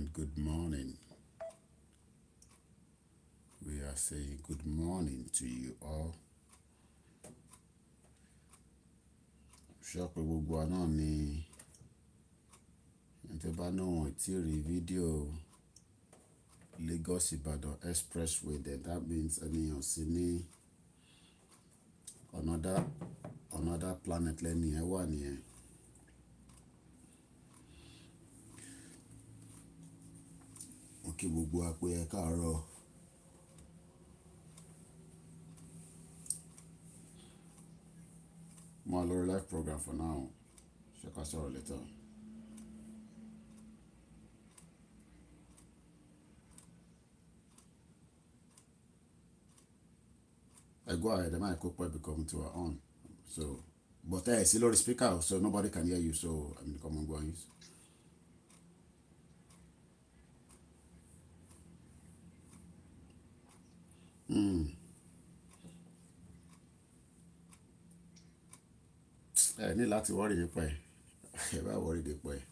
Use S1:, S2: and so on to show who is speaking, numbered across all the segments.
S1: Good morning. We are saying good morning to you all. Ṣé pé gbogbo wa náà ni ẹ̀jẹ̀ bá náà wọ́n ti rí fídíò Lagos Ibadan expressway then that means ènìyàn sí ní another planet lẹ́ni ẹ̀ wà nìyẹn. Mo kí gbogbo wa pé ẹ káàárọ̀. Mo wà lórí live program for now. Ṣé ká sọ̀rọ̀ later? Go ahead, I might be coming to our own. So, but see lórí speaker, so nobody can hear you. So, I mean, come on, go on. Ní láti worry nípa ẹ̀. Ẹ bá worry nípa ẹ̀.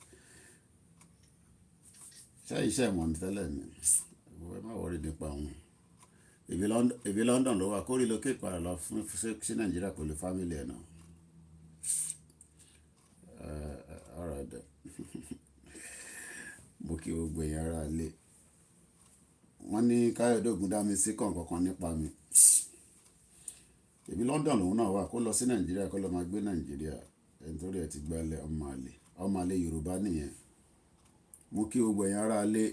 S1: Ṣé iṣẹ́ ìmọ̀ ní tẹ́lẹ̀ ni? Ẹ má worry nípa wọn. Ibi London ló wà kó relocate padà lọ fún sí Nàìjíríà pẹ̀lú family ẹ̀ náà. All right then. Mo kí gbogbo èèyàn ará ilé. Wọ́n ní Káyọ̀dé Ògúndámi sí kọ̀ọ̀kan nípa mi. Ibi London lòun náà wà kó lọ sí Nàìjíríà kó lọ máa gbé Nàìjíríà nítorí ẹ̀ ti gbálẹ̀ ọmọ àlè Yorùbá nìyẹn. Mo kí gbogbo èèyàn ará ilé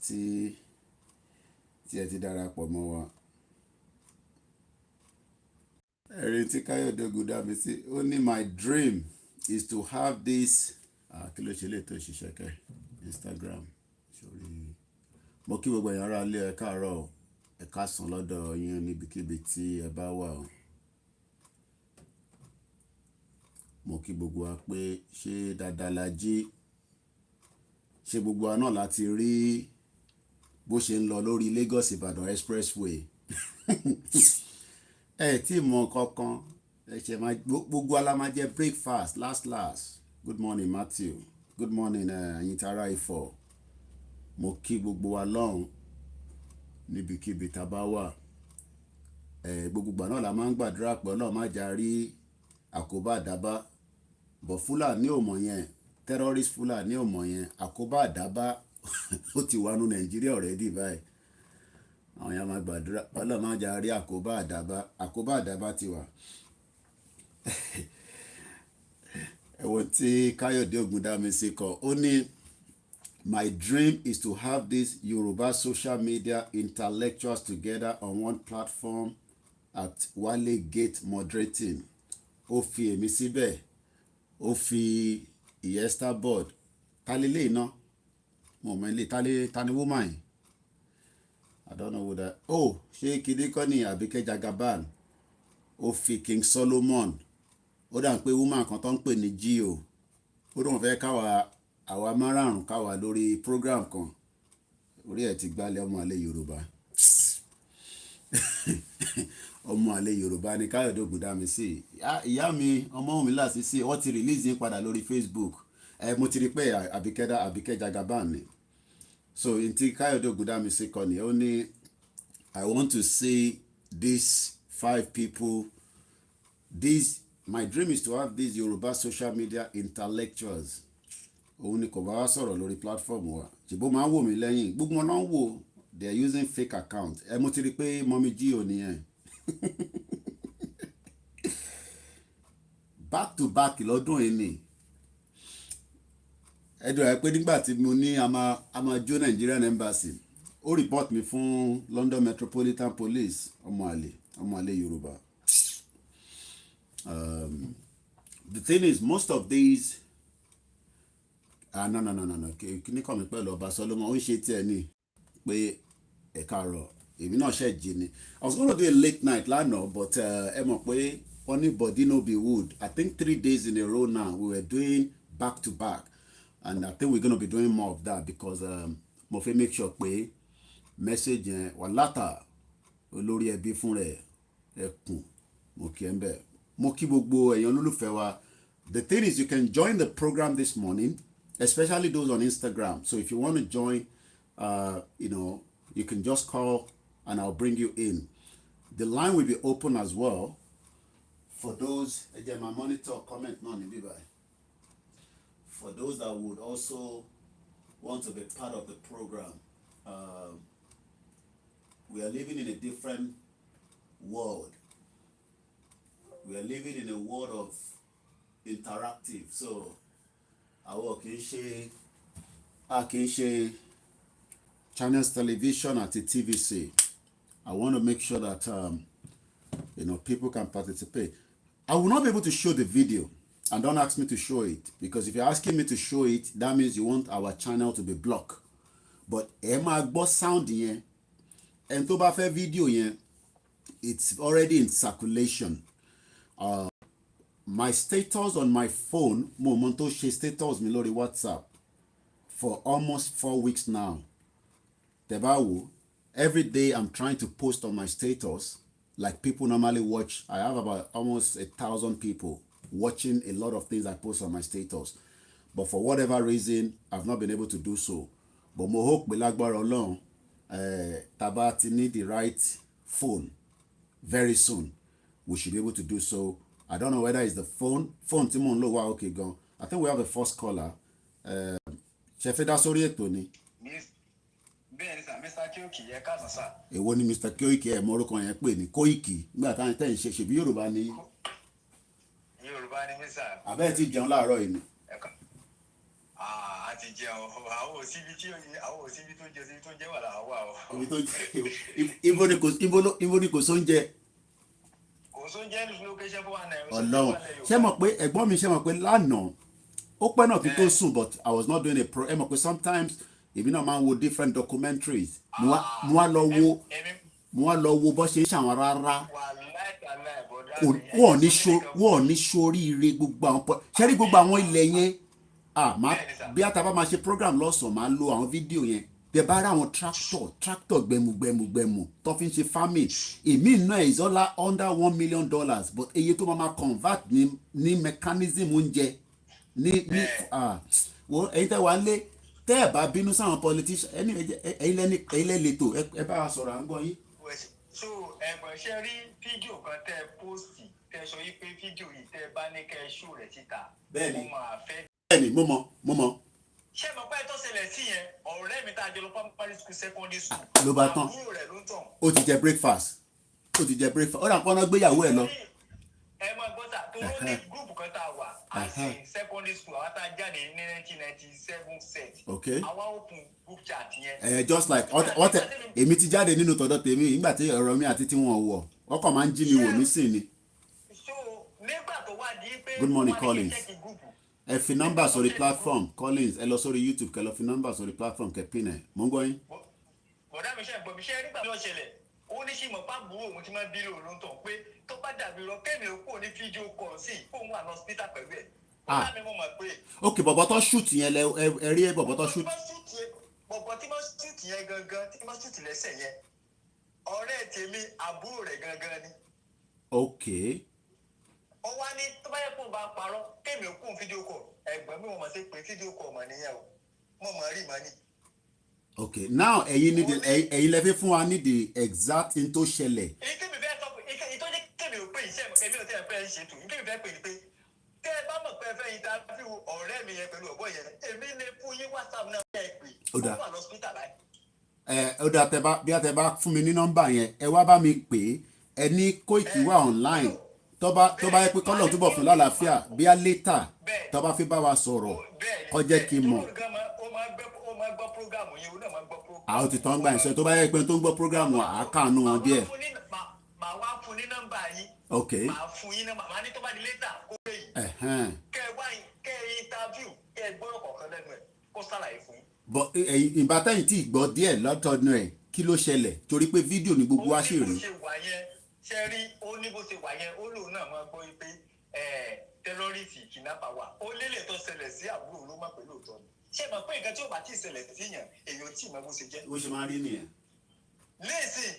S1: tí ẹ ti darapọ̀ mọ́ wa. Ẹ̀rín tí Káyọ̀dé Ògúndámi sí ó ní my dream is to have this kí ló ṣe lè tó ṣiṣẹ́ kẹ́ Instagram sórí. Mo kí gbogbo èèyàn ará ilé ẹ káàárọ̀ ẹ káàsán lọ́dọ̀ yín níbikíbi tí ẹ bá wà o. Mo kí gbogbo wa pé ṣé dáadáa la jí, ṣé gbogbo wa náà láti rí bó ṣe ń lọ lórí Lagos Ibadan expressway. Tí mọ kankan gbogbo ala máa jẹ breakfast last. Good morning Matthew, good morning Ayintara Ifọ̀. Mo kí gbogbo wa lọ́hùn níbikíbi tá a bá wà. Gbogbo ìgbà náà la máa ń gbàdúrà pé Ọlọ́run má jà rí àkóbá àdábá. But Fúlàní ò mọ̀ yẹn, terrorist Fúlàní ò mọ̀ yẹn, àkóbá àdábá ó ti wà nú Nàìjíríà already báyìí. Àwọn yẹn máa gbàdúrà Ọlọ́run má jà rí àkóbá àdábá ti wà. Ẹ̀wọ̀n tí Káyọ̀dé Ògúndámi sí kọ ó ní my dream is to have these Yoruba social media intellectuals together on one platform at Wale Gate moderating. Ó fi èmi síbẹ̀, ó fi ìyẹ́sítà board tálílé iná mo mọ ilé tani woman yìí I don't know who that ṣé kìdí kọ́ ni Àbíkẹ́ Jagaban ó fi King Solomon ó dà ń pé woman kan tó ń pè ní Gio ó dùn fẹ́ àwa márààrún káwa lórí program kan orí ẹ̀ ti gbálẹ̀ ọmọ àlè Yorùbá ọmọ àlè Yorùbá ni Káyọ̀dé Ògúndámi sí. Ìyá mi ọmọ mi láti sí wọ́n ti release yín padà lórí Facebook. Mo ti rí pé Àbíkẹ́ Jagaban ni. So n tí Káyọ̀dé Ògúndámi sí kọ ni ó ní I want to see these 5 people. My dream is to have these Yoruba social media intellectuals. Òun ni kò bá wá sọ̀rọ̀ lórí platform wa. Ṣùgbọ́n máa ń wò mí lẹ́yìn. Gbogbo wọn náà ń wò. They are using fake account. Mo ti rí pé mọ́mí Gio nìyẹn. Back to back lọ́dún yìí ni. Ẹ̀dùn ẹ̀ pé nígbà tí mo ní a máa jó Nigerian Embassy ó report mi fún London Metropolitan Police ọmọ àlè Yorùbá. The thing is most of these no kíní kọ́ mi pẹ̀lú ọba Solomon ó ń ṣe tí ẹ ní pé ẹ̀ka rọ̀ èmi náà ṣe jí ni. I was gonna do a late night lánàá but ẹ mọ̀ pé wọ́n ní body no be wood. I think 3 days in a row now we were doing back to back and I think we're gonna be doing more of that because mo fẹ́ make sure pé message yẹn wà látà olórí ẹbí fún rẹ̀ ẹkùn mo kí ẹ ń bẹ̀. Mo kí gbogbo èèyàn olólùfẹ́ wa. The thing is you can join the program this morning especially those on Instagram. So if you want to join, you know, you can just call and I'll bring you in. The line will be open as well for those, again, my monitor comment none in for those that would also want to be part of the program. We are living in a different world. We are living in a world of interactive. So our kì channels television at the TVC. I want to make sure that you know, people can participate. I will not be able to show the video, and don't ask me to show it, because if you're asking me to show it, that means you want our channel to be blocked. But ẹ máa gbọ́ sound yẹn, and tó bá fẹ́ video yẹn, it's already in circulation. My status on my phone, mo mọ tó ṣe status mi lórí WhatsApp for almost 4 weeks now. Tẹ́ bá wò, every day I'm trying to post on my status like people normally watch. I have about almost 1,000 people watching a lot of things I post on my status. But for whatever reason, I've not been able to do so. But mo hope pé lágbára Ọlọ́run, tá bá ti ní the right phone very soon, we should be able to do so. I don't know whether it's the phone tí mò ń lò wá okay gan. I think we have the first caller. Ṣé fẹ́ dá sórí ètò ni?
S2: Bẹ́ẹ̀ni sà, Mr. Koiki ẹ káàsán sà.
S1: Èwo ni Mr. Koiki ẹ̀ mọ orúkọ yẹn pè ní Koiki nígbà táwọn tẹ̀ ń ṣe ṣèbí Yorùbá ni.
S2: Yorùbá ni mí sà.
S1: Àbẹ́ẹ̀ ti jẹun láàárọ̀ yìí ni.
S2: A ti jẹun, àwọn òsíbi tó jẹ síbi tó jẹ wà láwọn wà o.
S1: Ibo ni kò sóúnjẹ.
S2: Kò sóúnjẹ ní location fún wa náà.
S1: Ọlọ́run ṣé mọ̀ pé ẹ̀gbọ́n mi ṣé mọ̀ pé lánàá ó pẹ́ náà kí n tó sùn, but I was not doing a pro. Ẹ mọ̀ pé sometimes èmi náà máa ń wo different documentaries. Mo wá lọ wo bó ṣe ń ṣàwọn rárá. Wọ́n ní sóríire gbogbo àwọn ṣẹ́rí gbogbo àwọn ilẹ̀ yẹn. Bí àtàbá máa ṣe program lọ́sàn-án máa lo àwọn fídíò yẹn. Bẹ́ẹ̀ bá rà àwọn tractor gbẹmugbẹmu tó fi ń ṣe farming. Èmi náà is all under $1 million, but iye tó máa convert ní mechanism oúnjẹ wo ẹ̀yin tẹ́ wá lé tẹ́ ẹ̀ bá bínú sáwọn politician ẹ̀yin lẹ́lẹ́tò ẹ bá wa sọ̀rọ̀ à ń gbọ́ yín.
S2: So ẹ̀gbọ́n ṣe rí fídíò kan tẹ́ pósìtì tẹ́ sọ yí pé fídíò yìí tẹ́ bá ní kẹ́ ṣó rẹ̀ síta.
S1: Bẹ́ẹ̀ni
S2: mo máa fẹ́.
S1: Bẹ́ẹ̀ni mo mọ̀.
S2: Ṣé mo pẹ́ tó ṣẹlẹ̀ sí yẹn ọ̀rẹ́ mi tá a jọ lọ primary school secondary school.
S1: Ló bá tán
S2: àbúrò rẹ̀ ló ń tàn.
S1: Ó ti jẹ breakfast ó dà pọ́n náà gbéyàwó ẹ̀ lọ.
S2: Ẹ máa gbọ́ sà tó ló ní gúrùpù kan tá a wà àti secondary school àwọn tá a jáde ní 1997 set. Àwa open group chat yẹn.
S1: Just like èmi ti jáde nínú tọ̀dọ̀ tèmi nígbà tí ọ̀rọ̀ mi àti tí wọ́n wọ̀ ọkọ̀ máa ń jí mi wò nísìn ni.
S2: So nígbà tó wá di pé
S1: Good morning Collins. Ẹ fi nọ́mbà sórí platform Collins ẹ lọ sórí YouTube kẹ lọ fi nọ́mbà sórí platform kẹ pin ẹ mò ń gbọ́ yín.
S2: Bọ̀dá mi ṣe gbọ́ mi ṣe nígbà tó ṣẹlẹ̀ ó ní ṣì mọ̀ pàbùrò òun ti máa bí lò ló ń tàn pé tó bá dàbí lọ kẹ́mi ò kò ní fídíò kọ̀ sí fóun wà ní hospital pẹ̀lú ẹ̀. Bọ̀dá mi mọ̀ mọ̀ pé.
S1: Ok bọ̀bọ̀ tó shoot yẹn ẹ rí bọ̀bọ̀ tó shoot.
S2: Bọ̀bọ̀ tí wọ́n shoot yẹn gangan tí wọ́n shoot lẹ́sẹ̀ yẹn ọ̀rẹ́ tèmi àbúrò rẹ̀ gangan ni.
S1: Ok.
S2: Ó wá ní tó bá yẹ kó bá parọ́ kẹ́mi ò kún fídíò kọ̀ ẹ̀gbọ́n mi wọ́n mọ̀ sí pé fídíò kọ̀ mọ̀ nìyẹn o mọ̀ mọ̀ rí mọ̀ ni.
S1: Okay, now ẹ̀yin lẹ fẹ́ fún wa ní the exact thing tó ṣẹlẹ̀.
S2: Èyí tèmi fẹ́ sọ pé ìtọ́jú kẹ́mi ò pé iṣẹ́ èmi ò tẹ́ ẹ fẹ́ ṣètò ìtẹ́mi fẹ́ pè ní pé tẹ́ ẹ bá mọ̀ pé ẹ fẹ́ interview ọ̀rẹ́ mi yẹn pẹ̀lú ọ̀bọ yẹn èmi lè fún yín WhatsApp náà ẹ pè ó wà lọ́sítà báyìí.
S1: Ó dà bí a tẹ bá fún mi ní nọ́mbà yẹn ẹ wá bá mi pè é ẹ ní Koiki wà online tó bá yẹ pé kọ́lọ̀ túbọ̀ fún lálàáfíà bí a later tó bá fi bá wa sọ̀rọ̀ kó jẹ́ kí n mọ̀. Àwọn ti tán gbà ń ṣe tó bá yẹ pé tó ń gbọ́ programu àákànú wọn díẹ̀.
S2: Màá wá fún ní nọ́mbà yín.
S1: Ok.
S2: Màá fún yín nọ́mbà màá ní tó bá di létà kó pè yín. Kẹ́ ẹ wá kẹ́ ẹ interview kẹ́ ẹ gbọ́dọ̀ kọ̀ọ̀kan lẹ́nu ẹ̀ kó ṣàlàyé fún yín.
S1: Bọ̀ ìbátẹ́yìn tí gbọ́ díẹ̀ lọ́tọ̀ọ̀nù ẹ̀ kí ló ṣẹlẹ̀ torí pé fídíò ni gbogbo wa ṣì rí.
S2: Ó ní bó ṣe wà yẹn ṣe rí ó ní bó ṣe wà yẹn ó lòun náà máa gbọ́ pé tẹ́rọ́rìsì kìnnápà wà ó lélẹ̀ tó ṣẹlẹ̀ sí àbúrò ló má pé lóòótọ́ ni. Ṣé mọ̀ pé nǹkan tí ó bá tí ì ṣẹlẹ̀ sí yàn èèyàn tí ì mọ bó ṣe jẹ́.
S1: Bó ṣe máa rí nìyẹn.
S2: Lẹ́sìn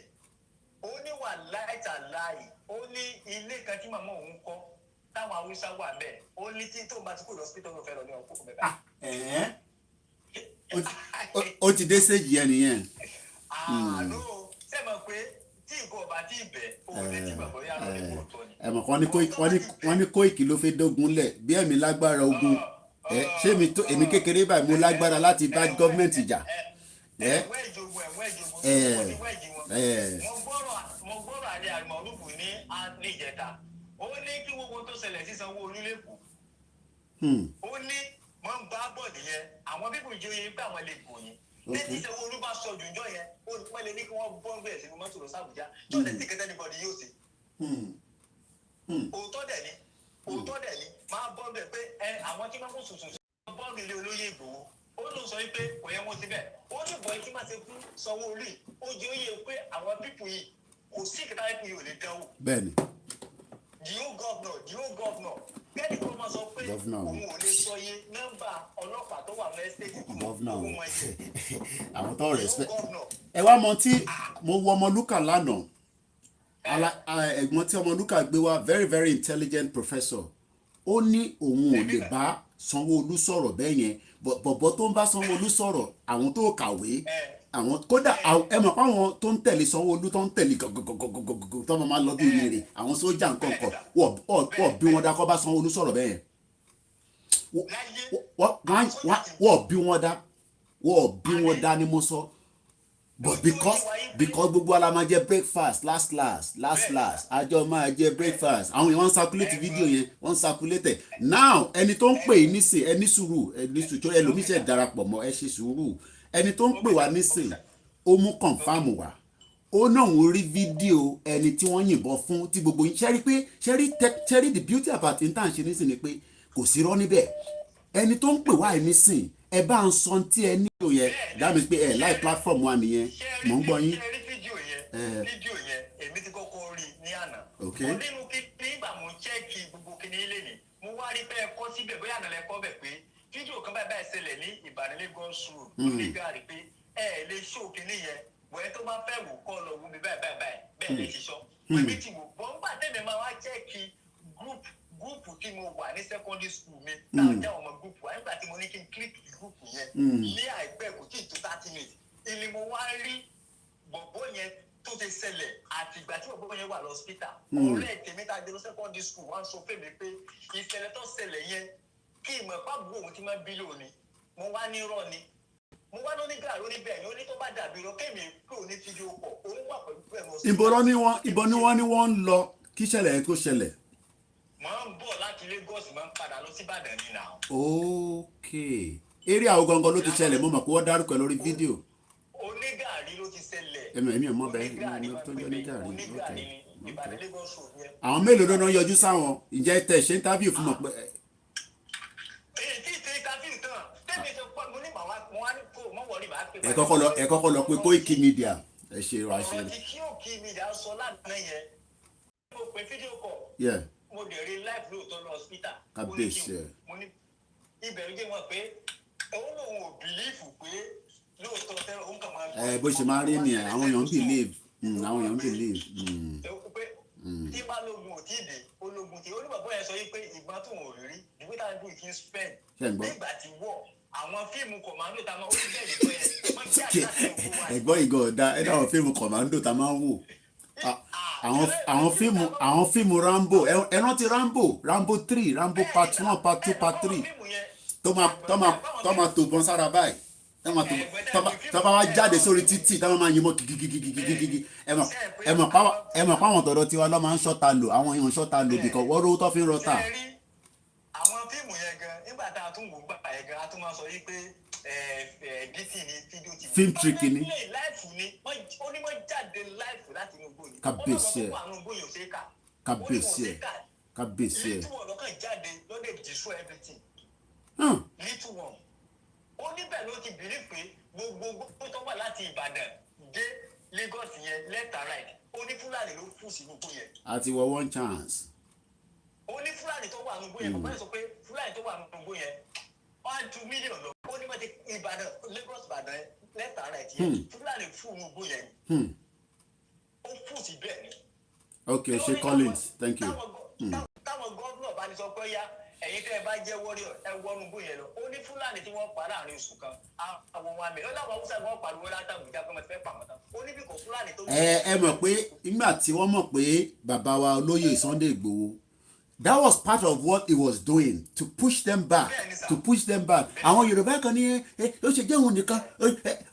S2: ó ní wà láìta láì ó ní ilé kan tí màmá òun kọ́ táwọn Haúsá wà bẹ́ẹ̀ ó ní tí tó bá ti kó lọ hospital ló fẹ́ lọ ní ọkọ̀ mẹ́ta.
S1: ó ti dé stage yẹn nìyẹn.
S2: No ṣe mọ̀ pé tí nǹkan ọba tí ì bẹ̀ òun lè ti gbàgbọ́ yára ní kò tọ́ ni.
S1: ẹ mọ̀ wọ́n ní Koiki ló fẹ́ dógun lẹ̀ bí ẹ̀mí lágbára ogun ṣé èmi kékeré báyìí mo lágbára láti bá gọ́ọ̀mẹ̀ntì jà.
S2: ẹ̀wẹ́ ìjògun mo gbọ́rọ̀ àlẹ́ àmọ̀rúfù ní ìjẹta ó ní kí gbogbo tó ṣẹlẹ̀ sí Sanwó-Olú lẹ́kọ̀ọ́ ó ní wọ́n ń bá bọ̀ nìyẹn àwọn bíbù ìjòyè pé àwọn lè gùn yín lẹ́tí Sanwó-Olú bá sọ jùjọ́ yẹn ó ní wọ́n lè ní kí wọ́n bọ́ bẹ̀rẹ̀ sínú mọ́tò lọ sàbújá tí ó lè ti kẹtẹ́ níbọ̀dì yóò ṣe. òótọ́ dẹ̀ ni máa bọ́ bẹ̀ pé àwọn tí wọ́n kó sùsù bọ́ọ̀lù ilé olóyè Ìgbòho ó ló sọ pé kò yẹ wọ́n síbẹ̀ ó ní bọ̀ tí máa ṣe fún Sanwó-Olú ó jẹ́ òye pé àwọn pípù yìí kò sí ìkẹta pípù yìí ò lè dánwò. bẹ́ẹ̀ni. the old governor kẹ́ni kó máa sọ pé òun ò lè sọ iye nọ́mbà ọlọ́pàá tó wà lẹ́sítẹ́ẹ̀tì tó wọ́n mọ iye.
S1: àwọn tó respect ẹ wá mọ tí mo wo Ọmọlúkà lánàá ẹ̀gbọ́n tí Ọmọlúkà gbé wá very very intelligent professor ó ní òun ò lè bá Sanwó-Olú sọ̀rọ̀ bẹ́ẹ̀ yẹn bọ̀bọ̀ tó ń bá Sanwó-Olú sọ̀rọ̀ àwọn tó kàwé àwọn kódà ẹ mọ̀ pé àwọn tó ń tẹ̀lé Sanwó-Olú tó ń tẹ̀lé gọ̀gọ̀gọ̀gọ̀gọ̀ tó máa lọ bí wèrè àwọn sójà nǹkan wọ́n bí wọn dá kọ́ bá Sanwó-Olú sọ̀rọ̀ bẹ́ẹ̀ wọ́n bí wọn dá ni mo sọ but because gbogbo ala máa jẹ breakfast last àjọ máa jẹ breakfast àwọn yẹn wọ́n circulate video yẹn wọ́n circulate now ẹni tó ń pè é nísìn ẹni sùúrù ẹlòmíṣẹ́ darapọ̀ mọ́ ẹ ṣe sùúrù ẹni tó ń pè wá nísìn ó mú confam wá ó náà ń rí fídíò ẹni tí wọ́n yìnbọn fún tí gbogbo yín ṣẹ́rí the beauty about intan ṣe nísìn ni pé kò sí rọ́ níbẹ̀ ẹni tó ń pè wá nísìn ẹ bá ń sọ tí ẹ nílò yẹn dáàmì pé ẹ láì platform wa nìyẹn mò ń gbọ́ yín.
S2: fídíò yẹn èmi ti kọ́kọ́ rí ní àná nínú nígbà mo chẹ́ẹ̀kì gbogbo kìíní ilé ni mo wá rí pé ẹ kọ́ síbẹ̀ bóyá àná lẹ kọ́ bẹ̀ pé fídíò kan báyìí báyìí ṣẹlẹ̀ ní Ìbàdàn Lagos road nígbà rí pé ẹ lè ṣó kìíní yẹn wẹ́ẹ́ tó bá fẹ́ wò kọ́ lọ wù mí báyìí bẹ́ẹ̀ lè ṣiṣọ́ pẹ̀lú tí mo bọ́ ń gbà tẹ́lẹ̀ máa wá chẹ́ẹ̀kì gúùpù tí mo wà ní secondary school mi táwọn jẹ́ ọmọ gúùpù wa nígbà tí mo ní kí n kílíkì gúùpù yẹn ní àìpẹ́ kò tí ì tó 30 minutes ìní mo wá rí bọ̀bọ̀ yẹn tó ti ṣẹlẹ̀ àti ìgbà tí bọ̀bọ̀ yẹn wà lọ hospital ọ̀rẹ́ tèmi tá a dé lọ secondary school wá ń sọ fèmí pé ìṣẹ̀lẹ̀ tó ṣẹlẹ̀ yẹn kí ìmọ̀ pàbó òun ti máa bí lónìí mo wá ní irọ́ ni mo wá lóní gàrí lóní bẹ́ẹ̀ ni ó ní tó bá dàbí irọ́ kémi kí òun ní fídíò pọ̀ òun wà pẹ̀lú ẹ̀rọ.
S1: ìbọn ni wọ́n ń lọ kí ìṣẹ̀lẹ̀ yẹn tó ṣẹlẹ̀.
S2: máa ń bọ̀ láti Lagos máa ń padà lọ sí Ìbàdàn ní náà.
S1: ok eré àwọn gangan ló ti ṣẹlẹ̀ mo mọ̀ pé wọ́n dárúkọ lórí fídíò.
S2: onígàrí ló ti ṣẹlẹ̀.
S1: èmi ò mọ̀ bẹ́ẹ̀ ní tó ń jẹ́ onígàrí.
S2: onígàrí ní Ìbàdàn Lagos road yẹn.
S1: àwọn mélòó ló náà yọjú sáwọn ìjẹ́ tẹ̀ ṣe interview fún mọ̀ pé.
S2: èyí tí ṣe interview tán tẹ́mi ṣe pọ̀ mo ní màá wá ní kó mọ̀ wọ̀rí màá pè.
S1: ẹ kọ́kọ́ lọ pé Koikimedia ẹ ṣe ra ṣe.
S2: ọ̀rọ̀ tí Koikimedia sọ lánàá yẹn mo pè fídíò kọ̀ mo dẹ̀ rí live lóòótọ́ lọ hospital.
S1: kábíyèsí ẹ.
S2: mo ní ibẹ̀ ló jẹ́ wọn pé òun lòun ò bìlífù pé lóòótọ́ tẹ́lẹ̀ òun kàn máa.
S1: bó ṣe máa rí nìyẹn àwọn èèyàn ń believe àwọn èèyàn ń believe.
S2: pé tí bá lógun ò tí ì dé ológun tí olùbàbọ̀ yẹn sọ wípé ìgbà tó wọn ò rí ìgbé tá a dùn ìkín spend nígbà tí wọ̀ àwọn fíìmù kọ̀mándò tá a máa ń wọ́n bẹ̀rẹ̀ pé wọ́n jẹ́ àti láti òkú wa.
S1: ẹ̀gbọ́n ìgò ọ̀dà ẹ̀dá àwọn fíìmù kọ̀mándò tá a máa ń wò àwọn fíìmù Rambo ẹ rántí Rambo 3 Rambo part 1 part 2 part 3 tó máa tó bọ́n sára báyìí tó bá wá jáde sórí títì tó máa yìnbọn kìkìkìkìkìkì ẹ mọ̀ páwọn tọ̀dọ̀ tiwa lọ́ máa ń ṣọ́ta lò àwọn èèyàn ṣọ́ta lò bìkọ́ wọ́n rówó tó fi ń rọta.
S2: àwọn fíìmù yẹn gan nígbà tá a tún wò gbà yẹn gan a tún máa sọ yí pé bt ni fídíò ti
S1: film trick ni
S2: láìfù ni ó ní wọ́n jáde láìfù láti inú gbòòyìn
S1: kábíyèsí ẹ
S2: kábíyèsí
S1: ẹ
S2: little one lọ́kàn jáde lọ́dẹ̀ destroy everything little one ó níbẹ̀ ló ti bìrì pé gbogbo tó wà láti Ìbàdàn dé Lagos yẹn left and right ó ní Fúlàní ló fún sí gbogbo yẹn.
S1: àti wọ one chance.
S2: ó ní Fúlàní tó wà nùgbò yẹn bàbá yẹn sọ pé Fúlàní tó wà nùgbò yẹn 1-2 million lọ ó ní bàtí Ìbàdàn Lagos Ìbàdàn left and right yẹn Fúlàní fún nùgbò yẹn ó fún sí bẹ́ẹ̀ ni.
S1: ok ṣe Collins thank you.
S2: táwọn gómìnà bá ní sọ pé yá ẹ̀yin tẹ́ ẹ bá jẹ́ warrior ẹ wọnú bó yẹn lọ ó ní Fúlàní tí wọ́n pa láàrin oṣù kan àwọn wọn àmì ó láwọn Haúsá ni wọ́n pariwo látàgbé jágbé wọn ti fẹ́ pa wọn tán ó ní bí kò Fúlàní tó.
S1: ẹ mọ̀ pé nígbà tí wọ́n mọ̀ pé bàbá wa olóyè Sunday Igboho that was part of what he was doing to push them back àwọn Yorùbá kan ní ó ṣe jẹ́ òun nìkan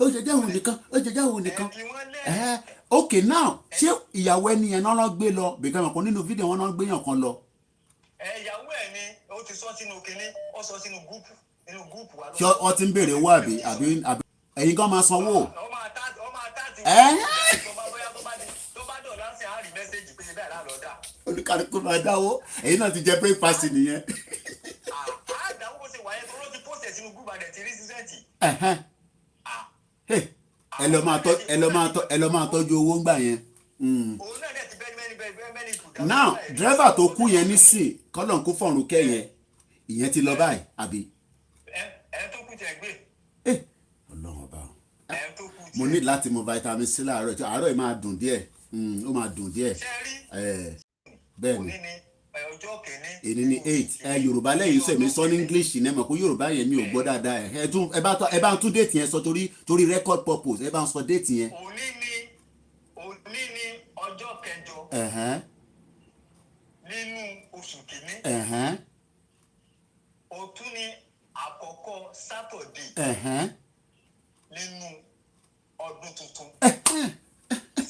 S1: ó ṣe jẹ́ òun nìkan ó ṣe jẹ́ òun nìkan okay now ṣé ìyàwó ẹni yẹn náà gbé lọ bìkan kan nínú fídíò wọn náà gbé yàn kan lọ.
S2: ìyàwó ẹ ni ó ti sọ sínú kinní ó sọ sínú gúùpù wa.
S1: ṣé ọ ti ń béèrè owó àbí ẹ̀yin kan máa sanwó.
S2: ó máa tá tó bá dọ̀ láti àárín mẹ́sẹ̀gì pé bẹ́ẹ̀ láàlọ́ dà.
S1: olùkàlùkù máa dáwó ẹ̀yin náà ti jẹ breakfast nìyẹn.
S2: àdáwó bó ṣe wà yẹn tó ló ti post ẹ̀ sínú gúùpù àdẹ̀ ti rí sísẹ́ǹtì. ẹ lọ máa tọ́jú owó ńgbà yẹn. òun náà dẹ̀ ti bẹ́ẹ̀ kù.
S1: now driver tó kú yẹn nísìn kọ́lọ̀ kó fọ̀rùn kẹ́ yẹn ìyẹn ti lọ báyìí àbí.
S2: ẹ tó kù tẹ̀ gbé.
S1: ọlọ́run ọba mo ní láti mu vitamin C láàárọ̀ tí àárọ̀ yìí máa dùn díẹ̀ ó máa dùn díẹ̀ bẹ́ẹ̀ ni èyí ni 8 yorùbá lẹ́yìn sọ èmi sọ ní english ní ẹ̀mọ̀ kó yorùbá yẹn mi ò gbọ́ dáadáa ẹ bá ń tún déètì yẹn sọ torí record purpose ẹ bá ń sọ déètì yẹn.
S2: òní ni ọjọ́ kẹjọ nínú oṣù kìíní òtún ni àkọ́kọ́ sátọ̀dé nínú ọdún tuntun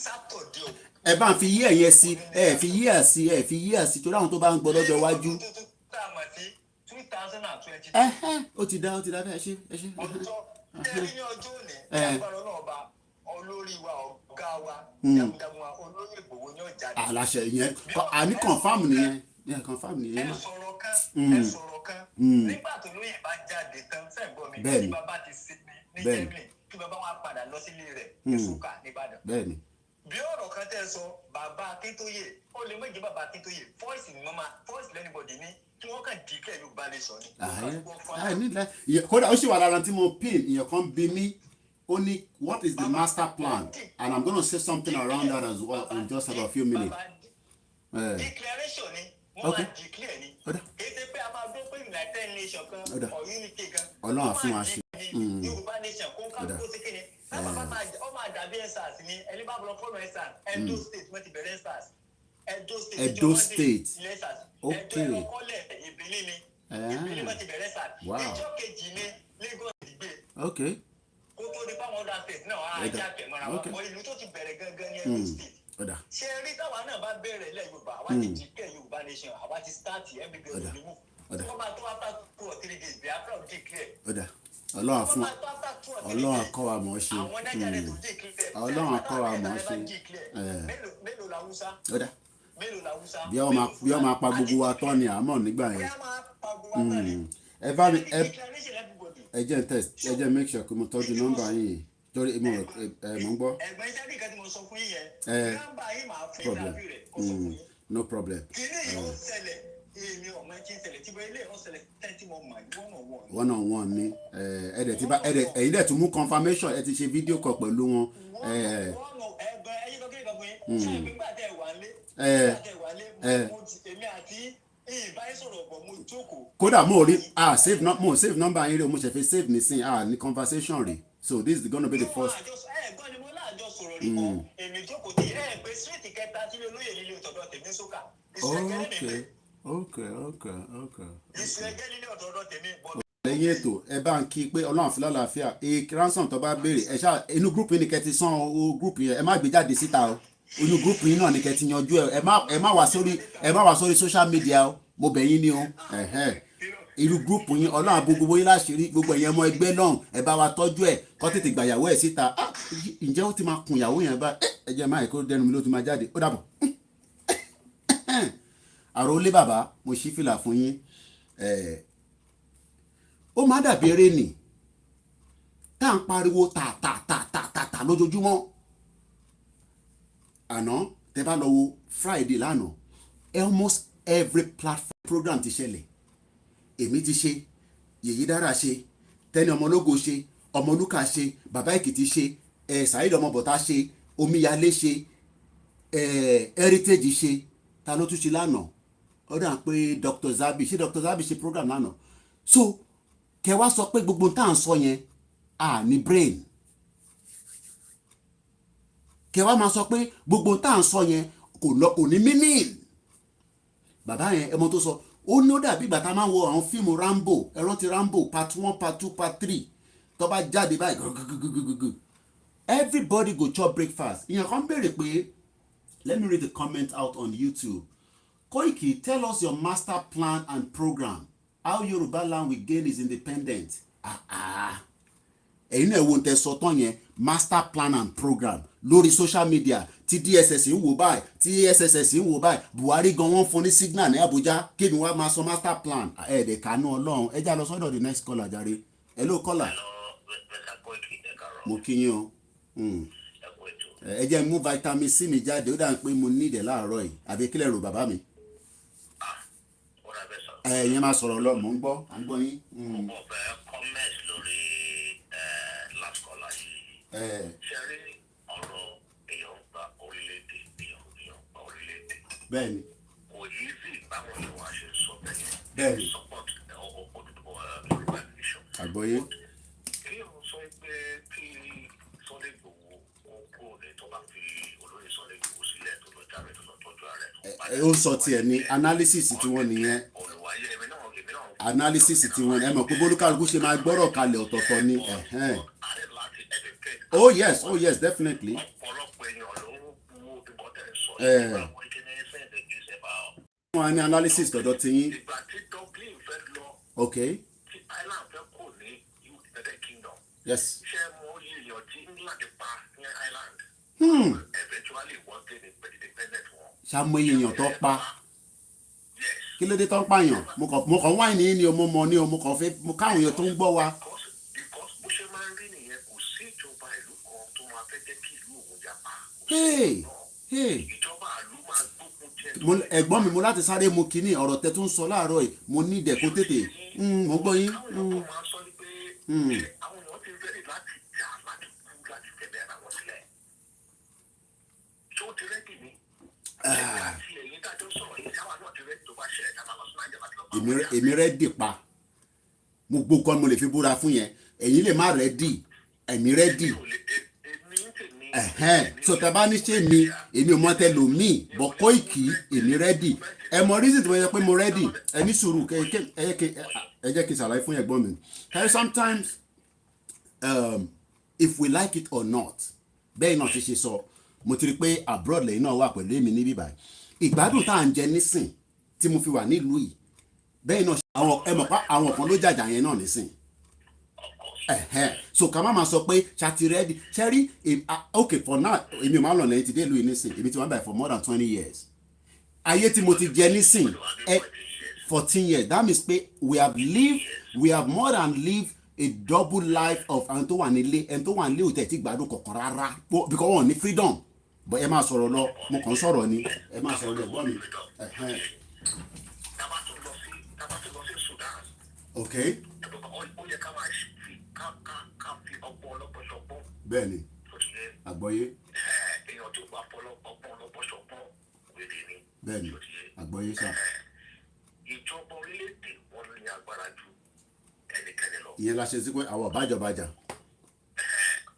S2: sátọ̀dé
S1: ẹ bá ń fi yí ẹ̀yẹ sí fi yí àsí torí àwọn tó bá ń gbọ́ lọ́jọ́ iwájú. ó ti dá bẹ́ẹ̀ ṣe.
S2: ọjọ́ ẹ̀rí ní ọjọ́ òní agbára náà bá olórí wa ọ̀gá wa jagunjagun wa olóyè Ìgbòho ní ọjà.
S1: aláṣẹ yẹn àní confam nìyẹn
S2: ẹ sọ̀rọ̀ kan nígbà tó lóyè bá jáde tán sẹ́gbọ́n mi kí bàbá ti sinmi ní Germany kí bàbá wa padà lọ sílé rẹ̀ ní Ṣùkà nìbàdàn.
S1: bẹ́ẹ̀ni.
S2: bí ọ̀rọ̀ kan tẹ́ sọ bàbá Akíntóyè ó lè méjì bàbá Akíntóyè voice ni mama voice lẹ́nìbọ̀dì ní kí wọ́n kàn dìkẹ́ Yorùbá lè sọ ni.
S1: kódà ó sì wà lára tí mo pin ìyẹn kan bí mi ó ní what is the master plan and I'm gonna say something around that as well in just about a few minutes.
S2: declaration ni wọ́n máa declare ni kéde pé a máa gbọ́ pé United Nations kan or unity kan
S1: ọlọ́run fún wa ṣe.
S2: Yorùbá nation kó ká kó sí kíni ó máa dàbí EndSARS ní ẹni bá bọ̀ fọ́ọ̀mù EndSARS Edo State wọ́n ti bẹ̀rẹ̀ EndSARS Edo State
S1: okay
S2: ẹ̀kọ́lẹ̀ Ìbílẹ̀ ni Ìbílẹ̀ wọ́n ti bẹ̀rẹ̀ EndSARS ìjọ kejì ní Lagos gbé
S1: okay
S2: kó tó di fáwọn other state náà á já kẹmọ́ra wọn ìlú tó ti bẹ̀rẹ̀ gangan ní Edo State ṣe rí táwa náà bá bẹ̀rẹ̀ ilẹ̀ Yorùbá àwa ti dìkẹ́ Yorùbá nation àwa ti start everybody will remove wọ́n máa tó after 2 or 3 days Biafra will declare.
S1: Ọlọ́run fún Ọlọ́run akọ́ wa mọ̀ ọ́ ṣe Ọlọ́run akọ́ wa mọ̀ ọ́ ṣe
S2: mélòó la Hausa
S1: bí wọ́n máa pa gbogbo wa tán ni àmọ́ nígbà yẹn ẹ bá mi ẹ jẹ́ test ẹ jẹ́ make sure pé mo tọ́jú nọ́mbà yìí torí mo ń gbọ́.
S2: ẹ̀gbọ́n iṣẹ́ bí nǹkan tí mo sọ fún yín yẹn nọ́mbà yìí máa fi ìdábì rẹ̀ kó sọ fún yín.
S1: no problem.
S2: kí ni yóò ṣẹlẹ̀ èmi ọmọ ẹtí ṣẹlẹ̀ tí bẹ́ẹ̀ ilé ìrọ̀ṣẹlẹ̀ tẹ́tí mo mọ̀
S1: one on one ni ẹ̀yin dẹ̀ tún mú confirmation ẹ ti ṣe fídíò kan pẹ̀lú wọn.
S2: ẹ̀gbọ́n ẹ̀yin tó kéde kan fún yín ṣáà ìgbà tẹ̀ wà lé èmi àti ìbáyé sọ̀rọ̀ pọ̀ mo jókòó.
S1: kódà mo save number yín rẹ mo ṣe fi save nísìnyí ní conversation rẹ so this is gonna be the first.
S2: ẹ̀gbọ́n ni mo láàjọ sọ̀rọ̀ rí mọ́ èmi jókòó tí pé street kẹta sílé olóyè nílé ọ̀tọ̀dọ̀ tèmi sókà
S1: okay.
S2: ìṣẹ̀gẹ́ nílé ọ̀tọ̀dọ̀ tèmi bọ̀.
S1: lẹ́yìn ètò ẹ bá ń kí pé ọlọ́run fi lálàáfíà ransom tó bá béèrè ẹ ṣáà inú group yìí ni kẹ́ ti san o group yẹn ẹ má gbé jáde síta o inú group yìí náà ni kẹ́ ti yanjú ẹ má wá sórí social media o mo bẹ̀ yín ni o irú group yín ọlọ́run àbò gbogbo yín láṣìírí gbogbo ẹ̀yẹn ọmọ ẹgbẹ́ náà ẹ bá wa tọ́jú ẹ̀ kọ́ tètè gbàyàwó ẹ̀ síta ǹjẹ́ ó ti máa kun ìyàwó yẹn bá ẹ jẹ́ máa kó dẹnu mi ló ti máa jáde ó dàbọ̀ àròlé bàbá mo ṣí fìlà fún yín ó má dàbí eré nì tá à ń pariwo tà lójoojúmọ́ àná tẹ bá lọ wo Friday lánàá almost every platform program ti ṣẹlẹ̀ èmi ti ṣe Yèyí Dára ṣe Tẹ́ni Ọmọlógo ṣe Ọmọlúkà ṣe Bàbá Èkìtì ṣe Saheed Ọmọbọ̀tá ṣe Omíyalé ṣe Heritage ṣe ta ló tún ṣe lánàá ó dà pé Dr. Zabi ṣe program lánàá so kẹ wá sọ pé gbogbo tá à ń sọ yẹn à ní brain kẹ wá máa sọ pé gbogbo tá à ń sọ yẹn kò ní meaning bàbá yẹn ẹmọ tó sọ ó ní ó dàbí ìgbà tá a máa ń wo àwọn fíìmù Rambo ẹ rántí Rambo part 1 part 2 part 3 tó bá jáde báyìí everybody go chop breakfast ìyẹn kan béèrè pé let me read the comment out on YouTube. Koiki, tell us your master plan and program. How Yoruba land will gain its independence. Ẹ̀yin náà wo tẹ́ sọ tán yẹn master plan and program lórí social media tí DSS ń wò báyìí tí SSS ń wò báyìí Buhari gan wọ́n fún ní signal ní Abuja kébì wá máa sọ master plan ẹ̀ẹ́dẹ̀ kanú Ọlọ́run ẹ já lọ sọ́dọ̀ the next caller jàre. Hello caller. Mo kí yín o. Ẹ jẹ́ mú vitamin C mi jáde ó dà pé mo ní ìdẹ̀ láàárọ̀ yìí àbí kílẹ̀ rò bàbá mi. Ẹ̀yin máa sọ̀rọ̀ lọ mò ń gbọ́ à ń gbọ́ yín.
S2: Mo fẹ́ comment lórí last caller yìí. Ṣé rí ọ̀rọ̀ èèyàn gba orílẹ̀-èdè èèyàn gba orílẹ̀-èdè.
S1: Bẹ́ẹ̀ni.
S2: Kò yí sí báwọn èèyàn wá ṣe sọ bẹ́ẹ̀.
S1: Bẹ́ẹ̀ni.
S2: Support Yorùbá nation.
S1: Àgbọ́yé.
S2: Èèyàn sọ pé kí Sunday Igboho kó ní tó bá fi olóyè Sunday Igboho sílẹ̀ tó lọ jáde tó lọ tọ́jú ààrẹ.
S1: Ó sọ tiẹ̀ ní analysis tí wọ́n nìyẹn analysis tí wọ́n ẹ mọ̀ pé bólúkàlùkù ṣe máa gbọ́rọ̀ kalẹ̀ ọ̀tọ̀ọ̀tọ̀ ni. Oh yes definitely. Wọ́n á ní analysis tọ̀dọ̀ tí yín. Okay. Yes. Ṣàmú èèyàn tó pa kí ló dé tó ń pààyàn mo kàn wáìn ní ni o mo mọ ní o mo kàn fẹ́ mo káwọn èèyàn tó ń gbọ́ wa.
S2: Because bó ṣe máa ń rí nìyẹn kò sí ìjọba ìlú kan tó máa fẹ́ jẹ́ kí ìlú òun jà pa. Ìjọba ìlú máa gbógun jẹ.
S1: Ẹ̀gbọ́n mi mo láti sáré mu kínní ọ̀rọ̀ tẹ tún sọ láàárọ̀ yìí mo ní ìdẹ̀kó tètè mo gbọ́ yín.
S2: Káwọn èèyàn máa sọ ní pé àwọn èèyàn ti rẹ́dì láti jà láti kú láti tẹ̀lé ara wọn sílẹ̀. Ṣé ó ti rẹ́dì ni?
S1: Èmi rẹ́dì pa mo gbogbo mo lè fi búra fún yẹn ẹ̀yin lè má rẹ́dì èmi rẹ́dì so tẹ bá ní ṣe mi èmi ò mọ tẹ lò mí bọ̀ Koiki èmi rẹ́dì ẹ mọ reason tí mo yẹ pé mo rẹ́dì ẹ ní sùúrù ẹ jẹ́ kí n ṣàlàyé fún ẹ̀gbọ́n mi sometimes if we like it or not bẹ́ẹ̀ náà ti ṣe sọ mo ti rí pé abroad lẹ́yìn náà wà pẹ̀lú èmi níbí báyìí ìgbádùn tá à ń jẹ nísìn tí mo fi wà nílùú yìí bẹ́ẹ̀ náà àwọn ẹ mọ̀ pa àwọn kan ló jàjà yẹn náà nísìn so ká má máa sọ pé ṣàti rẹ́dí ṣẹ́rí okay for now èmi ò máa lọ lẹ́yìn ti dé ìlú yìí nísìn èmi ti wà báyìí for more than 20 years ayé tí mo ti jẹ nísìn 14 years that means pé we have more than lived a double life of ẹni tó wà nílé òtẹ̀ tí gbádùn kọ̀ọ̀kan rárá because wọn ní freedom but ẹ máa sọ̀rọ̀ lọ mo kàn sọ̀rọ̀ ni ẹ máa sọ̀rọ̀ lọ ẹ̀gbọ́n mi. Okay. Bẹ́ẹ̀ni àgbọ́yé. Bẹ́ẹ̀ni àgbọ́yé sá.
S2: Ìjọba orílẹ̀-èdè wọn ní agbára ju ẹnikẹ́ni lọ.
S1: Ìyẹn la ṣe sí pé àwọn àbájọbajà.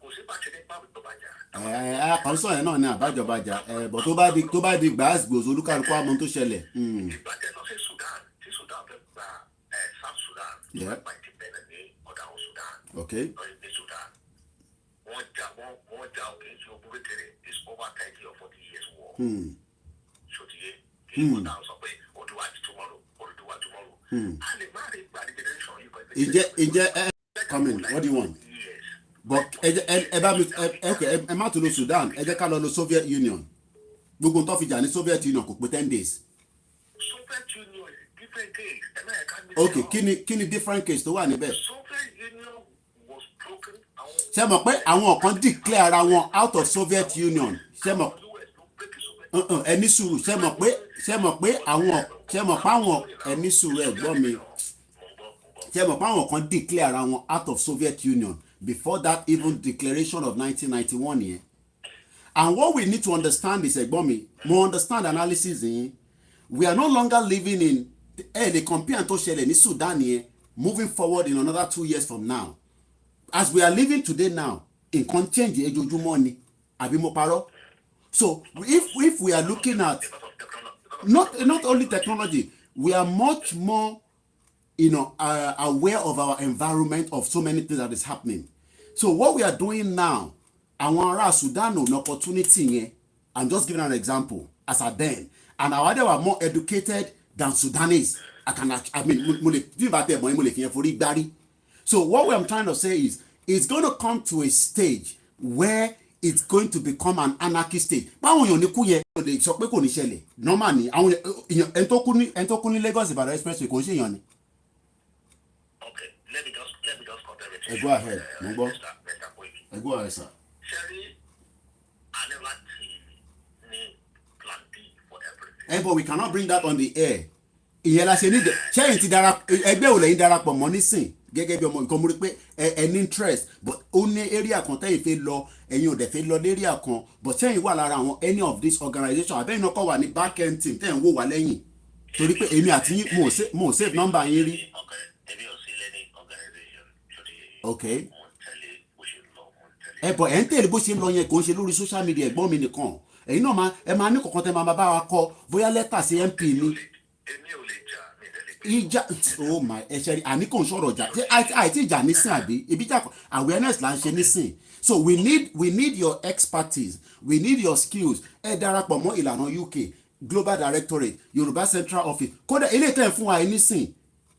S2: Kò sí bàtí ní báwo tó bàjá.
S1: Àkànṣọ yẹn náà ní àbájọbajà bọ̀ tó bá di gbàásìgbòsó olúkàlùkù àmọ́ tó ṣẹlẹ̀.
S2: Ìgbà tẹ́ lọ sí Sudan tí Sudan fẹ́ gba South Sudan tó fẹ́ gba independent ní ọ̀dà àwọn Sudan.
S1: Okay.
S2: Ní Sudan wọ́n jà òkè tí ogun kékeré is over 30 or 40 years war. Ṣòtìyé kí ni wọ́n dáhùn sọ pé Oduwa tomorrow. A lè má rí ìgbà ní generation yìí.
S1: Ìjẹ́ come in what do you want? But ẹ bá mi ẹ má tún lo Sudan ẹ jẹ́ ká lọ lo Soviet Union gbogbo tó fi jà ní Soviet Union kò pé 10 days.
S2: Soviet Union is different case.
S1: Okay kí ni different case tó wà níbẹ̀.
S2: Soviet Union was broken.
S1: Ṣé mọ̀ pé àwọn kan declare ara wọn out of Soviet Union ṣé mọ̀ ẹni sùúrù ṣé mọ̀ pé àwọn ẹni sùúrù ẹ̀gbọ́n mi ṣé mọ̀ pé àwọn kan declare ara wọn out of Soviet Union before that even declaration of 1991 yẹn. And what we need to understand is ẹ̀gbọ́n mi mo understand analysis yín we are no longer living in the compare tó ṣẹlẹ̀ ní Sudan yẹn moving forward in another 2 years from now. As we are living today now, nǹkan change ojoojúmọ́ ni àbí mo parọ́. So if we are looking at not only technology, we are much more aware of our environment, of so many things that is happening. So what we are doing now, àwọn ará Sudan no opportunity yẹn. I'm just giving an example as a then, and our they were more educated than Sudanese. So what I'm trying to say is, it's going to come to a stage where it's going to become an anarchy state. Báwọn èèyàn ní kú yẹ lè sọ pé kò ní ṣẹlẹ̀ normal ni àwọn ẹni tó kú ní Lagos Ibadan expressway kò ń ṣèyàn ni.
S2: Okay, let me just compare it.
S1: Go ahead, Mr. Go ahead, sir.
S2: Sherry, I never need plan B for everything.
S1: But we cannot bring that on the air. Ìyẹn la ṣe ní ṣẹ́yìn ti ẹgbẹ́ ò lẹ́yìn darapọ̀ mọ́ nísìn gẹ́gẹ́ bí ọmọ nǹkan mo rí pé ẹni interest but ó ní area kan tẹ́yìn fẹ́ lọ ẹ̀yin ò dẹ̀ fẹ́ lọ area kan but ṣẹ́yìn wà lára àwọn any of this organisation àbẹ́yìn náà kọ́ wà ní back end team tẹ́yìn wò wá lẹ́yìn torí pé èmi àti yín mo ò save number yín rí. Okay. But ẹ̀ ń tẹ̀lé bó ṣe ń lọ yẹn kò ń ṣe lórí social media ẹ̀gbọ́n mi nìkan ẹ̀yin náà ẹ máa ní kọ̀ọ̀kan tẹ́ máa bá wa kọ bóyá lẹ́tà sí MP ni. Ìjà oh my ẹ̀ṣẹ̀ àní kò ń sọ̀rọ̀ jà àìtí ìjà nísìn àbí ibi jà awareness là ń ṣe nísìn. So we need your expertise, we need your skills. Ẹ darapọ̀ mọ́ ìlànà UK Global Directorate Yorùbá Central Office kódà ilé ìtẹ́ fún wa nísìn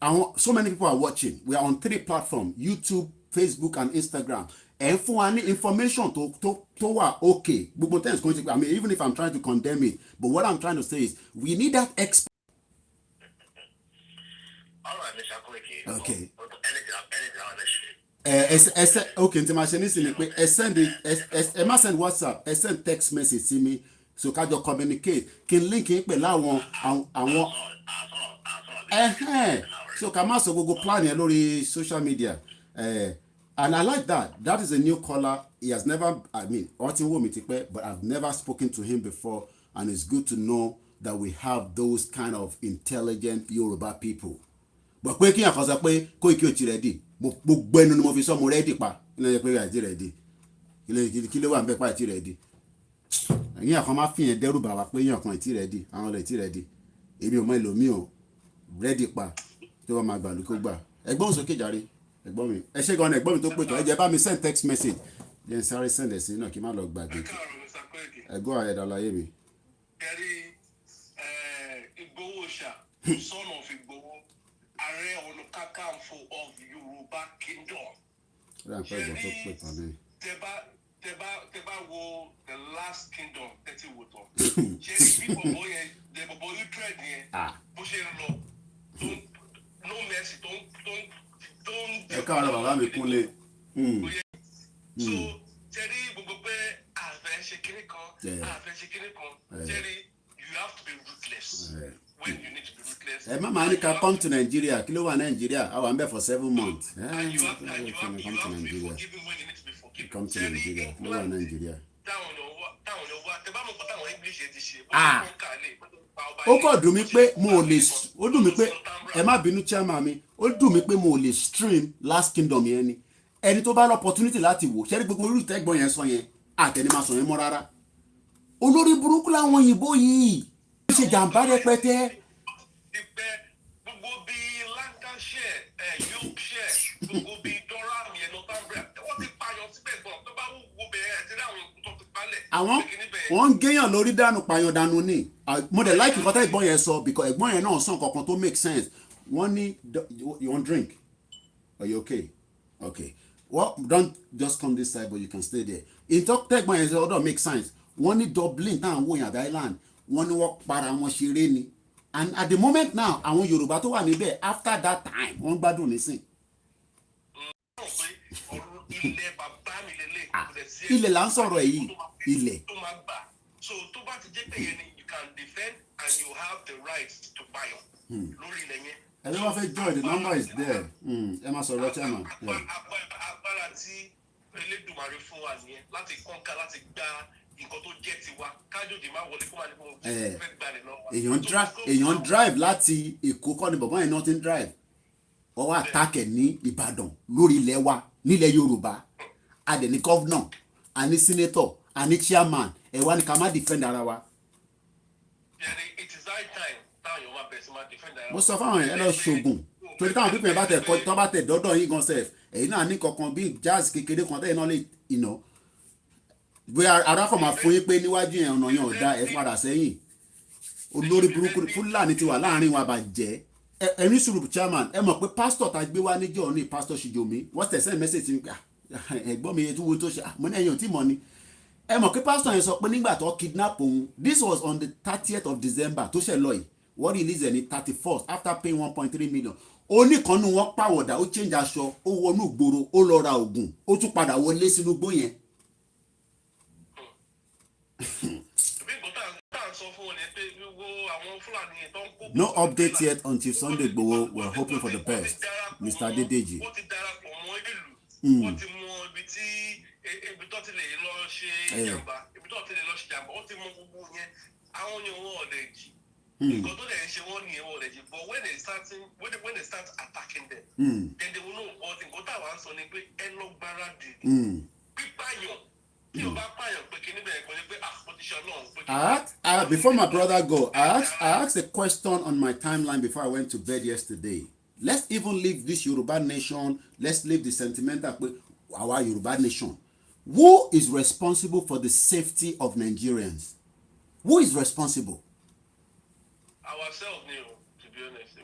S1: àwọn so many people are watching. We are on 3 platforms, YouTube, Facebook and Instagram. And fún wa ní information tó wà okay gbogbo things going to I mean even if I'm trying to condemn it, but what I'm trying to say is we need that expert.
S2: All right, Mr. Koiki.
S1: Okay.
S2: Anything
S1: okay ntí máa ṣe nísìnyí pé ẹ má send WhatsApp ẹ send text message sí mi so kájọ communicate kí n link yín pẹ̀lú àwọn so ká má sọ gbogbo plan yẹn lórí social media. And I like that. That is a new caller. He has never, but I've never spoken to him before. And it's good to know that we have those kind of intelligent Yoruba people. But pé kí n àkọsọ pé Koiki ò ti ready. Gbogbo ẹnu ni mo fi sọ mo ready pa. Ilé yẹ pé àti ready. Kí ló wà ń bẹ pa àti ready. Ẹ̀yin àkàn máa fi yẹn dẹ́rù bà wá pé yẹn kan ti ready. Àwọn ọ̀rẹ́ ti ready. Èmi ò mọ ẹlòmíì o. Ready pa. Tí wọ́n máa gbà ló kó gbà. Ẹgbọ́n sókè jàre. Ẹ̀gbọ́n mi ẹ ṣé gan ni ẹ̀gbọ́n mi tó pè tó ẹ jẹ́ bá mi send text message jẹ́ n sáré send ẹ̀ sí náà kí n má lọ gbàgbé ẹ̀gbọ́n ààrẹ dàlàyé mi.
S2: kẹrí Ìgbòho ṣá sọnà fi gbowó Ààrẹ Ọ̀nà Kakanfò of Yorùbá Kingdom. tẹ bá wo the last kingdom tẹ́tí wò tán ṣe ní bọ̀bọ̀ yẹn bọ̀bọ̀ Utrecht yẹn bó ṣe ń lọ no mercy tó ń
S1: ẹ káàárọ̀ bàbá mi kúnlẹ̀.
S2: So tẹ́rí gbogbo pé àfẹ́ ṣe kéré kan tẹ́rí you have to be ruthless when you need to be ruthless.
S1: ẹ má máa ní ká come to Nigeria kí ló wà Nigeria I wà ń bẹ̀ for 7 months.
S2: And you have to be forgiving when you need to be forgiven.
S1: Come to Nigeria kí ló wà Nigeria.
S2: táwọn ọ̀wá tẹ bá mọ̀ pé táwọn English ẹ ti ṣe
S1: ó kọ̀ dùn mí pé mo ò lè ó dùn mí pé ẹ má bínú chairman mi ó dùn mí pé mo ò lè stream last kingdom yẹn ni ẹni tó bá lọ opportunity láti wò ṣẹ́rí gbogbo orí ìtẹ́gbọ̀n yẹn sọ yẹn àtẹni máa sọ yẹn mọ́ rárá olórí burúkú làwọn òyìnbó yìí ó ṣe jàǹbá rẹpẹtẹ.
S2: gbogbo bíi Lancashire Yorkshire gbogbo bíi Durham yẹn Northumbria wọ́n ti pààyàn síbẹ̀ gan tó bá wù bẹ̀rẹ̀ àti láwọn tó ti palẹ̀.
S1: àwọn wọ́n ń géèyàn lórí dànù pààyàn dànù ni mo dẹ̀ láìkì kọ́tà ẹ̀gbọ́n yẹn sọ because ẹ̀gbọ́n yẹn náà sàn kankan tó make sense wọ́n ní you want drink are you okay well don't just come this side but you can stay there ìtọ́kítẹ́ ẹ̀gbọ́n yẹn sọ ọ̀dọ̀ make sense wọ́n ní Dublin táwọn wò yàn àbí Ireland wọ́n ní wọ́n para wọn ṣeré ni and at the moment now àwọn Yorùbá tó wà níbẹ̀ after that time wọ́n gbádùn nísìn. ilẹ̀ là ń sọ̀rọ̀ ẹ̀ yìí ilẹ̀.
S2: so tó bá ti jẹ́ pé yẹn ni you can defend and you have the right to buy up lórí ilẹ̀ yẹn.
S1: ẹni wọ́n fẹ́ join the number is there ẹ máa sọ̀rọ̀ chairman.
S2: agbára tí Elédùmarè fún wa nìyẹn láti kọ́ńkà láti gba nǹkan tó jẹ́ tiwa kájòjì máa wọlé fún wa ní fún fẹ́ gbalẹ̀ lọ
S1: èèyàn drive láti Èkó kọ́ ni bọ̀bọ́n yẹn náà ti ń drive wọ́n wá attack ẹ̀ ní Ìbàdàn lórí ilẹ̀ wa nílẹ̀ Yorùbá a dẹ̀ ní governor a ní senator a ní chairman ẹ̀ wá ní ká má defend ara wa. mo sọ fáwọn yẹn lọ ṣoògùn torí táwọn pípẹ́ bá tẹ̀ kọ́ tó bá tẹ̀ dọ́dọ̀ yín gan sef èyí náà ní kankan bíi jazz kékeré kan tẹ́yìn náà lè ìnà bóyá arákọ̀ máa fún yín pé níwájú yẹn ọ̀nà yẹn ò da ẹ̀ padà sẹ́yìn olórí burúkú Fúlàní ti wà láàrin wa bàjẹ́ ẹni sùúrù chairman ẹ mọ̀ pé pásítọ̀ tá a gbé wá níjọ́ ní pásítọ̀ Ṣìjòmí wọ́n tẹ̀sẹ̀ mẹ́sẹ̀jì ní ẹ̀gbọ́n mi yẹn tún wo tó ṣe mo ní ẹ̀yìn ò tí mọ̀ ni ẹ mọ̀ pé pásítọ̀ yẹn sọ pé nígbà tó kidnap òun this was on the 30th of December tó ṣẹ̀ lọ yìí wọ́n release ẹ̀ ní 31st after paying 1.3 million oníkanú wọn pàwọ̀dà ó change aṣọ ó wọnú ìgboro ó lọ ra oògùn ó tún padà wọlé sínú igbó yẹn. No update yet until Sunday Igboho. We're hoping for the best. Mr. Adedeji.
S2: Because they say 1 year old, but when they start attacking them, then they will know all things. What I want to say is, "Eno baradi."
S1: Before my brother go, I asked a question on my timeline before I went to bed yesterday. Let's even leave this Yoruba nation. Let's leave the sentimental our Yoruba nation. Who is responsible for the safety of Nigerians? Who is responsible?
S2: Ourselves, to be honest.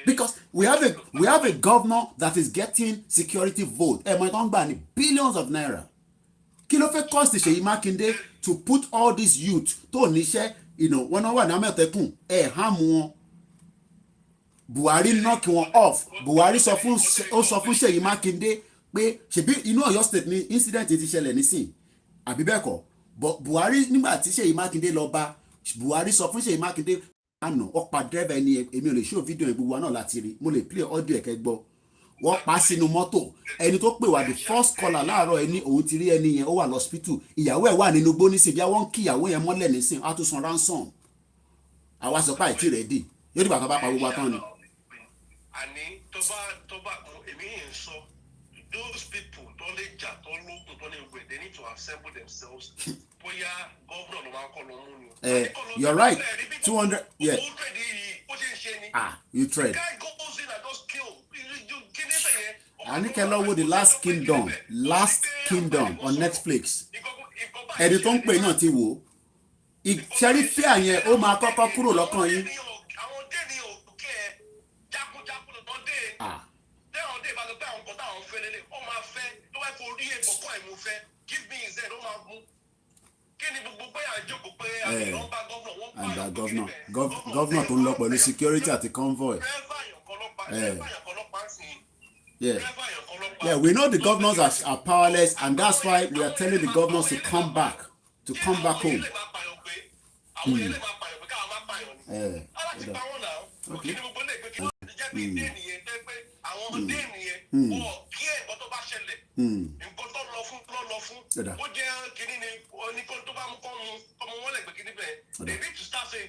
S1: Because we have a governor that is getting security vote. Billions of naira. Kí ló fẹ́ cost Ṣèyí Mákindé to put all these youth tó níṣẹ́ wọ́n náà wà ní Àmọ̀tẹ́kùn hàmù wọn. Buhari knock wọn off. Buhari sọ fún Ṣèyí Mákindé pé ṣebí inú Ọ̀yọ́ state ni incident ti ṣẹlẹ̀ nísìn àbí bẹ́ẹ̀ kọ́ Buhari nígbà tí Ṣèyí Mákindé lọ bá Buhari sọ fún Ṣèyí Mákindé àná ọ̀pá driver ẹni èmi ò lè show fídíò yẹn gbogbo wa náà láti rí mo lè play audio ẹ̀kẹ́ gbọ́ wọ́n pa sínú mọ́tò ẹni tó pè wá the first caller láàárọ̀ ẹni òun ti rí ẹni yẹn ó wà lọ́sípítù ìyàwó ẹ̀ wà nínú igbó nísìn bí wọ́n ń kí ìyàwó yẹn mọ́lẹ̀ nísìn á tún san ransom àwa sọ pé àìtí rẹ̀ dì yóò dìgbà tó bá pa gbogbo atán ni.
S2: àní tó bá èmi yẹn sọ those people tó lè jà tó lókun tó lè wẹ̀ they need to assemble themselves bóyá gómìnà ló máa ń kọ́ lọ mú ni.
S1: You're right 200 yeah. You trade. Anikẹ́lọ́wọ́ the last kingdom on Netflix ẹ̀rí tó ń pè náà ti wò ìṣẹ́rí fíà yẹn ó máa kọ́kọ́ kúrò lọ́kàn yín. And governor tó ń lọ pẹ̀lú security àti convoy. Yeah, we know the governors are powerless, and that's why we are telling the governors to come back home. Okay.
S2: They need to start saying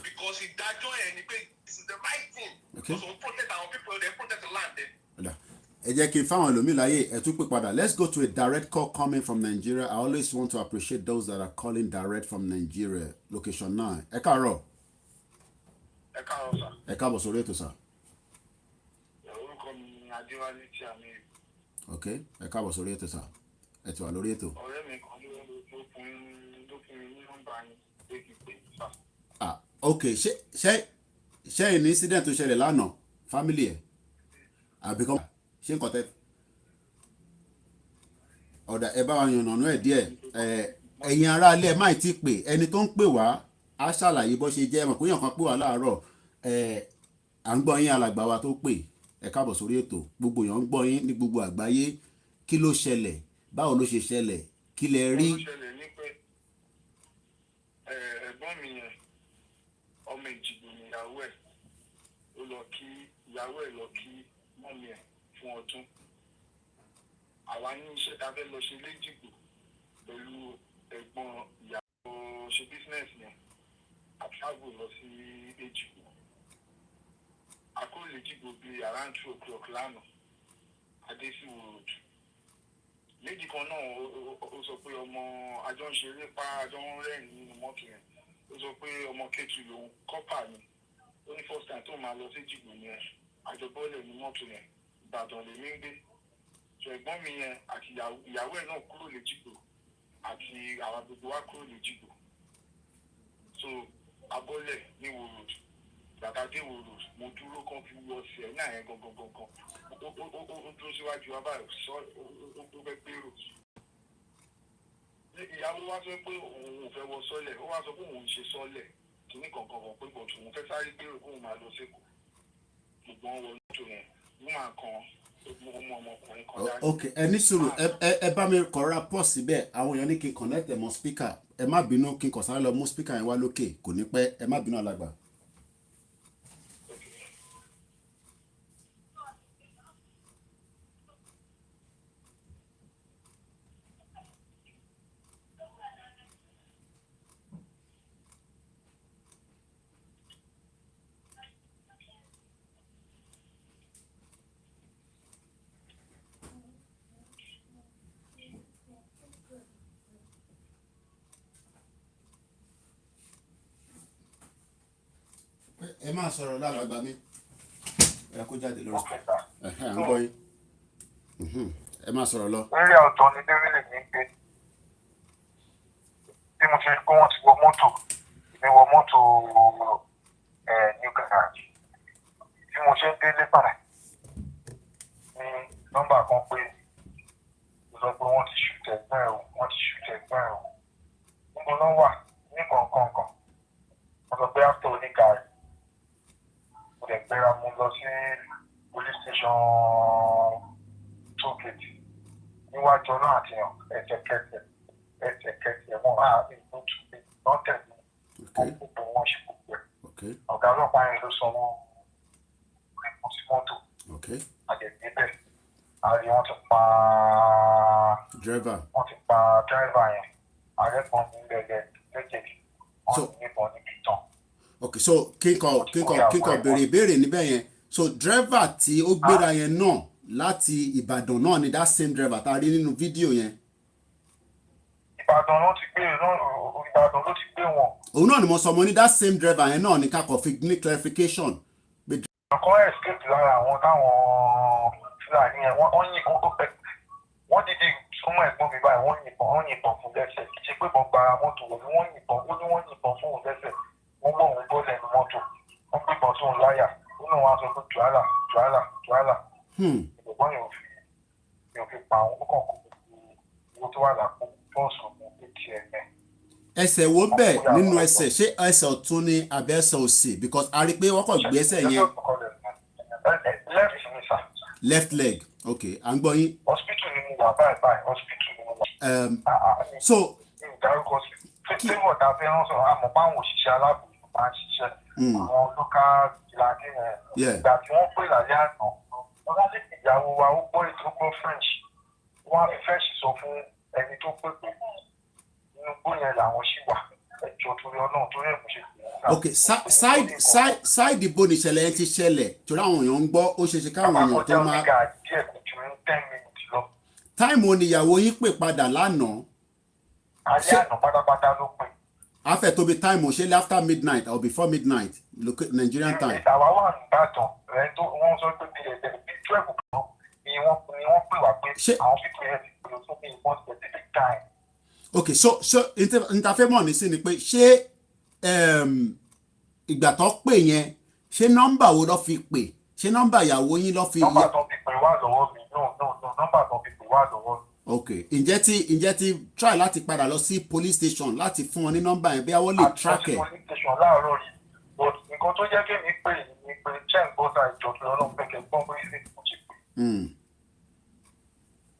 S2: because he died and this is the right thing.
S1: Okay.
S2: So protect our people, they protect the land.
S1: Ẹ jẹ́ kí n fáwọn ẹlòmíì láyé ẹ tún pè padà. Let's go to a direct call coming from Nigeria. I always want to appreciate those that are calling direct from Nigeria. Location 9. Ẹ káàárọ̀.
S2: Ẹ káàárọ̀ sà.
S1: Ẹ káàbọ̀ sórí ètò sà.
S2: Orúkọ mi ni Adéwálé tí a mi.
S1: Ok, ẹ káàbọ̀ sórí ètò sà. Ẹ ti wà lórí ètò.
S2: Ọ̀rẹ́ mi kan ló fún mi ní nọ́mbà yín pé kí n pè sà.
S1: Ok, ṣé ní incident tó ṣẹlẹ̀ lánàá family ẹ̀ àbíkọ́ ṣé nǹkan tẹ́ ọ̀dà ẹ bá wa yànnàná ẹ̀ díẹ̀ ẹ̀yin ará ilé ẹ̀ máì tí pè ẹni tó ń pè wá á ṣàlàyé bó ṣe jẹ́ ẹ̀mọ̀ pé yàn kan pè wá láàárọ̀ à ń gbọ́ yín alàgbà wa tó pè ẹ káàbọ̀ sórí ètò gbogbo yàn ń gbọ́ yín ní gbogbo àgbáyé kí ló ṣẹlẹ̀ báwo ló ṣe ṣẹlẹ̀ kí lẹ rí.
S2: ó ṣẹlẹ̀ ní pé ẹ̀gbọ́n mi yẹn ọmọ Èjìgbò níyàwó ẹ̀ ó lọ kí ìyàwó ẹ̀ lọ kí mọ́mí ẹ̀ fún ọdún àwa ní iṣẹ́ tá a fẹ́ lọ ṣe léjìgbò
S3: pẹ̀lú ẹ̀gbọ́n ìyàwó ṣe business yẹn àtúnṣàgbò lọ sí Èjìgbò akóòlè Èjìgbò bíi around 2 o'clock lánàá adésìwò road méjì kan náà ó sọ pé ọmọ àjọ ń ṣeré pa àjọ ń rẹ́rìn nínú mọ́tò yẹn ó sọ pé ọmọ kẹtù lòun kọ́pà ni ó ní first time tó máa lọ sí Èjìgbò yẹn àjọ bọ́ọ̀lẹ̀ ní mọ́tò yẹn Ìbàdàn lèmi ń gbé so ẹ̀gbọ́n mi yẹn àti ìyàwó ẹ̀ náà kúrò l'Èjìgbò àti àwọn gbogbo wa kúrò l'Èjìgbò so abọ́lẹ̀ ní Ìwó road gbàgádé Ìwó road mo dúró kan fi wọ sí ẹ̀ náà yẹn gangan ó dúró síwájú wa báyìí sọ ó fẹ́ gbèrò ìyàwó wa sọ pé òun ò fẹ́ wọ sọ́lẹ̀ ó wá sọ pé òun ń ṣe sọ́lẹ̀ kìíní kankan kan pé bọ̀tù òun fẹ́ sáré gbèrò kóun máa lọ sẹ́kọ̀ọ́ gbogbo wọn wọ lójú yẹn wọ́n máa kan ọmọkùnrin kan dání.
S1: ok ẹ ní sùúrù ẹ bá mi kọ́ra pọ̀ síbẹ̀ àwọn èèyàn ní kí n connect ẹ̀ mọ́ speaker ẹ má bínú kí n kàn sáré lọ mú speaker yẹn wá lókè kò ní pẹ́ ẹ má bínú alàgbà. ẹ máa sọ̀rọ̀ lálàgbà mi ẹ kó jáde lórí à ń gbọ́ yín ẹ máa sọ̀rọ̀ lọ.
S3: eré ọ̀tọ̀ ni dérélè ní gbé bí mo ṣe rí pé wọ́n ti wọ mọ́tò ní new garage tí mo ṣe ń délé padà ní nọ́mbà kan pé mo sọ pé wọ́n ti ṣùtẹ̀ ẹgbẹ́ ẹ̀ níbo náà wà ní kọ̀ọ̀kan mo sọ pé after onígàrí mo lè gbéra mo lọ sí police station tókèjì níwájú ọlọ́run àtìyàn ẹ̀jẹ̀kẹsẹ̀ wọn á rí ìlú tùbí lọ́tẹ̀lú gbogbo wọn ṣe gbogbo ẹ̀ ọ̀gá ọlọ́pàá yẹn ló sanwó ìpò sí mọ́tò àjẹ̀dẹ́ bẹ́ẹ̀ àrí wọ́n ti pa dírẹ́fà yẹn àrẹ́gbọ̀n mi lẹ́jẹ̀dì wọ́n ní ìbọn níbi tán.
S1: ok so kíkọ béèrè ìbéèrè níbẹ̀ yẹn so driver tí ó gbéra yẹn náà láti Ìbàdàn náà ni that same driver tá a rí nínú fídíò yẹn.
S3: Ìbàdàn ló ti gbé wọn.
S1: òun náà ni mo sọ mo ní that same driver yẹn náà ni kakọ̀ fi ní clarification.
S3: ọkọ̀ escape lára àwọn táwọn Fúlàní yẹn wọ́n dídí súnmọ́ ẹ̀gbọ́n mi báyìí wọ́n yìnbọn fún lẹ́sẹ̀ kì í ṣe pé wọ́n gbára mọ́tò wọ́n yìnbọn fún òun lẹ́sẹ̀ wọ́n gbọ́ òun bọ́ọ̀lù ẹnu mọ́tò wọ́n pípọ̀ tó ń láyà ó náà wọ́n á sọ pé tùwálà. ìgbọ̀gbọ́n yóò fi pa àwọn ó kàn kó owó tó wà lápò bọ́ọ̀sù ọ̀gbọ̀n pé tiẹ̀ mẹ́.
S1: ẹsẹ̀ wo bẹ́ẹ̀ nínú ẹsẹ̀ ṣé ẹsẹ̀ ọ̀tún ni àbí ẹsẹ̀ òsì because a rí i pé wọ́n kàn gbé ẹsẹ̀ yẹn.
S3: left ni sir.
S1: left leg ok à ń gbọ́ yín.
S3: hospital ni mo wà báyìí hospital ni mo wà.
S1: so
S3: ìdárúkọ sí fífẹ́ ọ̀tá fẹ́ rán sọ̀rọ̀ àmọ́ báwọn òṣìṣẹ́ aláàbò máa ń ṣiṣẹ́ àwọn local ìlànà ìgbà tí wọ́n pè lálẹ́ àná wọ́n lálẹ́ ìyàwó wa ó gbọ́ ètò gbọ́ French wọ́n á fi French sọ fún ẹni tó pè pé inú gbóyè làwọn ṣì wà ẹjọ́ torí Ọlọ́run torí ẹ̀ mú ṣe.
S1: ok side ibo ni ìṣẹ̀lẹ̀ yẹn ti ṣẹlẹ̀ torí àwọn èèyàn ń gbọ́ ó ṣe ṣe káwọn èèyàn tó máa. táìmù oníyàwó yín pè padà lánàá.
S3: alẹ́ àná pátápátá ló pè.
S1: after tó bí time ṣe after midnight or before midnight Nigerian time.
S3: àwa wà nìbàdàn rẹ tó wọ́n sọ pé bíi 12 kan ni wọ́n pè wá pé àwọn pípẹ́ ẹ̀ ti pè ó tó bí one specific time.
S1: ok so interfere ní sí ni pé ṣé ìgbà tó pè yẹn ṣé nọ́mbà wo ló fi pè ṣé nọ́mbà ìyàwó yín ló fi.
S3: nọ́mbà tó fi pè wá lọ́wọ́ mi nọ́mbà tó fi pè wá lọ́wọ́ mi.
S1: ok ǹjẹ́ ti try láti padà lọ sí police station láti fún wọn ní nọ́mbà yẹn bí àwọn lè track ẹ̀.
S3: àti police station láàárọ̀ yìí but nǹkan tó jẹ́ kí mi pè ní pé check bọ́tà ìjọba ọlọ́run pẹ̀kẹ́ gbọ́n bóyá sì kò ṣe pé.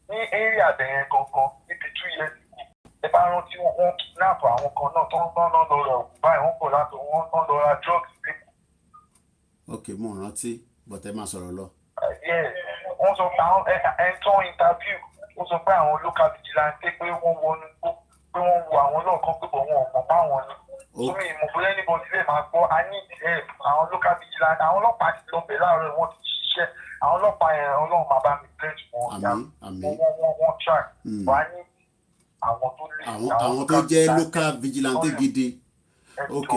S3: ní area àbẹ̀yẹn gangan níbi 2 years ẹ bá rántí wọ́n kidnap àwọn kan náà tó ń tán náà lọ rọ̀ báyìí wọ́n kò láti wọ́n tán lọ ra drugs lẹ́kọ̀ọ́.
S1: ok mo rántí bọ́tẹ́ máa sọ̀rọ̀ lọ.
S3: wọ́n sọ pé àwọn ẹ̀ńtọ́ interview wọ́n sọ pé àwọn local vigilante pé wọ́n wọnú gbó pé wọ́n wo àwọn náà kan pé wọn ò mọ̀ báwọn ni. Sórí ìmọ̀bọ̀lẹ́ níbo ti lè máa gbọ́ I need help àwọn local vigilante àwọn ọlọ́pàá ti lọ bẹ̀ láàárọ̀ wọn ti ṣiṣẹ́ àwọn ọlọ́pàá yẹn ọlọ́run máa bá mi bless wọn wọ́n try but I need àwọn tó lè
S1: àwọn tó jẹ́ local vigilante gidi. Ok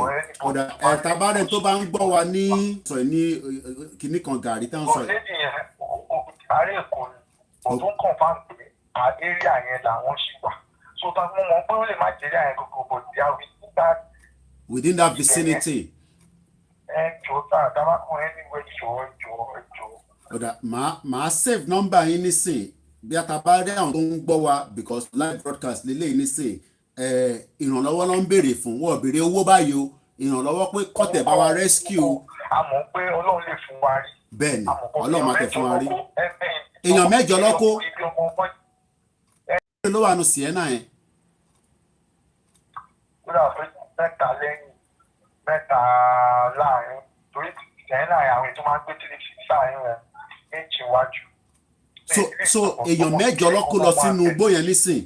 S1: ọ̀dà ẹ̀ẹ́dàbárẹ̀ tó bá ń gbọ́ wa ní sọ ní kinní kan gàrí tán sọ
S3: yìí. ààrẹ èkó ni ọdún kan bá ń pè area yẹn làwọn ṣì wà so mo mọ̀ pé ó lè má jẹ́rìí àyẹn gbogbo but they are
S1: within that vicinity.
S3: jọ tá a dábàá kan anywhere jọ.
S1: ọ̀dà màá save number yín nísìn bí a ta bá rí àwọn tó ń gbọ́ wa because live broadcast lélẹ́yìn nísìn ìrànlọ́wọ́ ló ń béèrè fún wọ́n béèrè owó báyìí o ìrànlọ́wọ́ pé kọ́tẹ̀ bá wa rescue.
S3: a mọ̀ pé ọlọ́run lè fún wa rí.
S1: bẹ́ẹ̀ni ọlọ́run máa tẹ̀ fún wa rí. èèyàn mẹ́jọ lọ́kọ́ ló wà nù Sienna yẹn.
S3: mẹ́ta lẹ́yìn mẹ́ta láàrin torí Sienna yẹn àwọn ètò máa ń gbé three six láàrin rẹ̀ méjì wájú.
S1: so èèyàn mẹ́jọ lọ́kọ́ lọ sínú igbó yẹn nísìn.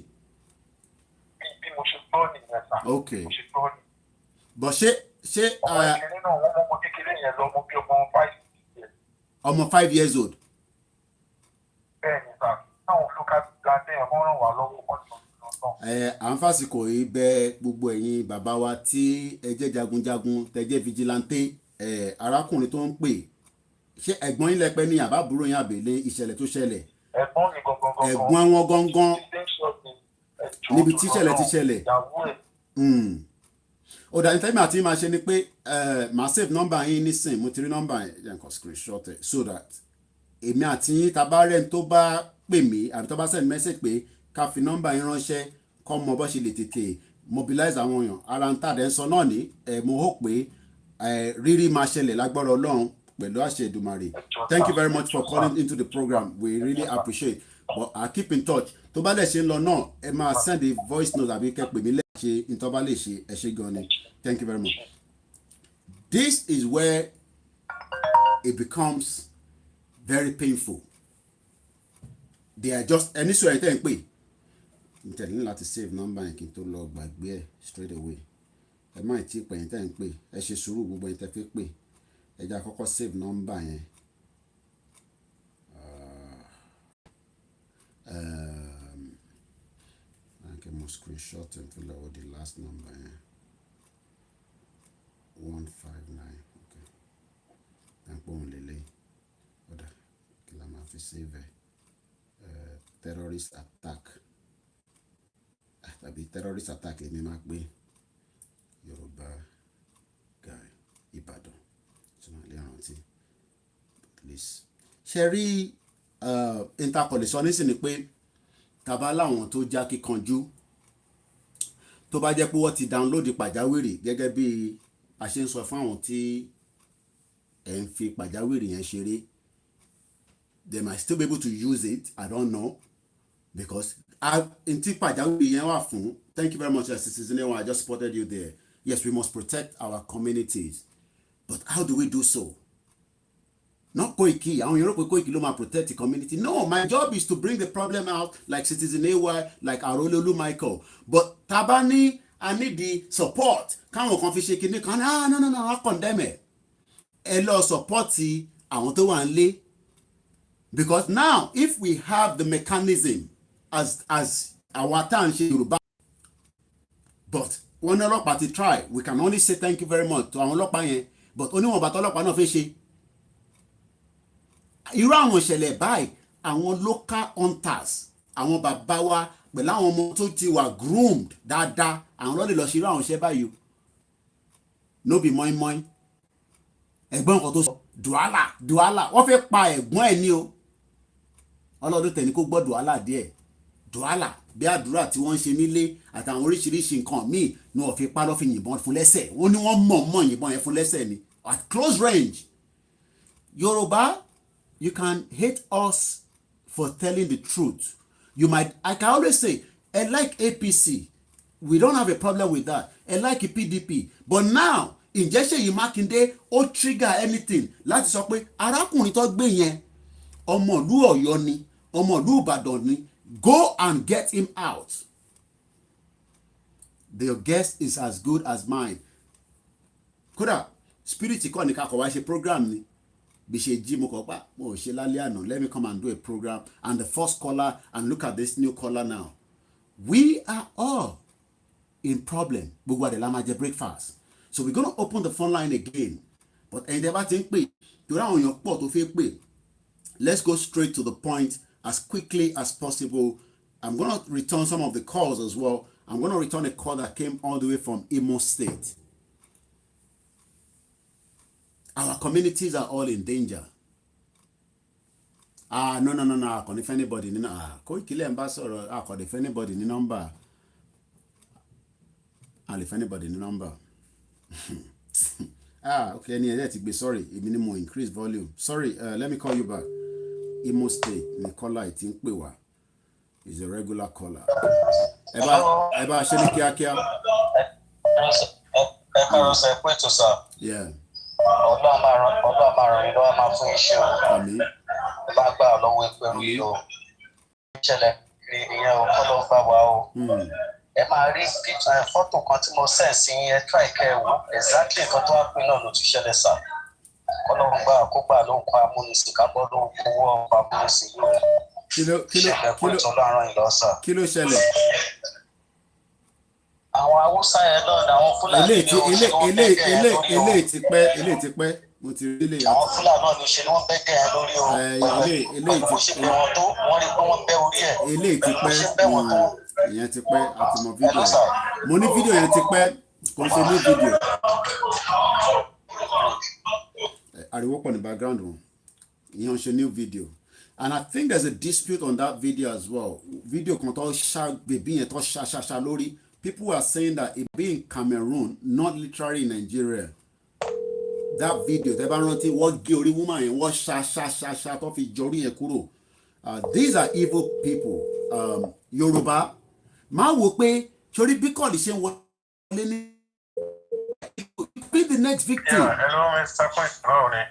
S1: Ok. But ṣé
S3: ọmọ ìkíní náà wọ́n mọ ọmọ kékeré yẹn lọ mọ bí ọmọ 5 years.
S1: ọmọ 5 years old.
S3: bẹ́ẹ̀ni sá táwọn local plantain ẹ̀ wọ́n ràn wá lọ́wọ́ kan tó náà.
S1: à ń fàsìkò yìí bẹ gbogbo ẹ̀yin bàbá wa tí ẹ jẹ́ jagunjagun tẹ jẹ́ vigilante arákùnrin tó ń pè ṣé ẹ̀gbọ́n yín lẹ́pẹ́ ní àbábúrò yín àbèlé ìṣẹ̀lẹ̀ tó ṣẹlẹ̀.
S3: ẹ̀gbọ́n mi gangan.
S1: ẹ̀gbọ́n wọn gangan níbi tí ìṣẹ̀lẹ̀ ti ṣẹlẹ̀. ọ̀dà ní tẹ́lẹ̀ àti máa ṣe ni pé màá save number yín nísìn mo ti rí number yẹn jẹ́ nǹkan screenshot ẹ̀ so that èmi àti yín ta bá rẹ̀ tó bá pè mí àbí tó bá send message pé ká fi number yín ránṣẹ́ kọ́ mọ bó ṣe lè tètè mobilize àwọn èèyàn ara ń tàdé ń sọ náà ní mo hope pé rírí máa ṣẹlẹ̀ lágbára Ọlọ́run pẹ̀lú àṣẹ Èdùmàrè. Thank you very much for calling into the program we really appreciate but I keep in touch tó bá lè ṣe ń lọ náà ẹ máa send a voice note àbí kẹ́ pè mí lẹ́ẹ̀ṣẹ̀ ìtọ́ bá lè ṣe ẹ ṣé gan ni. Thank you very much. This is where it becomes very painful. They are just ẹni sọ ẹ̀ tẹ́ ń pè n tẹ̀lé ní láti save number yẹn kí n tó lọ gbàgbé ẹ̀ straight away ẹ má tí pè yín tẹ́ ń pè ẹ ṣe sùúrù gbogbo yín tẹ́ fi pè ẹ jẹ́ àkọ́kọ́ save number yẹn. Okay, mo screenshot and fill out the last number yẹn 159 okay ẹ ń pọ̀ òun lélẹ̀ ọ̀dà kí la máa fi save ẹ̀ terrorist attack tàbí terrorist attack èmi máa pè Yorùbá guy Ìbàdàn tí wọ́n lè rántí please. ṣe rí interpol sọ nísìnyí pé tàbá láwọn tó já kíkanjú tó bá jẹ́ pé wọ́n ti download pàjáwìrì gẹ́gẹ́ bí a ṣe ń sọ fún àwọn tí ẹ̀ ń fi pàjáwìrì yẹn ṣeré they might still be able to use it I don't know because ntí pàjáwìrì yẹn wà fún. Thank you very much Citizen I just spotted you there. Yes, we must protect our communities but how do we do so? Not Koiki. àwọn Europe Koiki ló máa protect the community. No, my job is to bring the problem out like Citizen AY, like Arololu Michael. But tabani, I need the support. Káwọn kan fi ṣe kíní kan no, I condemn it. Ẹ lọ support àwọn tó wà nílé. Because now, if we have the mechanism as our town ṣe Yorùbá, but when ọlọ́pàá ti try, we can only say thank you very much to àwọn ọlọ́pàá yẹn. But oníwọ̀n bàtà ọlọ́pàá náà fẹ́ ṣe. Irú àwọn ìṣẹ̀lẹ̀ báyìí àwọn local hunters àwọn bàbá wa pẹ̀lú àwọn ọmọ tó ti wà groomed dáadáa àwọn lọ́lẹ̀ lọ ṣe irú àwọn iṣẹ́ báyìí o no be mọ́ínmọ́ín ẹ̀gbọ́n nǹkan tó sọ dùhálà wọ́n fẹ́ pa ẹ̀gbọ́n ẹ̀ ní o ọlọ́dún tẹ̀ ní kó gbọ́ dùhálà díẹ̀ dùhálà bí àdúrà tí wọ́n ń ṣe nílé àtàwọn oríṣiríṣi nǹkan míì ni wọ́n fi pa lọ́ fi yìnbọn fún lẹ́sẹ̀ wọ́n ní wọ́n mọ̀ yìnbọn yẹn fún lẹ́sẹ̀ ni at close range. Yorùbá, you can hate us for telling the truth. I can always say, I like APC. We don't have a problem with that. I like PDP. But now, ǹjẹ́ Ṣèyí Mákindé ó trigger anything láti sọ pé arákùnrin tó gbé yẹn ọmọ ìlú Ọ̀yọ́ ni ọmọ ìlú Ìbàdàn ni go and get him out. your guest is as good as mine. Kódà spirit kọ́ ni ká kọ̀ wá ṣe program ni bí ṣe jí mo kọ́ pa mo ò ṣe lálẹ́ àná, let me come and do a program, and the first caller, and look at this new caller now. We are all in problem. Gbogbo àdè la máa jẹ breakfast, so we're gonna open the phone line again, but ẹ̀yin tẹ́ bá ti ń pè torí àwọn èèyàn pọ̀ tó fẹ́ pè, let's go straight to the point as quickly as possible. I'm gonna return some of the calls as well. I'm gonna return a call that came all the way from Imo State. Our communities are all in danger. No. I can't if anybody. Koikimedia ambassador. I can't if anybody in number. I'll if anybody in number. Okay. Sorry. It minimum increase volume. Sorry. Let me call you back. Imo State. The caller I think we were is a regular caller. Eba sheni kia. Yeah.
S4: Ọlọ́run máa ràn yín lọ́wọ́, máa fún iṣẹ́ o. Bá gbà lọ́wọ́ ẹgbẹ̀rún yìí o. Ìṣẹ̀lẹ̀ ìyẹn o, kọ́ ló ń bá wa o. Ẹ máa rí fọ́tò kan tí mo send sí yẹn, try kẹ́ ẹ wò. Exactly nǹkan tó wá pín náà ló ti ṣẹlẹ̀ sà. Kọ́ ló ń gbà kó gbà ló ń kọ́ amúnisìn, ká bọ́ ló ń kówó ọkọ̀ amúnisìn yìí. Ìṣẹ̀lẹ̀ kò tó lọ́rùn yìí lọ sà.
S1: Kí ló ṣẹlẹ̀?
S4: Àwọn Haúsá yẹn náà ni àwọn Fúlàní ni
S1: eléyìí ti pẹ́ mo ti rí eléyìí.
S4: Àwọn Fúlàní náà ni ṣe ni wọ́n bẹ́ dẹ̀ ẹ́ lórí o.
S1: Eléyìí ti
S4: ṣe bẹ́ wọn tó wọ́n rí pé wọ́n bẹ́ orí ẹ̀.
S1: Eléyìí ti pẹ́ ìyẹn ti pẹ́ àti mọ fídíò yẹn. Mo ní fídíò yẹn ti pẹ́ kò ṣe ní fídíò. Ariwo pọ̀ ní background wọn. Ìyẹn ṣe new video. And I think there's a dispute on that video as well. Video kan tó ṣá bèbí yẹn tó ṣá lórí. People are saying that it be in Cameroon, not literally in Nigeria. That video, tẹ́ bá rántí, wọ́n gé orí woman yẹn, wọ́n ṣá tó fi jọrí yẹn kúrò. These are evil people. Yorùbá, máa wò pé, sórí bí kọ́ọ̀lì ṣe ń wọlé ní. Be the next victim.
S5: Yeah, hello, Mr. Point.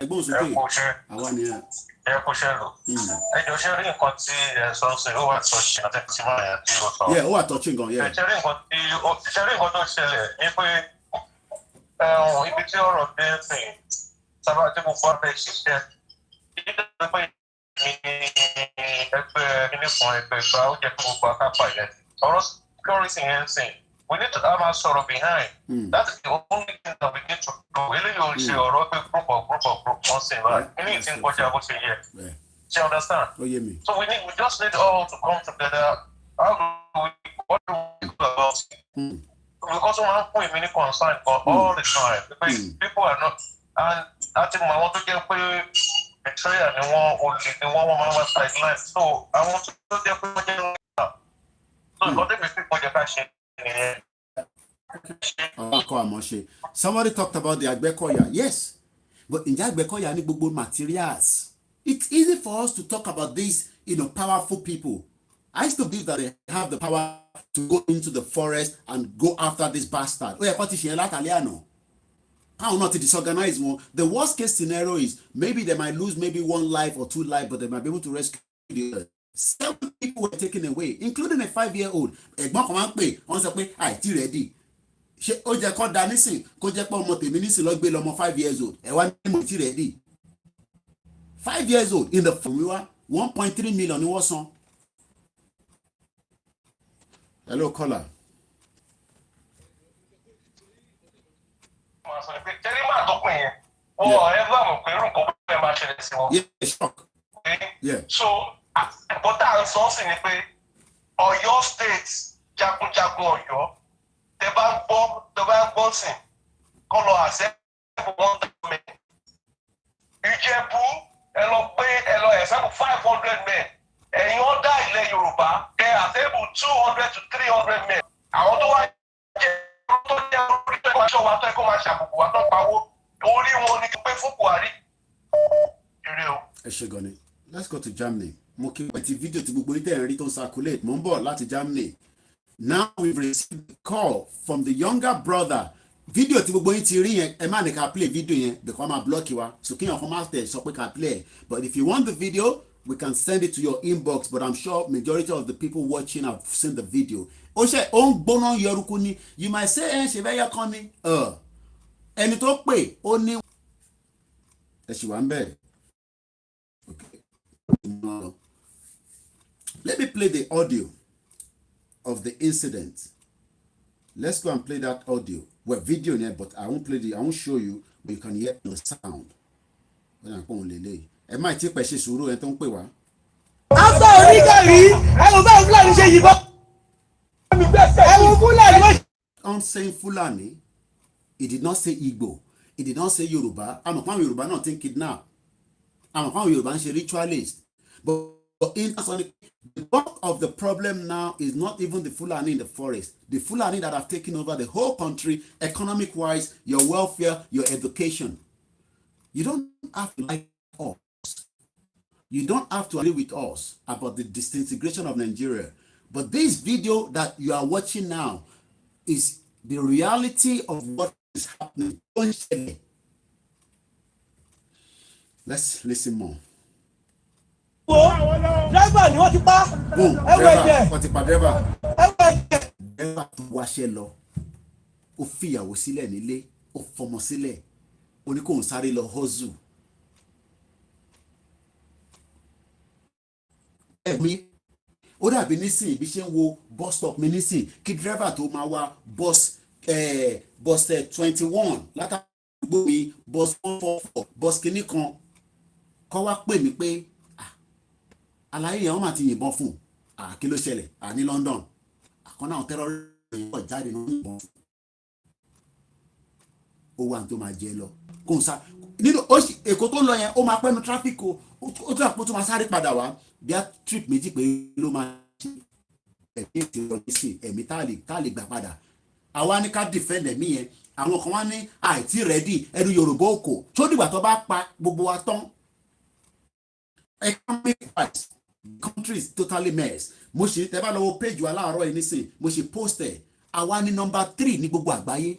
S1: Ẹ̀gbọ́n sókè, àwa ni ẹ.
S5: Ẹ kò ṣe lò. Ẹjọ́ ṣe rí nǹkan tí ẹ sọ ṣe ó wà touching àti tí máa yẹn tí ó sọ.
S1: Yeah, ó wà touching gan, yeah.
S5: Ṣe rí nǹkan tó ṣẹlẹ̀ ní pé ibi tí ọ̀rọ̀ dé sìn sábà tí mo fọ́ abẹ́ ṣiṣẹ́. Ìdílé pé mi ẹgbẹ́ kíníkan ẹgbẹ́ ìgbà ó jẹ́ kí gbogbo akápá yẹn. Ọ̀rọ̀ security yẹn sìn. We need to have a sort of behind. That is the only thing that we need to do. Really, you say, or group, one thing, right? Anything what you have to say here. Do you understand?
S1: Oh, yeah, me.
S5: So we just need all to come together. What do we do about it? Because we have to be concerned for all the time. Because people are not, and I think I want to get betrayal and one sideline. So I want to get so what if people get passion?
S1: Somebody talked about the Agbekoya. Yes, but in the Agbekoya ní gbogbo materials. It's easy for us to talk about these, powerful people. I used to believe that they have the power to go into the forest and go after this bastard. Oh, how not to disorganize one? The worst case scenario is maybe they might lose maybe 1 life or 2 lives, but they might be able to rescue the other. 7 people were taken away, including a 5-year-old. Ẹ̀gbọ́n kan máa ń pè, wọ́n sọ pé àìtí ready. Ṣé ó jẹ́ kó da nísìn kó jẹ́ pé ọmọ tèmi nísìn lọ gbé lọ́mọ 5 years old. Ẹ wá ní mo ti ready. 5 years old in the formula 1.3 million ni wọ́n san. Hello, caller. Yeah, shock. Yeah.
S5: So, but that is something pé Ọ̀yọ́ state jagunjagun Ọ̀yọ́ tẹ́ bá gbọ́ sí kọ́ lọ àṣẹ one men. Ìjẹ̀bú ẹ lọ ẹ̀sẹ̀ 500 men. Ẹ̀yin ọ̀dà ilẹ̀ Yorùbá ẹ àṣẹ́bù 200 to 300 men. Àwọn tó wá jẹ́ orí tó ẹ̀kọ́ wa tó ẹ̀kọ́ máa ṣàbùkù wa tó pawó orí wọn ni pé fún Buhari.
S1: Ẹ ṣe gan ni. Let's go to Germany. Mo kí pẹ̀tì fídíò tí gbogbo ìtẹ̀ rí tó ń circulate. Mo ń bọ̀ láti Germany. Now we've received a call from the younger brother. Fídíò tí gbogbo yín ti rí yẹn, ẹ má ní ká play fídíò yẹn because máa block wa. So kí èèyàn kan máa tẹ̀ sọ pé ká play. But if you want the video, we can send it to your inbox, but I'm sure majority of the people watching have seen the video. Ó ṣe ó ń gbóná yẹrùkú ni, you might say ṣe fẹ́ yẹ kan ni ẹni tó pè ó ní ẹ ṣì wà ń bẹ̀rẹ̀. Okay. Let me play the audio of the incident. Let's go and play that audio. Well, video here, but I won't show you, but you can hear the sound. Ẹ má ti pẹ̀ ṣe sùúrù ẹ tó ń pè wá.
S6: After onígàrí, ẹ wò bá Fúlàní ṣe yìnbọn. Ẹ wò Fúlàní.
S1: On saying Fulani, he did not say Igbo. He did not say Yoruba. I'm a Yoruba not think kidnap. I'm a Yoruba and she ritualist. But in the bulk of the problem now is not even the Fulani in the forest. The Fulani that have taken over the whole country, economic-wise, your welfare, your education. You don't have to like us. You don't have to agree with us about the disintegration of Nigeria. But this video that you are watching now is the reality of what is happening. Let's listen more.
S6: Driver ni wọ́n ti pa.
S1: Wọ́n ti pa driver. Driver tó wáṣẹ́ lọ. Ó fìyàwó sílẹ̀ nílé. Ó fọmọ sílẹ̀. Ó ní kó ń sáré lọ hustle. Ẹ̀mí ó dàbí nísìn ibi ṣe ń wo bus stop mi nísìn kí driver tó máa wá bus 21 látàgbò mi bus 144 bus kìíní kan kọ́ wá pè mí pé àlàyé yẹn wọ́n máa ti yìnbọn fún kí ló ṣẹlẹ̀ ní London àkọ́nà àwọn terrorist yìnbọn jáde náà yìnbọn fún owó àwọn tó máa jẹ lọ kò ń sá nínú èkó tó ń lọ yẹn ó máa pẹ́nu traffic ó tó àpò tó máa sáré padà wá bí a trip méjì pé ló máa ṣe ẹ̀mí ti lọ sí ẹ̀mí tá a lè gbà padà àwa ní ká defend ẹ̀mí yẹn àwọn kan wá ní àìtí rẹ́dì ẹnu Yorùbá òkò tó dìgbà tó bá pa gbogbo wa tán economic wise country is totally mess. Mo ṣe tẹ́ bá lọ wo page wa láàárọ̀ yìí nísìn mo ṣe post ẹ̀ àwa ní number 3 ní gbogbo àgbáyé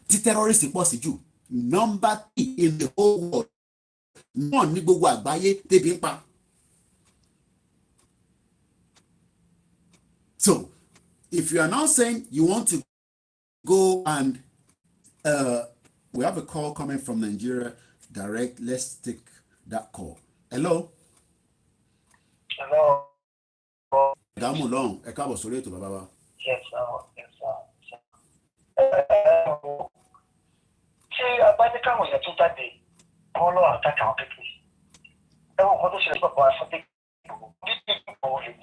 S1: tí terrorist pọ̀ sí jù number 3 in the whole world náà ní gbogbo àgbáyé tẹ́bi ń pa. So if you are now saying you want to go and we have a call coming from Nigeria direct, let's take that call. Hello.
S5: Hello.
S1: Dàmú lọ́hùn ẹ káàbọ̀ sórí ètò bàbá wa.
S5: Yes, sir. Ṣé abájẹ́ káwọn èèyàn tó jáde kọ́ lọ́wọ́ àtàkà àwọn pípé? Ẹ wo nǹkan tó ṣẹlẹ̀ sí bàbá wa Sunday Igboho ní Ìgbòho rẹ̀.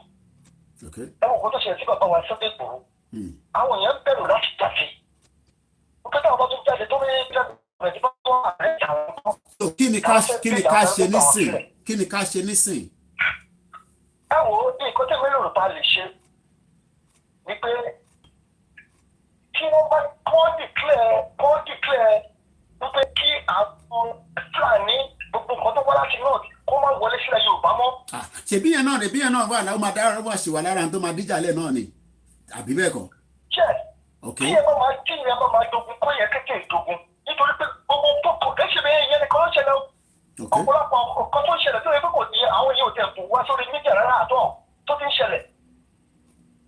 S5: Ẹ wo nǹkan tó ṣẹlẹ̀ sí bàbá wa Sunday Igboho. Àwọn èèyàn bẹ̀rù láti jáde. Nǹkan táwọn bá tún jáde tó rí bẹ̀rẹ̀ tí wọ́n tó àárẹ̀ àwọn ọmọ.
S1: Kí ni ká ṣe nísìn?
S5: Ẹ wo ní nǹkan tí ìwé Yorùbá lè ṣe ni pé kí wọ́n bá kọ́ declare wípé kí àwọn Fúlàní gbogbo nǹkan tó wá láti náà kó má wọlé sílẹ̀ Yorùbá mọ́.
S1: Ṣèbí yẹn náà wà láwọn máa dára wà sí wà lára tó máa díjà lẹ̀ náà ni àbí bẹ́ẹ̀ kọ́.
S5: Ṣé kí ẹ bá máa dogun kó yẹ kékeré dogun nítorí pé gbogbo tó kò kẹ́sì bẹ́ẹ̀ yẹn nìkan ló ṣẹlẹ̀ o. Ọ̀pọ̀lọpọ̀ nǹkan tó ń ṣẹlẹ̀ tó yẹ pé kò ní àwọn yóò tẹ̀ bù wá sórí mídíà rárá àtọ̀ tó ti ń ṣẹlẹ̀.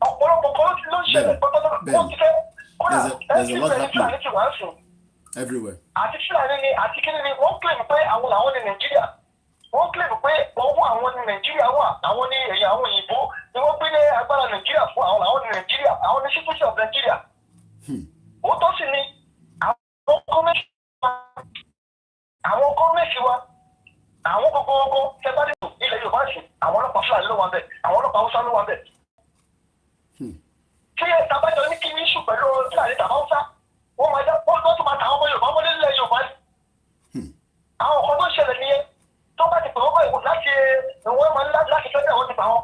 S5: Ọ̀pọ̀lọpọ̀ nǹkan ló ń ṣẹlẹ̀ pọ́tọ́tọ́ wọ́n ti fẹ́ kódà ẹ̀sìn ìfẹ́ Fúlàní ti wá ń sùn. Àti Fúlàní ni àti kí ni wọ́n claim pé àwọn làwọn ní Nàìjíríà. Wọ́n claim pé ọwọ́ àwọn ní Nàìjíríà wà àwọn ní ẹ̀yà àwọn òyìnbó ni wọ́n gbé ní agbára Nàìjíríà fún àwọn làwọn ní Nàìjíríà àwọn ní citizen of Nàìjíríà. Òótọ́ sì ni àwọn gọ́ọ̀mẹ̀ntì wa àwọn gbogbo tẹ́bárì ilẹ̀ Yorùbá sí àwọn ọlọ́pàá Fúlàní ló wà bẹ̀ àwọn ọlọ́pàá Haúsá ló wà bẹ̀. Tí ẹ tàbájọ ní kí ní ṣù pẹ̀lú Fúlàní tàbá Haúsá wọ́n máa jẹ́ wọ́n tó máa tà àwọn ọmọ Yorùbá wọlé nílẹ̀ Yorùbá sí. Àwọn ọ̀kan tó ṣẹlẹ̀ nìyẹn tó bá ti pè wọ́n báyìí láti wọ́n máa láti fẹ́ bẹ́ẹ̀ wọ́n ti pa wọn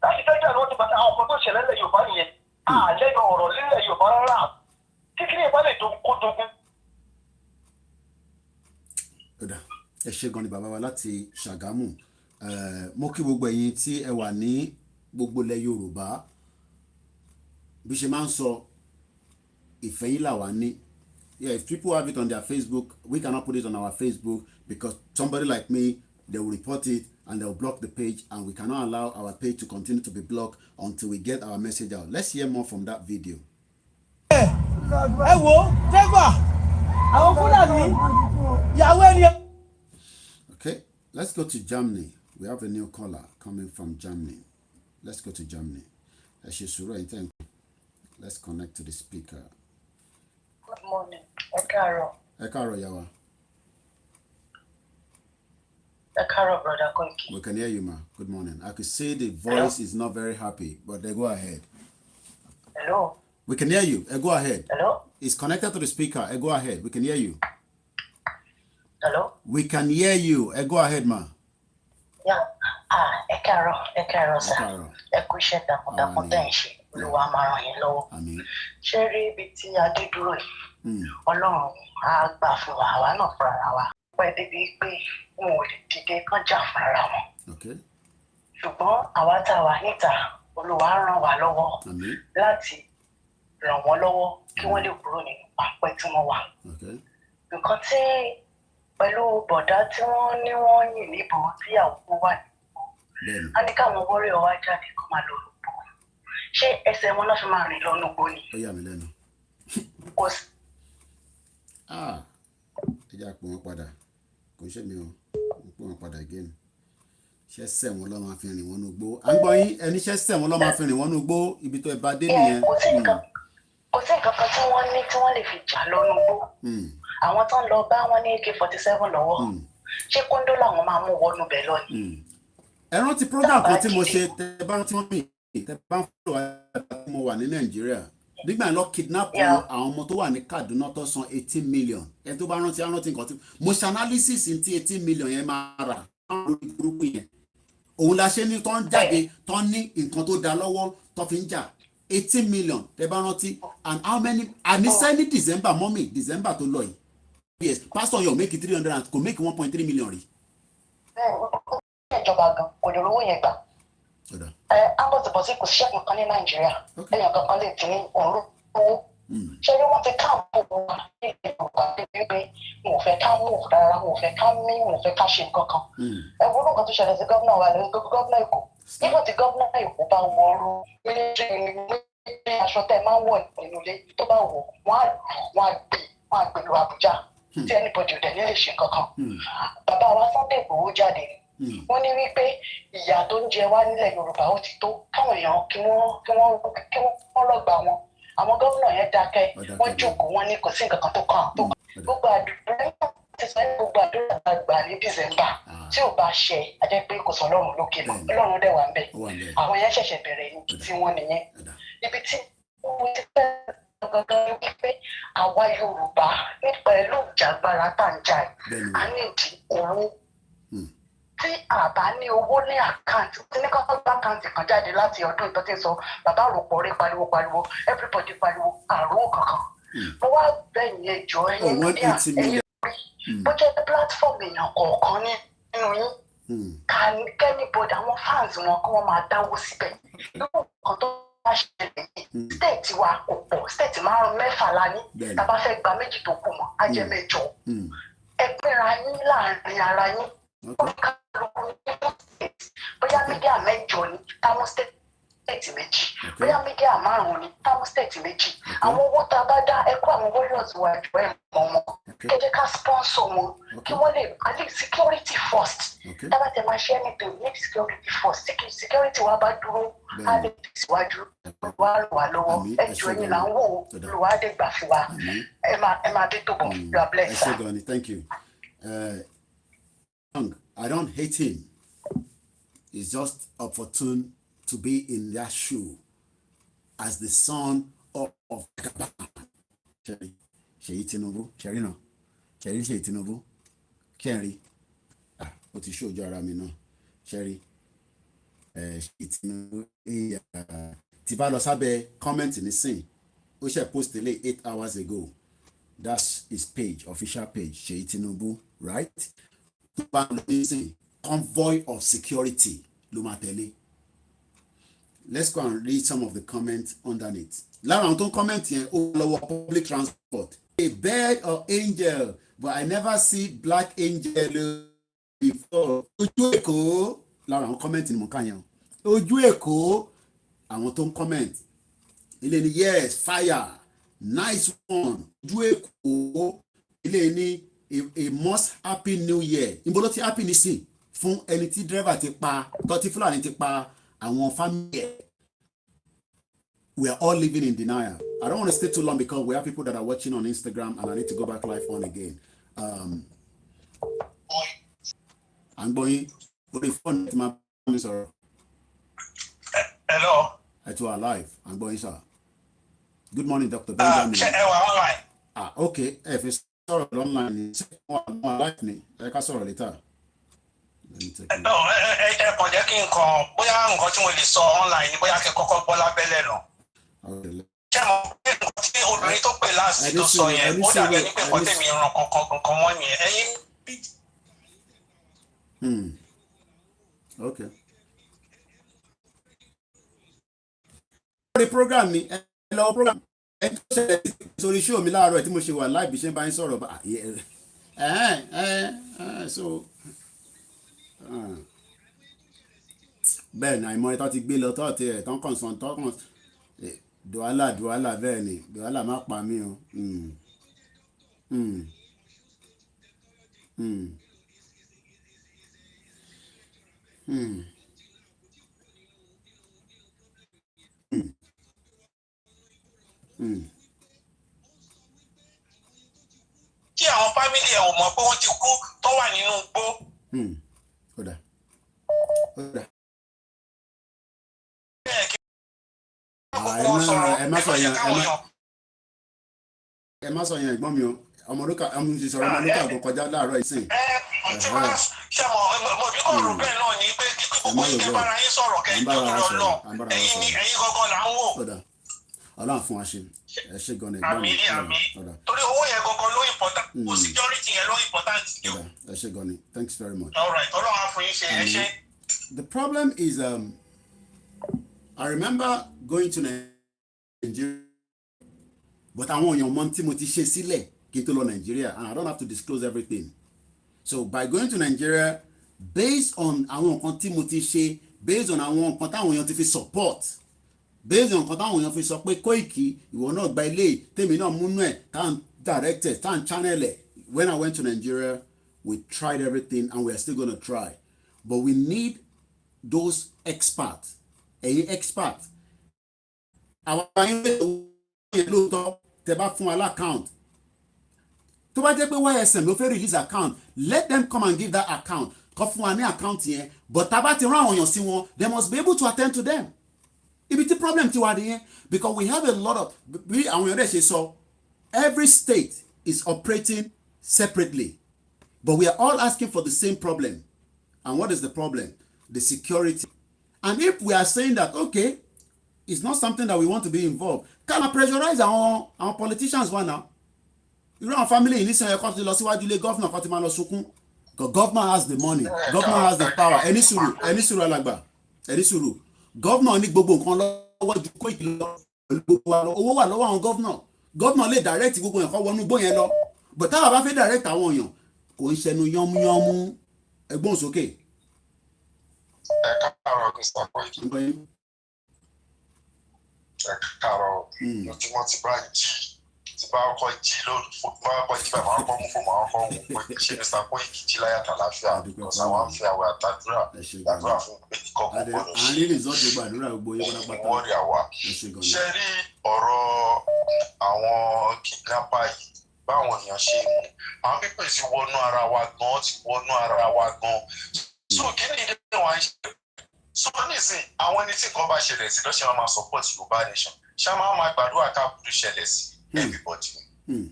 S5: láti fẹ́ bẹ́ẹ̀ wọ́n ti pa àwọn ọ̀kan tó ṣẹlẹ̀ nílẹ̀ Yorùbá nìyẹn àlẹ́nu ọ̀rọ̀ nílẹ̀ Yorùbá rárá kíkiri ìbá lè kó dogun.
S1: Ẹ ṣé gan ni bàbá wa láti Ṣàgámù mo kí gbogbo ẹ̀yin tí ẹ wà ní gbogbo ilẹ̀ Yorùbá bí ṣe máa ń sọ ìfẹ́ yín là wá ní. Yeah, if people have it on their Facebook, we cannot put it on our Facebook because somebody like me, they will report it and they will block the page, and we cannot allow our page to continue to be blocked until we get our message out. Let's hear more from that video. Okay, let's go to Germany. We have a new caller coming from Germany. Let's go to Germany. Let's connect to the speaker.
S7: Good morning. Ekaro.
S1: Ekaro, Yawa.
S7: Ekaro, brother Koiki.
S1: We can hear you, ma. Good morning. I could see the voice is not very happy, but they go ahead.
S7: Hello.
S1: We can hear you. Go ahead.
S7: Hello.
S1: It's connected to the speaker. Go ahead. We can hear you.
S7: Hello.
S1: We can hear you. Go ahead, ma.
S7: Yeah. Ekaro, sir.
S1: Ekaro.
S7: Ekushe takuntakun tẹ́ ń ṣe. Olúwa máa ràn yín lọ́wọ́.
S1: Àmín.
S7: Ṣé rí ibi tí a dé dúró yìí? Ọlọ́run á gbà fún wa, àwa náà fúnra wa. Pẹ́ débi pé wọn ò lè dìde kán jà fúnra wọn.
S1: Okay.
S7: Ṣùgbọ́n àwa tá a wà níta, Olúwa ràn wá lọ́wọ́ láti ràn wọ́n lọ́wọ́ kí wọ́n lè kúrò nínú pápẹ́ tí wọ́n wà. Nǹkan tí pẹ̀lú bọ̀dá tí wọ́n ní wọ́n yìn níbọn tí àwọn wà níbọn. A ní káwọn wọ́rẹ́ ọwá jáde kó máa lọ lóko. Ṣé ẹsẹ̀ wọn náà fi máa rìn lọ́nà gbó ni?
S1: Ó yà mí lẹ́nu.
S7: Kò sí.
S1: Ẹ jẹ́ àpò wọn padà. Kò ń ṣe mi o. Mo pè wọn padà again. Ṣé ẹsẹ̀ wọn lọ́ máa fi rìn wọnú gbó? À ń gbọ́ yín, ẹni ṣé ẹsẹ̀ wọn lọ́ máa fi rìn wọnú gbó ibi tó ẹ bá dé nìyẹn.
S7: Kò sí nǹkan kan tí wọ́n ní tí wọ́n lè fi jà lọ́nà gbó. Àwọn tó ń lọ bá wọn ní AK-47 lọ́wọ́. Ṣé kóńdó làwọn máa mú wọnú bẹ̀ lọ ni?
S1: Ẹ rántí program kan tí mo ṣe tẹ bá rántí wọn mi tẹ bá ń fọlọ wa mo wà ní Nàìjíríà nígbà lọ kidnap àwọn ọmọ tó wà ní Kaduna tó san 18 million. Ẹ tó bá rántí nǹkan tí mo ṣe analysis tí 18 million yẹn máa rà lórí burúkú yẹn. Òun la ṣe ní tó ń jáde tó ní nǹkan tó da lọ́wọ́ tó fi ń jà 18 million tẹ bá rántí, and how many àníṣẹ́ ní December mọ́mì December tó lọ yìí. Yes, pastor yóò make it 300 and kò make 1.3 million rí.
S7: Ìjọba gan kò lè rówó yẹn gbà. Ambọ̀sibọ̀sí kò síṣẹ́ kankan ní Nàìjíríà. Èèyàn kankan lè dín ní òru owó. Ṣé ni wọ́n ti ká àbúrò wa ní ìlú Yorùbá débi pé mo ò fẹ́ ká mú rárá, mo ò fẹ́ ká mí, mo ò fẹ́ ká ṣe nǹkan kan. Ẹ wo nǹkan tó ṣẹlẹ̀ sí gómìnà wa lórí gómìnà Èkó. Nígbà tí gómìnà Èkó bá wọrú ilé aṣọ tẹ́ máa ń wọ̀ nínú ilé tó bá wọ̀ wọ́n á gbé lu Àbújá. Tí anybody ò dẹ̀ ní lè ṣe kankan. Bàbá wa Sunday Igboho jáde. Wọ́n ní wípé ìyà tó ń jẹ wá nílẹ̀ Yorùbá ó ti tó káwọn èèyàn kí wọ́n lọ́gbà wọn. Àwọn gómìnà yẹn dákẹ́, wọ́n jókòó, wọ́n ní kò sí nǹkan kan tó kàn. Gbogbo àdúrà ti sọ ní gbogbo àdúrà àgbà ní December tí ò bá ṣe ajẹ́ pé kò sọ Ọlọ́run lókè lọ, Ọlọ́run dẹ̀ wà ń bẹ̀. Àwọn yẹn ṣẹ̀ṣẹ̀ bẹ̀rẹ̀ ibi tí wọ́n nìyẹn. Ibi tí wọ́n ti fẹ́ gangan wípé àwa Yorùbá ní pẹ̀lú ìjàgbára tá ń jà yìí, a ní ìdí owó. Tí a bá ní owó ní àkáǹtì, tí ní kọ́kọ́ gbá àkáǹtì kan jáde láti ọdún ìtọ́jú sọ bàbá àròpọ̀ rí pariwo everybody pariwo àrùn kankan. Mo wá bẹ̀yìn ẹjọ́ ẹ̀yìn mídíà ẹ̀yìn rí bó jẹ́ platform èèyàn kọ̀ọ̀kan nínú yín. Kẹ́nìbọ̀dì àwọn fans wọn kí wọ́n máa dáwó síbẹ̀. Irú nǹkan tó bá ṣẹlẹ̀ yìí, state wa kò pọ̀, state márùn-ún mẹ́fà la ní. Tá a bá fẹ́ gba méjì tó kù mọ́, á jẹ́ mẹ́jọ. Ẹ pínra yín láàrin ara yín. Bóyá mídíà mẹ́jọ ni táwọn state méjì, bóyá mídíà márùn-ún ni táwọn state méjì. Àwọn owó tá a bá dá ẹkọ àwọn warriors wa jù ẹ mọ wọn. Ẹ jẹ́ ká sponsor wọn kí wọ́n lè alẹ́ security first. Tábà tẹ máa ṣe anything ní security first. Security wa bá dúró, á lè tẹ̀síwájú. Olúwa ràn wá lọ́wọ́. Ẹ jù ẹ̀yin là ń wò ó. Olúwa á dé gbà fún wa. Ẹ máa dé tó bọ̀. You are blessed.
S1: Thank you. I don't hate him. It's just opportune to be in that shoe as the son of Ṣèyí Tinubu. Ṣèyí Tinubu. Kẹ́rin. Ó ti ṣojú ara mi náà. Ṣèyí Tinubu. Tí bá lọ sábẹ́ comment nísìn, ó ṣe post ilé 8 hours ago. That's his page, official page, Ṣèyí Tinubu, right? Convoy of security ló máa tẹ̀lé. Let's go and read some of the comments underneath. Lára àwọn tó ń comment yẹn ó lọ́wọ́ public transport. A bird or angel, but I never see black angel. before ojú Èkó lára àwọn comment ni mo kà yẹn ojú Èkó àwọn tó ń comment ilé ni yes fire nice one ojú Èkó ilé ni a most happy new year níbo ló ti happy ní sí fún ẹni tí driver ti pa tọ́tí Fúlàní ti pa àwọn family ẹ̀. We are all living in denial. I don't want to stay too long because we have people that are watching on Instagram and I need to go back live on again. I'm going to the phone to my sir.
S5: Hello.
S1: You are live. I'm going, sir. Good morning, Dr. Benjamin.
S5: Online.
S1: Okay. If it's online, live me. I can sorry later.
S5: No, kò jẹ́ kí n kàn bóyá nǹkan tí mo lè sọ online ni bóyá kí n kọ́kọ́ gbọ́ lábẹ́lẹ̀ náà. Ṣé mo pé nǹkan tí obìnrin tó pè láàsì tó sọ yẹn ó dàbí ẹni pé nǹkan tèmi ràn kankan mọ́ nìyẹn ẹ̀yin.
S1: Okay. The program ni hello program ẹ tó ṣẹlẹ̀ sórí show mi láàárọ̀ tí mo ṣe wà live bí ṣe ń bá yín sọ̀rọ̀ bá so bẹ́ẹ̀ ni àìmọ́ ẹ̀ tó ti gbé lọ tó ti ẹ̀ tán kàn dùhálà bẹ́ẹ̀ ni dùhálà má pa mí o.
S5: Kí àwọn fámìlì ẹ̀ ò mọ̀ pé wọ́n ti kú tó wà nínú igbó.
S1: ẹ má sọ yẹn ẹ̀gbọ́n mi o ọmọdúnkà ti sọ̀rọ̀ ọmọdúnkà kò kọjá láàárọ̀ ìsìn.
S5: Ṣé mo bí kò rò bẹ́ẹ̀ náà ní pé gbogbo yín kẹ́ bára yín sọ̀rọ̀ kẹ́ tó lọ ẹ̀yin gangan là ń wò.
S1: Ọlọ́run fún wa ṣe ẹ ṣe gan ni ẹ̀gbọ́n mi.
S5: Torí owó yẹn gangan ló important kò security yẹn ló important jù.
S1: ẹ ṣe gan ni thanks very much.
S5: All right Ọlọ́run á fún yín ṣe ẹ ṣe.
S1: The problem is I remember going to Nigeria but àwọn èèyàn mọ̀ tí mo ti ṣe sílẹ̀ kí n tó lọ Nigeria and I don't have to disclose everything. So by going to Nigeria based on àwọn nǹkan tí mo ti ṣe based on àwọn nǹkan táwọn èèyàn ti fi support based on nǹkan táwọn èèyàn fi sọ pé Koiki ìwọ náà gba ilé tèmi náà múnú ẹ̀ táwọn directed táwọn channel ẹ̀. When I went to Nigeria we tried everything and we are still going to try but we need those experts ẹ̀yin expert àwọn ayé lóòótọ́ tẹ bá fún wa l'account tó bá jẹ́ pé YSM ló fẹ́ release account let them come and give that account kọ́ fún wa ní account yẹn but tá bá ti rán àwọn èèyàn sí wọn they must be able to attend to them ibi tí problem ti wà nìyẹn because we have a lot of bí àwọn èèyàn rẹ̀ ṣe sọ every state is operating separately but we are all asking for the same problem and what is the problem? The security. And if we are saying that okay it's not something that we want to be involved can I pressurize our politicians wa now irú àwọn family yìí nísìnyẹn kọ́ ti lọ síwájú ilé governor kọ́ ti máa lọ sunkún because governor has the money governor has the power ẹni sùúrù alàgbà ẹni sùúrù governor ní gbogbo nǹkan lọ́wọ́ ju Koiki lọ pẹ̀lú gbogbo wa lọ owó wà lọ́wọ́ àwọn governor lè direct gbogbo yẹn kọ́ wọnú gbó yẹn lọ but táwa bá fẹ́ direct àwọn èèyàn kò ń ṣẹnu yánmúyánmú ẹgbọ́n sókè.
S3: Ẹ káàárọ̀ Mr. Koiki. Ẹ káàárọ̀ lójúmọ́ ti bá ọkọ̀ jí lóòótọ́ bá ọkọ̀ jí bá máa kọ́ mú fún máa kọ́ mú pé ṣé Mr. Koiki jí láyà tàlàáfíà because àwọn àfi àwẹ̀ àtàdúrà fún pé kíkọ́ kò gbọdọ̀ ṣe wọ́ọ̀rì àwa. Ṣé rí ọ̀rọ̀ àwọn kidnapper yìí báwọn èèyàn ṣe mú àwọn pípẹ́ ti wọnú ara wa gan so kí ni ilé wa ń ṣe so nísìn àwọn ẹni tí nǹkan bá ṣẹlẹ̀ sí lọ́sẹ̀ wọn máa support Yorùbá nation ṣá máa gbàdúrà káàkiri ṣẹlẹ̀ sí everybody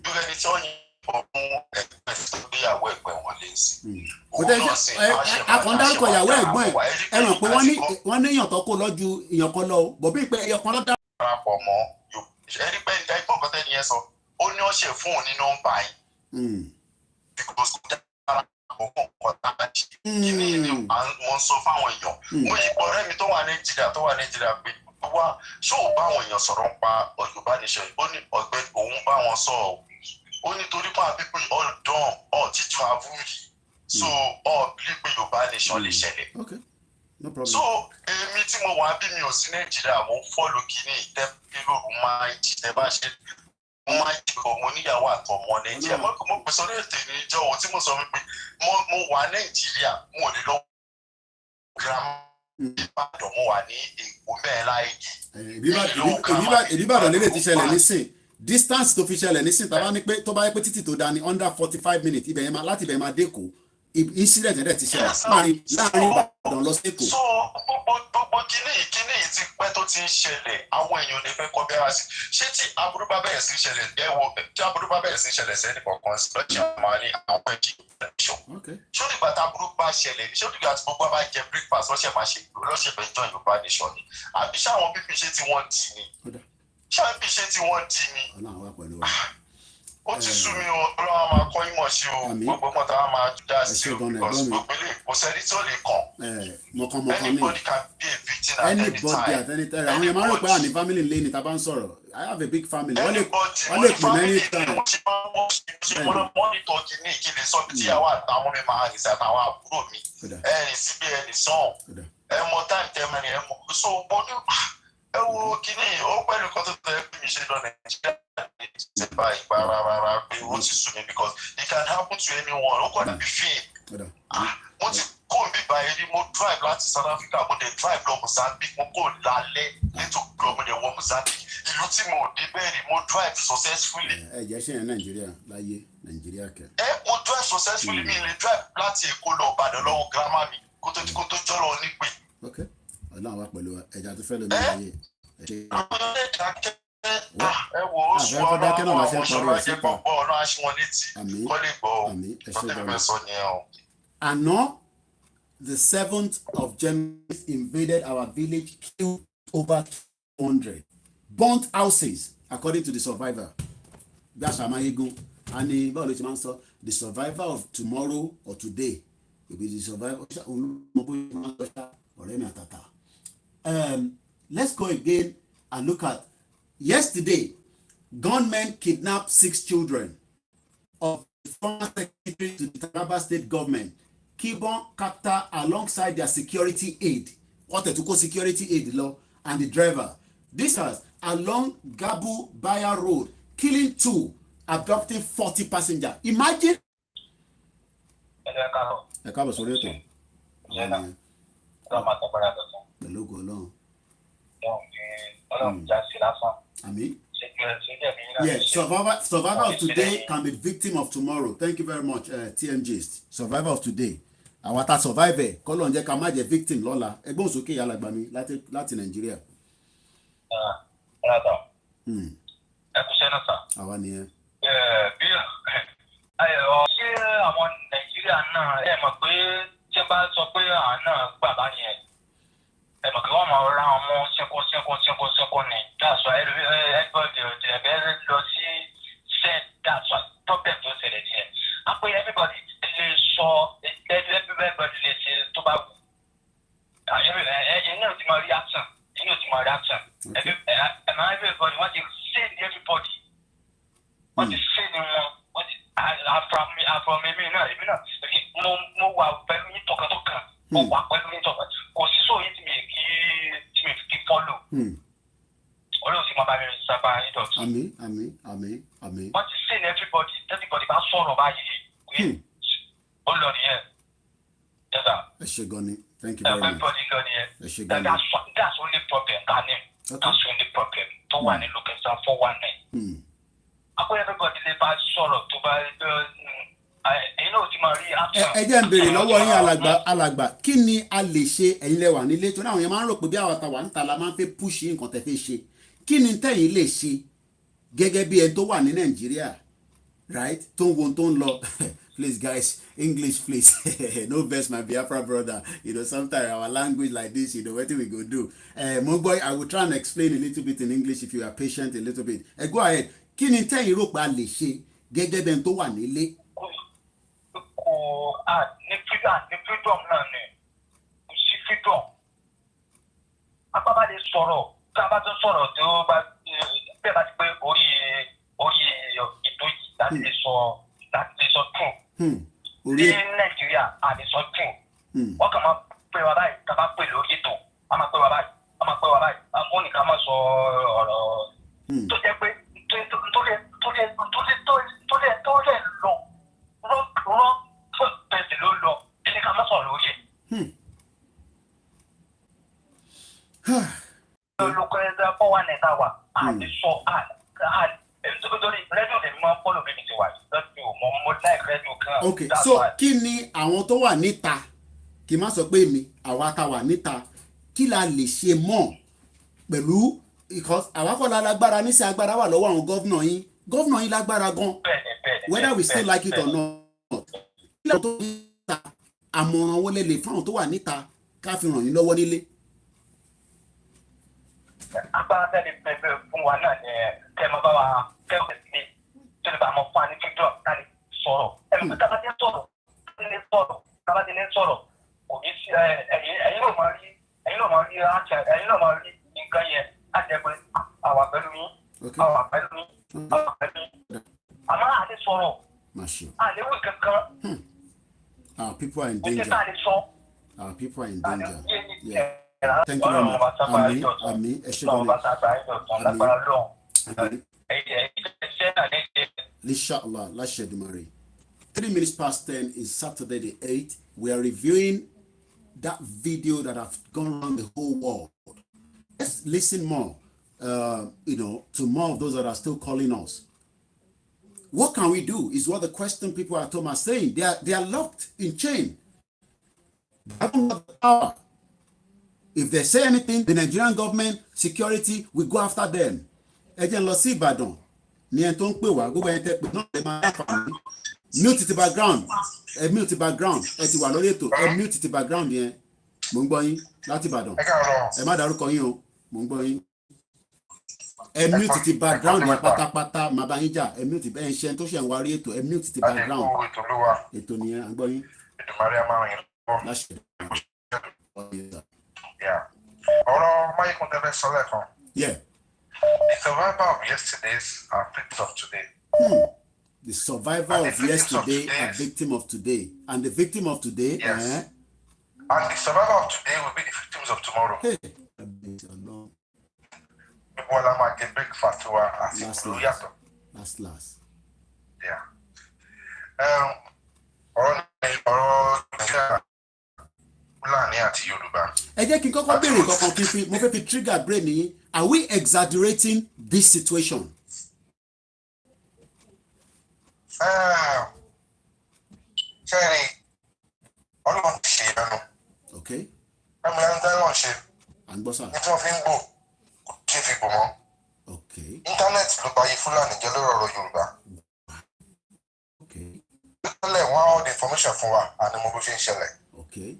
S3: lórí ẹni tí wọ́n yìnbọn fún ẹgbẹ́ tó gbéyàwó ẹgbẹ́ wọn lé sí.
S1: akọ̀ndárúkọ ìyàwó ẹ̀gbọ́n ẹ̀ rò pé wọ́n ní èèyàn tó kó lọ́jú èèyàn kan lọ bọ̀ bí pé èèyàn kan lọ́ dá.
S3: darapọ̀ mọ́ ẹni pé ẹgbọ́n kan tẹ́ni yẹn sọ ó ní ọ̀ṣẹ̀ fún òun ní nọ́mbà yìí because kò dára àkókò nǹkan tá a ṣe kí ni wọ́n sọ fáwọn èèyàn mo yí ọ̀rẹ́ mi tó wà Nàìjíríà pé wá ṣó ò bá àwọn èèyàn sọ̀rọ̀ ń pa Yorùbá nation ó ní ọ̀gbẹ́ òun bá wọn sọ ọ́ ó ní torí pé people all done all ti travel yìí
S5: so bí pé Yorùbá nation lè ṣẹlẹ̀.
S1: Okay, no problem.
S5: So èmi tí mo wà bí mi ò sí Nàìjíríà mo ń fọ́lù kíní ìtẹ́pẹ́ lóru máa ń jí tẹ́ bá ṣe mo máa ń jí ọmọ oníyàwó àtọmọ Nàìjíríà mo pèsè orí ètò ìní ìjọ ohun tí mo sọ wípé mo wà Nàìjíríà mo lè lọ girama Ìbàdàn mo wà ní Èkó mẹ́rin láì
S1: Ìbàdàn lè ti ṣẹlẹ̀ nísìn distance tó fi ṣẹlẹ̀ nísìn tó bá yẹ pé títì tó dání under 45 minutes ibẹ̀ yẹn máa láti ibẹ̀ máa dé Èkó incident ẹ̀dẹ̀ ti ṣẹlẹ̀ láàrin Ìbàdàn lọ sí Èkó.
S5: So gbogbo kíní yìí ti pẹ́ tó ti ń ṣẹlẹ̀ àwọn èèyàn lè fẹ́ kọ́ bí ara sí ṣé tí aburú bá bẹ̀rẹ̀ sí ṣẹlẹ̀ tí aburú bá bẹ̀rẹ̀ sí ṣẹlẹ̀ sẹ́ni kọ̀ọ̀kan sí lọ́jọ́ máa ní àwọn ẹ̀jì ìṣọ̀. Ṣé nígbà tí aburú bá ṣẹlẹ̀ ṣé nígbà tí gbogbo bá jẹ breakfast lọ́sẹ̀ máa ṣe lọ́sẹ̀ bẹ̀ jọ Yorùbá nation ni àbí ṣáwọn bíbí ṣe tí wọ́n dì ní ṣáwọn bíbí ṣe tí wọ́n dì ní. Ó ti sú mi o Ọlọ́run máa kọ́ ìmọ̀ sí o gbogbo mọ̀tà á máa dá sí o because gbogbo ilé kò sẹ́ni tí ó lè kàn anybody can be a victim at any time.
S1: Àwọn yẹn máa ń rò pé àní family lé ní ta bá ń sọ̀rọ̀ I have a big family wọ́n lè pè many times.
S5: Mo lọ mọ́nítọ̀ kìíní ìkíni sọ bí tíyàwó àtàwọn mi máa rìn sí àtàwọn àbúrò mi ẹ̀rìn síbi ẹ̀rìn sàn mọ táìmù tẹ́mẹ̀rin mọ so mo ní wo kìíní ó pẹ̀lú kan tó tẹ̀ bí mi ṣe lọ Nàìjíríà ṣe bá ìgbà rárá pé ó ti sú mi because it can happen to anyone ó kọ́ni bí fíìm mo ti kó mi báyìí rí mo drive láti South Africa mo dé drive lọ Mozambique mo kó lálẹ́ nítorí pé mo dé wọ Mozambique ìlú tí mo dé bẹ́ẹ̀ ni mo drive successfully.
S1: Jẹ́ ṣe yẹn Nàìjíríà láyé Nàìjíríà kẹ.
S5: Mo drive successfully mi lè drive láti Èkó lọ Ìbàdàn lọ́wọ́ girama mi kó tó jọ́rọ̀ nípè.
S1: Ok Ọlọ́run wá pẹ̀lú ẹja tó fẹ́ lómi ayé.
S5: Àwọn ilé ìdákẹ́ wo oṣù Ọlọ́run àwọn oṣù ajẹ́ gbọ́ Ọlọ́run aṣọ wọn létí kọ́ lè gbọ́ ọ́
S1: Àná the 7th of January invaded our village, killed over 200, burnt houses, according to the survivor. That's Amayegun. And the survivor of tomorrow or today will be the survivor. Let's go again and look at yesterday. Gunmen kidnapped 6 children of the former secretary to the Taraba state government, Kibon Kapta, alongside their security aide. What to call security aide law and the driver. This was along Gabu Baya Road, killing 2, abducting 40 passengers. Imagine. Yes, survivor of today can be victim of tomorrow. Thank you very much, TMJ. Survivor of today. Àwọn ata survivor kọ́lọ̀ ń jẹ́ ká má jẹ́ victim lọ́la. Ẹgbọ́n sókè yàrá gbà mí láti Nàìjíríà.
S5: Ẹ kú sẹ́nà sá.
S1: Àwa nìyẹn.
S5: Bí ṣé àwọn Nàìjíríà náà ẹ mọ̀ pé tí ẹ bá sọ pé àwọn náà gbà bá yẹn ẹ mọ̀ pé wọ́n máa ra ọmọ ṣẹ́kọ́ ni. That's why everybody ẹ̀bẹ̀ lọ sí set that's why problem tó ṣẹlẹ̀ nìyẹn. A pé everybody lè sọ everybody lè ṣe tó bá wù. Ẹ̀yin náà ti máa reaction. Everybody wọ́n ti say ní everybody. Wọ́n ti say ní wọn. Wọ́n ti àfọ̀mọ́ èmi náà mo wà pẹ̀lú yín tọkàntọkàn. Mo wà pẹ̀lú yín tọkàn. Kò sí sóyún tí mi kì í follow. Olóòtú sì máa bá mi sábà ìdọ̀tí. Àmín. Wọ́n ti say ní everybody bá sọ̀rọ̀ báyìí. Ó lọ nìyẹn. Yes sir.
S1: Ẹ ṣé gan ni. Thank you very much.
S5: Everybody lọ nìyẹn.
S1: Ẹ ṣé gan ni.
S5: That's only problem Ghana. That's only problem tó wà ní location 419. Àpò everybody lè bá sọ̀rọ̀ tó bá ẹ̀yin náà ti máa rí action.
S1: Ẹ jẹ́ ń béèrè lọ́wọ́ yín alàgbà kí ni a lè ṣe ẹ̀yin lẹ wà nílé tó náà àwọn yẹn máa ń rò pé bí àwọn àtàwà ń ta la máa ń fẹ́ push nǹkan tẹ́ fẹ́ ṣe kí ni tẹ́yin lè ṣe gẹ́gẹ́ bí ẹni tó wà ní Nàìjíríà right tó ń wo tó ń lọ please guys English please no vex my Biafra brother sometimes our language like this wetin we go do mo gbọ́ I will try and explain a little bit in English if you are patient a little bit go ahead kí ni tẹ́yin rò pé a lè ṣe gẹ́gẹ́ bí ẹni tó wà nílé.
S5: Ní freedom náà ni kò sí freedom apá lè sọ̀rọ̀ tí a bá tún sọ̀rọ̀ tí ó bá bẹ́ẹ̀ bá ti pé orí ètò yìí láti lè sọ true ní Nàìjíríà àdé something. Wọ́n kàn máa pè wá báyìí, ká máa pè lórí ètò, a máa pè wá báyìí, a máa pè wá báyìí, àwọn nìkan máa sọ ọ̀rọ̀ tó jẹ́ pé tó lè lọ rọ́ bẹ̀sẹ̀ ló lọ, ẹni ká máa sọ̀rọ̀ lórí ẹ̀. Olùkọ́ ẹ̀dá fọ́wọ́ nẹ̀ta wà, àti sọ nítorí rédíò lèmi máa ń fọ́lọ̀ bíbí ti wà rédíò mo láì rédíò kan.
S1: Ok, so kí ni àwọn tó wà níta kì í má sọ pé mi àwa ta wà níta kí la lè ṣe mọ́ pẹ̀lú because àwa kọ́ la lágbára níṣẹ́ agbára wà lọ́wọ́ àwọn gọ́vnà yín lágbára gan whether we still like it or not kí lóò tó níta àmọ̀ràn wọlé lè fáwọn tó wà níta ká fi ràn yín lọ́wọ́ nílé.
S5: Agbára tẹ́lẹ̀ bẹ̀rẹ̀ fún wa náà ni kẹ́ máa bá wa kẹ́kọ̀ọ́ sí tó lè bá mọ fún wa ní fíjọ́ ká lè sọ̀rọ̀ ẹ̀mí pé tábàtì sọ̀rọ̀ kò ní sí ẹ̀yin náà máa rí nǹkan yẹn láti ẹgbẹ́ àwa pẹ̀lú yín àmọ́ àti sọ̀rọ̀ àléwò kankan.
S1: Our people are in danger. Our people are in danger. Yeah. Thank you very much. Amen. Inshallah, let's share the Mary. 3 minutes past 10 is Saturday the 8th. We are reviewing that video that have gone around the whole world. Let's listen more, to more of those that are still calling us. What can we do is what the question people at home are saying. They are locked in chain. They don't have the power. If they say anything, the Nigerian government, security, will go after them. Ẹ jẹ́ n lọ sí Ìbàdàn ní ẹni tó ń pè wá gbogbo ẹni tẹ́ pé náà lè máa fà mí. Mute ti background, mute background, ẹ ti wà lórí ètò, mute ti background yẹn. Mo ń gbọ́ yín láti Ìbàdàn. Ẹ má dárúkọ yín o, mo ń gbọ́ yín. Mute ti background yẹn pátápátá, máa bá yín jà. Mute bẹ́ẹ̀ ṣe tó ṣe ń wá rí ètò, mute ti background. Ètò nìyẹn, à ń gbọ́ yín. Láṣẹ.
S3: Yeah.
S1: Yeah.
S3: The survivor of yesterdays are victims of today.
S1: The survivor of yesterday are victim of today. And the victim of today,
S3: yes. And the survivor of today will be the victims of tomorrow.
S1: Hey. Last.
S3: Yeah.
S1: Ẹ jẹ́ kí n kọ́kọ́ béèrè kankan kí mo fẹ́ fi trigger brain yín. Are we exaggerating this situation?
S3: Ṣẹ́ni ọlọ́run ti ṣe ìyanu.
S1: Okay.
S3: Ẹ̀mí ẹni tẹ́ lọ́n ṣe.
S1: À ń gbọ́ sá.
S3: Ní tí wọ́n fi ń gbò kò tí ì fi gbò mọ́.
S1: Okay.
S3: Íńtánẹ́ẹ̀tì ló bá yí Fúlàní jẹ́ lórí ọ̀rọ̀ Yorùbá.
S1: Okay.
S3: Lọ́lẹ̀ wọ́n á all the information fún wa àni mo bó ṣe ń ṣẹlẹ̀.
S1: Okay.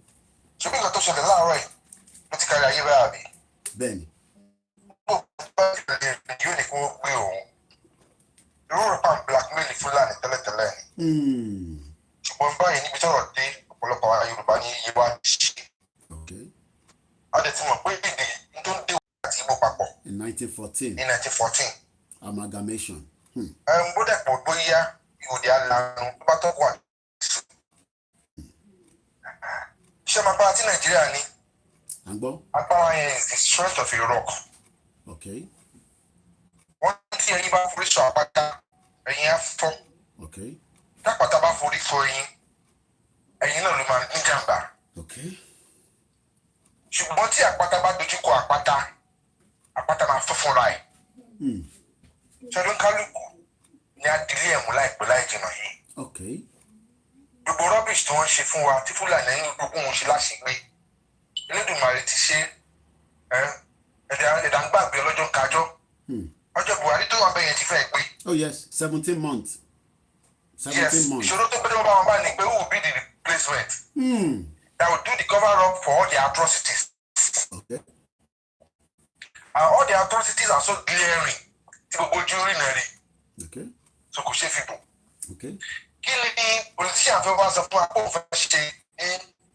S3: Ṣé bí nǹkan tó ṣẹlẹ̀ láàárọ̀ yìí ló ti kárí ayé báyà bí?
S1: Bẹ́ẹ̀ni.
S3: Gbogbo ìpàdé yóò ní kí wọ́n gbé òun. Irú rẹ̀ pa blackmail Fúlàní tẹ́lẹ̀tẹ́lẹ̀ ni. Ṣùgbọ́n báyìí níbi tọ́rọ̀ dé ọ̀pọ̀lọpọ̀ àwọn Yorùbá ní iye wa ti ṣe. A dẹ̀ ti mọ̀ pé èdè tó ń dé wọ́n àti Ìgbò papọ̀.
S1: In 1914.
S3: In 1914.
S1: Amalgamation.
S3: Bó dẹ̀ pọ̀ bóyá ìhòòdì alanu tó bá tọ́kù àti iṣẹ́ máa bá ti Nàìjíríà ní. Agbára yẹn is the strength of a rock.
S1: Okay.
S3: Wọ́n tí ẹyin bá forí sọ àpáta ẹyin á fọ́.
S1: Okay.
S3: Tápàtà bá forí sọ ẹyin náà ló máa ní jàǹbá.
S1: Okay.
S3: Ṣùgbọ́n tí àpáta bá dojú kọ àpáta máa fọ́ fúnra ẹ̀. Ṣọdún kálukú ni adìrí ẹ̀mú láìpẹ́ láì jìnnà yìí.
S1: Okay.
S3: Gbogbo rubbish tí wọ́n ṣe fún wa tí Fúlàní ẹni gbogbo wọn ṣe láṣìgbé. Elédùmarè ti ṣe ẹ̀dá ń gbàgbé ọlọ́jọ́ ń kájọ́. Ọjọ́ Buhari tó wà bẹ́ẹ̀ yẹn ti fẹ́ pé.
S1: Oh yes, 17 months. 17 months.
S3: Ìṣòro tó gbẹ́dọ̀ bá wọn bá ní pé who will be the replacement? That will do the cover up for all the atrocities.
S1: Okay.
S3: And all the atrocities are so glaring. Tí gbogbo ojú rí náà rí.
S1: Okay.
S3: So kò ṣe fi bò.
S1: Okay.
S3: Kí ni politician fẹ́ wá sọ fún wa kó fẹ́ ṣe ní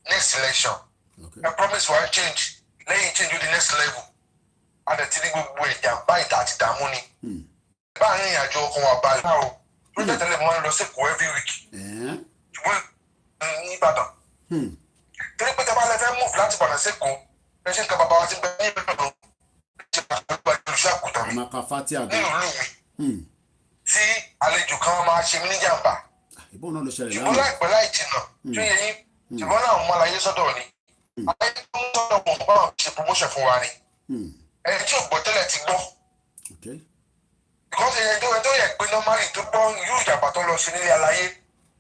S3: next election?
S1: Okay.
S3: I promise we will change. Lẹ́yìn change to the next level. A dẹ̀ ti ní gbogbo ìjàmbá ìta àti ìdààmú ni. Báyìí ìrìn àjò ọkàn wa balẹ̀ náà o. Ló tẹ̀lé mọ́ lọ sí Èkó every week. Ṣùgbọ́n ní Ìbàdàn
S5: torí pé tẹ́bá lẹ fẹ́ move láti Ìbàdàn sẹ́kọ̀ọ́ ẹ ṣe ń ka bàbá wa ti bẹ ní Ìbàdàn ṣe pàṣípàá olùṣọ́ àgùntàn mi nínú ìlú mi tí àlejò kan máa ṣe mí níjàmbá ṣùgbọ́n láìpẹ́ láì jìnnà tó yẹ yín ṣùgbọ́n náà mú àlàyé sọ́dọ̀ ni àlàyé tó ń sọ̀rọ̀ mọ̀ bá ṣe promotion fún wa ni ẹni tí ò gbọ́ tẹ́lẹ̀ ti gbọ́ because ẹni tó yẹ pé normally tó gbọ́ irú ìjàmbá tó lọ sí nílé aláyé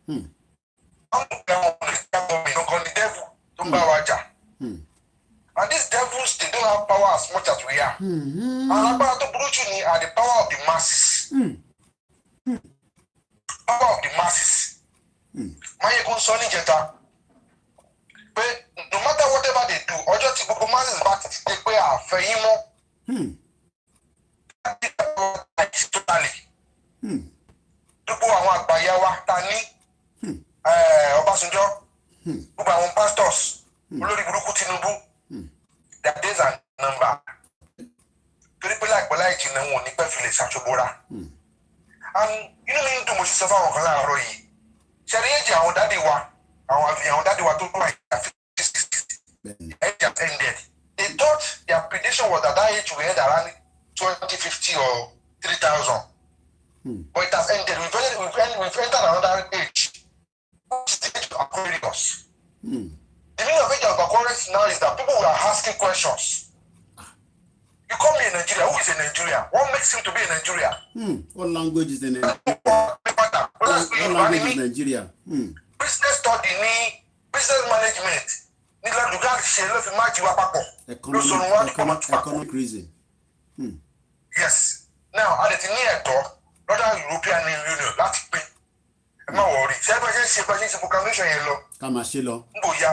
S5: wọ́n mú ẹ̀wọ̀n lè jábọ̀ mi nǹkan ní devil tó ń bá wa jà and these devils they don't have power as much as we are alágbára tó burú jù ni are the power of the masses power of the masses Mayegun sọ níjẹta pé no matter whatever they do ọjọ́ tí gbogbo masses bá ti dé pé àfẹ́yìn mọ́ gbogbo àwọn àgbàyà wa ta ní Ọbásanjọ́ gbogbo àwọn pastors olórí burúkú Tinubu their days are numbered torí pé láìpẹ́ láì jìnnà wọn ò ní pẹ́ fi lè ṣàṣobóra and inú mi ń dùn mo ṣe sọ fáwọn kan láàárọ̀ yìí ṣẹ̀rí ẹ̀jẹ̀ àwọn dádì wa tó kúrò àyàfi age has ended they thought their prediction was that age will end around 2050 or 3000 but it has ended we've entered another age which is the age of Aquarius. The meaning of age of Aquarius now is that people are asking questions. You call me a Nigerian. Who is a Nigerian? What makes him to be a Nigerian?
S1: What language is in Nigeria? What language is Nigeria?
S5: Business study ni business management. Ni la duga se lo fi ma ji wa papọ̀.
S1: Economic reason.
S5: Yes. Now, at the near door, other European Union láti pé. Ẹ má worry. Ṣé bá ṣe proclamation yẹn lọ?
S1: Ká máa ṣe lọ.
S5: Bóyá.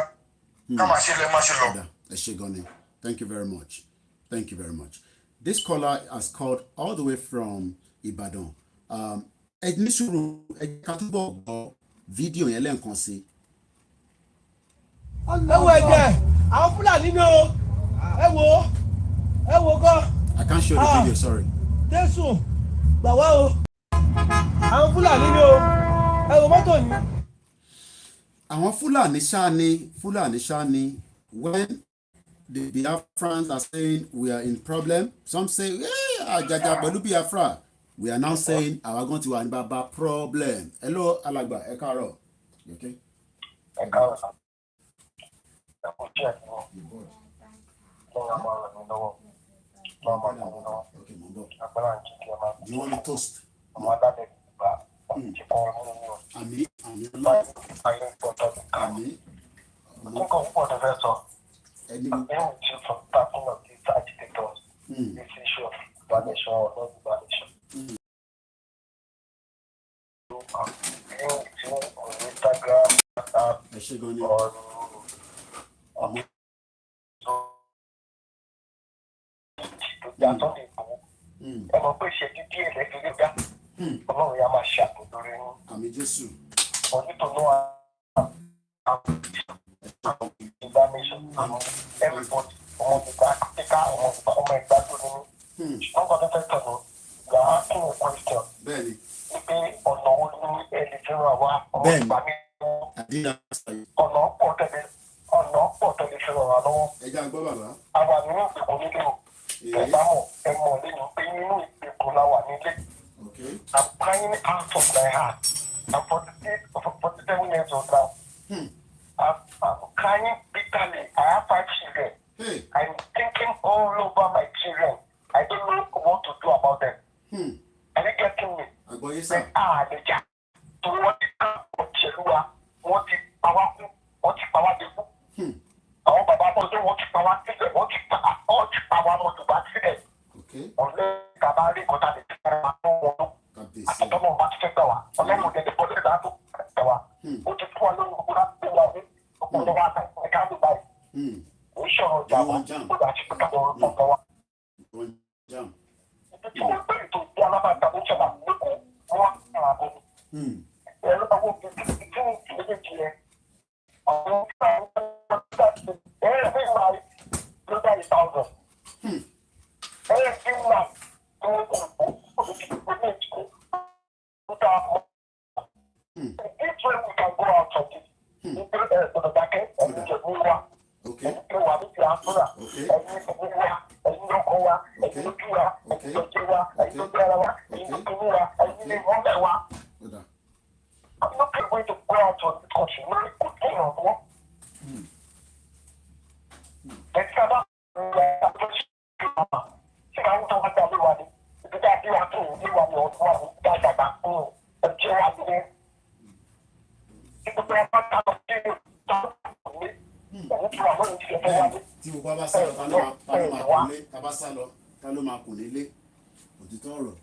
S5: Ká máa ṣe lọ, má ṣe lọ.
S1: Ẹ ṣé gan ni. Thank you very much. Thank you very much. This caller has called all the way from Ibadan. Ẹ ní sùúrù ẹ ká túbọ̀ gbọ́ fídíò yẹn lẹ́ẹ̀kan sí.
S6: Ẹ wo ẹ̀jẹ̀ àwọn Fúlàní ni o ẹ wo gan.
S1: I can't show the video, sorry.
S6: Jésù gbà wá o àwọn Fúlàní ni o ẹ wo mọ́tò ni.
S1: Àwọn Fúlàní ṣáá ni when the Biafrans are saying we are in problem, some say àjàjà pẹ̀lú Biafra, we are now saying àwa gan ti wà ní bàbá problem. Hello alàgbà ẹ káàárọ̀. Okay.
S5: Ẹ káàárọ̀. Ẹ kò jẹ́ ẹ̀kọ́. Lọ́wọ́ máa rẹ̀ mí lọ́wọ́.
S1: Okay, do you want a toast? Àmín.
S5: Yàtọ̀ lè bò ẹ mọ̀ pé ṣe dídí ẹ̀lẹ́ fi lé dá Ọlọ́run yà máa ṣe àbò lórí yín.
S1: Àmín Jésù.
S5: Onítọ̀nù àwọn ìgbàmísọ̀ àwọn everybody ọmọ ìgbà kíkà ọmọ ìgbà tó nínú. Ṣùgbọ́n kan tó fẹ́ tọ̀nù ìgbà á kí ni question.
S1: Bẹ́ẹ̀ni.
S5: Wípé ọ̀nà wo ni ẹni tí wọ́n wá ọmọ ìgbà mi ọ̀nà pọ̀ tẹ̀lé fi ràn wá lọ́wọ́.
S1: Ẹ jẹ́ àgbọ̀ bàbá.
S5: Àwa nínú ìgbèkùn nílé o. Ẹ̀bámọ̀ ẹ̀mọ̀ lẹ́nu pé nínú ìgbèkùn la wà nílé. I'm crying out of my heart. I'm 47 years old now. I'm crying bitterly. I have 5 children. I'm thinking all over my children. I don't know what to do about them. Are you getting me? Àlejà tó wọ́n ti ká òṣèlú wa, wọ́n ti pa wá kú, wọ́n ti pa wá dé kú. Àwọn bàbá bọ́dọ̀ wọ́n ti pa wá sílẹ̀, wọ́n ti pa wá mọ́tò bá sílẹ̀. Ọ̀lẹ́ bàbá rí kọ́tà lè tẹ́lẹ̀ máa tó wọn lọ. Àtọ́nà bá ti fẹ́ gbà wá. Ọlọ́run tẹ̀lé bọ́dọ̀ ìdá tó gbà wá. Ó ti fún wa lórí gbogbo láti gbé wa ní ọpọlọ wa àti ẹ̀ka ló báyìí. Ó ṣọ̀rọ̀ ìjà wa, ó dà sí pípa lọ́rọ̀ ọ̀pọ̀ wa. Ibi tí wọ́n bẹ̀rẹ̀ tó di alábàtà ló ṣẹlẹ̀ lẹ́kọ̀ọ́ wọ́n á rà bọ́. Ẹ̀rọ àwọn òbí tí wọ́n ti lé jẹ àwọn This way we can go out of this. I'm not going to go out of the country. No, it's good thing on what. It's about
S1: tí gbogbo abá sálọ ta ló máa kún lé abá sálọ ta ló máa kún nílé òtítọ́ ọ̀rọ̀.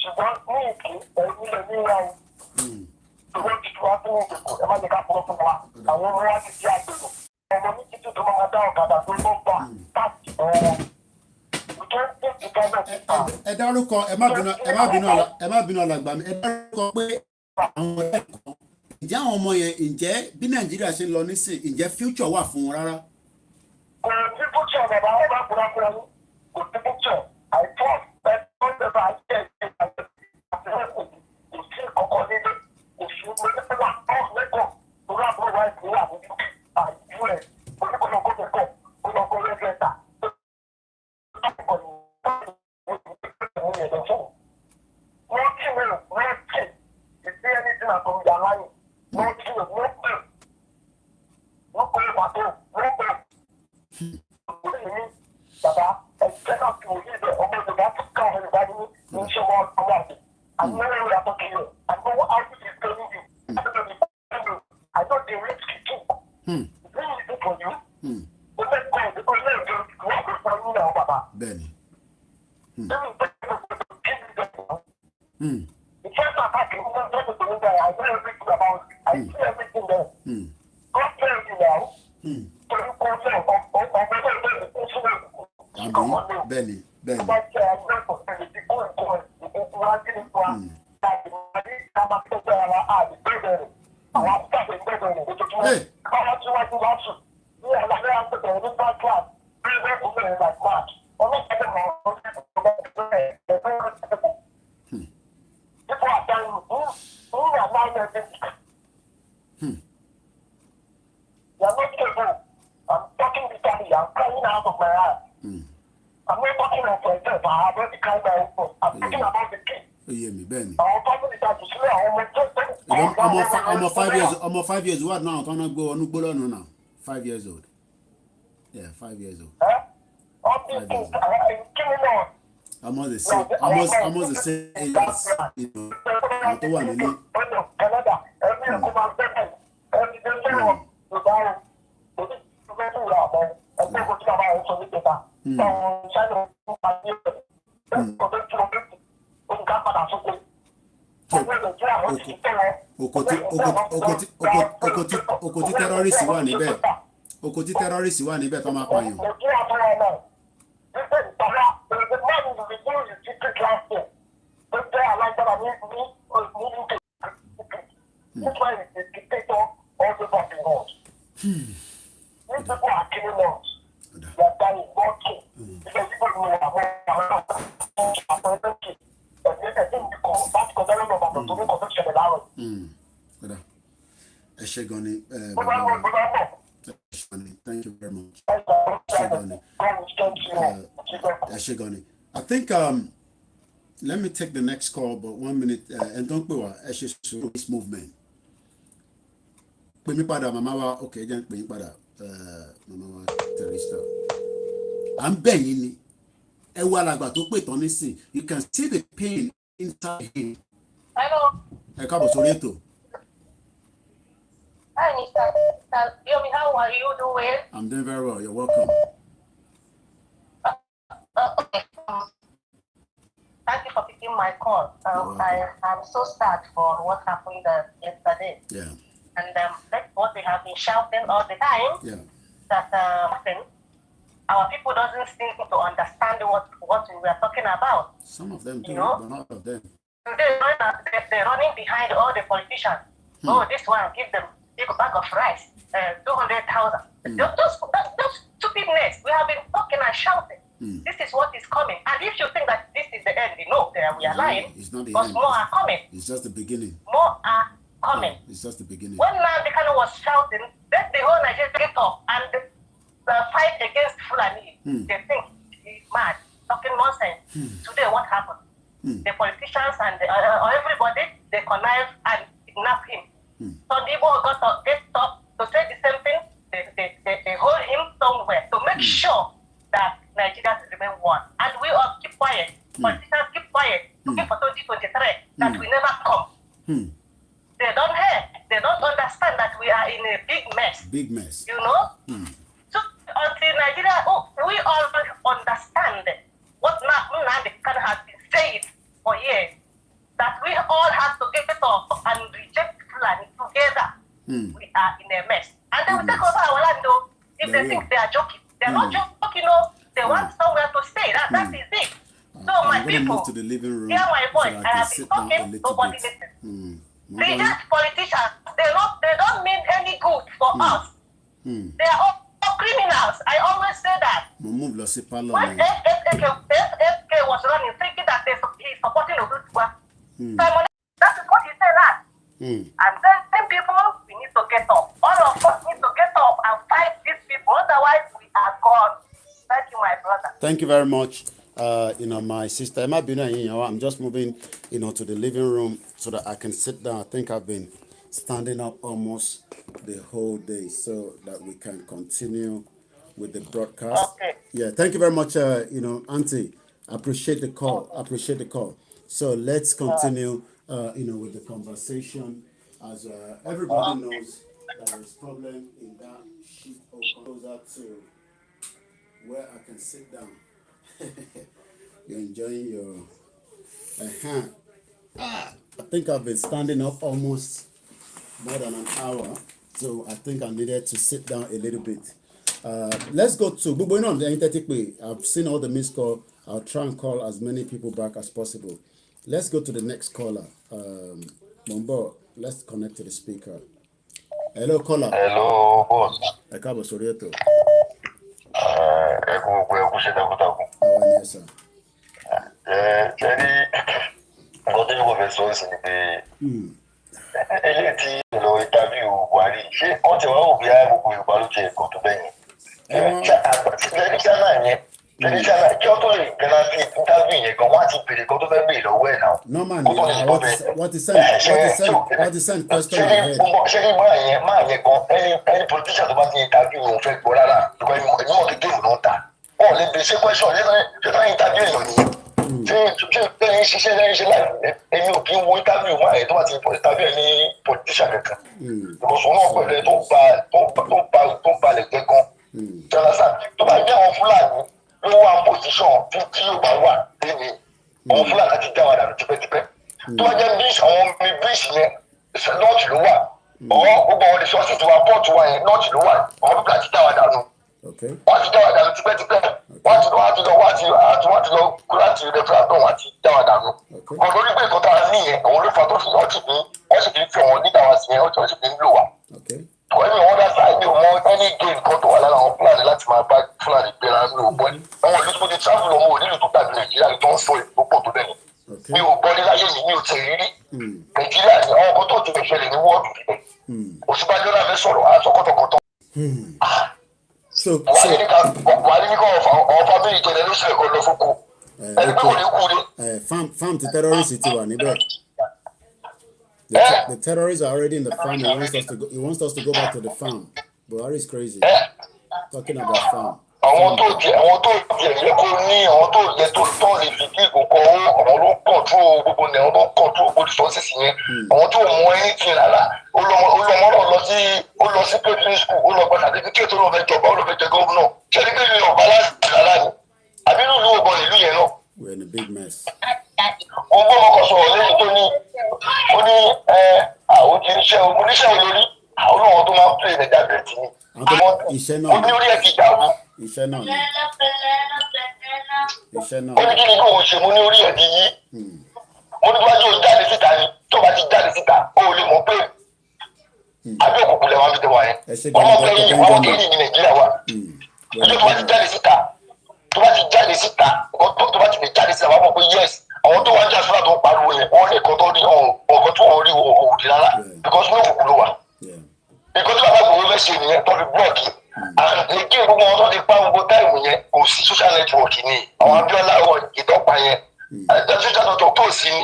S5: ṣùgbọ́n ní ìkí ẹ̀yìn lè ní ìyá ìwé tuntun wá fún ìdìbò ẹ má jẹ́ ká fọwọ́ fún wa àwọn ọmọ wa ti di àgbèrò ọmọ ní títí tó máa dá ọ̀kadà tó ló gbà káàkiri ọ̀wọ́
S1: ẹ dárúkọ ẹ má bínú alàgbà mi ẹ dárúkọ pé àwọn ẹ̀kọ́ ǹjẹ́ àwọn ọmọ yẹn ǹjẹ́ bí nàìjíríà ṣe ń lọ nísìn ǹjẹ́ future wà fún wọn rárá.
S5: kò sí future bàbá ọba kúrakúra ní kò sí future àìtọ́ ẹ̀tọ́ ìjọba àti ẹ̀jẹ̀ àti kò sí kọ̀kọ́ nílé kò sí omi nípínlẹ̀ ọ̀hún tó rábọ̀ wá ìpínlẹ̀ àbújú àìjú rẹ̀ oníkọ̀ọ́kọ́ kọ̀ọ̀kọ́ rẹ́gẹ́ta
S1: bẹ́ẹ̀ni.
S5: The first attack is not just the window. I know everything about it. I see everything there. God tells you now. So you go there.
S1: Bẹ́ẹ̀ni. ọmọ 5 years wà náà tọ́nà gbọ́ ọ̀nù gbọ́ lọ́nà náà 5 years old. Yeah, 5 years old. 5 years old. Almost the same age as àwọn tó wà nílé. Oko tí tẹ́rọ́rìsì wà níbẹ̀ oko tí tẹ́rọ́rìsì wà níbẹ̀ tó máa pààyàn. Ẹ ṣé gan ni thank you very much. Ẹ ṣé gan ni. I think let me take the next call but 1 minute and don't pè wá ẹ ṣe sùúrù this movement. Pè mí padà màmá wa ok ẹ jẹ́ pè mí padà màmá wa Teresa. À ń bẹ̀ yín ni ẹ wo alàgbà tó pè tán nísìn you can see the pain inside him.
S7: Hello.
S1: Ẹ káàbọ̀ sórí ètò.
S7: Hi, Mr. Yomi, how are you doing?
S1: I'm doing very well. You're welcome.
S7: Okay. Thank you for picking my call. I am so sad for what happened yesterday.
S1: Yeah.
S7: And that's what they have been shouting all the time.
S1: Yeah.
S7: That our people doesn't seem to understand what we are talking about.
S1: Some of them do,
S7: you know?
S1: but not all of them.
S7: They're running behind all the politicians. Oh, this one, give them a bag of rice, 200,000. Those stupidness. We have been talking and shouting. This is what is coming. And if you think that this is the end, we are lying.
S1: It's not the
S7: because
S1: end.
S7: More are coming.
S1: It's just the beginning.
S7: More are coming.
S1: It's just the beginning.
S7: When Nnamdi Kanu was shouting, let the whole Nigeria get up and the fight against Fulani. They think he's mad, talking nonsense. Today, what happened? The politicians and everybody, they connive and kidnap him. So the Igbo got to get up to say the same thing. They hold him somewhere to make sure that Nigeria remain one. And we all keep quiet. Politicians keep quiet. Looking for 2023 that we never come. They don't hear. They don't understand that we are in a big mess.
S1: Big mess.
S7: You know? So until Nigeria, we all understand what Nnamdi Kanu has been saying for years, that we all have to get up and reject Fulani together. We are in a mess. And they will take over our land though, if they think they are joking. They're not joking, no. They want somewhere to stay. That is it. So my people,
S1: to the living room
S7: hear my voice.
S1: so
S7: I have been talking, nobody listens. Reject politicians. They don't mean any good for us. They are all criminals. I always say that. When FK was running, thinking that he's supporting Oduduwa. That is what he said that. And then people, we need to get up. All of us need to get up and fight these people. Otherwise, we are gone. Thank you, my brother.
S1: Thank you very much. My sister, I'm just moving, to the living room so that I can sit down. I think I've been standing up almost the whole day so that we can continue with the broadcast.
S7: Okay.
S1: Yeah, thank you very much, Auntie. I appreciate the call. So let's continue, with the conversation. As everybody knows, there is problem in that sheet closer to where I can sit down. You're enjoying your I think I've been standing up almost more than an hour, so I think I needed to sit down a little bit. Let's go to I've seen all the missed call. I'll try and call as many people back as possible. Let's go to the next caller. Mombo, let's connect to the speaker. Hello, caller.
S5: Hello, boss.
S1: Ekabo Sorieto. Sir.
S5: Jenny, what do you want to say? Eléyìí lọ interview Buhari ṣé wọ́n ti wá wò bí gbogbo Yorùbá ló jẹ ẹ̀kọ́ tó bẹ́yìn. Tẹlifíṣánná kí wọ́n tó lè gbẹ́ná sí interview yẹn gan wọ́n á ti bèrè kan tó fẹ́ bèèrè lọ́wọ́ ẹ̀ náà.
S1: Normal ni what is send question ahead.
S5: Ṣé ní máa yẹn gan any politician tó bá ti interview òun fẹ́ gbọ́ rárá because ẹni mọ̀ kí géèmù náà ta. Wọ́n lè bèèrè ṣé question ṣé náà interview èèyàn nìyẹn. Ṣé ṣiṣẹ́ lẹ́yìn ṣe láì èmi ò kí ń wo interview máa yẹn tó bá ti interview ní politician kankan. Ìbùsùn náà pẹ̀lú ẹ tó ń balẹ̀ jẹ́ gan. Jọ́lásà tó bá jẹ́ àwọn Fúlàní ló wà position tí yóò bá wà lẹ́yìn àwọn Fúlàní ti dá wa dànù tipẹ́tipẹ́. Tó bá jẹ́ bíṣ àwọn bíṣ yẹn nọ́ọ̀tì ló wà. Gbogbo àwọn resources wa port wa yẹn nọ́ọ̀tì ló wà. Àwọn Fúlàní ti dá wa dànù. Wọ́n ti dá wa dànù tipẹ́tipẹ́. Wọ́n ti lọ láti referendum wọ́n ti dá wa dànù. Ọ̀dọ́ nígbà ètò tá a ní yẹn àwọn olófà tó fi wọ́n sì fi ń fi wọn nígbà wá sí yẹn wọ́n sì fi ń lò wá. Ẹni wọn dá sáà ní ọmọ ẹni game kan tó wà lára àwọn Fúlàní láti máa bá Fúlàní gbéra ní ògbọ́n ní. Àwọn ìlú tó ti travel ọmọ onílù tó dàbí Nàìjíríà tó ń sọ èdè tó pọ̀ tó bẹ́ẹ̀ ni. Mi ò gbọ́ ní láyé mi ò tẹ̀ rírí. Nàìjíríà ni àwọn ọkọ̀ tó ti ṣẹlẹ̀ ní wọ́ọ̀dù níbẹ̀. Òṣùpájọ́ náà fẹ́ sọ̀rọ̀ àtọkọ́tọkọ́tọ́. Buhari ní kọ́ ọ̀ family generation ẹ̀kọ́ lọ fún kù. Ẹni pé wọ́n ní kú ni.
S1: Farm ti terrorist ti wà níbẹ̀. The terrorists are already in the farm. He wants us to go back to the farm. Buhari is crazy. Talking about farm.
S5: Àwọn tó jẹ yẹ kó ní àwọn tó yẹ tó tọ́ lè fi kí ìkókó àwọn ló control gbogbo ní àwọn ló control gbogbo resources yẹn. Àwọn tó mọ anything rárá olùmọ náà lọ sí primary school ó lọ gba certificate ó lọ fẹ́ jọba ó lọ fẹ́ jẹ gómìnà. Ṣé ní bẹ́ẹ̀ ni ọba láti rárá ni? Àbí inú ìlú ọgbọ̀n ìlú yẹn náà.
S1: We're in a big mess.
S5: Ọgbọ́n ọkọ̀ sọ̀rọ̀ lẹ́yìn tó ní ó ní àwọn oníṣẹ́ olórí àwọn olóhùn tó máa ń pè ní dàbẹ̀ tì ní.
S1: Iṣẹ́ náà.
S5: Ó ní orí ẹ̀ ti dàrú.
S1: Iṣẹ́ náà.
S5: Ó ní kí ni kò ṣe mo ní orí ẹ̀ ti yí. Mo ní wájú òun jáde síta ni tó bá ti jáde síta ó lè mọ̀ pé àbí òkùnkùn lẹ́wọ̀n fi tẹ̀wá yẹn. Ọmọ kẹ́yìn ní Nàìjíríà wa. Ẹjọ́ tó bá ti jáde síta tó bá ti lè jáde síta wà mọ̀ pé yes àwọn tó wá ń jà sílá tó ń pariwo yẹn wọ́n lè kọ́ tó rí ọ̀gọ́ tó wọ́n rí òòrùn rárá because because no kúkú ló wà. Nǹkan tí bàbá gbòòrò fẹ́ ṣe nìyẹn tó fi blọọkì. Èké gbogbo wọn tó ti pa gbogbo táìmù yẹn kò sí social network ni àwọn Abíọ́lá wọn ìtọ́pa yẹn social network tó sí ni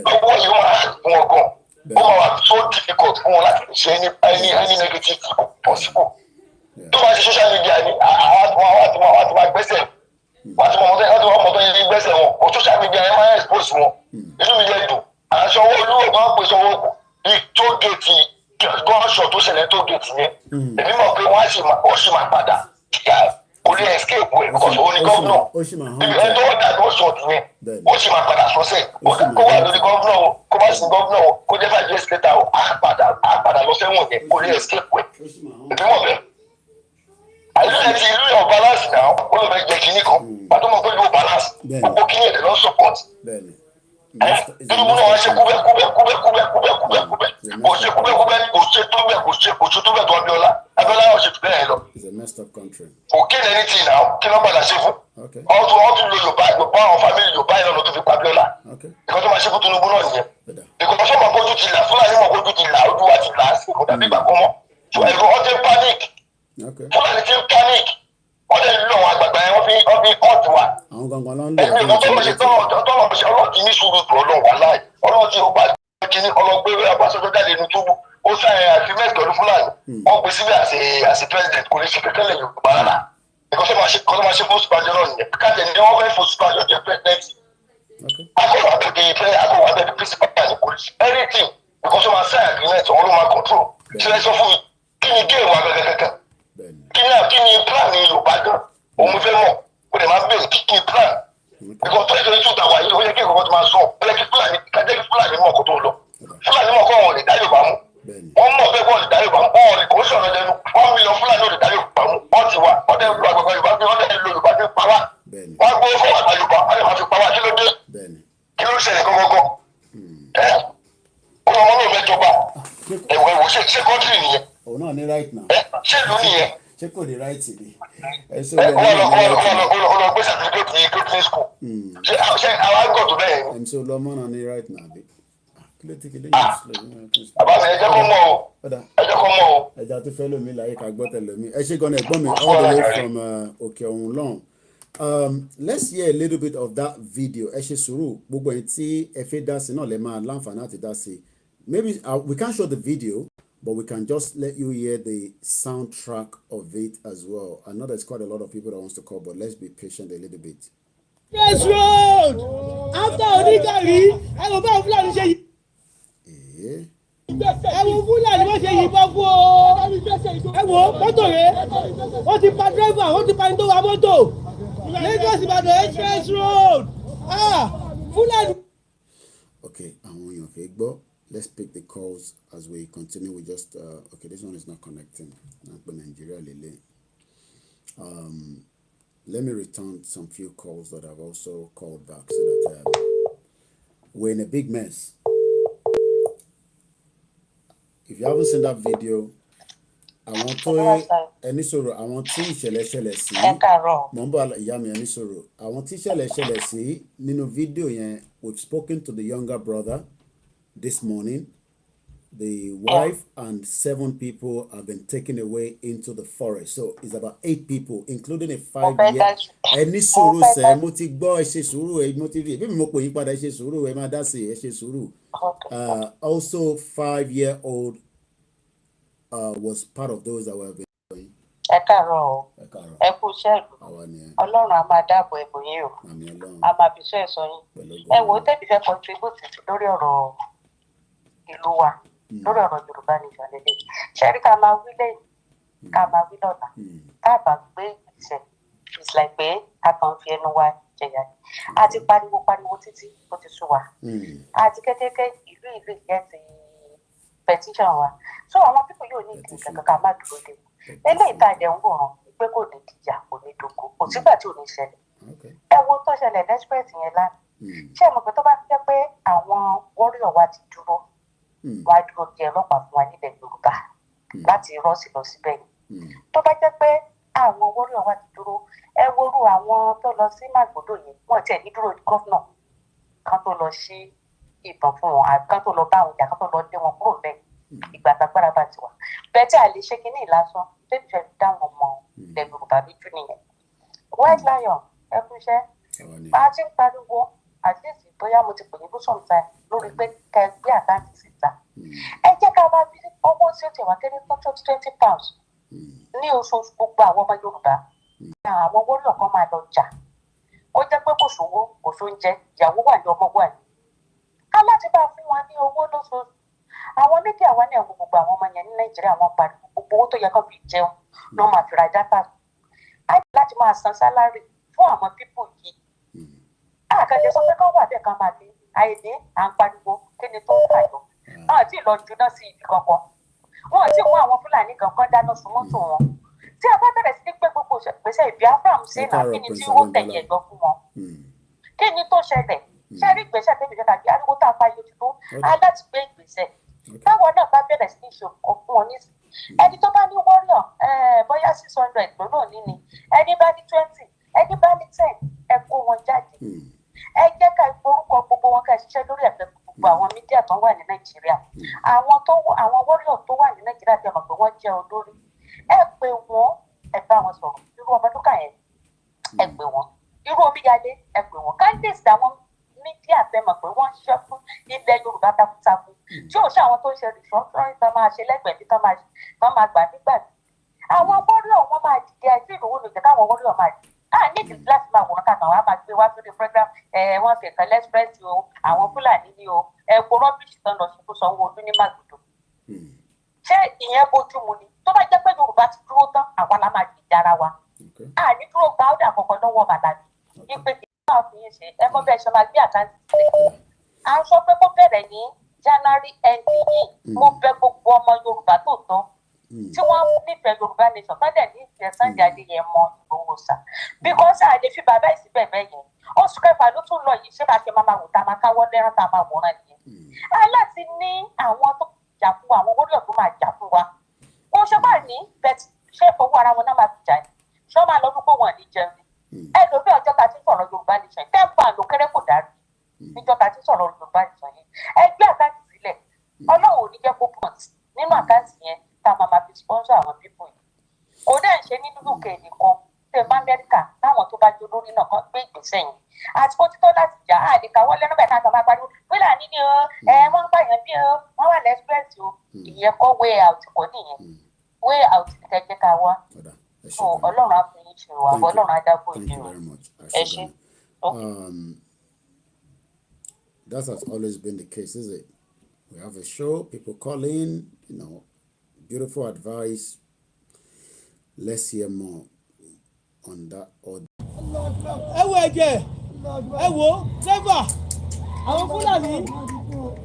S5: gbogbo yìí wọn á fún wọn gan ó máa wà so difficult fún wọn láti ṣe any negative possible tó bá ṣe social media ni àwọn ti máa gbẹ́sẹ̀ wọ́n ti mọ̀ mọ́tò yẹn gbẹ́sẹ̀ wọn o social media yẹn máa expose wọn inú mi yẹn dùn àṣọ owó olúwo máa ń pèsè owó ní tóògèètì gọ́ọ̀ṣọ̀ tó ṣẹlẹ̀ tóògèètì yẹn èmi mọ̀ pé wọ́n ó sì máa padà kò lè escape ẹ̀ because òun ni gómìnà ẹni tó wọ́n dàgbà ọ̀ṣọ̀ yẹn ó sì máa padà sọ́sẹ̀ kó wà lórí gómìnà o kó má sí gómìnà o kó jẹ́ 5 years later o á padà lọ sẹ́wọ̀n yẹn kò lè escape ẹ̀ èmi mọ̀ bẹ́ẹ̀. àìlú ti ìlú yẹn ò balance náà ó lọ bẹ jẹ kínní kan pàtó mọ̀ pé yóò balance gbogbo kínní ẹ̀ lọ support Tinubu náà wá ṣe kúbẹ́kúbẹ́ kò ṣe kúbẹ́kúbẹ́ kò ṣe tó bẹ̀ tó Abíọ́lá yóò ṣe tó bẹ́ẹ̀ lọ. òkè lẹni tí ìlà kí ló padà ṣe fún ọtún lo Yorùbá àwọn fámìlì Yorùbá yẹn lọ́nà tó fi pa Abíọ́lá ìkan tó máa ṣe fún Tinubu náà nìyẹn ìkan tó máa kójú ti là Fúlàní máa kójú ti là ojú wa ti là á sí kò dàbí ìgbà kan mọ́ ẹ̀rọ ọtí panic Fúlàní ti panic wọ́n lè lo àwọn àgbàgbà yẹn wọ́n fi kọ́ọ̀tù wa.
S1: àwọn gangan ló ń lò
S5: ẹgbẹ́ ìgbà tó lọ ṣe ọlọ́run ti ní sùúrù tó ọlọ́run wà láì ọlọ́run ti ọba kìíní ọlọ́gbé abáṣọjọ́ jáde ní túbú ó sáyẹn agreement pẹ̀lú Fúlàní wọ́n gbé síbẹ̀ àṣẹ president kò ní sí kékeré lẹ́yìn Yorùbá rárá ẹ̀kọ́ tó máa ṣe fún Ṣùpàjọ́ náà nìyẹn káàtẹ̀ ní wọ́n fẹ́ fún Ṣùpàjọ́ jẹ president akọ̀wé abẹ́bí principal ní police anything ẹ̀kọ́ tó máa sign agreement òun ló máa control ṣẹlẹ̀ sọ fún mi kí ni géèmù abẹ́kẹ́kẹ́ kí ni plan ní Yorùbá gan òun fẹ́ mọ̀ kó lè máa bẹ̀rẹ̀ kí ni plan ẹ̀kọ́ tó ẹ̀jọ̀ tó tàwa yìí ó yẹ kí ẹ̀kọ́ tó máa sọ ó yẹ kí Fúlàní mọ̀ kó tó lọ Fúlàní mọ̀ kó wọn lè dá Yorùbá mú wọ́n mọ̀ pé wọ́n lè dá Yorùbá mú wọ́n lè kó sọ̀rọ̀ jẹnu 1 million Fúlàní ò lè dá Yorùbá mú wọ́n ti wà wọ́n dẹ̀ lu àgbàgbà Yorùbá bí wọ́n dẹ̀ lu Yorùbá bí pa wá wọ́n gbé fún àgbà Yorùbá wọ́n dẹ̀ máa fi pa wá kí ló dé kí ló ṣẹlẹ̀ gọ́gọ́gọ́ ó lọ́mọ náà fẹ́ jọba ẹ̀wọ̀ ṣé kọ́ńtírì nìyẹn
S1: òun náà ní right now
S5: ṣé ìlú nìyẹn
S1: ṣé kò ní right ni
S5: ọlọgbẹ certificate ní cooking school ṣe àwọn àgọ tó bẹ́ẹ̀ ni.
S1: ẹnso lọmọ náà ní right now bí kílé tí kílé yẹn sílẹ̀
S5: bàbá mi ẹjẹ kọ mọ o
S1: ẹja tó fẹ́ lómi láyé ká gbọ́ tẹ̀lé mi ẹ ṣe gan-an ẹ̀gbọ́n mi all the way from òkè ọ̀hún lọ́hùn. Let's hear a little bit of that video. Ẹ ṣe sùúrù gbogbo ẹni tí ẹ fẹ́ dá sí náà lè máa láǹfààní àti dá sí. Maybe we can't show the video, but we can just let you hear the soundtrack of it as well. I know there's quite a lot of people that wants to call, but let's be patient a little bit.
S6: Yes, road. After Oníkàrí, ẹ wò bá Fúlàní ṣe yìí. Ẹ wò Fúlàní wọ́n ṣe yìnbọn fún o. Ẹ wò mọ́tò rẹ̀, wọ́n ti pa dírẹ́fà, wọ́n ti pa ní tó wa mọ́tò. Lagos Ibadan express road. Fúlàní. Okay, àwọn èèyàn fẹ́ gbọ́. Let's pick the calls as we continue. We just okay, this one is not connecting. Nigeria Lele. Let me return some few calls that I've also called back so that we're in a big mess. If you haven't seen that video, I want to any sọ̀rọ̀ àwọn tí ìṣẹ̀lẹ̀ sí mo ń bọ̀ ìyá mi ẹni sọ̀rọ̀ àwọn tí ìṣẹ̀lẹ̀ sí nínú fídíò yẹn we've spoken to the younger brother this morning. The wife and 7 people have been taken away into the forest. So it's about 8 people, including a 5-year. Ẹni sùúrù sẹ́, mo ti gbọ́ ẹ ṣe sùúrù ẹ mo ti rí bí mo pè yín padà ẹ ṣe sùúrù ẹ máa dá sí ẹ ṣe sùúrù. Also 5-year-old was part of those that were been going.
S8: Ẹ káàárọ̀ o, ẹ kú iṣẹ́ ìlú, Ọlọ́run á máa dáàbò ẹ̀bùn yín o, á máa fi iṣẹ́ ẹ̀sọ́ yín. Ẹ wò ó tẹ́bi fẹ́ contribute lórí ọ̀rọ̀ ìlú wa lórí ọ̀rọ̀ Yorùbá nation lélẹ̀ ṣẹ́rí ká máa wí lẹ́yìn ká máa wí lọ́la ká bá gbé ìṣẹ̀ it's like pé a kàn fi ẹnu wa jẹyà ni a ti pariwo títí ó ti sú wa a ti kẹ́kẹ́kẹ́ ìlú ìyẹn ti petition wa so àwọn pípọ̀ yóò ní ìdí kankan ká má dúró dé eléyìí tá a jẹ ń wòran pé kò ní dìjà kò ní dogo kò sígbà tí ò ní ṣẹlẹ̀ ẹ wo tó ṣẹlẹ̀ lẹ́sìpẹ̀sì yẹn lánàá ṣé ẹ mọ̀ pé tó bá jẹ́ pé àwọn warrior wa ti dúró wá dúró di ọlọ́pàá fún wa nílẹ̀ Yorùbá láti rọ́ọ̀sì lọ síbẹ̀ yìí tó bá jẹ́ pé àwọn warrior wa ti dúró ẹ worú àwọn tó lọ sí Màgbódò yẹn wọ́n tiẹ̀ ní dúró gọ́fúnà kan tó lọ sí ìbọn fún wọn àbí kan tó lọ bá àwọn ìjà kan tó lọ dé wọn kúrò bẹ́ẹ̀ ìgbà tágbára bá ti wà bẹ́ẹ̀ tí a lè ṣe kínní ìlàsán tẹ́lẹ̀ fẹ́ dáhùn ọmọ ilẹ̀ Yorùbá lójú nìyẹn. White Lion ẹ kú iṣẹ́ bá a ti ń pariwo at least bóyá mo ti pè ní bùsùn ta lórí pé ká ẹ gbé àkáǹtì síta ẹ jẹ́ ká máa bí owó tí ó ti wà kéré tó £20 ní oṣooṣù gbogbo àwọn ọmọ Yorùbá àwọn wọ́rọ̀ kan máa lọ jà ó jẹ́ pé kò sówó kò sóúnjẹ ìyàwó wà ní ọmọ wà ní ká láti bá fún wọn ní owó lóṣooṣù àwọn mídíà wa ní ẹ̀wọ̀n gbogbo àwọn ọmọ yẹn ní Nàìjíríà wọn pariwo gbogbo owó tó yẹ kán fi jẹun ní wọn máa fi ra dátà á ní láti máa san sálárì fún àwọn pípò yìí àkàndé sọ pé kán wà bẹ́ẹ̀ kán máa lé àìní à ń pariwo kí ni tó ń fàyọ náà tí lọ juná sí ibi kankan wọn ò tí mú àwọn Fúlàní kankan dáná sun mọ́tò wọn tí a bá bẹ̀rẹ̀ sí ní pé gbogbo ìgbésẹ̀ Biafra ṣe náà kí ni tí ó tẹ̀yìn ẹ̀gbọ́n fún wọn kí ni tó ṣẹlẹ̀ ṣe rí ìgbésẹ̀ tẹ́bi jẹ́ kàbí ariwo tá a pa yóò ti tó aláti gbé ìgbésẹ̀ báwọn náà bá bẹ̀rẹ̀ sí ní ṣe nǹkan fún wọn nísìnyí ẹni tó bá ní wọ́rọ̀ bóyá 600 lọ́nà níní ẹni bá ní 20 ẹni bá ní 10 ẹ kó wọn jáde ẹ jẹ́ ká orúkọ gbogbo wọn ká ṣiṣẹ́ lórí ẹ̀fẹ́ gbogbo àwọn mídíà tó wà ní Nàìjíríà àwọn wọ́rọ̀ tó wà ní Nàìjíríà tẹ̀ mọ̀ pé wọ́n jẹ́ olórí ẹ pè wọ́n ẹ bá wọn sọ̀rọ̀ irú ọmọdúnkà yẹn ẹ pè wọ́n irú omíyalé ẹ pè wọ́n káńdéèsì àwọn mídíà tẹ̀ mọ̀ pé wọ́n ṣiṣẹ́ fún ilẹ̀ Yorùbá takuntakun tí ò ṣe àwọn tó ń ṣe rìṣọ́ọ̀tì tó máa ṣe lẹ́gbẹ̀ẹ́ tí tó máa gbà nígbà tí àwọn wọ́rọ̀ wọn máa dìde àìsí ìrówó lòdì káwọn wọ́rọ̀ máa dìde nídìí láti máa wòrán kàkàn wá máa gbé wá sórí program wọn fi ẹ̀kan lẹ́sprẹ́sì o àwọn Fúlàní ni o ẹ̀kọ́ rọ́bìṣì tán lọ sí kó Sanwó-Olú ní Màgòdò ṣé ìyẹn bójú mu ni tó bá jẹ́ pé Yorùbá ti dúró tán àwa la máa gbèjà ara wa àní dúró gba ọ̀dà kankan lọ́wọ́ bàbá mi ìpè kí n máa fi yín ṣe ẹ mọ́ bẹ́ẹ̀ ṣe máa gbé àkáǹtì sílẹ̀ à ń sọ pé kó bẹ̀rẹ̀ ní January end yìí mo bẹ̀ gbogbo ọmọ Yorùbá tó tán tí wọ́n nífẹ̀ẹ́ Yorùbá nation tó dẹ̀ ní ìfẹ́ Sunday Adéyẹmọ Ìgbòho sà because àlè fi bàbá ìsìn bẹ̀bẹ̀ yẹn oṣù kẹfà ló tún lọ yìí ṣé bá ṣe máa wò tá a máa káwọ́ lẹ́rán tá a máa wòran yẹn aláti ní àwọn tó jà fún wa àwọn wọ́rọ̀ tó máa jà fún wa kò ṣe bá ní bẹ́ẹ̀ ṣé owó ara wọn náà máa fi jà ní ṣé wọ́n máa lọ dúpọ̀ wọn ní jẹun ẹ ló bí ọjọ́ ta ti sọ̀rọ̀ Yorùbá nation tẹ́ẹ̀pù àlòkéré kò dárí níjọ́ ta ti sọ̀rọ̀ Yorùbá nation yẹn ẹgbẹ́ àkáǹtì sílẹ̀ Ọlọ́run ò ní jẹ́ kó pọ̀ nínú àkáǹtì yẹn tá a máa fi sponsor àwọn pípọ̀ yìí kò dẹ̀ ṣe ní dúdú kèèdè kan tẹ̀ bá Amẹ́ríkà táwọn tó bá jó lórí náà kan gbé ìgbésẹ̀ yẹn àti kó títọ́ láti jà á lè káwọ́ lẹ́nu bẹ́ẹ̀ náà máa pariwo Fúlàní ni o wọ́n ń pààyàn bí o wọ́n wà lẹ́sìpẹ́sì o ìyẹn kọ́ way out kọ́ nìyẹn way out kẹ́jẹ́ ká wá so Ọlọ́run á fi yín ṣe wà Ọlọ́run á dábò yín o ẹ ṣe.
S6: That has always been the case, is it? We have a show, people call in, beautiful advice. Let's hear more on that.
S9: Ẹ wo ẹ̀jẹ̀ ẹ wo sẹ́fà àwọn Fúlàní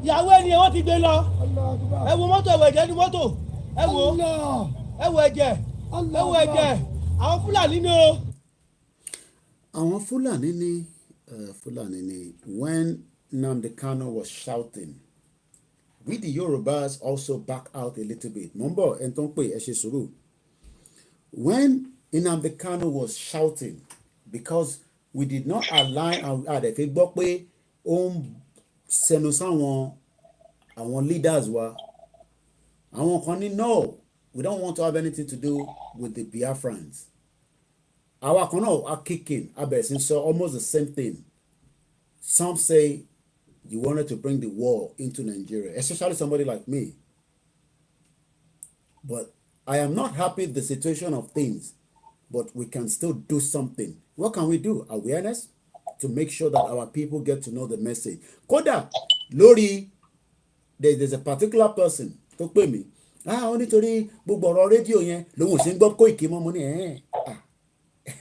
S9: ìyàwó ẹni wọ́n ti gbé lọ ẹ wo mọ́tò ẹ wo ẹ̀jẹ̀ ní mọ́tò ẹ wo ẹ̀jẹ̀ àwọn Fúlàní ni o.
S6: Àwọn Fúlàní ni when Nnamdi Kanu was shouting, we the Yorubas also back out a little bit. Mumbo ẹni tó ń pè ẹ ṣe sùúrù. When Nnamdi Kanu was shouting, because we did not align àdẹ̀fẹ́ gbọ́ pé ó ń sẹnu sáwọn àwọn leaders wa àwọn kan ní no, we don't want to have anything to do with the Biafrans. Àwa kan náà are kicking abẹ́sí sọ almost the same thing. Some say you wanted to bring the war into Nigeria, especially somebody like me. But I am not happy with the situation of things, but we can still do something. What can we do? Awareness to make sure that our people get to know the message. Kódà lórí there's a particular person tó pè mí. Ó nítorí gbogbo ọ̀rọ̀ rédíò yẹn lòun ò sí ń gbọ́ Koiki mọ́ mo ní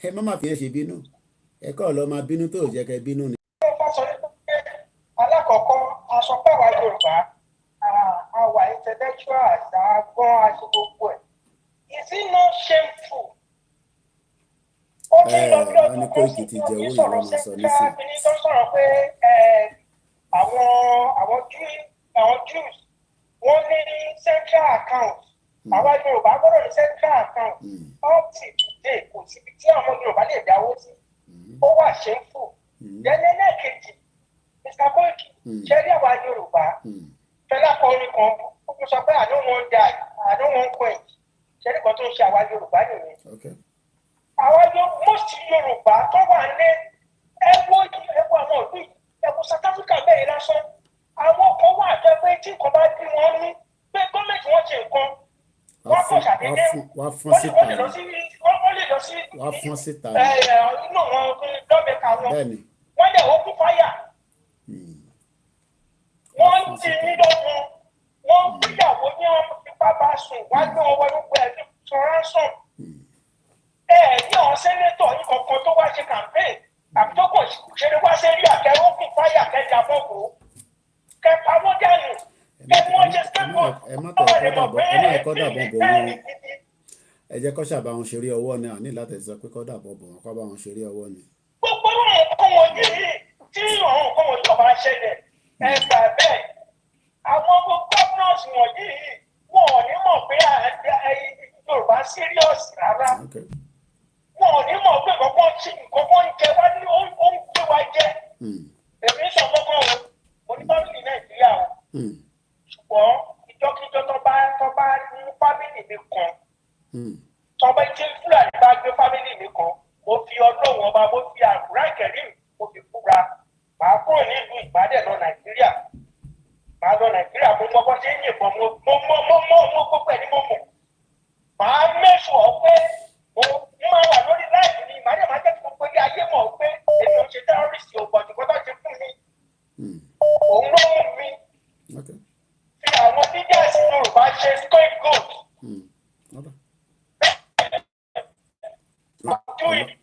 S6: ẹ má má fi ẹ ṣe bínú. Ẹ kọ́ lọ máa bínú tó jẹ́ kẹ́ bínú ni.
S5: Alákọ̀ọ́kọ́ aṣọ pẹ̀wá Yorùbá àwa intellectuals àgbọ̀n àti gbogbo ẹ̀. Is it not shameful?
S6: Wọ́n ní Koiki ti jẹ owó yẹn lọ́mọ sọ nísìnyí.
S5: Kíní tó sọ̀rọ̀ pé àwọn Jews wọ́n ní central account. Àwa Yorùbá gbọ́dọ̀ ní central account. Up till today kò síbi tí àwọn Yorùbá lè dáwó sí. Ó wà shameful. Lẹ́lẹ́lẹ́kejì Mr. Koiki ṣe rí àwa Yorùbá Fẹlá kọrin kan
S9: mo sọ pé I don't want that, I don't want quench. Ṣé ní kan tó ń ṣe àwa Yorùbá nìyẹn? Àwa most Yorùbá tó wà ní ẹ̀wọ̀ àwọn òbí ẹ̀wọ̀ South Africa bẹ́ẹ̀ lásán. Àwọn kan wà jẹ́ pé tí nǹkan bá dín wọn ní pé gọ́ọ̀mẹ̀ntì wọn ṣe nǹkan. Wọ́n kọ̀ ṣàdédé. Wọ́n lè lọ sí.
S6: Wọ́n fọ́n síta.
S9: Inú wọn lọ́mẹ̀ka wọn. Wọ́n lè open fire. Wọ́n ti ní lọ́wọ́. Wọ́n gbéyàwó ní ipá bá sùn. Wọ́n gbé wọn wọlé pé ẹni sọ ransom. Ní àwọn sẹ́nétọ̀ ní kankan tó wá ṣe campaign àbí tó kàn ṣe ni wá ṣe rí àkẹ́rọ́ open fire kẹjà bọ́ọ̀bù. Kẹpa wọ́n dànù. Kẹpa wọ́n ṣe sẹ́kọ̀ọ́.
S6: Ẹ má tẹ̀ ẹ̀kọ́ dàbọ̀ bò wọ́n. Ẹ jẹ́ kó ṣàbá wọn ṣeré ọwọ́ ni àní láti sọ pé kó dàbọ̀ bò wọ́n kó bá wọn ṣeré ọwọ́ ni.
S9: Gbogbo nǹkan wọ̀nyí tí àwọn nǹkan wọ̀nyí ọba ṣẹlẹ̀ ẹgbà bẹ́ẹ̀ àwọn gómìnàs wọ̀nyí wọn ò ní mọ̀ pé Yorùbá serious rárá wọn ò ní mọ̀ pé kọ́kọ́ ń jẹ wá ní ó ń gbé wa jẹ èmi sọ kọ́kọ́ o mo ní fámìlì Nàìjíríà o ṣùgbọ́n ìjọkíjọ tó bá ní fámìlì mi kan tó bá tí Fúlàní bá gbé fámìlì mi kan mo fi Ọlọ́run ọba mo fi àkùrá ìkẹrí mo fi fúra màá kúrò nílùú ìbàdàn lọ Nàìjíríà màá lọ Nàìjíríà mo mọ bó ṣe ń yìnbọn mo gbogbo ẹ̀ ní mo mọ̀ màá mẹ́sùn ọ́ pé mo máa wà lórí láìpẹ́ ní ìmàdé máa jẹ́ kí gbogbo ilé ayé mọ̀ pé èmi ò ṣe tẹ́rọ́rìsì ògbọ̀n jù kọ́tà ṣe fún mi òun ló mú mi fi àwọn dídẹ́sì Yorùbá ṣe scapegoat.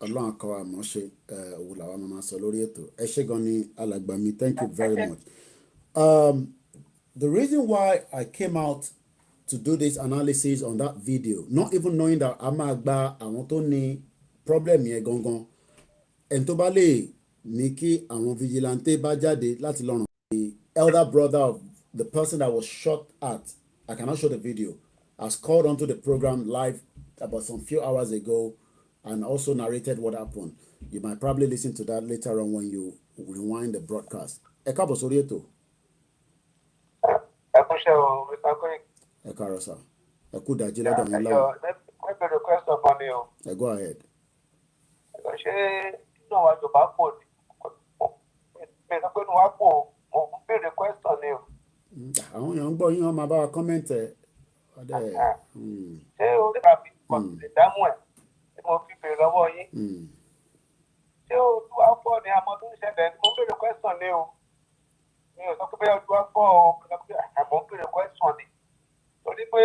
S6: Ọlọ́run akọ àmọ́ ṣe òwú làwọn máa sọ lórí ètò ẹ ṣé gan ni alàgbà mi thank you very much. The reason why I came out to do this analysis on that video not even knowing that a máa gba àwọn tó ní problem yẹn gangan ẹni tó bá lè ní kí àwọn vigilante bá jáde láti lọ ràn the elder brother of the person that was shot at I cannot show the video has called onto the program live about some few hours ago and also narrated what happened. You might probably listen to that later on when you rewind the broadcast. Ẹ káàbọ̀ sórí ètò.
S5: Ẹ kú ṣe o, Mr. Koiki.
S6: Ẹ káàárọ̀ sà. Ẹ kú dájí lọ́dọ̀ yín láwọn.
S5: Ẹ bẹ̀rẹ̀ question kan ni o.
S6: Ẹ go ahead.
S5: Ṣé inú àwọn Yorùbá pò ní? Mi sọ pé inú wa pò mo ń bèrè question ni o.
S6: Àwọn èèyàn ń gbọ́ yín wọ́n máa bá wa comment ẹ̀.
S5: Ṣé orí àbí kan lè dámú ẹ̀? Mo fi bèrè lọ́wọ́ yín. Ṣé Olúwa pọ̀ ní àmọ́ tó ń ṣẹlẹ̀? Mo bèrè question ni o. Mi ò sọ pé bẹ́ẹ̀ Olúwa pọ̀ o. Mo bèrè question ni. Torí pé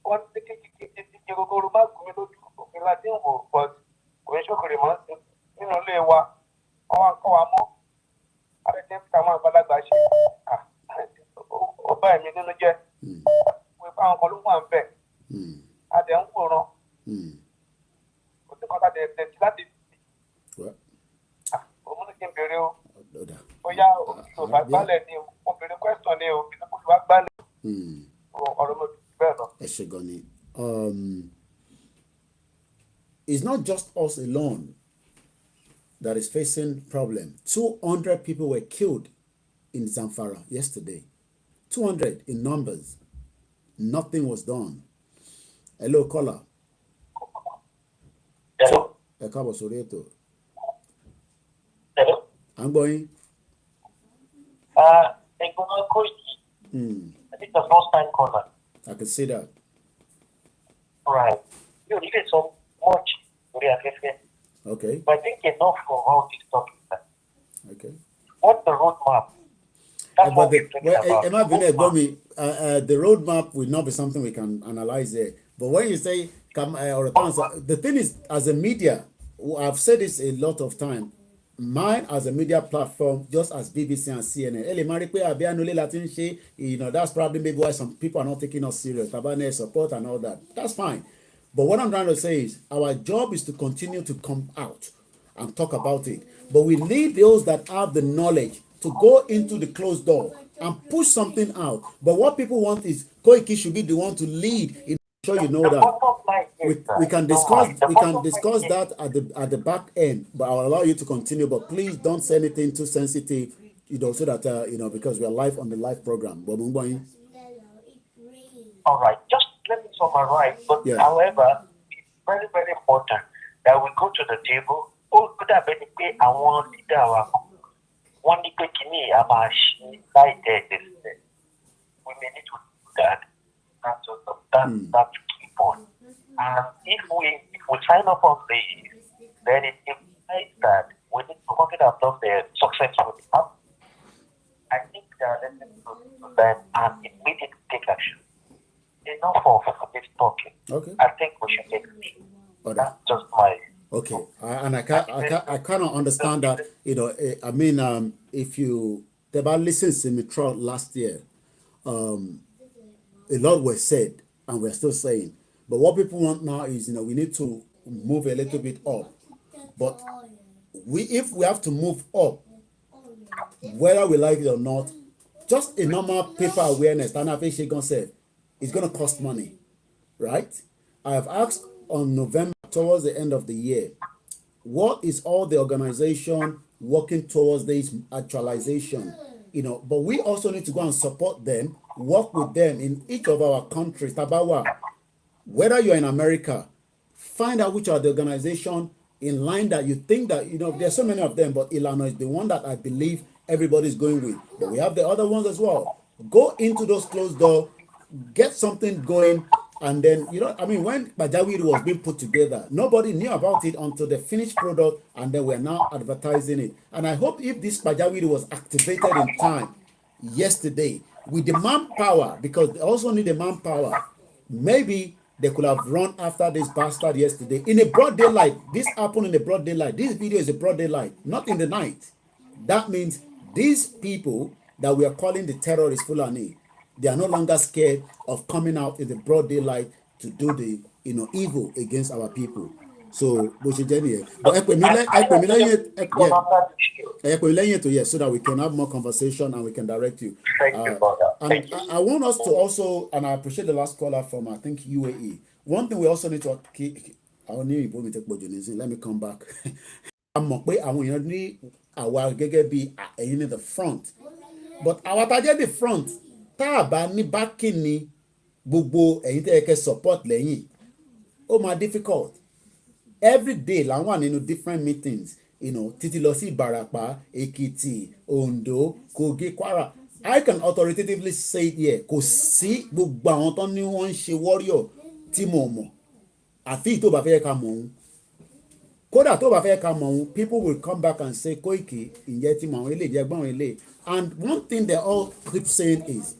S5: wọ́n ti kíkí gogoro má gùn mí lójú òfin láti ń wò but kò ń ṣòkèrè mọ́ sí nínú ilé wa. Wọ́n wá ń kọ́ wa mọ́. Àrètí ń fi àwọn àgbàlagbà ṣe. Ó bá ẹ̀mí nínú jẹ́. Wọ́n pa àwọn kan ló wà ń bẹ̀. Adẹ̀ ń wòran. Kọ́tà tẹ̀ láti òun ní kí n bèrè o bóyá Yorùbá gbálẹ̀ ni o bèrè question ni o bí Yorùbá gbálẹ̀ ọ̀rọ̀ mi bẹ́ẹ̀ lọ.
S6: Ẹ ṣé gan ni. It's not just us alone that is facing problem. 200 people were killed in Zamfara yesterday. 200 in numbers. Nothing was done. Hello, caller.
S5: Hello.
S6: Ẹ káàbọ̀ sórí ètò.
S5: Hello.
S6: À ń gbọ́ yín.
S5: Ẹ̀gbọ́n Koiki. I think the first time caller.
S6: I can see that.
S5: Right. You know, you so much lórí afẹ́fẹ́.
S6: Okay.
S5: But I think enough for how this topic is.
S6: Okay.
S5: What's the roadmap? That's what we're talking about.
S6: The roadmap will not be something we can analyze there. But when you say the thing is, as a media, I've said this a lot of time. Mine as a media platform, just as BBC and CNN. That's probably maybe why some people are not taking us serious. Tabane support and all that. That's fine. But what I'm trying to say is, our job is to continue to come out and talk about it. But we need those that have the knowledge to go into the closed door and push something out. But what people want is Koiki should be the one to lead. Sure, you know that we can discuss that at the back end, but I'll allow you to continue. But please don't say anything too sensitive, so that because we are live on the live program.
S4: All right, just let me summarize. But however, it's very, very important that we go to the table. Oh, could have been I want our one we may need to do that. That's key point. And if we sign up on this, then it implies that we need to work it out of the successful. I think there are lessons to them and immediate take action. Enough of this talking.
S6: Okay.
S4: I think we should take action. That's just my.
S6: Okay, I cannot understand that. You know, I mean, if you about listen to me throughout last year, a lot was said, and we're still saying. But what people want now is, you know, we need to move a little bit up. But if we have to move up, whether we like it or not, just a normal paper awareness, and I think she gonna say, it's gonna cost money, right? I have asked on November, towards the end of the year, what is all the organization working towards this actualization? You know, but we also need to go and support them, work with them in each of our countries. Tabawa, whether you're in America, find out which are the organization in line that you think that, you know, there's so many of them, but Illinois is the one that I believe everybody's going with. But we have the other ones as well. Go into those closed doors, get something going. And then, you know, I mean, when Pajawiri was being put together, nobody knew about it until the finished product, and then we're now advertising it. And I hope if this Pajawiri was activated in time yesterday with the manpower, because they also need the manpower, maybe they could have run after this bastard yesterday in a broad daylight. This happened in the broad daylight. This video is a broad daylight, not in the night. That means these people that we are calling the terrorists Fulani, they are no longer scared of coming out in the broad daylight to do the, you know, evil against our people. So, but so that we can have more conversation and we can direct you. And I want us to also, and I appreciate the last caller from, I think, UAE. One thing we also need to keep, let me come back. I'm not in the front, but our target the front. Tá a bá ní bákìní gbogbo ẹ̀yin tẹ́ ẹ kẹ́ support lẹ́yìn ó máa difficult every day là ń wà nínú different meetings, you know, títí lọ sí Ìbàràpá, Èkìtì, Oǹdó, Kogi, Kwara. I can authoritatively say it here, kò sí gbogbo àwọn tó ní wọ́n ń ṣe warrior tí mo mọ̀ àfi tó bá fẹ́ ká mọ̀ òun kódà tó bá fẹ́ ká mọ̀ òun, people will come back and say Koiki ìyẹn tí mọ̀ àwọn eléyìí ẹgbọ́n àwọn eléyìí. And one thing they all keep saying is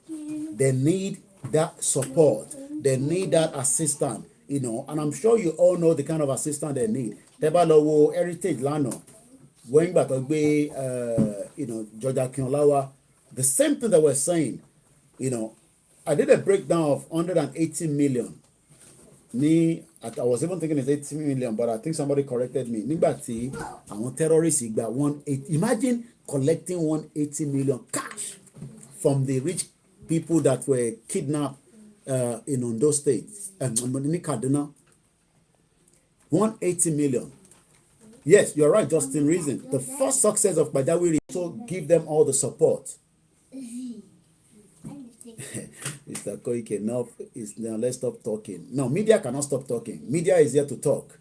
S6: they need that support. They need that assistance, you know, and I'm sure you all know the kind of assistance they need. Tebalowo Heritage Lano, going back to be, you know, Georgia Kinolawa, the same thing that we're saying, you know, I did a breakdown of 180 million. I was even thinking it's 80 million, but I think somebody corrected me. Nigbati, àwọn terrorists got 180. Imagine collecting 180 million cash from the rich people that were kidnapped in Ondo State, Kaduna. 180 million. Yes, you're right, Justin Reason. The first success of Badawiri to give them all the support. Mr. Koike, now let's stop talking. No, media cannot stop talking. Media is here to talk.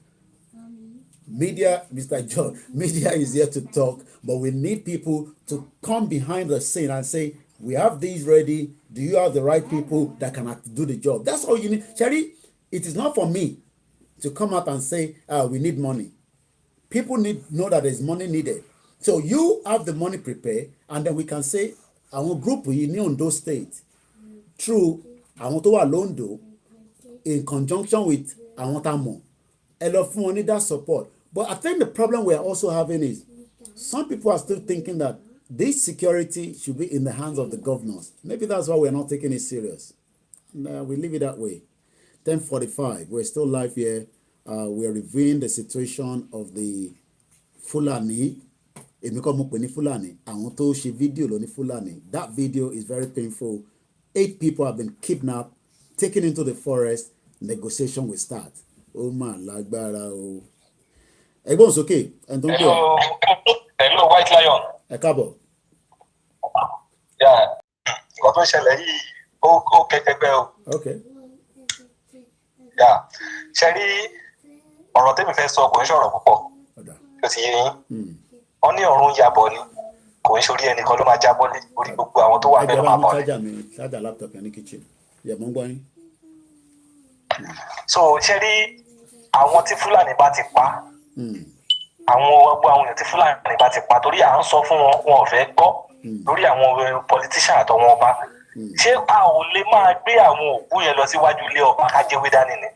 S6: Media, Mr. John, media is here to talk, but we need people to come behind the scene and say, we have these ready. Do you have the right people that can do the job? That's all you need. Sherry, it is not for me to come out and say, we need money. People know that there's money needed. So you have the money prepared, and then we can say, our group in Ondo State, through àwọn tó wà Londo, in conjunction with àwọn tá mọ̀, ẹ lọ fún wọn ní that support. But I think the problem we are also having is some people are still thinking that this security should be in the hands of the governors. Maybe that's why we're not taking it serious. We leave it that way. 10:45. We're still live here. We're reviewing the situation of the Fulani. Fulani. Àwọn tó ṣe video lóní Fulani. That video is very painful. 8 people have been kidnapped, taken into the forest. Negotiation will start. Oh man, lágbára o. Everyone's okay. And don't go.
S5: Hello, White Lion.
S6: Ẹ káàbọ̀.
S5: Yeah. Nǹkan tó ṣẹlẹ̀ yìí ó kẹ́kẹ́gbẹ́ o.
S6: Okay.
S5: ṣe rí ọ̀rọ̀ tẹ́mi fẹ́ sọ kò ń ṣọ̀rọ̀ púpọ̀ ó ti yé yín wọ́n ní ọ̀run yabọ̀ ni kò ń ṣorí ẹnìkan ló máa jábọ́ lé orí gbogbo àwọn tó wà bẹ́ẹ̀ ló máa bọ̀ lé.
S6: ṣáàjà laptop yẹn ní kitchen yẹ̀ mọ́ gbọ́ yín.
S5: so ṣe rí àwọn tí Fúlàní bá ti pa àwọn ọgbọ́n àwọn èèyàn tí Fúlàní bá ti pa torí à ń sọ fún wọn wọn ò fẹ́ gbọ́ lórí àwọn politician àtọwọn ọba ṣé a ò lè máa gbé àwọn òkú yẹn lọ síwájú ilé ọba kájẹwé dání ni.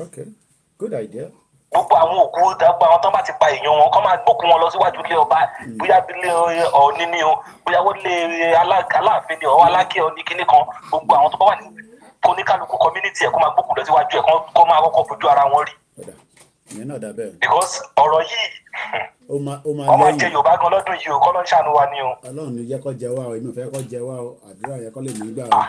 S6: Okay, good idea.
S5: gbogbo àwọn òkú gbogbo àwọn tó bá ti pa èèyàn wọn kọ́ máa gbókun wọn lọ síwájú ilé ọba bóyá ilé Ọọ̀ni ni o bóyá wọ́n lé Aláàfin ni ọ̀ Aláké ní kinní kan gbogbo àwọn tó bá wà ní oníkálukú community ẹ̀ kó máa gbókun lọ síwájú ẹ̀ kó máa kọ́kọ́ fojú ara wọn rí. because ọ̀rọ̀ yìí ọmọ jẹ Yorùbá gan lọ́dún yìí o kọ́ ló ń ṣàánú wa ni o.
S6: Ọlọ́run ní jẹ́ kó jẹ wá o èmi ò fẹ́ kó jẹ wá o àdúrà yẹ kó lè ní gbà o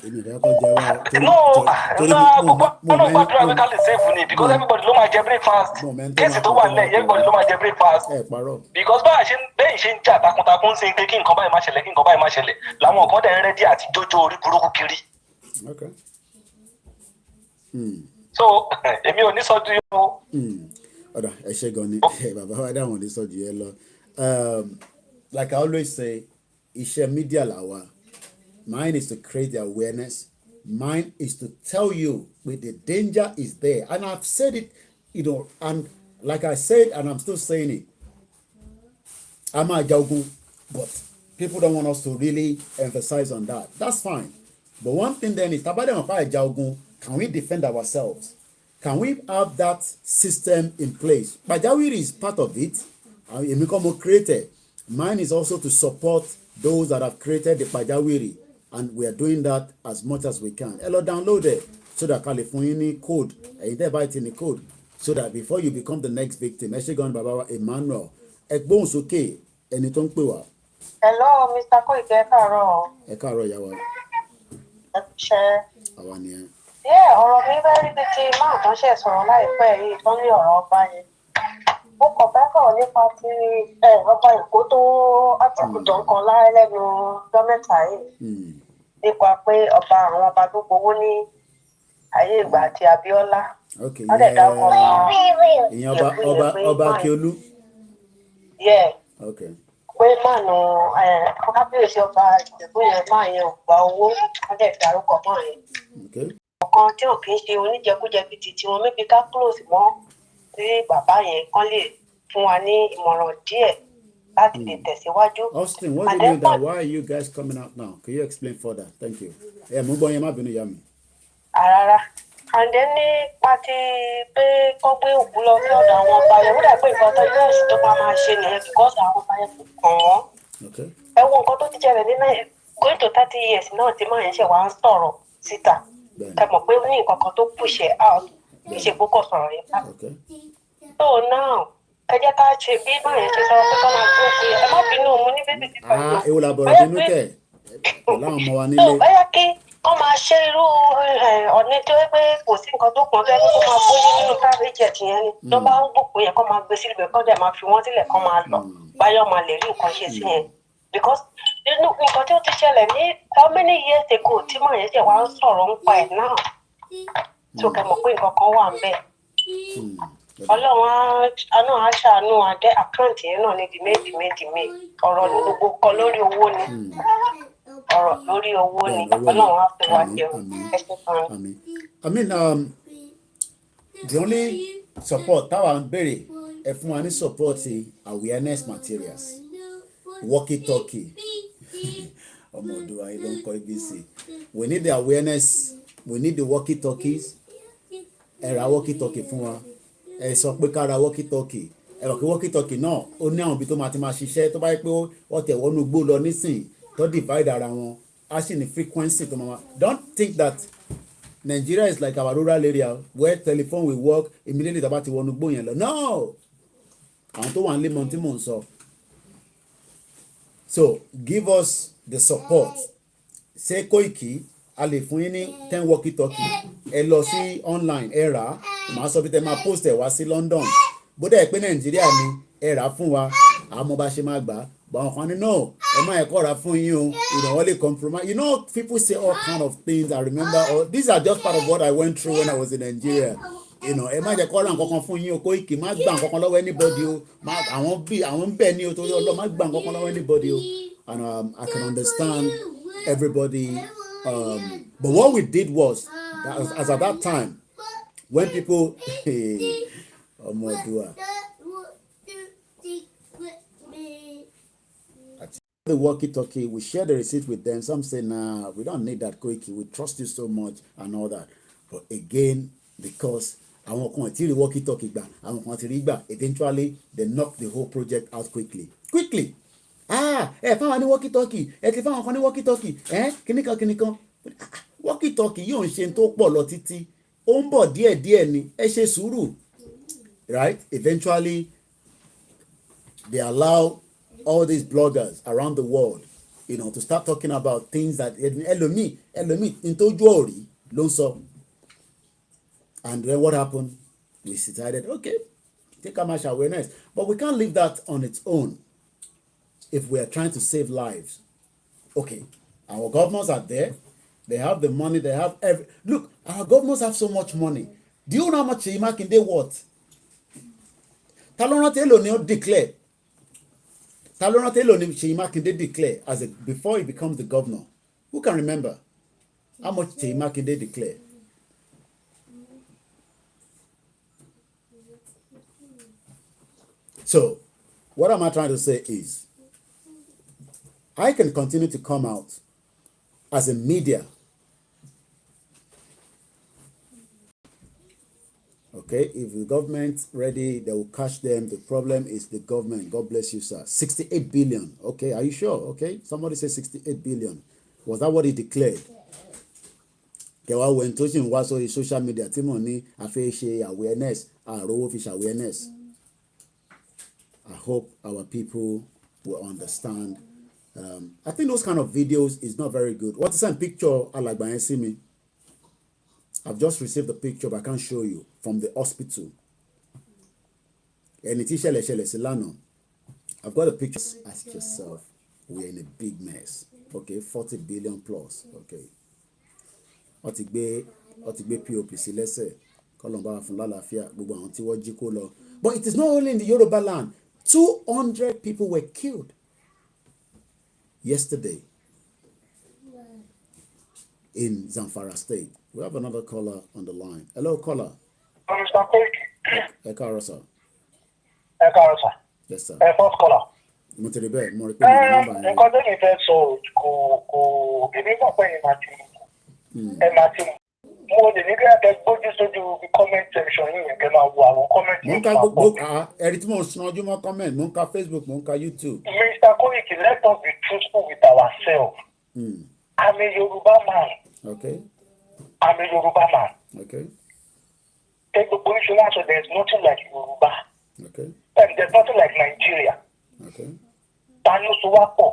S6: èmi ò fẹ́ kó jẹ wá o.
S5: gbogbo ọ̀nà gbàdúrà pé ká lè save ni because everybody ló máa jẹ breakfast kéèsì tó wà nílẹ̀ everybody ló máa jẹ breakfast because bẹ́ẹ̀ ṣe ń jà takuntakun sí pé kí nǹkan báyìí má ṣẹlẹ̀ kí nǹkan báyìí má ṣẹlẹ̀ làwọn kan dẹ̀ ń rẹ́dí àti jójó orí burúkú kiri. so èmi ò ní sọ́jú yẹn o.
S6: ọ̀dà ẹ ṣe gan ni bàbá wa dáhùn ní sọ́jú yẹn lọ like I always say iṣẹ́ media làwa mine is to create the awareness mine is to tell you when the danger is there and I've said it and like I said and I'm still saying it I'm a jagun but people don't want us to really emphasize on that that's fine but one thing then is tabademo pa jagun can we defend ourselves can we have that system in place pajawiri is part of it èmi kọ́ mo created mine is also to support those that have created the pajawiri and we are doing that as much as we can ẹ lọ download it so that ká lè fún yín ní code ẹ̀yin tẹ́ bá ti ní code so that before you become the next victim ẹ ṣe gan bàbá wa Emmanuel ẹ gbóhùn sókè ẹni tó ń pè wá.
S8: hello Mr. Koike ẹ káàárọ̀.
S6: ẹ káàárọ̀ ìyá wa.
S8: ẹ ṣe.
S6: àwa ni ẹ.
S8: ọ̀rọ̀ mi bẹ́ẹ̀ rí bíi ti máa tán ṣe sọ̀rọ̀ láìpẹ́ yìí tó ní ọ̀rọ̀ ọba yẹn mo kàn fẹ́ sọ̀rọ̀ nípa ti ọba Èkó tó àtìkùtàn kan láyé lẹ́nu ọjọ́ mẹ́ta yìí nípa pé ọba àwọn ọba tó gbowó ní ayé ìgbà àti Abíọ́lá wọ́n dẹ̀ dá ọkọ̀ ọmọ
S6: ìyẹn ọba Akíolú.
S8: pé mánu kábíyèsí ọba Ìjẹ̀bú yẹn máa yẹn ò gba owó wọ́n dẹ̀ dárúkọ mọ́ yẹn. ọ̀kan tí ò kì í ṣe oníjẹkújẹ bíi ti tiwọn mébi ká close mọ́ tí bàbá yẹn kán lè fún wa ní ìmọ̀ràn díẹ̀ láti lè tẹ̀síwájú.
S6: Austin, what do you mean that why are you guys coming out now? Can you explain further? Thank you. Mo gbọ́ yẹn má bínú yá mi.
S8: Rárá and then ní pati pé kó gbé òkú lọ sí ọ̀dọ̀ àwọn ọba yẹn wúdà pé nǹkan tó yẹ ẹ̀sìn tó máa ṣe nìyẹn because àwọn ọba yẹn kò kàn wọ́n. ẹ wo nǹkan tó ti jẹrẹ ní going to 30 years náà tí máa yẹn ṣe wá ń sọ̀rọ̀ síta ẹ mọ̀ pé ní nǹkan kan tó push it out kì í ṣe kókò sọ̀rọ̀ yẹn bá. so now ẹ jẹ́ ká ṣe bí máa yẹn ṣe sọ pé kọ́ máa gbé òkú yẹn ẹ má bínú òun ní bébí ti pẹ̀lú.
S6: ewu la bọ̀rọ̀ bínú kẹ̀ pẹ̀lú àwọn ọmọ wa nílé.
S8: bẹ́ẹ̀ kí wọ́n máa ṣe irú ọ̀ní tó pé kò sí nǹkan tó pọ̀ bẹ́ẹ̀ kó máa bóyá nínú private jet yẹn ni tó bá ń gbòkó yẹn kó máa gbé sílẹ̀ kó dẹ̀ máa fi wọ́n sílẹ̀ kó máa lọ báyọ̀ máa lè rí nǹkan ṣe sí yẹn because nínú nǹkan tí ó ti ṣẹlẹ̀ ní how many years ago tí màá yẹn ṣe wá ń sọ̀rọ̀ nípa ẹ̀ náà tó kẹ́ mọ̀ pé nǹkan kan wà ń bẹ̀. Ọlọ́run á ṣàánú adé àkáǹtì yẹn náà ní di méjì ọ̀rọ̀ ní gbogbo kan lórí owó ni ọ̀rọ̀ lórí owó ni Ọlọ́run á fi wá jẹun ẹsẹ̀ kan.
S6: I mean the only support táwa ń béèrè ẹ fún wa ní support awareness materials walkie talkie ọmọ ọdún ayé ló ń kọ ABC we need the awareness we need the walkie talkies ẹ ra walkie talkie fún wa ẹ sọ pé ká ra walkie talkie ẹ rọ̀ pé walkie talkie náà ó ní àwọn ibi tó máa ti máa ṣiṣẹ́ tó bá yẹ pé wọ́n tẹ̀ wọ́n nu gbó lọ nísìn tó divide ara wọn á sì ní frequency tó máa don't think that Nigeria is like our rural area where telephone will work immediately tá bá ti wọnú gbó yẹn lọ no àwọn tó wà ń lé mọ tí mò ń sọ so give us the support ṣé Koiki a lè fún yín ní 10 walkie talkie ẹ lọ sí online ẹ rà á màá sọ bí tẹ máa post ẹ wá sí London bódà ẹ pé Nàìjíríà ni ẹ rà á fún wa àmọ́ bá ṣe máa gbà But no, am I a for you? You know, only compromise. You know, people say all kind of things. I remember, these are just part of what I went through when I was in Nigeria. You know, am I a call and for you? Koiki, my bank, anybody. I won't pay you to your my bank, anybody. And I can understand everybody. But what we did was, as at that time, when people, oh my God. The walkie-talkie, we share the receipt with them. Some say, nah, we don't need that Koiki. We trust you so much and all that. But again, because àwọn kan ti rí walkie-talkie gbà, àwọn kan ti rí gbà, eventually they knock the whole project out quickly. Fáwọn ní walkie-talkie, ti fáwọn kan ní walkie-talkie, kíníkan. Walkie-talkie yóò ń ṣe tó pọ̀ lọ títí. Ó ń bọ̀ díẹ̀díẹ̀ ni, ẹ ṣe sùúrù. Right? Eventually, they allow all these bloggers around the world, you know, to start talking about things that ẹlòmíì ntójú ọ̀rí ló ń sọ. And then what happened? We decided, okay, take a much awareness. But we can't leave that on its own if we are trying to save lives. Okay, our governors are there. They have the money. They have look, our governors have so much money. Do you know how much Seyi Makinde worth? Ta ló rántí èlò ni ó declare? Ta ló rántí èlò ni Seyi Makinde declare before he becomes the governor? Who can remember how much Seyi Makinde declared? So, what am I trying to say is, I can continue to come out as a media. Okay, if the government's ready, they will catch them. The problem is the government. God bless you, sir. 68 billion. Okay, are you sure? Okay, somebody says 68 billion. Was that what he declared? Kẹwàá when tó ṣì ń wá sórí social media tí mo ní a fẹ́ ṣe awareness, àròwó fi ṣe awareness. I hope our people will understand. I think those kind of videos is not very good. What is a picture Alàgbà yẹn sí mi? I've just received the picture, but I can't show you, from the hospital. And it's I've got a picture. Ask yourself, we're in a big mess. Okay, 40 billion plus. Okay. What ti gbé POPC lẹ́sẹ̀, Kolomba fún lálàáfíà, gbogbo àwọn tí wọ́n jí kó lọ. But it is not only in the Yoruba land. 200 people were killed yesterday in Zamfara State. We have another caller on the line. Hello, caller.
S5: Mr. Koiki.
S6: Ẹ sir. Yes, sir.
S5: First caller.
S6: Mo ti rí bẹ́ẹ̀, mo rí pé mo ní nọ́mbà yẹn.
S5: Nǹkan tó yìí fẹ́ sọ kò èmi mọ̀ pé ẹ máa ti mo lè ní kí ẹ gbójú sójú comment section yìí yẹn kẹ́ máa wo àwọn comment.
S6: Mo ń ka gbogbo ẹ̀rí tí mo ń san ojú mọ́ comment, mo ń ka Facebook, mo ń ka YouTube.
S5: Mr. Koiki, let us be truthful with ourselves. I'm a Yoruba man.
S6: Okay.
S5: I'm a Yoruba man.
S6: Okay.
S5: Take the position so there's nothing like Yoruba.
S6: Okay.
S5: And there's nothing like Nigeria.
S6: Okay.
S5: Tani Suwapo.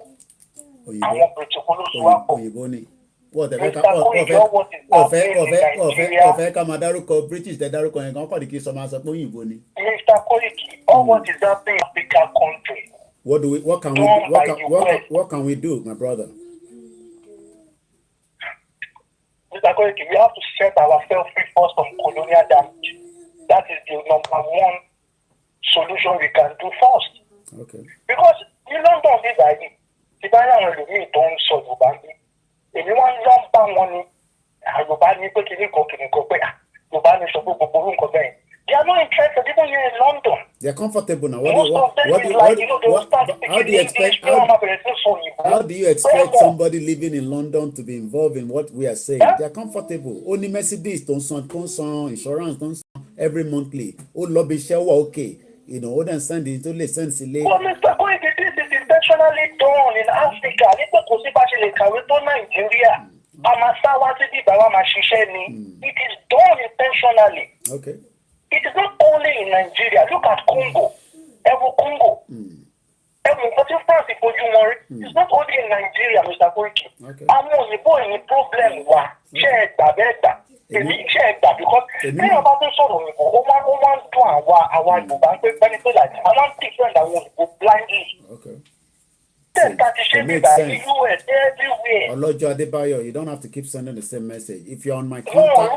S5: Àwọn British Suwapo.
S6: Òyìnbó ni. Ọ̀fẹ́ ká máa dárúkọ British tẹ dárúkọ yẹn kan kọ́ni kí sọ máa sọ pé òyìnbó ni.
S5: Mr. Koiki, all what is happening in African country.
S6: What can we do, my brother?
S5: Mr. Koiki, we have to set ourselves free first from colonial damage. That is the number one solution we can do first.
S6: Okay.
S5: Because in London, this idea, the Bible will be done so Yorùbá ní. Èmi wá ń lọ bá wọn ní Yorùbá ní pé kìnnìkan pé Yorùbá ní sọ pé gbogbo orúkọ bẹ́ẹ̀. They are not interested even here in London.
S6: They are comfortable now. How do you expect somebody living in London to be involved in what we are saying? They are comfortable. Only Mercedes don't send insurance don't every monthly. Oh, lobby share okay. You know, then send it to listen.
S5: Well, Mr. Koiki, this is intentionally done in Africa. Nigeria. It is done intentionally.
S6: Okay.
S5: It is not only in Nigeria. Look at Congo. Congo. It's not only in Nigeria, Mr. Koiki.
S6: Okay.
S5: I'm problem because many of us sort of want to our Yorùbá pé like I want different that want to go blindly.
S6: Okay. message. It makes sense. Olojo Adebayo, you don't have to keep sending the same message. If you're on my contact,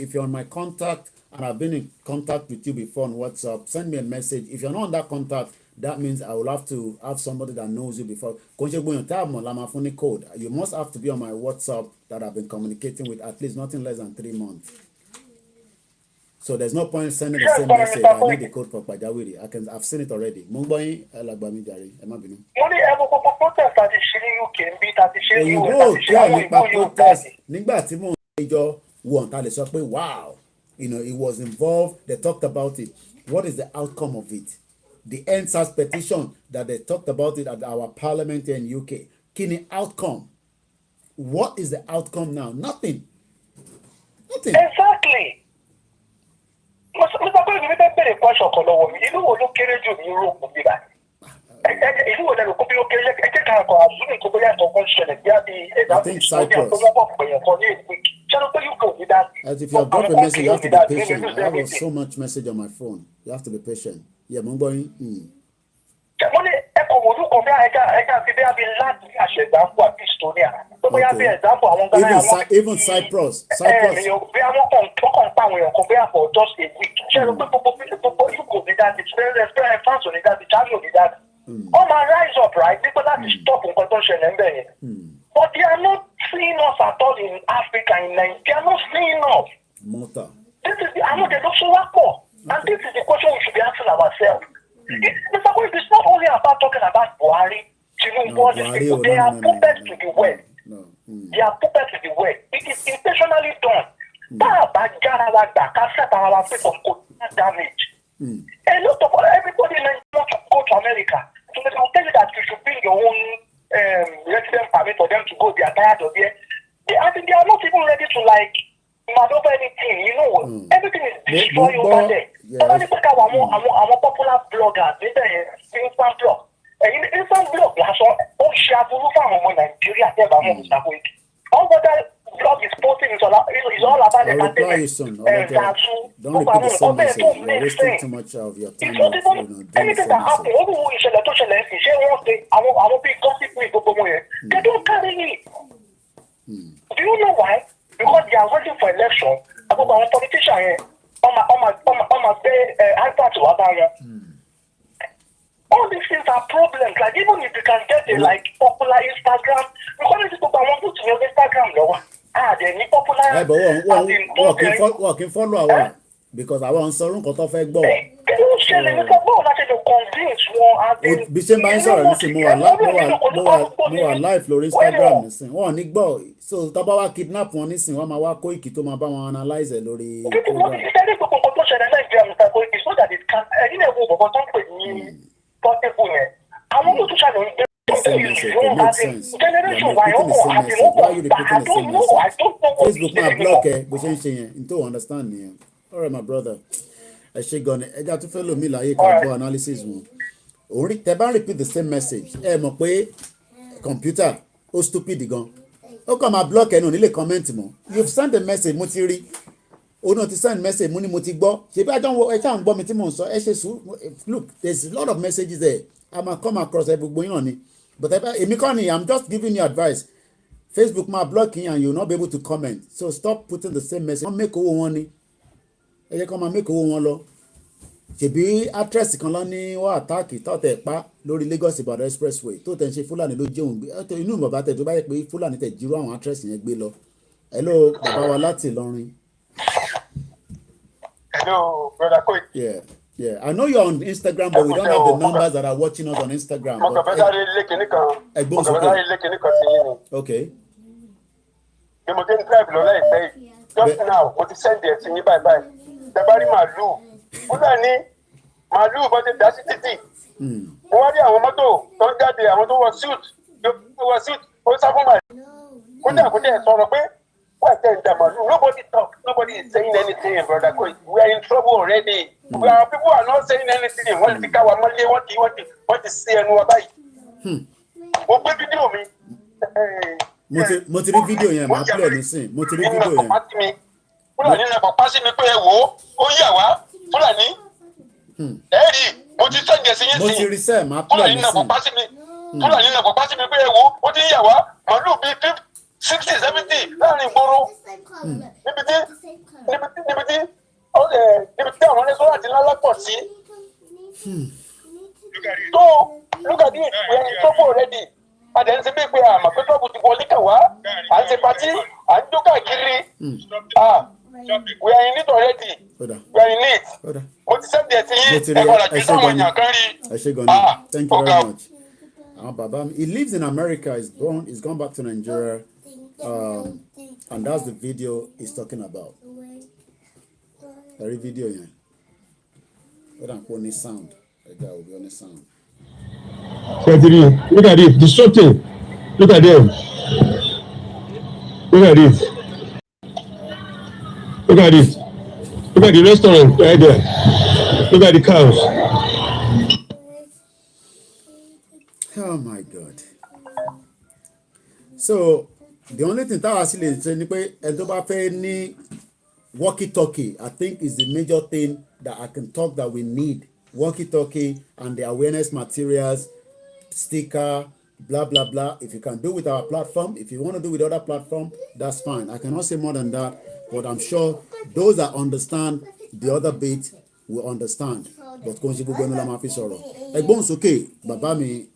S6: if you're on my contact and I've been in contact with you before on WhatsApp, send me a message. If you're not on that contact, that means I will have to have somebody that knows you before. Code. You must have to be on my WhatsApp that I've been communicating with at least nothing less than 3 months. So there's no point sending the same message. I need the code for Pajawiri. I've seen it already. Mungboyin Elagbami Jare. Ema binu. Protest. Nígbà tí mo ìjọ won ta lè sọ pé wow, it was involved. They talked about it. What is the outcome of it? The EndSARS petition that they talked about it at our parliament here in UK. Kini outcome? What is the outcome now? Nothing.
S5: Exactly. Mr. President, we don't pay a question for no one. You know what? Look, carry you in Europe. You know what? Look, you carry.
S6: I think Cyprus. As if you have dropped a message, you have to be patient. I have so much message on my phone. You have to be patient. Yeah, Mungboyin. Even Cyprus.
S5: Rise up, right? People that is stop in contention and but they are not seeing us at all in Africa, in Nigeria. They are not seeing us.
S6: Malta.
S5: This is I know they don't show up for. And this is the question we should be asking ourselves. It's not only about talking about Buhari, they are puppets to the West. They are puppets to the West. It is intentionally done. Damage. A lot of everybody wants to go to America. So they will tell you that you should bring your own resident permit for them to go. They are tired of there. They are not even ready to maneuver anything. Everything is destroyed over there. Our popular bloggers, instant blog. Instant blog, Nigeria. All that blog is posting is all about the
S6: don't repeat the same message. You're wasting too much of your time.
S5: Anything that happens, they don't carry it. Do you know why? Because they are waiting for election. About our politician here, all these things are problems. Like even if you can get a popular Instagram, because people want to use Instagram, they need popular.
S6: What can follow our because I want some nǹkan tó fẹ́ gbọ́. Bí ṣe máa ń sọ̀rọ̀ nísìnyí mo wà live lórí Instagram nísìnyí wọ́n ò ní gbọ́ so tó bá wá kidnap wọn nísìnyí wọ́n máa wá Koiki tó máa bá wọn analyze lórí program. Facebook máa block ẹ bó ṣe ń ṣe yẹn n tó understand nìyẹn. All right, my brother. Ẹ ṣe gan ni ẹja tó fẹ́ lómi láyé ká gbọ́ analysis wọn. Orí tẹ bá repeat the same message ẹ mọ̀ pé computer ó stupid gan. Ó kàn máa block ẹnu nílé comment mọ́. You've sent a message mo ti rí. Òun náà ti send message mo ní mo ti gbọ́. Ṣé bí ẹ ṣáà ń gbọ́ mi tí mò ń sọ ẹ ṣe sùúrù. Look, there's a lot of messages there. I ma come across gbogbo yín náà ni. But èmi kọ́ ni I'm just giving you advice. Facebook máa block yín and you will not be able to comment. So stop putting the same message. Wọ́n make owó wọn ni. Ẹ jẹ́ kó máa make owó wọn lọ. Ṣèbí actress kan lọ ní wọ́n àtáàkì tọ́tẹ̀ pa lórí Lagos Ibadan expressway tó tẹ̀ ń ṣe Fúlàní ló jẹun gbé inú bàbá tẹ̀ tó bá yẹ pé Fúlàní tẹ̀ jíró àwọn actress yẹn gbé lọ. Hello bàbá wa láti Ìlọrin.
S5: Hello brother Koiki.
S6: Yeah, I know you're on Instagram, but we don't have the numbers that are watching us on Instagram. Okay.
S5: Just now, what you send there, see bye bye. The body Malu. Malu, but that's it. What are moto? Don't get there. I want to was suit. Was suit. What's up, my? Nobody talk. Nobody is saying anything, brother. We are in trouble already. People are not saying anything. What is our money? What is saying? What video me?
S6: Mo ti rí fídíò yẹn máa play nísìn mo ti rí fídíò yẹn.
S5: Fúlàní náà pàpà sí mi pé ẹ wò ó yà wá Fúlàní. Ẹ rí mo ti sẹ́ǹdẹ̀ sí yín sí.
S6: mo ti rí sẹ́ẹ̀ máa pè é
S5: nísìn. Fúlàní náà kò bá sí mi pé ewo ó ti ń yà wá màálù bíi 60, 70 láàrin ìgboro níbi tí àwọn rẹ́sọ́rà ti lálá pọ̀ sí. So look at it, we are in trouble already. Àdé ń ṣe bí pé àmọ́ pé trouble ti wọlé kàn wá à ń ṣe patí à ń jó káàkiri. We are in it already. We are in it. Mo ti sẹ́ǹdẹ̀ sí yín ẹ̀kọ́ làjú táwọn èèyàn kan rí.
S6: ẹ ṣé gan-an. Thank you very much. Baba, he lives in America. He's gone back to Nigeria, and that's the video he's talking about. Every video, yeah. We don't put any sound. The guy will be on the sound.
S10: Look at it. The shooting. Look at them. Look at it. Look at it. Look at the restaurant right there. Look at the cows.
S6: Oh my God. So the only thing that I see is any walkie-talkie, I think is the major thing that I can talk that we need. Walkie-talkie and the awareness materials, sticker, blah, blah, blah. If you can do with our platform, if you want to do with other platform, that's fine. I cannot say more than that, but I'm sure those that understand the other bit will understand. But it's okay, Baba mi.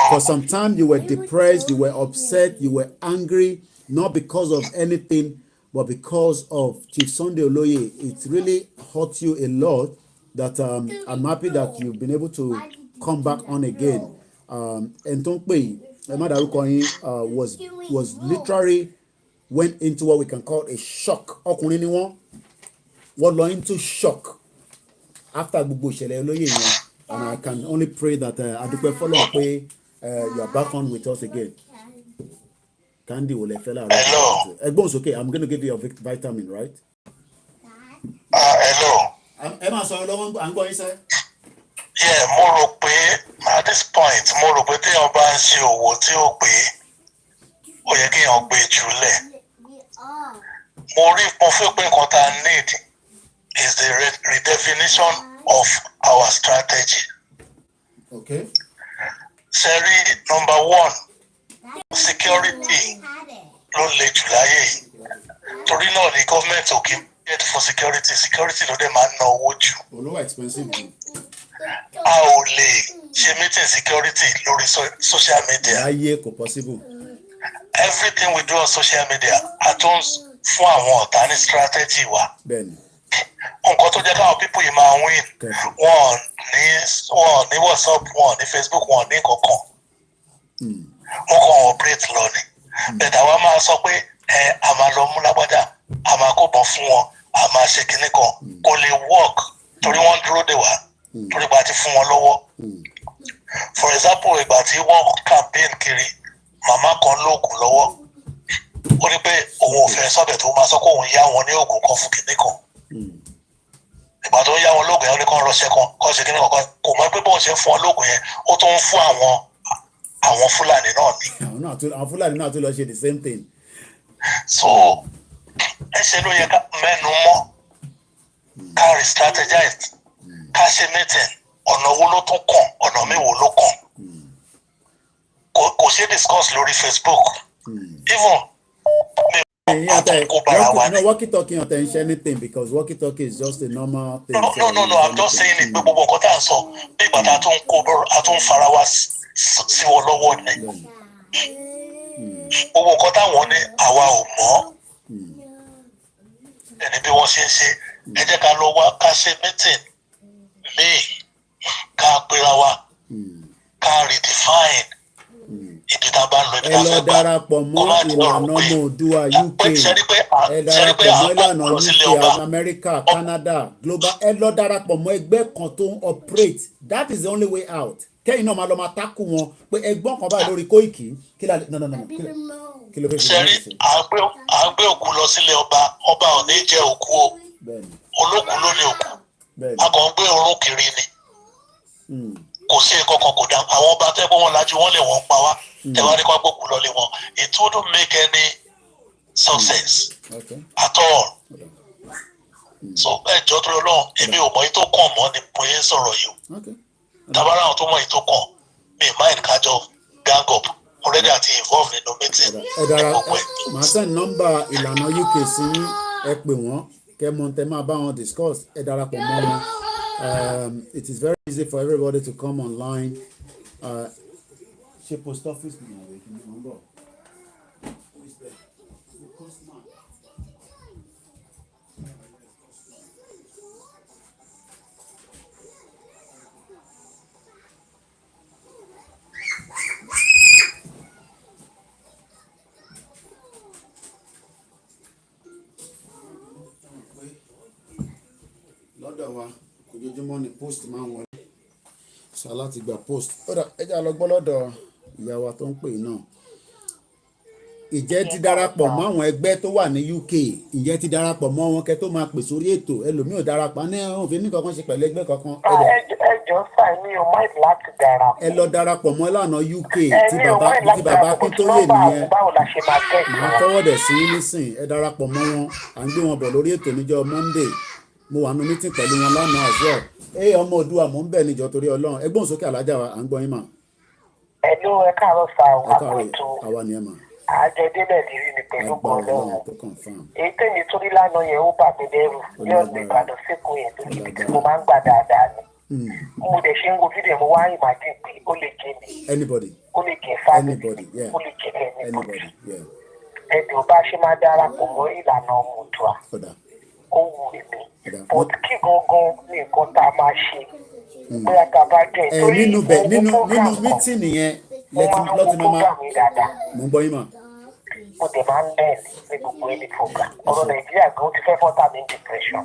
S6: For some time you were depressed, you were upset, you were angry, not because of anything, but because of Chief Sunday Oloye. It really hurt you a lot. That I'm happy that you've been able to come back on again. And Tonkpe was literally went into what we can call a shock. What into shock after gbogbo ìṣẹ̀lẹ̀ Oloye yẹn. And I can only pray that Adupe follow up you are back on with us again. Candy will fella.
S5: Hello.
S6: It's okay. I'm going to give you a vitamin, right?
S5: Hello.
S6: Emma, so I'm going to say.
S5: Yeah, mo rò pé at this point mo rò pé téèyàn bá ń ṣe òwò tí ó pé ó yẹ kéèyàn gbé jùlẹ̀. Mo feel pé nǹkan tá a need is the redefinition of our strategy.
S6: Okay.
S5: Seri, number one, security ló le jù láyé yìí. Torí náà ni government ò kí ń get for security. Security ló dé máa ń ná owó jù.
S6: Olówó expensive.
S5: A ò lè ṣe meeting security lórí social media.
S6: Láyé kò possible.
S5: Everything we do on social media, a tún fún àwọn ọ̀tá ní strategy wa.
S6: Bẹ́ẹ̀ni.
S5: Nǹkan tó jẹ́ káwọn people yìí máa win wọ́n ní WhatsApp wọ́n ní Facebook wọ́n ní kankan wọ́n kàn operate lọ ni bẹ̀tà wa máa sọ pé a máa lọ mú lágbájá a máa kó bọ̀ fún wọn a máa ṣe kinní kan kò lè work torí wọ́n dúró dè wá torí ìgbà tí fún wọn lọ́wọ́ for example ìgbà tí wọ́n campaign kiri màmá kan lóògùn lọ́wọ́ ó ní pé òun ò fẹ́ sọ́bẹ̀ tó máa sọ pé òun yá wọn ní oògùn kan fún kinní kan ìgbà tó ń yá wọn lóògùn yẹn ó ní kàn rọṣẹ́ kan ṣe kinní kan kò mọ̀ pé bóun ṣe ń fún wọn lóògùn yẹn ó tún ń fún àwọn Fúlàní náà ni.
S6: àwọn Fúlàní náà tún lọ ṣe the same thing.
S5: So ẹ ṣe ló yẹ ká mẹ́nu mọ́ ká re-strategize ká ṣe meeting ọ̀nà wo ló tún kàn ọ̀nà mẹ́wòó ló kàn kò ṣe discuss lórí Facebook even
S6: walkie-talkie attention anything because walkie-talkie is just a normal thing.
S5: No, I'm just saying it pé gbogbo nǹkan tá à ń sọ bí ìgbà tá a tún fara wa sí wọn lọ́wọ́ ni gbogbo nǹkan táwọn ní àwa ò mọ̀ ẹni bí wọ́n ṣe ń ṣe ẹ jẹ́ ká lọ wá ká ṣe meeting míì ká pera wa ká redefine ibi tá a bá ń lọ ibi tá a fẹ́ gbà
S6: darapọ̀ mọ́ ìlànà Oòduà UK ẹ darapọ̀ mọ́ ìlànà UK America Canada global ẹ lọ darapọ̀ mọ́ ẹgbẹ́ kan tó ń operate that is the only way out kẹ́yìn náà máa lọ máa tákù wọn pé ẹgbọ́n kan báyìí lórí Koiki kí la no kí ló fẹ́ fi
S5: ṣẹ́rí à ń gbé òkú lọ sílé ọba ò ní jẹ́ òkú o olókùú ló ní òkú a kàn ń gbé orún kiri ni kò sí kankan kò dá àwọn ọba tẹ́ pé wọ́n lajú wọ́n lè wọ́n pa wá ẹ wá ní kó gbókùú lọ lé wọn it wouldn't make any success at all so ẹjọ́ tó lọ́wọ́ èmi ò mọ èyí tó kàn mọ́ ni mo yẹn sọ̀rọ̀ yìí o tabara àwọn tó mọ èyí tó kàn mi mind kájọ gang up already àti involve nínú meeting
S6: ẹ dára màá send nọ́mbà ìlànà UK sí ẹ pè wọ́n kẹ́ mọ̀ tẹ́ máa bá wọn discuss ẹ darapọ̀ mọ́ wọn it is very easy for everybody to come online ṣe post office ni àwọn èkìní wọn bọ̀. lọ́dọ̀ wa ojoojúmọ́ ni post máa ń wọlé sọ láti gba post ọ̀dà ẹja lọ gbọ́ lọ́dọ̀ ìyá wa tó ń pè náà ìjẹ́ ti darapọ̀ mọ́ àwọn ẹgbẹ́ tó wà ní UK ìjẹ́ ti darapọ̀ mọ́ wọn kẹ́ tó máa pè sórí ètò ẹlòmíì ò darapọ̀ ní òfin ní kankan ṣe pẹ̀lú ẹgbẹ́ kankan.
S7: ẹjọ́ sà mi ò máa láti darapọ̀.
S6: ẹ lọ darapọ̀ mọ́ ìlànà UK tí bàbá kí tó lè nìyẹn màá fọwọ́dẹ̀ sí nísìn ẹ darapọ̀ mọ́ wọn à ń gbé wọn bọ̀ lórí ètò níjọ́ Monday mo wà nù mítìn pẹ̀lú wọn lánàá as well ọmọ Òdùà mò ń bẹ̀ níjọ torí Ọlọ́run ẹgbọ́n sókè alájà wa à ń gbọ́ yín mà.
S7: ẹ̀lú ẹ káàárọ̀ sà wà
S6: pẹ̀tù àwa ni ẹ mà.
S7: àjẹdélẹ̀ lérí ni pẹ̀lú gbọ́dọ̀ èyí tèmi torí lánàá yẹn ó bà mí lẹ́rù ní ọ̀sẹ̀ Ìbàdàn sẹ́kọ̀ọ́ yẹn torí ibi tí mo máa ń gbà dáadáa ni mo dẹ̀ ṣe ń wo fídíò mo wá ìmájì pé ó lè jẹ mi ó lè jẹ family ó lè jẹ anybody ẹ̀dùn bá ṣe máa darapọ̀ mọ́ ìlànà ọmọ Òdùà ó wù mí but kí gangan ní nǹkan tá a máa ṣe bóyá tá a bá jẹ torí
S6: nínú mítìnì yẹn lọ́tí máa mú gbọ́ yín mà.
S7: mo dẹ̀ máa ń bẹ́ẹ̀ ní gbogbo ẹni program ọ̀rọ̀ Nàìjíríà gan ti fẹ́ fọ́tà ní depression.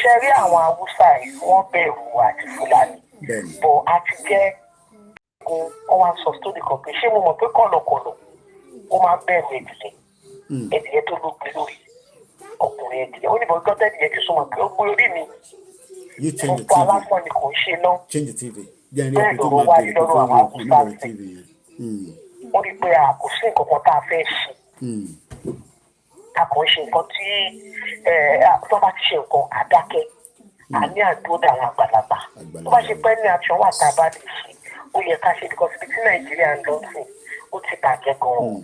S7: ṣe rí àwọn Haúsá yìí wọ́n bẹ̀rù àti Fúlàní bọ̀ àti jẹ́ ogun wọ́n wá sọ sórí kan pé ṣé mo mọ̀ pé kọ̀lọ̀kọ̀lọ̀ ó máa ń bẹ̀rù ẹ̀dìyẹ tó ló gbé lórí ọkùnrin ẹ̀dìyẹ ó ní bọ̀ gọ́tẹ́ ẹ̀dìyẹ ti súnmọ́ pé ó gbé orí mi fúnpọ̀ aláfọ̀ ni kò ń ṣe náà bẹ́ẹ̀ lọ́wọ́ wáyé lọ́rọ̀ àwọn Haúsá sí ó rí pé a kò sí nǹkan kan tá a fẹ́ ṣe a kò ń ṣe nǹkan tí tó bá ti ṣe nǹkan àdákẹ́ a ní àdúrà àwọn àgbàlagbà tó bá ṣe pẹ́ ní aṣọ wà tá a bá lè ṣe ó yẹ ká ṣe because ibi tí Nàìjíríà ń lọ sí ó ti bàjẹ́ gan-an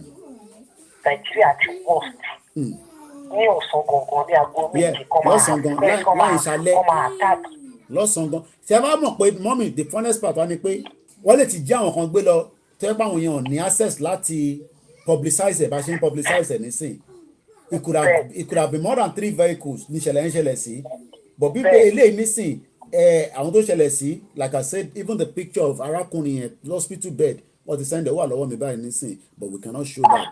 S7: Nàìjíríà ti worst ní ọ̀sán gangan ní aago méjì kọ́ máa àtàkì.
S6: lọ́sàn-án gan ṣe bá mọ̀ pé mọ́mì the funnest part wá ni pé wọ́n lè ti jí àwọn kan gbé lọ tẹ́ pé àwọn èèyàn ní access láti publicize ẹ̀ bá ṣe ń publicize ẹ̀ nísìn it could have been more than 3 vehicles ní ìṣẹ̀lẹ̀ ń ṣẹlẹ̀ sí but bí pé eléyìí nísìn àwọn tó ṣẹlẹ̀ sí like I said even the picture of arákùnrin yẹn hospital bed wọ́n ti send ẹ̀ wà lọ́wọ́ mi báyìí nísìn but we cannot show that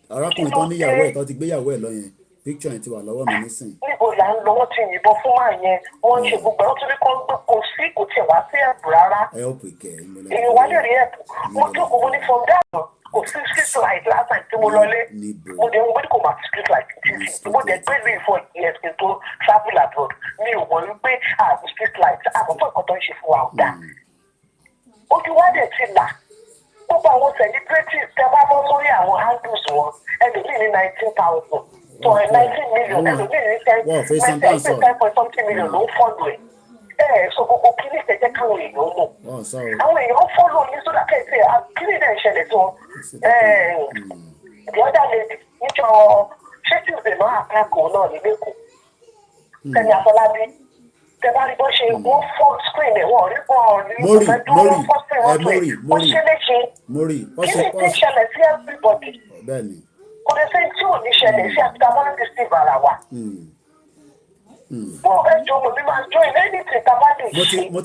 S6: arákùnrin tó níyàwó ẹ̀ tó ti gbéyàwó ẹ̀ lọ yẹn picture yẹn ti wà lọ́wọ́ mi nísìn.
S7: níbo là ń lọ wọ́n ti yìnbọn fún máa yẹn wọ́n ń ṣe gbogbo ẹ̀ wọ́n tún ní kó gbé kó sí kò tiẹ̀ wá sí ẹ̀bù rárá.
S6: ẹ ó pè kẹ́ ẹ mọ́lẹ́.
S7: èyí wá lè rí ẹ̀bù mo jókòó mo ní from that kò sí street light last time tí mo lọlé mo dé mo ní kò máa street light títí mo dé gbé mi for years kí n tó travel abroad mi ò mọ̀ wípé àbí street light àkọ́tọ̀ nǹkan tó ń ṣe fún wa ọ̀dà ojú wa dẹ̀ ti là gbogbo àwọn celebrities tẹ bá bọ́ sórí àwọn handles wọn ẹlòmíì ní 19,000 tó ẹ 19 million ẹlòmíì ní 10 point something million ló ń fọ́ọ̀lù ẹ̀ so gbogbo kíní ìtẹ́jẹ́ káwọn èèyàn mọ̀ àwọn èèyàn fọ́ọ̀lù ní sódà kẹ́sì kíní náà ṣẹlẹ̀ tó the other lady níjọ ṣé tí ìbẹ̀ máa àpẹ́kọ̀ọ́ náà ní lẹ́kọ̀ọ́ Kẹ́mi Afọlábí tẹ́bá rí bó ṣe wọ́n fọ́ screen ẹ̀ wọ́n rí wọ́n rí ọ̀fẹ́ dúró wọ́n fọ́ sí wọ́n tó ẹ̀ wọ́n ṣe léṣe kí ni tí ṣẹlẹ̀ sí everybody kò lè sẹ́yìn tí ò ní ṣẹlẹ̀ sí àti tábọ́lẹ́dì sí ìbára wa. wọ́n ẹ jọ mo ní máa join anything tábà lè ṣe.
S6: mo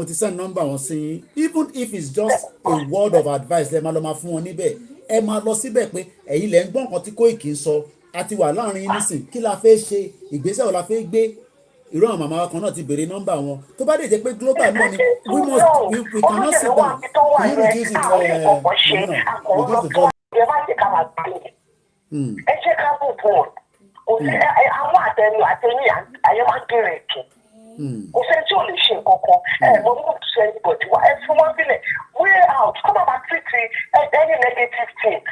S6: ti send number wọn sí yín even if it's just a word of advice ẹ máa lọ máa fún wọn níbẹ̀ ẹ máa lọ síbẹ̀ pé ẹ̀yin lẹ́ ń gbọ́ nǹkan tí Koiki ń sọ àti wà láàrin yín nísìn kí la fẹ́ ṣe ìgbésẹ̀ wo la fẹ́ gbé irú àwọn màmá wa kan náà ti béèrè nọ́mbà wọn tó bá dé jẹ́ pé global náà ni we cannot sit down can you reduce it reduce the volume.
S7: ẹ jẹ́ ká mú bọ́ọ̀lù àwọn àtẹnu ayé máa ń bèrè ètò kò sẹ́ni tí ò lè ṣe nǹkan kan mo ní kò tún sẹ́ni bọ̀dì wá ẹ fún wọn sílẹ̀ way out kọ́ máa treat any negative thing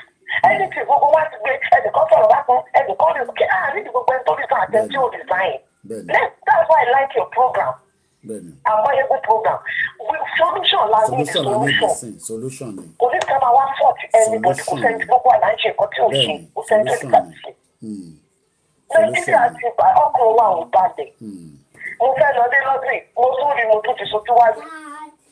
S7: anything gbogbo wa ti gbé ẹnìkan sọ̀rọ̀ bá kan ẹnìkan lè kẹ́ àtẹ̀tí ò design. That's why I like your program. Available program. With solution la need
S6: solution.
S7: Kò ní ká máa wá fault anybody kò sẹ́ni gbogbo àlàyé nǹkan tí ò ṣe kò sẹ́ni tó nígbà tí ṣe. Nàìjíríà ti bá ọkùnrin wa ò balẹ̀. Mo fẹ́ lọ dé lọ́dún mo tún rí mo tún ti sojú wájú.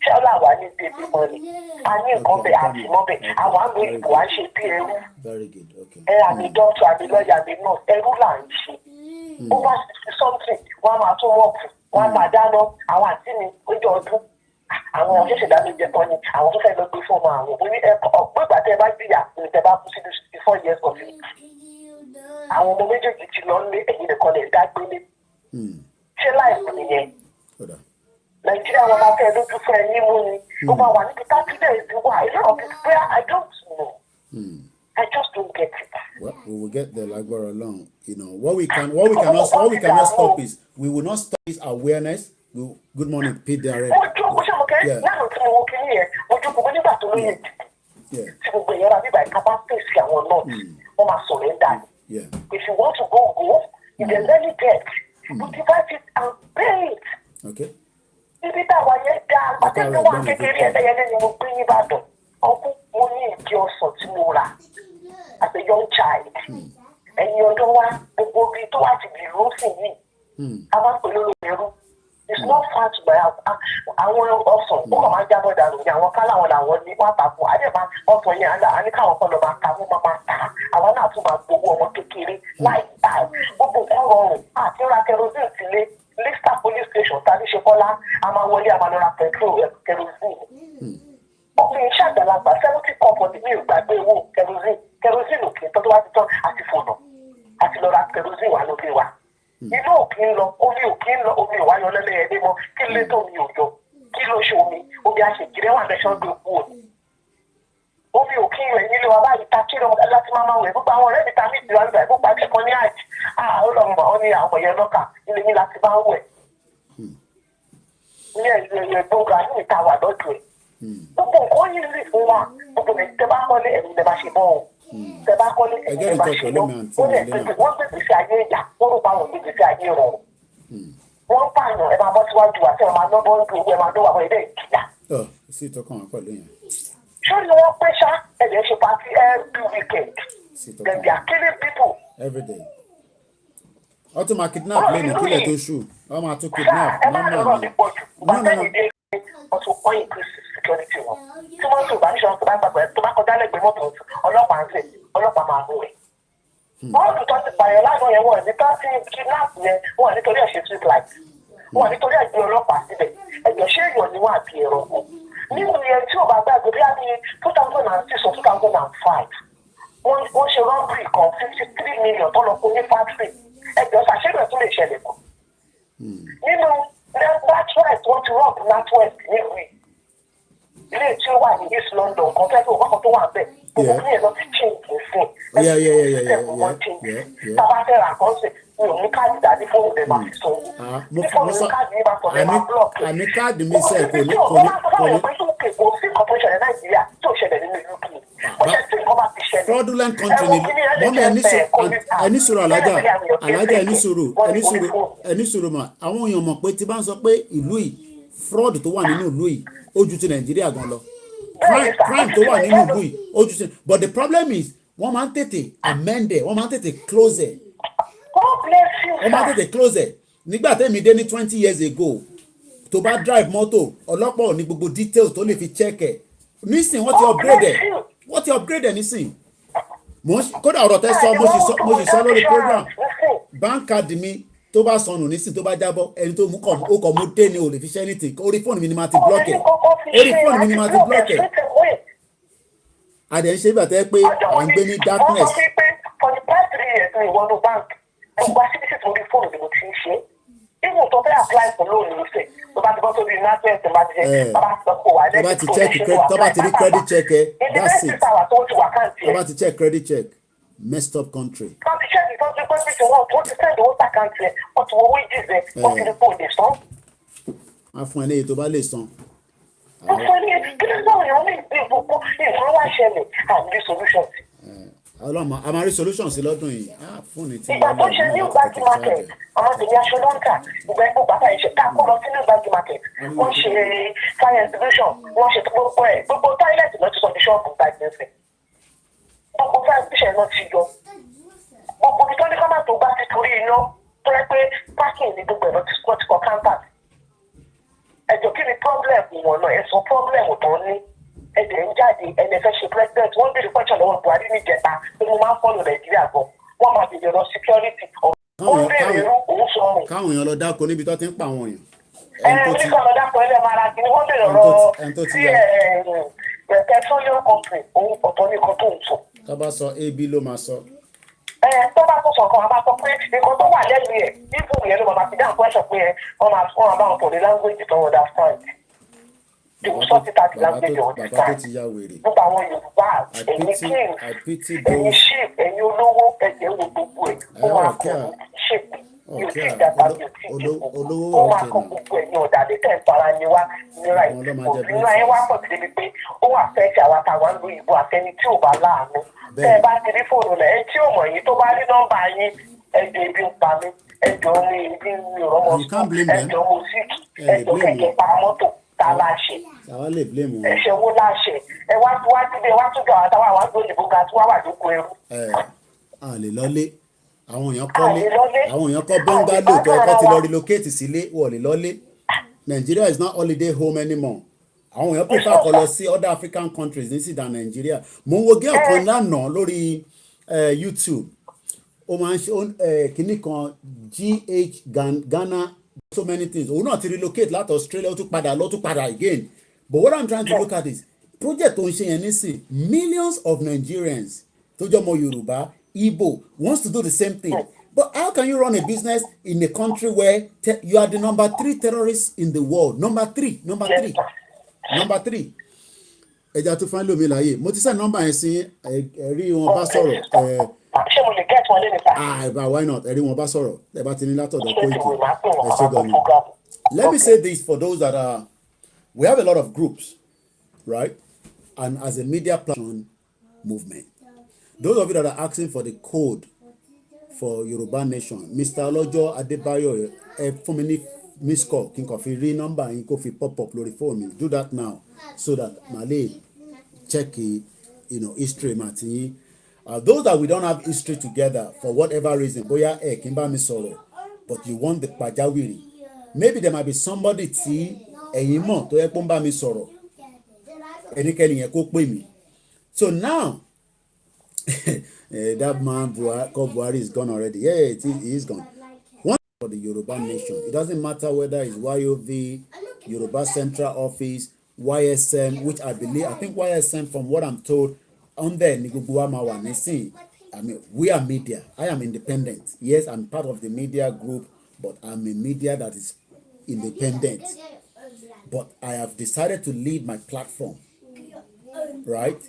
S7: Ṣọ́lá wà ní bèbí mọ́ni. A ní nǹkan bẹ̀ àti mọ́bẹ̀. Àwọn àgbẹ̀ ìbò á ṣe bí ẹrú. Àmì dọ́kítọ̀ àmì lọ́ọ̀yà àmì náà ẹrú là ń ṣe. Over 60 something wọ́n máa tún wọ́ọ̀kù. Wọ́n máa dáná àwọn àti mi lójú ọdún. Àwọn ọ̀ṣẹ̀ṣẹ̀ dábì jẹ tán ni àwọn tó fẹ́ lọ gbé fóònù àwọn òbí ọ̀pọ̀ ìgbà tẹ́ ẹ bá gbìyà ní tẹ́ bá kú sí 64 years of age. Àwọn ọmọ méjèèjì ti lọ lé ẹ̀yìn nìkan lè dá gbélé. Ṣé láìpẹ́ nìyẹn? Nàìjíríà wọn máa fẹ́ lójú fún ẹ nímú ni. Ó máa wà níbi tábìlẹ̀ ìlú wa. A lot of people where I don't know. I just don't get it.
S6: Well, we will get there like we're along. You know, what we cannot stop is we will not stop this awareness. Good morning, Pete Darrell. Yeah. Yeah.
S7: If you want to go. If there's any debt, you divide it and pay it.
S6: Okay.
S7: Ibi táwa yẹn dá àtẹ̀tẹ̀ wà kékeré ẹ̀dẹ́yẹlé ni mo gbé ní Ìbàdàn. Ọkùn mo ní ìdí ọsàn tí mo rà as a young child. Ẹ̀yin ọdún wa gbogbo bíi tó wà ti di lóṣìn yìí. A máa ń pè lórí ẹrú. It's not far to buy àwọn ọsàn. Ó kàn máa ń jábọ̀ dànù ní àwọn kálá àwọn làwọn ní wọ́n àtàkùn. Àdèmá ọsàn yẹn àná ní káwọn kan lọ máa ta mú máa ta. Àwọn náà tún máa gbowó ọmọ kékeré láì dá. Gbogbo nǹkan rọrùn àti ra kerosene sílé. Leicester police station tàbí Ṣekọ́lá a máa wọlé a máa lọ ra petrol kerosene. Ọkùnrin iṣẹ́ àgbàlagbà 70 cup ọdún mi ò gbàgbé owó kerosene òkè tó wá ti tán àti fònà àti lọ ra kerosene wà lóde wa. Iná òkè ń lọ omi ò wá yọ lẹ́lẹ́ ẹ̀dẹ́ mọ́ kí lé tó mi ò yọ kí ló ṣe omi àṣejìrẹ́ wà lẹ́sọ̀ gbé kú òní. Omi òkè rẹ̀ nílé wa báyìí ta kí lọ́mọdé láti máa wẹ̀ gbogbo àwọn ọ̀rẹ́ mi ta mí ìdíwá nígbà ìgbó pàdé kan ní àjì. Ó lọ mọ̀ ọ́ ní àwọn ọ̀yẹ́ lọ́kà ilé mi láti máa ń wẹ̀. Ní ẹ̀yẹ gbọ́ngà ní ìta wà lọ́dọ̀ ẹ̀. Gbogbo nǹkan yìí rí fún wa gbogbo ẹ̀ tẹ́ bá kọ́lé ẹ̀mí lẹ́ bá ṣe bọ́ ọ̀. Tẹ́ bá kọ́lé ẹ̀mí lẹ́ bá ṣe bọ́. Wọ́n gbé gbèsè ayé ìyá wọ́n rò bá wọn gbé gbèsè ayé rọ̀. Wọ́n pààyàn ẹ máa bọ́ síwájú àti ẹ máa ná bọ́ńdù owó ẹ máa dọ́wọ́ àwọn ilé ìkìlá.
S6: Sí ìtọ́kàn wá pẹ̀lú yẹn.
S7: Ṣé ni wọ́n pẹ́ ṣá ẹ̀jẹ̀ ṣe party every weekend? They are killing people.
S6: Every day. Wọ́n tún máa kidnap lẹ́nu kílẹ̀ tó ṣù. Wọ́n máa tún kidnap.
S7: Ẹ má lọ́rọ̀ ní pọ̀jù. Bàtà ìdí wọ́n tún kọ́ increase security wọn. Tí wọ́n tún bá ní sọ́n tó bá gbàgbé tó bá kọjá lẹ́gbẹ̀ẹ́ mọ́tò ọlọ́pàá ń sè ọlọ́pàá máa mú ẹ̀. Wọ́n tún tọ́ ti pààyàn lánàá yẹn wọ́n ní ká sí kidnap yẹn wọ́n nítorí ẹ̀ ṣe street light. Wọ́n nítorí ẹ̀ gbé ọlọ́pàá síbẹ̀. Ẹ̀jọ̀ ṣé èèyàn ni wọ́n àbí ẹ̀rọ kù. Nínú yẹn tí ò bá gbàgbé bí a ní 2006 or 2005 wọ́n ṣe robbery kan 53 million tó lọ kó ní factory ẹgbẹ́ ṣàṣẹ́bẹ̀ tó lè ṣẹlẹ̀ kù. Nínú NatWest wọ́n ti rob NatWest nílùú yìí ilé tí ó wà ní East London kan fẹ́ẹ́ tó kọ́kọ́ tó wà bẹ́ẹ̀ gbogbo ní ẹ̀ lọ ti change ìsìn ẹ̀sìn wọ́n change tábà fẹ́ ra kan sí mi ò ní káàdì dání fóònù rẹ̀ máa fi sanwó. Ní fóònù ní káàdì yìí máa sọ ẹ̀ máa block.
S6: Àní káàdì mi sẹ́ẹ̀ kò ní.
S7: Kò sí nǹkan tó ṣẹlẹ̀ Nàìjíríà tó ṣẹlẹ̀ nínú ìlú kìí. Ó ṣe tí nǹkan bá ti ṣẹlẹ̀.
S6: Fraudulent country ni mọ́mí ẹni sọ̀rọ̀ alájà ẹni sọ̀rọ̀ mà àwọn èèyàn mọ̀ pé tí bá ń sọ pé ìlú yìí fraud tó wà nínú ìlú yìí ó ju ti Nàìjíríà gan lọ crime tó wà nínú ìlú yìí ó ju ti but the problem is wọ́n máa ń tètè amend ẹ̀ wọ́n máa ń tètè close ẹ̀ wọ́n máa ń tètè close ẹ̀ nígbà tẹ́mi dé ní 20 years ago tó bá drive mọ́tò ọlọ́pàá ò ní gbogbo details tó lè fi check ẹ̀ nísìn wọ́n ti upgrade ẹ̀ nísìn kódà ọ̀rọ̀ tẹ́ sọ mo sì sọ lórí program bank card mi tó bá sọnù nísìn tó bá jábọ́ ẹni tó mú ó kọ̀ mú dé ni ò lè fi ṣe anything orí fóònù mi ni máa ti block ẹ̀ adẹ̀ ń ṣe ìgbà tẹ́ pé à ń gbé ní darkness.
S7: for the past 3 years ní ìwọ́nú bank ẹgbà síbísì tó rí fóònù ni mo ti ń ṣe even tó fẹ́ apply for loan ní ìfẹ́ tó bá ti bọ́ sórí national tó bá ti jẹ́ bá ti sọ pé wà lẹ́yìn
S6: tó bá ti rí credit check ẹ that's it tó bá ti check credit check messed up country.
S7: tó ti check ìtọ́jú pé bí wọ́n ti send owó sàkáǹtì ẹ̀ wọ́n ti wọ wages ẹ̀ wọ́n ti rí pé o lè san.
S6: a fún ẹ ní èyí tó bá lè san.
S7: wọ́n fún ẹ ní kí ló ń bá òyìnbó ní ìgbé gbogbo nǹkan wá ṣẹlẹ̀ àbí solution.
S6: ọlọ́mọ a máa rí solution sí lọ́dún yìí fóònù tí
S7: ìgbà tó ṣe new gbági market àwọn tèmi aṣọ ló ń tà ìgbà ẹ̀kọ́ bàbá ìṣe ká kó lọ sí new gbági market wọ́n ṣe science division wọ́n ṣe gbogbo ẹ̀ gbogbo toilet ló ti sọ ní ṣọ́ọ̀bù gbági ẹ̀sẹ̀ gbogbo science division náà ti yọ gbogbo ibi tó ní kámá tó gbá ti torí iná tó rẹ pé parking ní gbogbo ẹ̀ lọ ti kọ counter ẹ̀jọ̀ kí ni problem wọn náà ẹ̀sùn problem tó ní ẹ̀jẹ̀ ń jáde ẹni fẹ́ ṣe president wọ́n béèrè pẹ́ṣọ̀ lọ́wọ́ Buhari níjẹta pé mo máa ń fọ́lọ̀ Nàìjíríà gan wọ́n máa bèèrè lọ security wọ́n béèrè irú òun sọ ọ̀hún.
S6: káwọn èèyàn lọ dáko níbi tó ti ń pa àwọn
S7: èèyàn. nígbà lọ dáko ẹlẹ́ máa ra kí wọ́n béèrè lọ sí petroleum company òun ọ̀tọ̀ ní nǹkan tó ń sọ.
S6: tó bá sọ ab ló máa sọ.
S7: tó bá tó sọ kan a máa sọ pé nǹkan tó wà lẹ́nu ẹ̀ bíbù yẹn ló máa fi dáhùn pẹ́ṣọ̀ pé wọ́n máa bá wọn pọ̀ ní language tó wọ́n understand.
S6: Bàbá tó ti ya wèrè.
S7: Gbogbo àwọn Yorùbá ẹ̀yin kings ẹ̀yin sheep ẹ̀yin olówó ẹ̀jẹ̀ wo gbogbo ẹ̀ ó máa kọ́ sheep yóò fi dàgbà yóò fi dìbò ó máa kọ́ gbogbo ẹ̀yin ọ̀dàlẹ̀ tẹ̀ ń fara ni wá nira òbínú ayé wá pọ̀ síbi pé ó wà fẹ́ ṣe àwọn àtàwọn ìlú ìbò àtẹni tí ò bá láàánú. Tẹ́ ẹ bá ti rí fóònù rẹ̀ ẹ tí ò mọ̀ yín tó bá rí nọ́mbà yín ẹ̀jẹ̀ ibi ń pa mí ẹ̀jọ̀ mi ibi mi rọ́mọ sùn ẹ̀jọ̀ mo síkì ẹ̀jọ̀ kẹ̀kẹ́ pa mọ́tò láṣẹ ẹ̀ṣẹ̀ wo láṣẹ ẹ wá tún wá síbi ẹ wá tún gbà wá táwa wá gbé òyìnbó ga tí wá wà lóko ẹrú.
S6: a lè lọlé àwọn èèyàn kọ́ bọ́ngálò tó ẹ̀kọ́ ti lọ relocate sílé wọ́n lè lọlé Nigeria is not holiday home anymore àwọn èèyàn prefer kó lọ sí other African countries ní sí than Nigeria mo ń wo gé ọ̀kan lánàá lórí YouTube ó máa ń ṣe kinní kan Ghana so many things òun náà ti relocate láti Australia ó tún padà again but what I'm trying to look at is project tó ń ṣe yẹn nísìn millions of Nigerians tó jẹ́ ọmọ Yorùbá Igbo wants to do the same thing but how can you run a business in a country where you are the number 3 terrorist in the world number 3 ẹja tó fún lómi láàyè mo ti sẹ́ nọ́mbà yẹn sí ẹ̀rí wọn bá sọ̀rọ̀
S7: ṣé mo lè get wọn lé nípa.
S6: Why not ẹ̀rí wọn bá sọ̀rọ̀ ẹ bá ti ní látọ̀dọ̀ Koiki ẹ ṣe gan ni. Let me say this for those that are we have a lot of groups right and as a media platform movement those of you that are asking for the code for Yoruba Nation Mr. Olojo Adebayo ẹ fún mi ní miss call kí n kàn fi rí nọ́mbà yín kó fi pop up lórí fóònù mi do that now so that màá lè check history màtí yín. Those that we don't have history together for whatever reason bóyá kí n bá mi sọ̀rọ̀ but you want the pàjáwìrì maybe there might be somebody tí ẹ̀yin mọ̀ tó yẹ kó ń bá mi sọ̀rọ̀ ẹnikẹ́ni yẹn kó pè mí so now that man called Buhari is gone already he is gone. One for the Yoruba Nation it doesn't matter whether it's YOV Yoruba Central Office YSM which I think YSM from what I'm told under ni gbogbo wa máa wà nísìn I mean we are media I am independent yes I'm part of the media group but I'm a media that is independent but I have decided to lead my platform right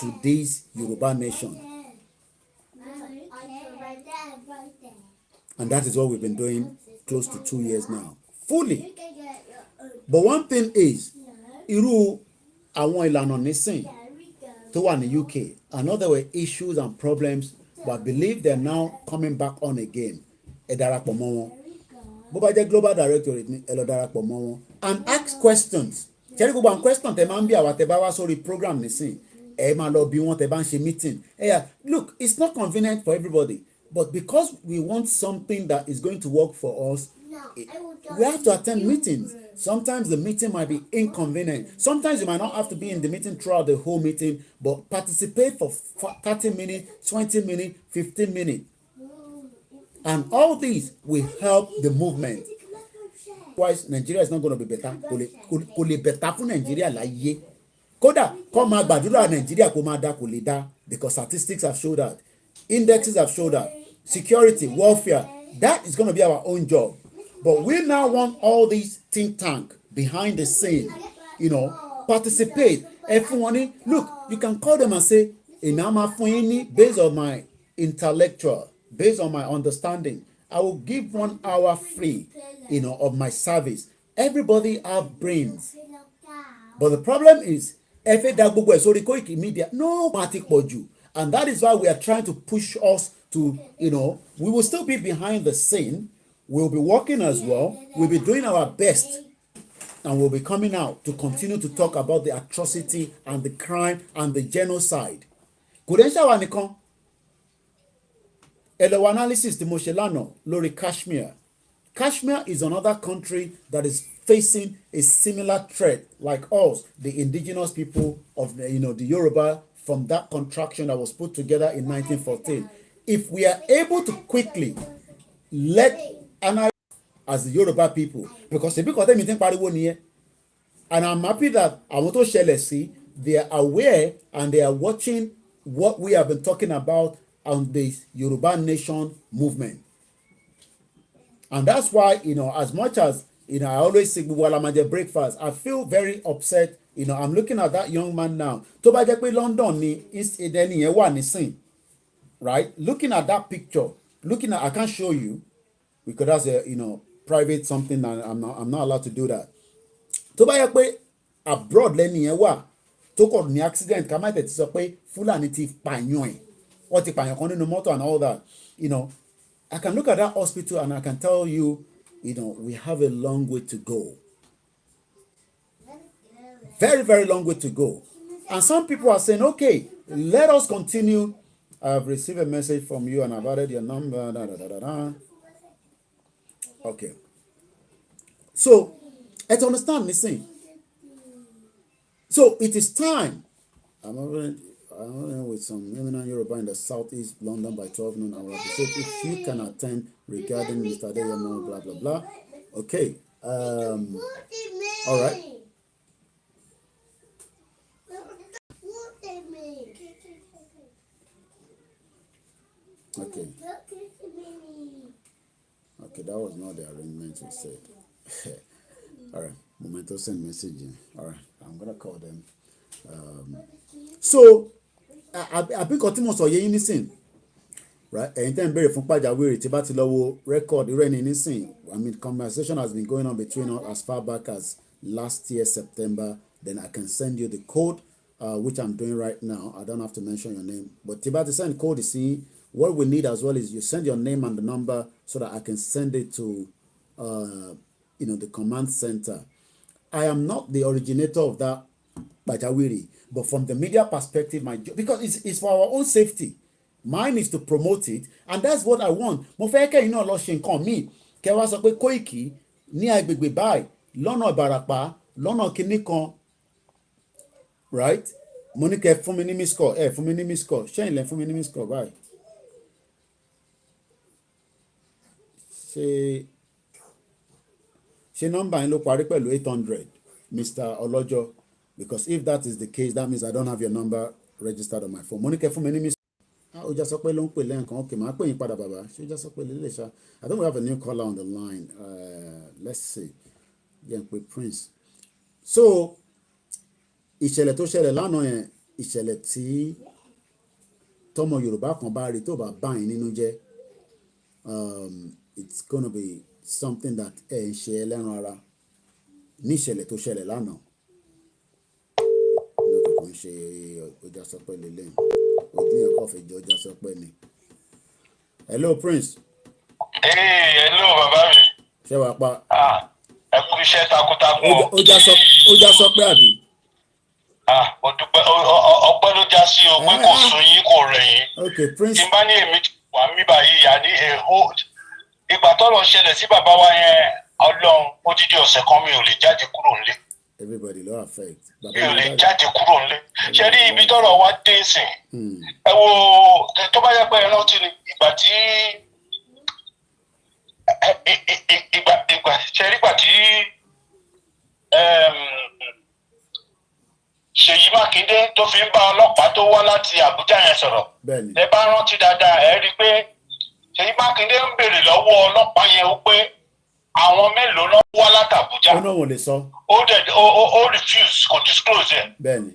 S6: to this Yoruba Nation and that is what we've been doing close to 2 years now fully but one thing is irú àwọn ìlànà nísìn tó wà ní UK I know there were issues and problems but I believe they're now coming back on again ẹ darapọ̀ mọ́ wọn bó bá jẹ́ global directorate ni ẹ lọ darapọ̀ mọ́ wọn and ask questions ṣẹ́rí gbogbo àwọn questions tẹ máa ń bí àwa tẹ bá wá sórí program nísìn ẹ máa lọ bí wọn tẹ bá ń ṣe meeting look it's not convenient for everybody but because we want something that is going to work for us we have to attend meetings. Sometimes the meeting might be inconvenient. Sometimes you might not have to be in the meeting throughout the whole meeting, but participate for 30 minutes, 20 minutes, 15 minutes. And all these will help the movement. Otherwise, Nigeria is not going to be better. Kò lè better fún Nigeria láyé. Kódà kó máa gbàdúrà Nigeria kó máa dá kò lè dá because statistics have showed that. Indexes have showed that. Security, welfare, that is going to be our own job. But we now want all these think tank behind the scene, participate. Everyone, look, you can call them and say, based on my intellectual, based on my understanding, I will give 1 hour free, of my service. Everybody have brains. But the problem is, Koikimedia, no matter what you. And that is why we are trying to push us to, we will still be behind the scene. We'll be working as well. We'll be doing our best. And we'll be coming out to continue to talk about the atrocity and the crime and the genocide. Kudensha wanikon. Elo analysis tí mo ṣe lánàá lórí Kashmir. Kashmir is another country that is facing a similar threat like us, the indigenous people of the Yoruba, from that contraction that was put together in 1914. If we are able to quickly let as the Yoruba people, because the people think pariwo niye, and I'm happy that àwọn tó ṣẹlẹ̀ sí, they are aware and they are watching what we have been talking about on the Yoruba Nation movement. And that's why, as much as, I always say, breakfast, I feel very upset. I'm looking at that young man now. Tó bá jẹ́ pé London ni ẹni yẹn wà nísìn, right? Looking at that picture, I can't show you because that's a, private something, and I'm not allowed to do that. Tó bá jẹ́ pé abroad lẹ́ni yẹn wà, tó kọ̀ ní accident, ká má tẹ̀ ti sọ pé Fúlàní ti pààyàn ẹ̀. What if I can in the motor and all that, I can look at that hospital and I can tell you, we have a long way to go. Very, very long way to go. And some people are saying, okay, let us continue. I've received a message from you and I've added your number. Okay. So, let's understand this thing. So, it is time. I'm with some eminent Yoruba in the southeast London by 12 noon. I will appreciate if you can attend regarding Mr. Deyamo, blah blah blah. Okay. All right. Okay. Okay, that was not the arrangement you said. All right. Momento send message. All right. I'm gonna call them. So àbí kan tí mo sọ yé yín nísìn, right? Ẹ̀yin tẹ́ ń béèrè fún pàjáwìrì tí bá ti lọ wo record irú ẹni nísìn. I mean, conversation has been going on between us as far back as last year September. Then I can send you the code, which I'm doing right now. I don't have to mention your name, but tí bá ti send code, you see, what we need as well is you send your name and the number so that I can send it to the command center. I am not the originator of that pàjáwìrì, but from the media perspective, my job, because it's for our own safety. Mine is to promote it, and that's what I want. Mo fẹ́ kẹ́yìn náà lọ ṣe nǹkan míì kẹ́ wá sọ pé Koiki ní agbègbè báyìí lọ́nà Ìbàràpá lọ́nà kinní kan, right? Mo ní kẹ́ fún mi ní miss call, fún mi ní miss call, ṣẹ́yìn lẹ́ fún mi ní miss call báyìí. Ṣé nọ́mbà yín ló parí pẹ̀lú 800, Mr. Ọlọ́jọ́? Because if that is the case, that means I don't have your number registered on my phone. Monica fún mi ní miss. Ó já sọ pé ló ń pè lẹ́ǹkan. Okay, màá pè yín padà bàbá. Ṣé ó já sọ pé lè ṣá? I think we have a new caller on the line. Let's see. Yẹn pé Prince. So, ìṣẹ̀lẹ̀ tó ṣẹlẹ̀ lánàá yẹn, ìṣẹ̀lẹ̀ tí tọmọ Yorùbá kan bá rí tó bá bá yín nínú jẹ́, it's gonna be something that ẹ̀ ń ṣe ẹlẹ́ran ara ní ìṣẹ̀lẹ̀ tó ṣẹlẹ̀ lánàá. Ṣe ọjà sọpẹ́ lélẹ̀ ojú ẹ̀kọ́ fi jọ ọjà sọpẹ́ ni. Hello Prince.
S5: Hello bàbá mi.
S6: Ṣé wàá pa.
S5: Ẹ kú iṣẹ́ takuntakun.
S6: Ọjà sọpẹ́ àbí.
S5: Mo dúpẹ́ ọpẹ́ ló já sí o pé kò sún yín kò rẹ̀ yín.
S6: Okay Prince.
S5: Tí n bá ní èmi wà mí báyìí yà ní ìgbà tó lọ ṣẹlẹ̀ sí bàbá wa yẹn Ọlọ́run ó dídí ọ̀sẹ̀ kan mi ò lè jáde kúrò nílé.
S6: Everybody ló affect.
S5: Mi ò lè jáde kúrò nílé. Ṣé rí ibi tọ́rọ̀ wá dé sìn? Ẹ wo tó bá yẹ pé ẹ rántí ni ìgbà tí Ṣèyí Mákindé tó fi ń bá ọlọ́pàá tó wá láti Àbújá yẹn sọ̀rọ̀. Ẹ bá rántí dáadáa ẹ rí i pé Ṣèyí Mákindé ń béèrè lọ́wọ́ ọlọ́pàá yẹn ó pé àwọn mélòó ló wá láti Àbújá.
S6: Ó náà wò lè sọ.
S5: Ó refuse kò disclose ẹ̀.
S6: Bẹ́ẹ̀ni.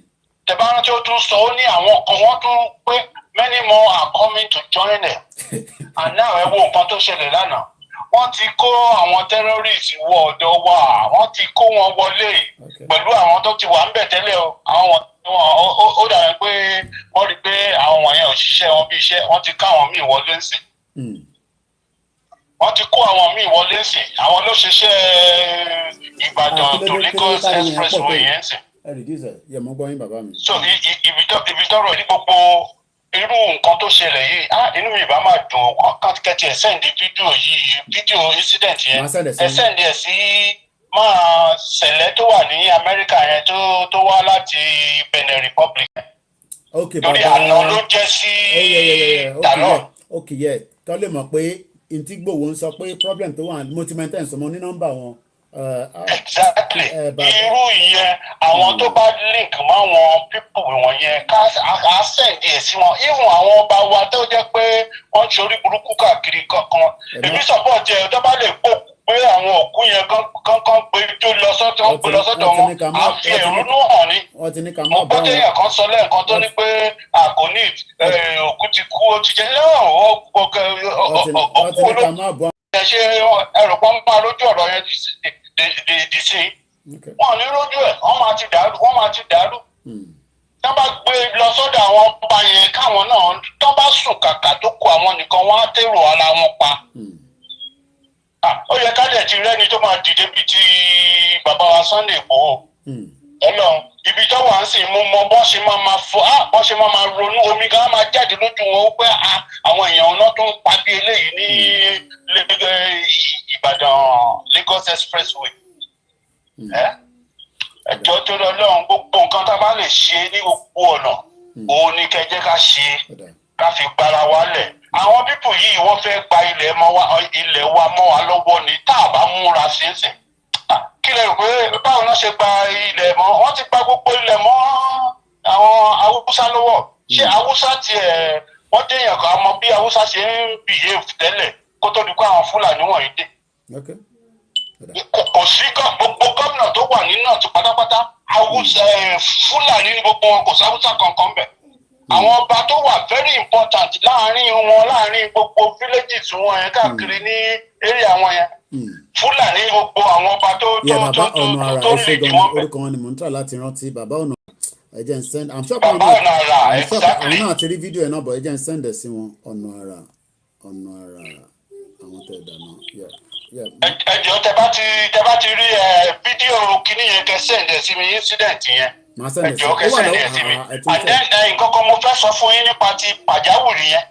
S5: Tẹ́ bá rántí ó tún sọ ó ní àwọn kan wọ́n tún pé many more are coming to join them. And now ẹ wo nǹkan tó ṣẹlẹ̀ lánàá. Wọ́n ti kó àwọn terrorists wọ ọ̀dọ̀ wa, wọ́n ti kó wọn wọlé pẹ̀lú àwọn tó ti wà ń bẹ̀ tẹ́lẹ̀ o. Àwọn ó dàbí pé wọ́n rí pé àwọn wọ̀nyẹn ò ṣiṣẹ́ wọn bí iṣẹ́ wọ́n ti ká àwọn míì wọlé ńsìn. Wọ́n ti kó àwọn míì wọlé ńsìn àwọn ló ṣiṣẹ́ Ìbàdàn to Lagos expressway yẹn ńsìn. So ibi tọrọ ní gbogbo irú nǹkan tó ṣẹlẹ̀ yìí inú mi ìbá máa dùn ọkàn kẹtì ẹ̀ sẹ́ǹdì fídíò incident yẹn ẹ̀ sẹ́ǹdì ẹ̀ sí máa ṣẹlẹ̀ tó wà ní Amẹ́ríkà yẹn tó wá láti Benin Republic. Torí àná ló jẹ́ sí tàlọ́.
S6: Kọ́ lè mọ̀ pé ntí gbòòwò ń sọ pé problem tó wà mo ti maintain sọmọ ní nọ́mbà wọn.
S5: Exactly irú ìyẹn àwọn tó bá link mọ́ àwọn people wọ̀nyẹn ká sẹ́ǹdì ẹ̀ sí wọn even àwọn ọba wa tó jẹ́ pé wọ́n ṣe orí burúkú káàkiri kankan èmi support ẹ̀ tó bá lè gbòkú pé àwọn òkú yẹn kankan pé tó lọ sọ́tọ̀ wọn àfi ẹ̀rúnú hàn ní. mo gbọ́ téèyàn kan sọ lẹ́ẹ̀kan tó ní pé àkóní òkú ti kú ó ti jẹ́ òkú olókùn ẹ̀ ṣe ẹrù pọ́n máa lójú ọ̀rọ̀ yẹn dì sí wọn ò ní lójú ẹ̀ wọ́n máa ti dàrú. tí wọ́n bá gbé lọ sọ́dọ̀ àwọn ọba yẹn káwọn náà tí wọ́n bá sùn kàkà tó kó àwọn nìkan wọ́n á tèrò ara wọn pa. Ó yẹ ká lè ti rẹ́ni tó máa dìde bíi ti bàbá wa Sunday Igboho. Ọlọ́run ibi tó wà ń sìn mú mọ bọ́n ṣe máa ronú omi gan máa jáde lójú wọn pé àwọn èèyàn náà tó ń pa bí eléyìí ní Ìbàdàn Lagos expressway. Ẹjọ́ tó lọ lọ́run gbogbo nǹkan tá a bá lè ṣe ní gbogbo ọ̀nà òun ni kẹjẹ́ ká ṣe ká fi gbára wálẹ̀. Àwọn pípù yìí wọ́n fẹ́ gba ilẹ̀ wa mọ́ wa lọ́wọ́ ni tá a bá múra sínsìn. Kí lè rò pé báwo náà ṣe gba ilẹ̀ mọ́ wọ́n ti gba gbogbo ilẹ̀ mọ́ àwọn Haúsá lọ́wọ́. Ṣé Haúsá tiẹ̀ wọ́n déyàn kan mọ bí Haúsá ṣe ń behave tẹ́lẹ̀ kó tó di pé àwọn Fúlàní wọ̀nyí dé. Kò sí gbogbo gómìnà tó wà ní náà ti pátápátá Fúlàní ní gbogbo wọn kò sí Haúsá kankan bẹ̀. Àwọn ọba tó wà very important láàrin gbogbo villages wọn yẹn káàkiri ní area wọn yẹn Fúlàní gbogbo àwọn ọba tó lè dì wọ́n bẹ̀.
S6: Orúkọ wọn ni mò ń tà láti rántí bàbá ọ̀nà ẹ̀jẹ̀ ń send I'm sure àwọn náà ti rí fídíò ẹ̀ náà bọ̀ ẹ̀jẹ̀ ń send ẹ̀ sí wọn ọ̀nà àrà àwọn tẹ̀ dáná.
S5: Ẹjọ́ tẹ bá ti rí fídíò kíní yẹn kẹ send ẹ̀ sí mi incident yẹn. Ẹjọ́ kẹ send ẹ̀ sí mi and then nǹkan kan mo fẹ́ sọ fún yín nípa ti pàjáwìrì yẹn.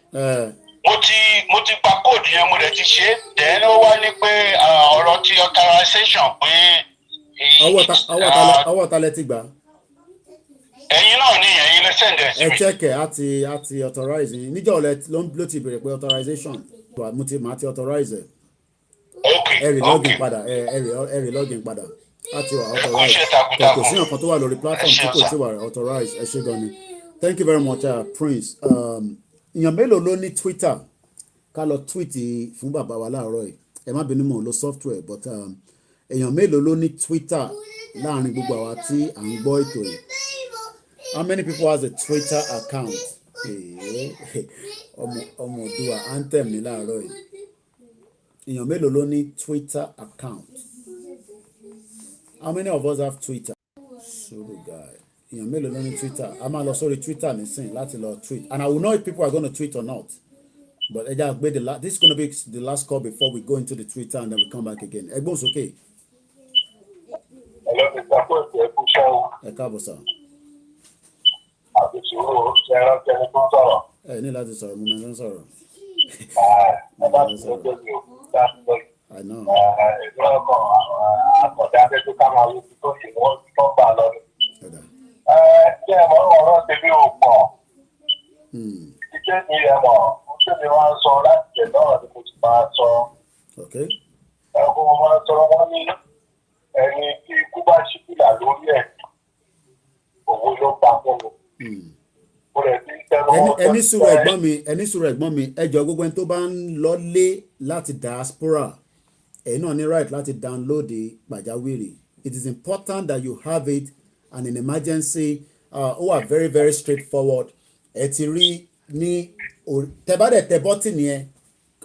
S5: Mo ti gba kóòdù yẹn mo lè ti ṣe é then ó wá ní pé ọ̀rọ̀ ti authorization pé.
S6: ọwọ́ ta lẹ ti gbà.
S5: Ẹ̀yin náà ni ẹ̀yin lè send ẹ̀ sí mi.
S6: Ẹ check àti authorize yín níjọ́ ló ti bèrè pé authorization màá ti authorize ẹ̀. Ẹ̀rì login padà láti wà authorize kò sí nǹkan tó wà lórí platform tí kò tí wà authorize ẹ ṣé gan ni. Thank you very much Prince. Èèyàn mélòó ló ní Twitter ká lọ tweet fún bàbá wa láàárọ̀ yìí ẹ má bínú mọ̀ ló software but èèyàn mélòó ló ní Twitter láàrin gbogbo àwa tí à ń gbọ́ ètò yìí. How many people has a Twitter account? ọmọ òdùwà anthem ní láàárọ̀ yìí. Èèyàn mélòó ló ní Twitter account? How many of us have Twitter? Suru guy. Èèyàn mélòó ló ní Twitter? A máa lọ sórí Twitter nísìnyí láti lọ tweet and I will know if people are going to tweet or not. But ẹ jẹ́ àgbẹ̀ this is going to be the last call before we go into the Twitter and then we come back again. Ẹ gbóhùn sókè. Ẹ káàbọ̀ sá. Ẹ ní láti sọ̀rọ̀ mo máa ń sọ̀rọ̀. I know. Okay.
S3: Ẹni tí ikú bá ṣíkìlà lórí ẹ̀ òwò ló pa fún mi.
S6: Ẹni sùúrù ẹ̀gbọ́n mi ẹjọ́ gbogbo ẹni tó bá ń lọlé láti diaspora ẹ̀yin náà ní right láti download pàjáwìrì. It is important that you have it and in emergency ó wà very very straightforward. Ẹ ti rí ní tẹ́bádẹ̀ tẹ bọ́tìnì yẹn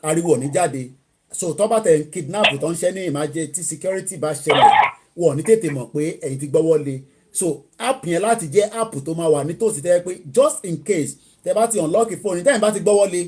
S6: ariwo ní jáde so tó bá tẹ̀ ń kidnap tó ń ṣe ní emergency tí security bá ṣẹlẹ̀ wọ́n ní tètè mọ̀ pé ẹ̀yin ti gbọ́wọ́ lé so app yẹn láti jẹ́ app tó máa wà nítòsí tẹ́ pé just in case tẹ́ bá ti unlock phone tẹ́yìn bá ti gbọ́ wọlé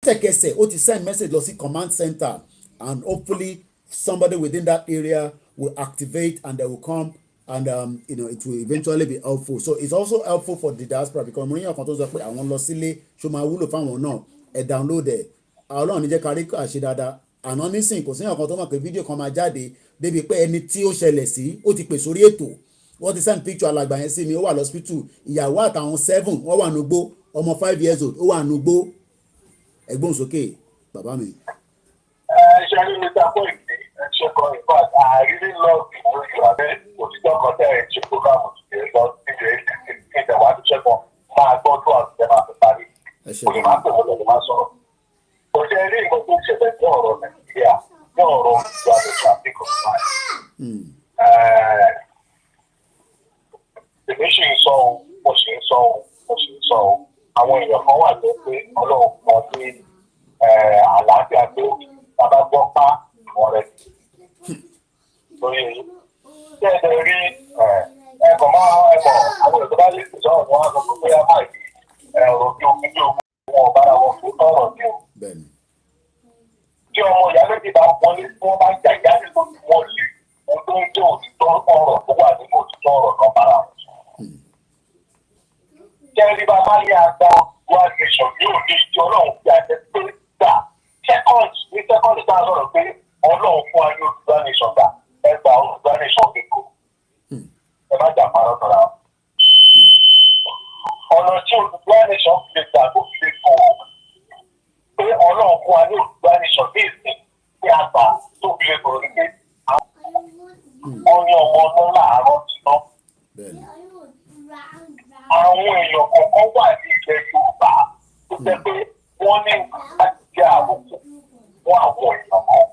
S6: lẹ́sẹ̀kẹsẹ̀ ó ti send message lọ sí command center and hopefully somebody within that area will activate and they will come and it will eventually be helpful. So it's also helpful for the diaspora because mo ní ọ̀kan tó sọ pé àwọn lọ sílé ṣó máa wúlò fáwọn náà ẹ̀ download ẹ̀ ọlọ́run ní jẹ́ kárí àṣẹ dáadáa àná nísìn kò sí ọ̀kan tó mọ̀ pé fídíò kan máa jáde débi pé ẹni tí ó ṣẹlẹ̀ sí ó ti pè sórí ètò wọ́n ti send picture alàgbà yẹn sí mi ó wà lọ́sítù ìyàwó àtàwọn 7 wọ́n wà nùgbó ọmọ 5 years old ó wà nùgbó ẹ̀gbọ́n sókè bàbá mi.
S5: ṣe ní mr Koiki ṣe kọ ìfà àrírí lọ ìwé ìwàbẹ òtítọ́ kan tẹ̀ ẹ̀ ṣe programu ṣe lọ níbi ìdẹ̀wà tó ṣẹ́gun máa gbọ́ tó àti ẹ̀ máa fi parí òní máa pè wọ́n lọ́dún máa sọ̀rọ̀. kò ṣe rí nǹkan tó ṣẹlẹ̀ ní ọ̀rọ̀ Nàìjíríà ní ọ̀rọ̀ ìwà lóṣù àfikún náà. èmi ṣì ń sọ ohun mo ṣì ń sọ ohun mo ṣì ń sọ ohun àwọn èèyàn kan wà tó pé Ọlọ́run kan ní àlàáfíà tó bàbá gbọ́ pa ìwọ̀n rẹ̀ lórí èyí. Ṣé ẹ rí ẹ̀kọ́ máa ẹ̀kọ́ àwọn èèyàn tó bá lè tẹ̀sán ọ̀hún wọn á sọ pé bóyá máa yí ọ̀rọ̀ bí omi bí omi wọn bára wọn fún tọ̀rọ̀ ní o. Tí ọmọ ìyá méjì bá wọlé tí wọ́n bá ń jà ìyá nígbà tí wọ́n lè mo tó ń jẹ́ òtítọ́ ọ̀rọ̀ tó wà nínú òtítọ́ ọ̀rọ̀ kan bára wọn. Jẹ́rìí bá má lé àgbà wá nation yóò ní ìjọ Ọlọ́run fi àjẹ pé gbà second tá a sọ̀rọ̀ pé Ọlọ́run fún wa ní olùgbà nation gbà ẹgbà olùgbà nation kíkó ẹ má jà parọ́ tọ́ra ọ̀nà tí olùgbà nation fi lè gbà tó fi lè kó pé Ọlọ́run fún wa ní olùgbà nation ní ìsìn ní àgbà tó fi lè kó ní pé ọyàn ọmọ ọdún láàárọ̀ tì náà. Àwọn èèyàn kọ̀ọ̀kan wà ní ilẹ̀ Yorùbá tó jẹ́ pé wọ́n ní láti jẹ́ àbùkù fún àwọn èèyàn kan.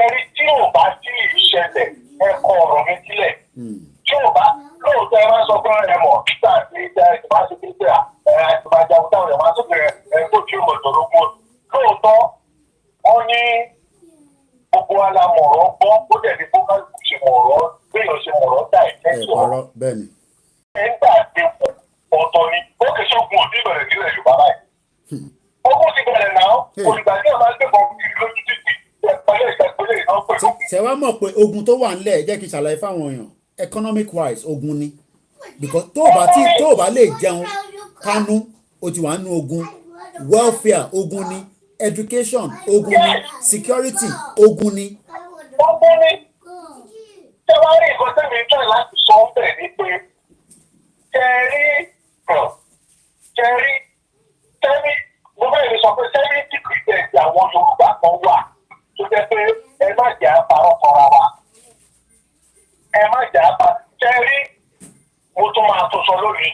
S5: Ẹ̀rí tí ò bá sí ìṣẹ̀lẹ̀ ẹ̀kọ́ ọ̀rọ̀ mi sílẹ̀. Tí ò bá lóòótọ́ ẹ máa sọ fún ẹ mọ̀ nígbà tí ẹ bá ṣe pé ẹ máa jagun táwọn ẹ máa sọ pé ẹ kó tí ó mọ̀ ìdọ̀rọ̀gbọ́. Lóòótọ́ wọ́n ní gbogbo alamọ̀rọ̀ gbọ́ ó dẹ̀ ní fún kálukú ṣe mọ̀rọ̀ béèyàn ṣe mọ̀rọ̀ dá ìfẹ́sọ̀. Nígbà tí ọ̀tọ̀ ni ó kè sógun òdì ìbẹ̀rẹ̀ nílẹ̀ Yorùbá báyìí. Ogun ti bẹ̀rẹ̀ náà olùgbà tí ọ̀nà gbẹ̀gbọ̀n kiri lójú títì ẹ̀pẹ̀lẹ̀ ìṣẹ̀pẹ̀lẹ̀ iná pẹ̀lú.
S6: Ṣé wàá mọ̀ pé ogun tó wà ńlẹ̀ jẹ́ kí n ṣàlàyé fáwọn èèyàn economic wise ogun ni because tó o bá lè jẹun kánú o ti wà nínú ogun welfare ogun ni education ogun ni security ogun ni.
S5: Ogun ni ṣé wàá rí nǹkan tẹ́mi ń tẹ̀ láti sọ ń bẹ̀ ni pé kẹrí mo fẹ́ lè sọ pé 70% àwọn Yorùbá kan wà tó jẹ́ pé ẹ má jẹ́ àpárọ̀ kanra wa ẹ má jẹ́ àpárọ̀ kẹrí mo tún máa tó sọ lónìí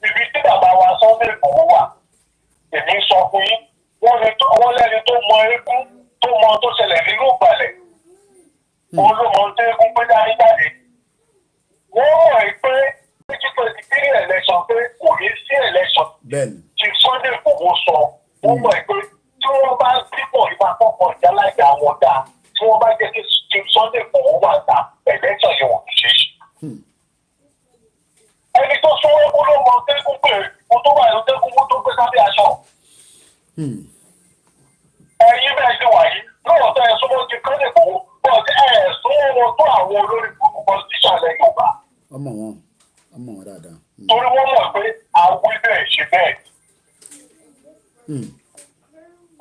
S5: ibi tí bàbá wa Sunday Igboho wà èmi sọ fún yín wọ́n lẹ́ni tó mọ eégún tó mọ tó ṣẹlẹ̀ nínú ìgbàlẹ̀ òun ló mọ tó eégún pé dání jáde wọ́n mọ̀ ẹ́ pé 2023 election pé kò ní sí election tí Sunday Igboho sọ wọ́n mọ̀ ẹ́ pé tí wọ́n bá dípò ìbá pọ̀pọ̀ ìjálájà wọn dáa tí wọ́n bá jẹ́ kí Sunday Igboho wà dá election yẹn wọ́n ti ṣe é. Ẹni tó sọ eégún ló mọ tó eégún pé mo tó wà lóde eégún tó gbé sábẹ́ aṣọ. Ẹ̀yin bẹ́ẹ̀ ṣe wà yìí lóòótọ́ ẹ̀ súnmọ́ ti Sunday Igboho but ẹ̀ súnmọ́ wọn tó àwọn olórí politician lẹ́yìn Yorùbá.
S6: ọmọ wọn dáadáa.
S5: Torí wọ́n mọ̀ pé àwọn ibẹ̀ ṣe bẹ́ẹ̀.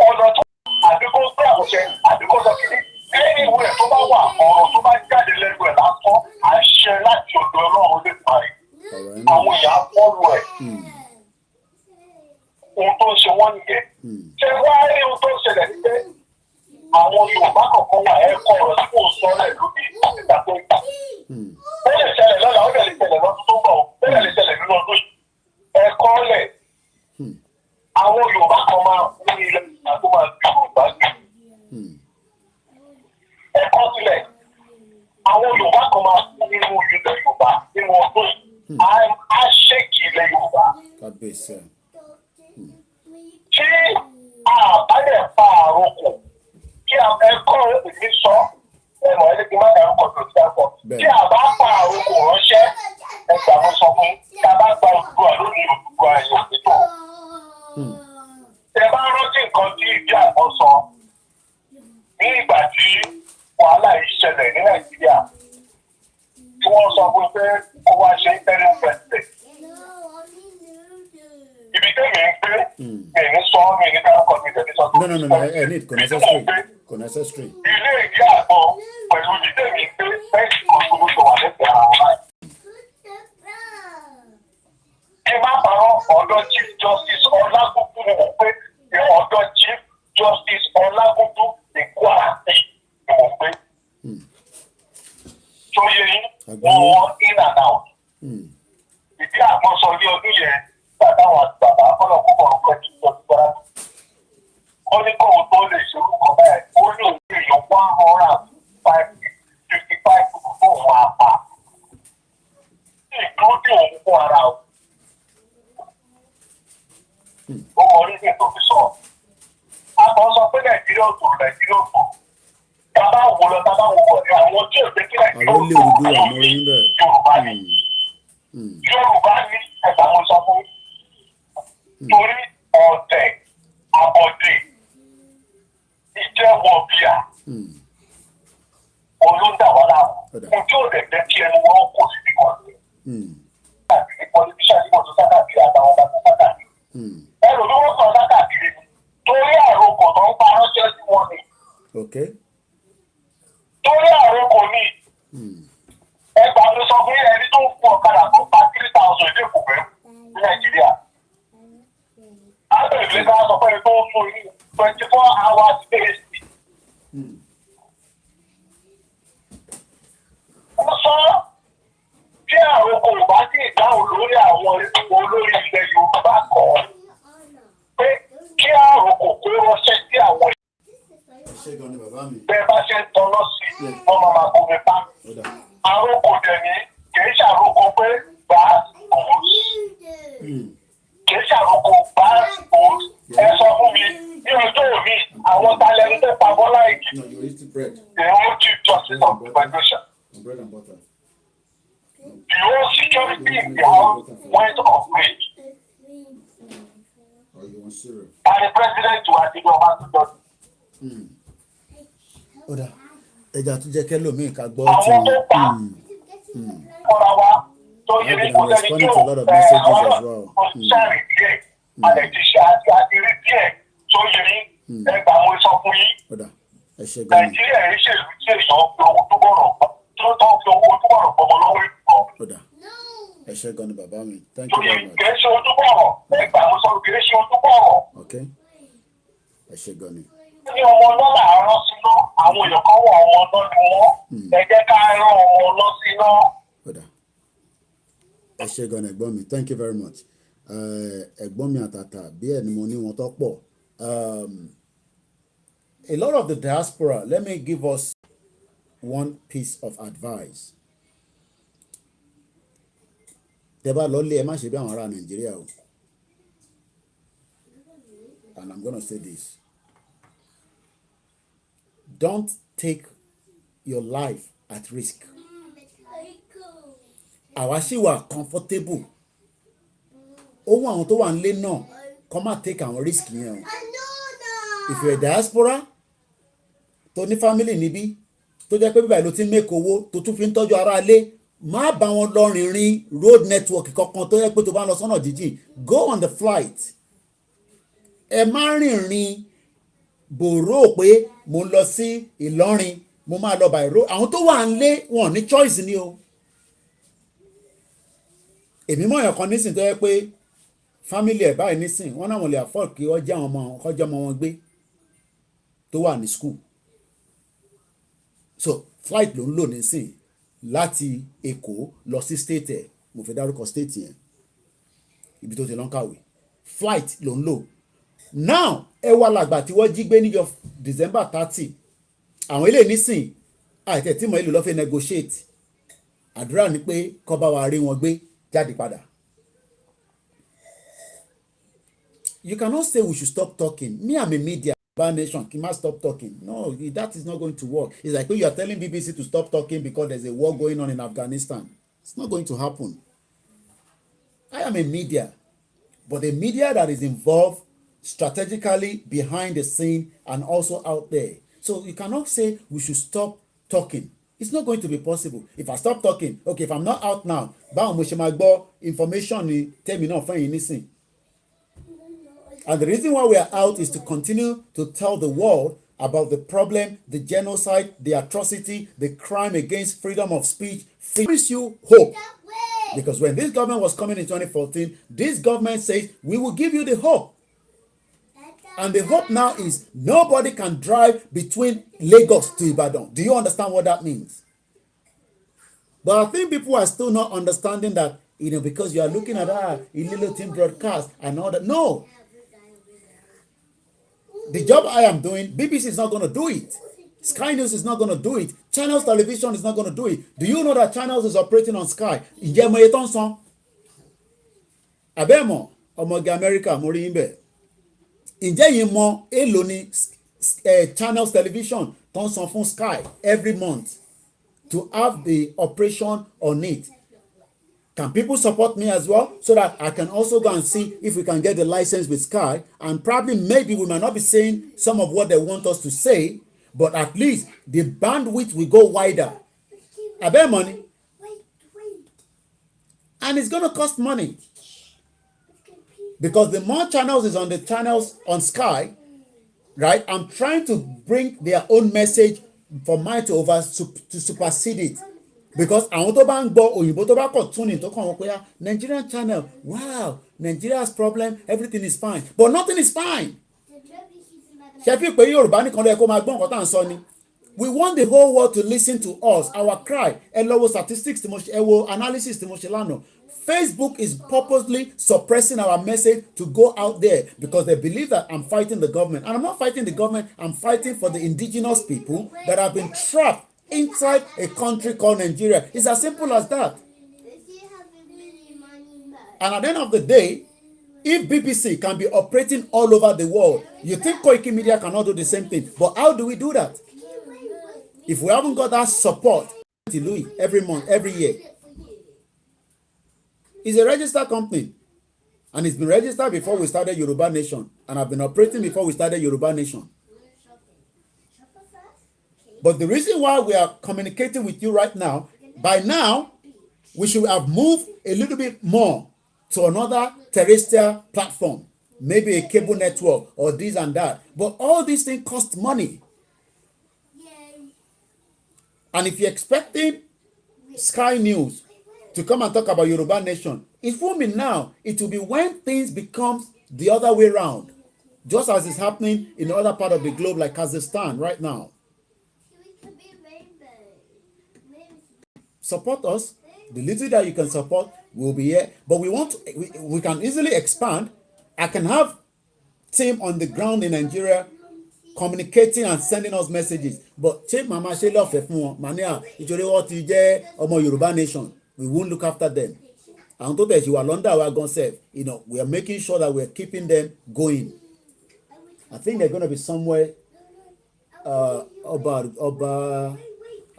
S5: Ọ̀nà tó àdínkù gbé àwùjẹ àdínkù sọ kìíní ẹni ìwé tó bá wà ọ̀rọ̀ tó bá jáde lẹ́nu ẹ̀ lásán àṣẹ láti ọ̀dọ̀ Ọlọ́run lè parí. Àwọn èèyàn fọ́ọ̀lù ẹ̀. Ohun tó ń ṣe wọ́n nìyẹn. Ṣé wá rí ohun tó ń ṣẹlẹ̀ ní pé àwọn Yorùbá kọ̀ọ̀kan wà ẹ̀kọ́ ọ̀rọ̀ tí kò sọ rẹ̀ lóde ìgbà tó gbà. Ó lè ṣẹlẹ̀ lọ́la, ó lè ṣẹlẹ̀ lọ́dún tó ń bọ̀, ó lè ṣẹlẹ̀ nínú ọdún yìí. Ẹ̀kọ́ lẹ̀. Àwọn Yorùbá kan máa ń ní ilẹ̀ ìgbà tó máa ń bí Yorùbá gbé. Ẹ̀kọ́ sílẹ̀. Àwọn Yorùbá kan máa ń nínú ilẹ̀ Yorùbá nínú ọdún yìí. Á ṣèkì ilẹ̀ Yorùbá. Tí àbálẹ̀ pa àrokò kí ẹ̀kọ́ ìbí sọ ẹ̀mọ̀ ẹni kí n má dárúkọ tó ti dárúkọ tí àbá pa àrokò ránṣẹ́ ẹgbàá mo sọ fún fún tábà gba Odùduwà lónìí Odùduwà ẹ̀yọ̀ pẹ̀tọ́. Ẹ bá rántí nǹkan tí ìdí àgbọ̀ sọ ní ìgbà tí wàhálà yìí ṣẹlẹ̀ ní Nàìjíríà tí wọ́n sọ fún pé kó wá ṣe interim president. Ibi tẹ́mi ń gbé èmi sọ mi ní dárúkọ mi tẹ̀lé sọ.
S6: No, I need kò necessary.
S5: Ilé ìdí àgbọ̀ pẹ̀lú ibi tẹ́mi ń gbé bẹ́ẹ̀sì kan tó wà lẹ́sẹ̀ ara wọn báyìí. Kí má parọ́ ọ̀dọ̀ Chief Justice Ọlágúndú ni mo pé ọ̀dọ̀ Chief Justice Ọlágúndú ní Kwara State ni mo pé. Tó yẹ yín wọ́n in and out. Ìdí àgbọn sọ ní ọdún yẹn gbàdá àwọn àgbàdá ọlọ́kùnkọ̀ ọ̀pẹ tó lọ sí Kwara. Ó ní kóhun tó lè ṣe orúkọ bẹ́ẹ̀ ó ní òun èèyàn 155 fún òun àpá. Ìdúró tí òun fún ara o. Ó mọ orí ètò fi sọ. A kàn sọ pé Nàìjíríà ò tó. Bàbá wo lọ bàbá wo bọ̀ ní àwọn tí ò jẹ́ kí Nàìjíríà ò tó. Yorùbá ni. Yorùbá ní ẹ̀ka mo sọ fún. Torí ọ̀tẹ̀ àbọ̀dè ìjẹ́wọ̀bíà olóńdàwọ́lá ojú ò lè jẹ́ kí ẹnu wọn kó sí ìkọ́ sí. Àti ní pọlitíṣà ní mọ̀tò sákàkiri àtàwọn ọba tó sákàkiri. Ẹrù ló wọ́n sọ sákàkiri torí àròkò tó ń pa ránṣẹ́ sí wọn ni. Torí àròkò ni ẹgbàá mi sọ fún ẹni tó ń fún ọ̀kadà tó pa 3,000 ilé ìkùnfẹ́ ní Nàìjíríà. Ábẹ̀rẹ̀ ká sọ pé ẹni tó ń fún 24 hours days. Wọ́n sọ tí àròkò bá sì dáhùn lórí àwọn olórí ilẹ̀ Yorùbá kọ́ pé kí àròkò kó ránṣẹ́ sí àwọn bẹ́ẹ̀ bá ṣe ń tọ́lọ́ sí wọ́n máa bomi pa. Àròkò dẹ̀ ní kìí ṣàròkò pé bá òun kìí ṣàròkò bá òun ẹ sọ fún mi ní ọjọ́ òní àwọn talẹ́nu tẹ́ pa Bọ́lá Ìgè the whole Chief Justice of the Federation. The whole security in the house went off grid. And the president was the government.
S6: Ọ̀dà ẹja tún jẹ́ kẹ́lòmíì ká gbọ́
S5: tí àwọn tó pa ọ̀rọ̀ wa tó yẹ kó lẹ́ni tí ó àwọn ṣàrì díẹ̀ alẹ́ ti ṣe àti rí díẹ̀ tó yẹ ní ẹgbàá mo sọ fún yín. Nàìjíríà yìí ṣèlú tí èèyàn fi owó tó bọ̀rọ̀ tó tó fi owó tó bọ̀rọ̀ pọ̀mọ́ lọ́wọ́ ìkọ́.
S6: Ẹ ṣé gan ni bàbá mi. Thank
S5: you very much. Kì í ṣe ojú bọ̀rọ̀ ẹgbàá mo sọ kì í ṣe ojú bọ̀rọ̀.
S6: Ẹ ṣé gan ni.
S5: Ní ọmọ náà là ń rán síná àwọn èèyàn kan wọ ọmọ náà ni wọ́n ẹ jẹ́ ká rán ọmọ náà síná.
S6: Ẹ ṣé gan ni ẹ̀gbọ́n mi. Thank you very much. Ẹ̀gbọ́n mi àtàtà bí ẹni mo ní wọn tó pọ̀. A lot of the diaspora, let me give us one piece of advice. Tẹ́ bá lọ lé ẹ má ṣe bí àwọn ará Nàìjíríà o. And I'm gonna say this. Don't take your life at risk. Àwa ṣì wà comfortable. Ohun àwọn tó wà nílé náà kọ́ máa take àwọn risk yẹn o. If you're a diaspora tó ní family níbí tó jẹ́ pé bíbá ìlú ti ń make owó tó tún fi ń tọ́jú ara ilé má bá wọn lọ rìnrìn road network kankan tó yẹ pé tó bá ń lọ sọ́nà jíjìn go on the flight. Ẹ má rìnrìn bòró pé mo ń lọ sí Ìlọrin mo máa lọ by road. Àwọn tó wà nílé wọn ní choice ni o. Èmi mọ̀ èèyàn kan nísìn tó yẹ pé family ẹ̀ báyìí nísìn wọ́n náà wọ́n lè afford kí wọ́n jẹ́ àwọn ọmọ kọjọ́ ọmọ wọn gbé tó wà ní school. So flight ló ń lò nísìn láti Èkó lọ sí state ẹ̀ mo fẹ́ dárúkọ state yẹn ibi tó ti lọ ń kàwé flight ló ń lò. Now ẹ wá làgbà tí wọ́n jí gbé níjọ́ December 30 àwọn ilé nísìn àìtẹ́ tí mo ìlú lọ́ fẹ́ negotiate àdúrà ni pé kó bá wa rí wọn gbé jáde padà. You cannot say we should stop talking. Me, I'm a media nation. Can I stop talking? No, that is not going to work. It's like when you are telling BBC to stop talking because there's a war going on in Afghanistan. It's not going to happen. am a media, but a media that is involved strategically behind the scene and also out there. So you cannot say we should stop talking. It's not going to be possible. If I stop talking, okay, if I'm not out now, báwo mo ṣe máa gbọ́ information ni tèmi náà fẹ́ yín nísìn. And the reason why we are out is to continue to tell the world about the problem, the genocide, the atrocity, the crime against freedom of speech. Gives you hope. Because when this government was coming in 2014, this government says, we will give you the hope. And the hope now is nobody can drive between Lagos to Ibadan. Do you understand what that means? But I think people are still not understanding that, because you are looking at illegal team broadcast and all that. No. The job I am doing, BBC is not going to do it. Sky News is not going to do it. Channels Television is not going to do it. Do you know that Channels is operating on Sky? Ǹjẹ́ mo yẹ tán san? Àbẹ́mọ̀ ọmọge America mo rí yín bẹ̀. Ǹjẹ́ yín mọ èlò ni Channels Television tán san fún Sky every month to have the operation on it? Can people support me as well so that I can also go and see if we can get the license with Sky? And probably maybe we might not be saying some of what they want us to say, but at least the bandwidth will go wider. I bet money. And it's going to cost money. Because the more channels is on the channels on Sky, right? I'm trying to bring their own message for mine to supersede it. Because àwọn tó bá ń gbọ́ òyìnbó tó bá kọ̀ tún ní tó kàn wọ́n pé Nigerian channel, wow, Nigeria's problem, everything is fine. But nothing is fine. Ṣé fi pé Yorùbá nìkan ló yẹ kó máa gbọ́ nǹkan tá à ń sọ ni? We want the whole world to listen to us, our cry. Ẹ lọ wo statistics tí mo ṣe, ẹ wo analysis tí mo ṣe lánàá. Facebook is purposely suppressing our message to go out there because they believe that I'm fighting the government. And I'm not fighting the government, I'm fighting for the indigenous people that have been trapped inside a country called Nigeria. It's as simple as that. And at the end of the day, if BBC can be operating all over the world, you think Koikimedia cannot do the same thing. But how do we do that? If we haven't got that support every month, every year. It's a registered company. And it's been registered before we started Yoruba Nation. And I've been operating before we started Yoruba Nation. But the reason why we are communicating with you right now, by now, we should have moved a little bit more to another terrestrial platform, maybe a cable network or this and that. But all these things cost money. And if you're expecting Sky News to come and talk about Yoruba Nation, it won't be now. It will be when things become the other way around, just as is happening in other part of the globe like Kazakhstan right now. Support us. The little that you can support will be here. But we can easily expand. I can have team on the ground in Nigeria communicating and sending us messages. But check Mama she love fún wọn. Mania, ìjọba what you jẹ́ ọmọ Yoruba Nation. We won't look after them. And to that you are under our gun self. We are making sure that we are keeping them going. I think they're going to be somewhere about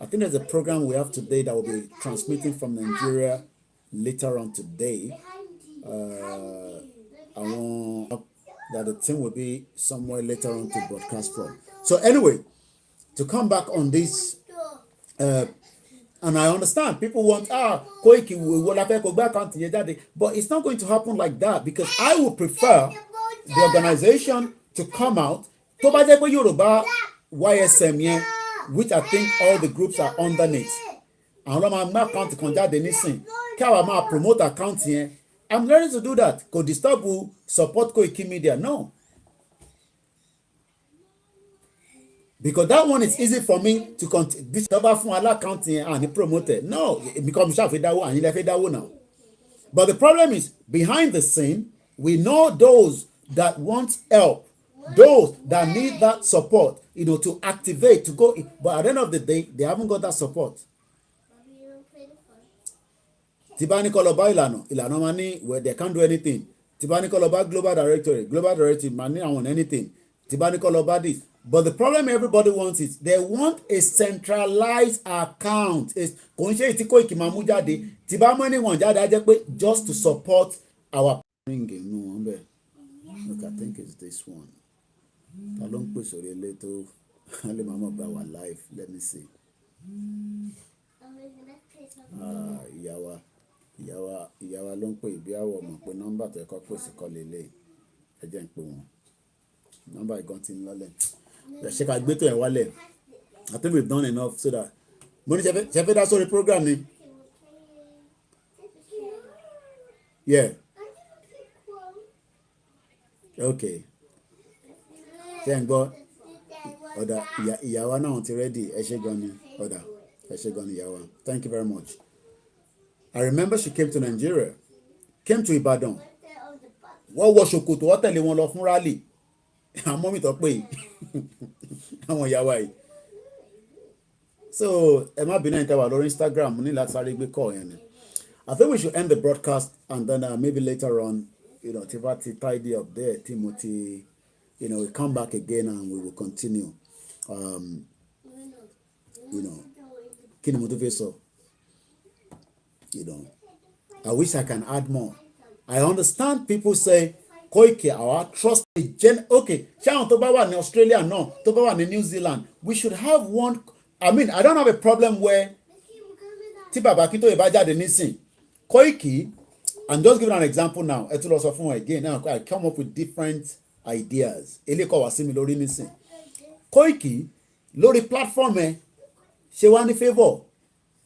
S6: I think there's a program we have today that will be transmitting from Nigeria later on today. I want that the team will be somewhere later on to broadcast from. So anyway, to come back on this, and I understand people want Koiki will have go back onto your daddy, but it's not going to happen like that because I would prefer the organization to come out. To bá jẹ́ pé Yorùbá YSM yẹn, which I think all the groups are underneath. Àwọn ọmọ máa account kan jáde nísìn kí àwa máa promote account yẹn. I'm ready to do that. Kò disturb support Koikimedia. No. Because that one is easy for me to discover fún account yẹn and promote it. No, because ṣáà fi dáwó àyìn lẹ fi dáwó now. But the problem is behind the scene, we know those that want help, those that need that support, to activate, to go. But at the end of the day, they haven't got that support. Tibani Koloba Ilano Mani, where they can't do anything. Tibani Koloba Global Directory, Mani, I want anything. Tibani Koloba this. But the problem everybody wants is they want a centralized account. Just to support our ring inú wọn bẹ́ẹ̀. Look, I think it's this one. Ta ló ń pè sórí ilé tó lè máa mọ̀ gba wà live. Let me see. Ìyá wa ló ń pè ìbí àwọ̀ mọ̀ pé nọ́mbà tó ẹ̀kọ́ pèsè kọ́ lélẹ̀. Ẹ jẹ́ ń pè wọ́n. Nọ́mbà ìgan ti ń lọ́lẹ̀. Ṣé ká gbé tó ẹ̀ wálẹ̀? I think we've done enough so that mo ní ṣe fẹ́ dá sórí program ni. Yeah. Okay. Ṣé ń gbọ́? Ọ̀dà ìyá wa náà ti ready. Ẹ ṣé gan ni. Ọ̀dà ẹ ṣé gan ni ìyá wa. Thank you very much. I remember she came to Nigeria, came to Ibadan. Wọ́n wọ ṣòkòtò wọ́n tẹ̀lé wọn lọ fún rally. Àmọ́ mi tọ́ pé àwọn ìyá wa yìí. So ẹ má bínú ẹ̀yin tẹ́ wà lórí Instagram ní láti sáré gbé call yẹn ni. I think we should end the broadcast and then maybe later on, tí bá ti tidy up there, Timothy, we come back again and we will continue. Kí ni mo tó fẹ́ sọ? I wish I can add more. I understand people say, Koiki, our trust okay, ṣé àwọn tó bá wà ní Australia náà, tó bá wà ní New Zealand, we should have one. I mean, I don't have a problem where tí bàbá kí tó yẹ bá jáde nísìn, Koiki, I'm just giving an example now. Ẹ tún lọ sọ fún wọn again. Now I come up with different ideas. Elékọ̀ wá sí mi lórí nísìn. Koiki, lórí platform ẹ, ṣe wá ní favour.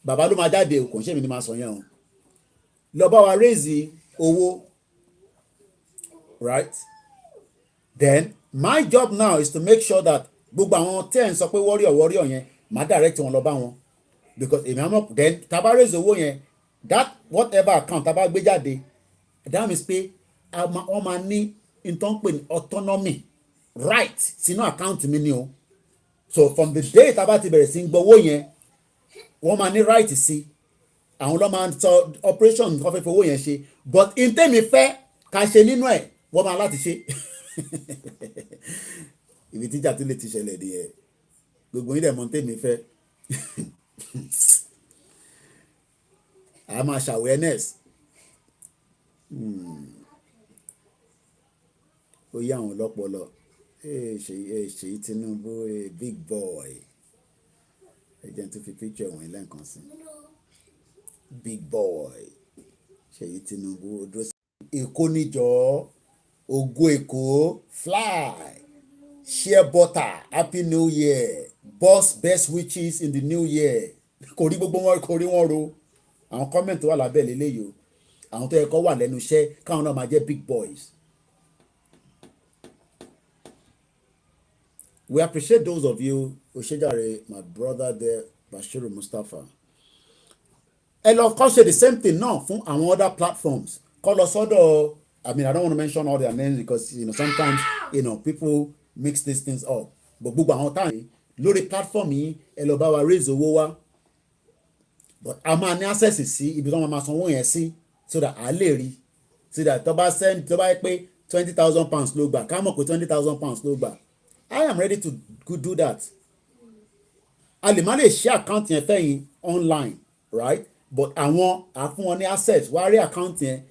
S6: Bàbá ló máa jáde kò ṣe mi ni máa sọ yẹn o. Lọ bá wa raise owó. Right? Then my job now is to make sure that gbogbo àwọn tẹ́ ẹ̀ ń sọ pé warrior yẹn máa direct wọn lọ bá wọn. Because èmi àmọ́ then tá bá raise owó yẹn, that whatever account tá bá gbé jáde, that means pé wọ́n máa ní nǹkan pè ní autonomy right sínú account mi ni o. So from the day tá bá ti bẹ̀rẹ̀ sí gbowó yẹn, wọ́n máa ní right sí. Àwọn ló máa ń sọ operation kan fẹ́ fowó yẹn ṣe. But in tèmi fẹ́ ká ṣe nínú ẹ̀, wọ́n máa láti ṣe. Ibi tíjà tó lè ti ṣẹlẹ̀ nìyẹn. Gbogbo yín dẹ̀ mọ̀ tèmi fẹ́. A máa ṣe awareness. Ó yá àwọn ọlọ́pọlọ. Ṣèyí Tinubu, big boy. Ẹ jẹ́ tó fi picture wọ̀nyí lẹ́ǹkan sí. Big boy. Ṣèyí Tinubu dúró sí. Èkó níjọ́, ògo Èkó, fly, share butter, happy new year, boss best wishes in the new year. Kò rí gbogbo wọn, kò rí wọn ro. Àwọn comment wà lábẹ́ lélẹ́yìí o. Àwọn tó yẹ kó wà lẹ́nu iṣẹ́ káwọn náà máa jẹ́ big boys. We appreciate those of you, Oshejare, my brother there, Bashiru Mustafa. And of course, say the same thing now fún àwọn other platforms. Call us other. I mean, I don't want to mention all their names because sometimes people mix these things up. But gbogbo àwọn táwọn lórí platform yìí ẹ lọ bá wa raise owó wá. But a máa ní access sí ibi tí wọ́n máa sanwó yẹn sí so that a lè rí so that tó bá yẹ pé £20,000 ló gbà ká mọ̀ pé £20,000 ló gbà. I am ready to do that. A lè má lè share account yẹn fẹ́yìn online, right? But àwọn àfún wọn ní access wá rí account yẹn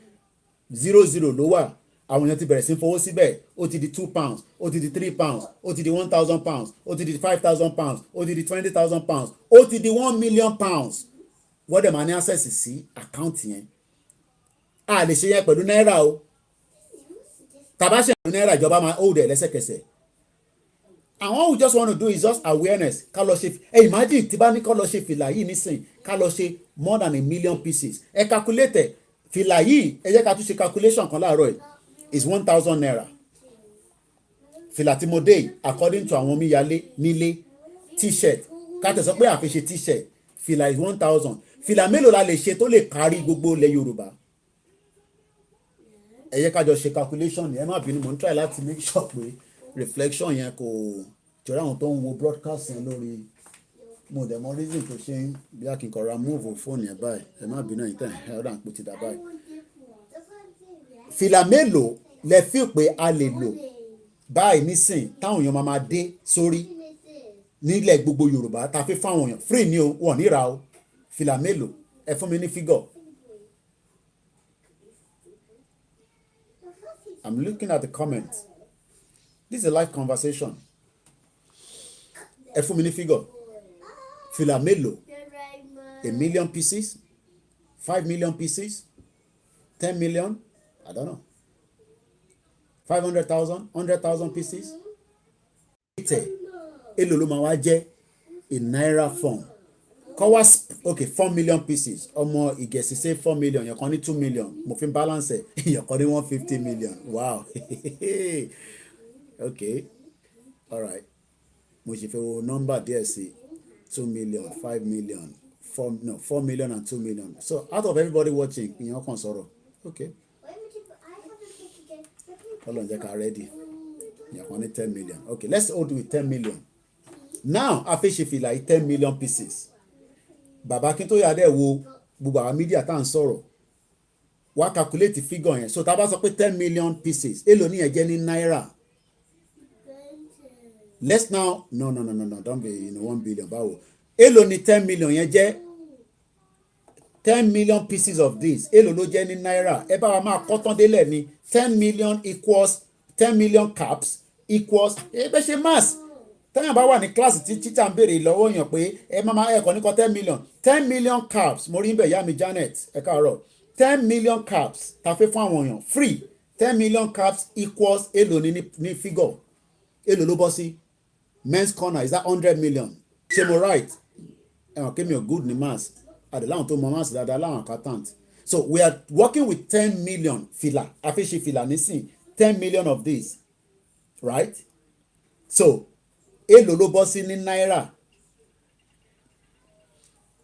S6: 00 ló wà. Àwọn yẹn ti bẹ̀rẹ̀ sí fowó síbẹ̀. Ó ti di £2, ó ti di £3, ó ti di £1,000, ó ti di £5,000, ó ti di £20,000, ó ti di £1 million. Wọ́n dẹ̀ máa ní access sí account yẹn. A lè ṣe yẹn pẹ̀lú náírà o. Tàbá ṣe pẹ̀lú náírà ìjọba máa hold ẹ̀ lẹ́sẹ̀kẹsẹ̀. And what we just want to do is just awareness. Ká lọ ṣe imagine tí bá ní ká lọ ṣe fìlà yìí nísìn ká lọ ṣe more than 1 million pieces. Ẹ calculate fìlà yìí ẹ jẹ́ ká tún ṣe calculation kan láàárọ̀ yìí is 1,000 naira. Fìlà tí mo dé according to àwọn omíyalé nílé t-shirt ká tẹ̀sán pé àfi ṣe t-shirt fìlà is 1,000. Fìlà mélòó la lè ṣe tó lè kárí gbogbo ilẹ̀ Yorùbá? Ẹ jẹ́ ká jọ ṣe calculation ẹ má bínú mo ń try láti make sure pé reflection yẹn kò jọra àwọn tó ń wo broadcast yẹn lórí mo dẹ̀ mọ reason tó ṣe ń bí a kì í kọ́ra move fóònù yẹn báyìí ẹ má bínú ẹ̀yin tẹ̀ ẹ ọ̀dà ń pò ti dà báyìí. Fìlà mélòó lẹ fi pé a lè lò báyìí nísìn táwọn èèyàn máa dé sórí nílẹ̀ gbogbo Yorùbá ta fi fáwọn èèyàn free ni o wọ́n níra o fìlà mélòó ẹ fún mi ní figure. I'm looking at the comments. This is a live conversation. Ẹ fún mi ní figure. Fìlà mélòó? 1,000,000 pieces? 5,000,000 pieces? 10 million? I don't know. 500,000? 100,000 pieces? Èló ló máa wá jẹ́ in naira form. Okay, 4 million pieces. Ọmọ Ìgẹ̀sì say 4 million. You're kan ní 2 million. Mo fi balance ẹ̀. You're kan ní 150 million. Wow. Okay. All right. Mo ṣe fẹ́ wo number díẹ̀ sí 2 million, 5 million, 4 million and 2 million. So out of everybody watching, ìyẹn kan sọ̀rọ̀. Okay. Ọlọ́run jẹ́ ká ready. You're kan ní 10 million. Okay, let's hold with 10 million. Now, a fẹ́ ṣe fìlà yìí 10 million pieces. Bàbá Akíntóyè adé wo gbogbo àwọn media tá à ń sọ̀rọ̀. Wá calculate figure yẹn. So tá a bá sọ pé 10 million pieces, èló ni ẹ jẹ́ ní náírà? Let's now no, don't be 1 billion báwo. Èló ni 10 million yẹn jẹ́? 10 million pieces of this. Èló ló jẹ́ ní náírà? Ẹ bá wa máa kọ́ tán délẹ̀ ni 10 million equals 10 million caps equals ẹ bẹ́ ṣe mass. Tẹ́yàn bá wà ní kíláàsì tí títà ń béèrè lọ́wọ́ èèyàn pé ẹ máa ẹ̀kọ́ ní kọ́ 10 million. 10 million caps mo rí bẹ̀ yá mi Janet ẹ káàárọ̀. 10 million caps ta fẹ́ fún àwọn èèyàn free. 10 million caps equals èló ní figure. Èló ló bọ́ sí? Men's corner is that 100 million. Ṣé mo right? Ẹ̀wọ̀n kí mi ò good ní maths. Àdèláwọn tó mọ maths dáadáa láwọn accountant. So we are working with 10 million fìlà. A fẹ́ ṣe fìlà nísìn. 10 million of this. Right? So èló ló bọ́ sí ní náírà?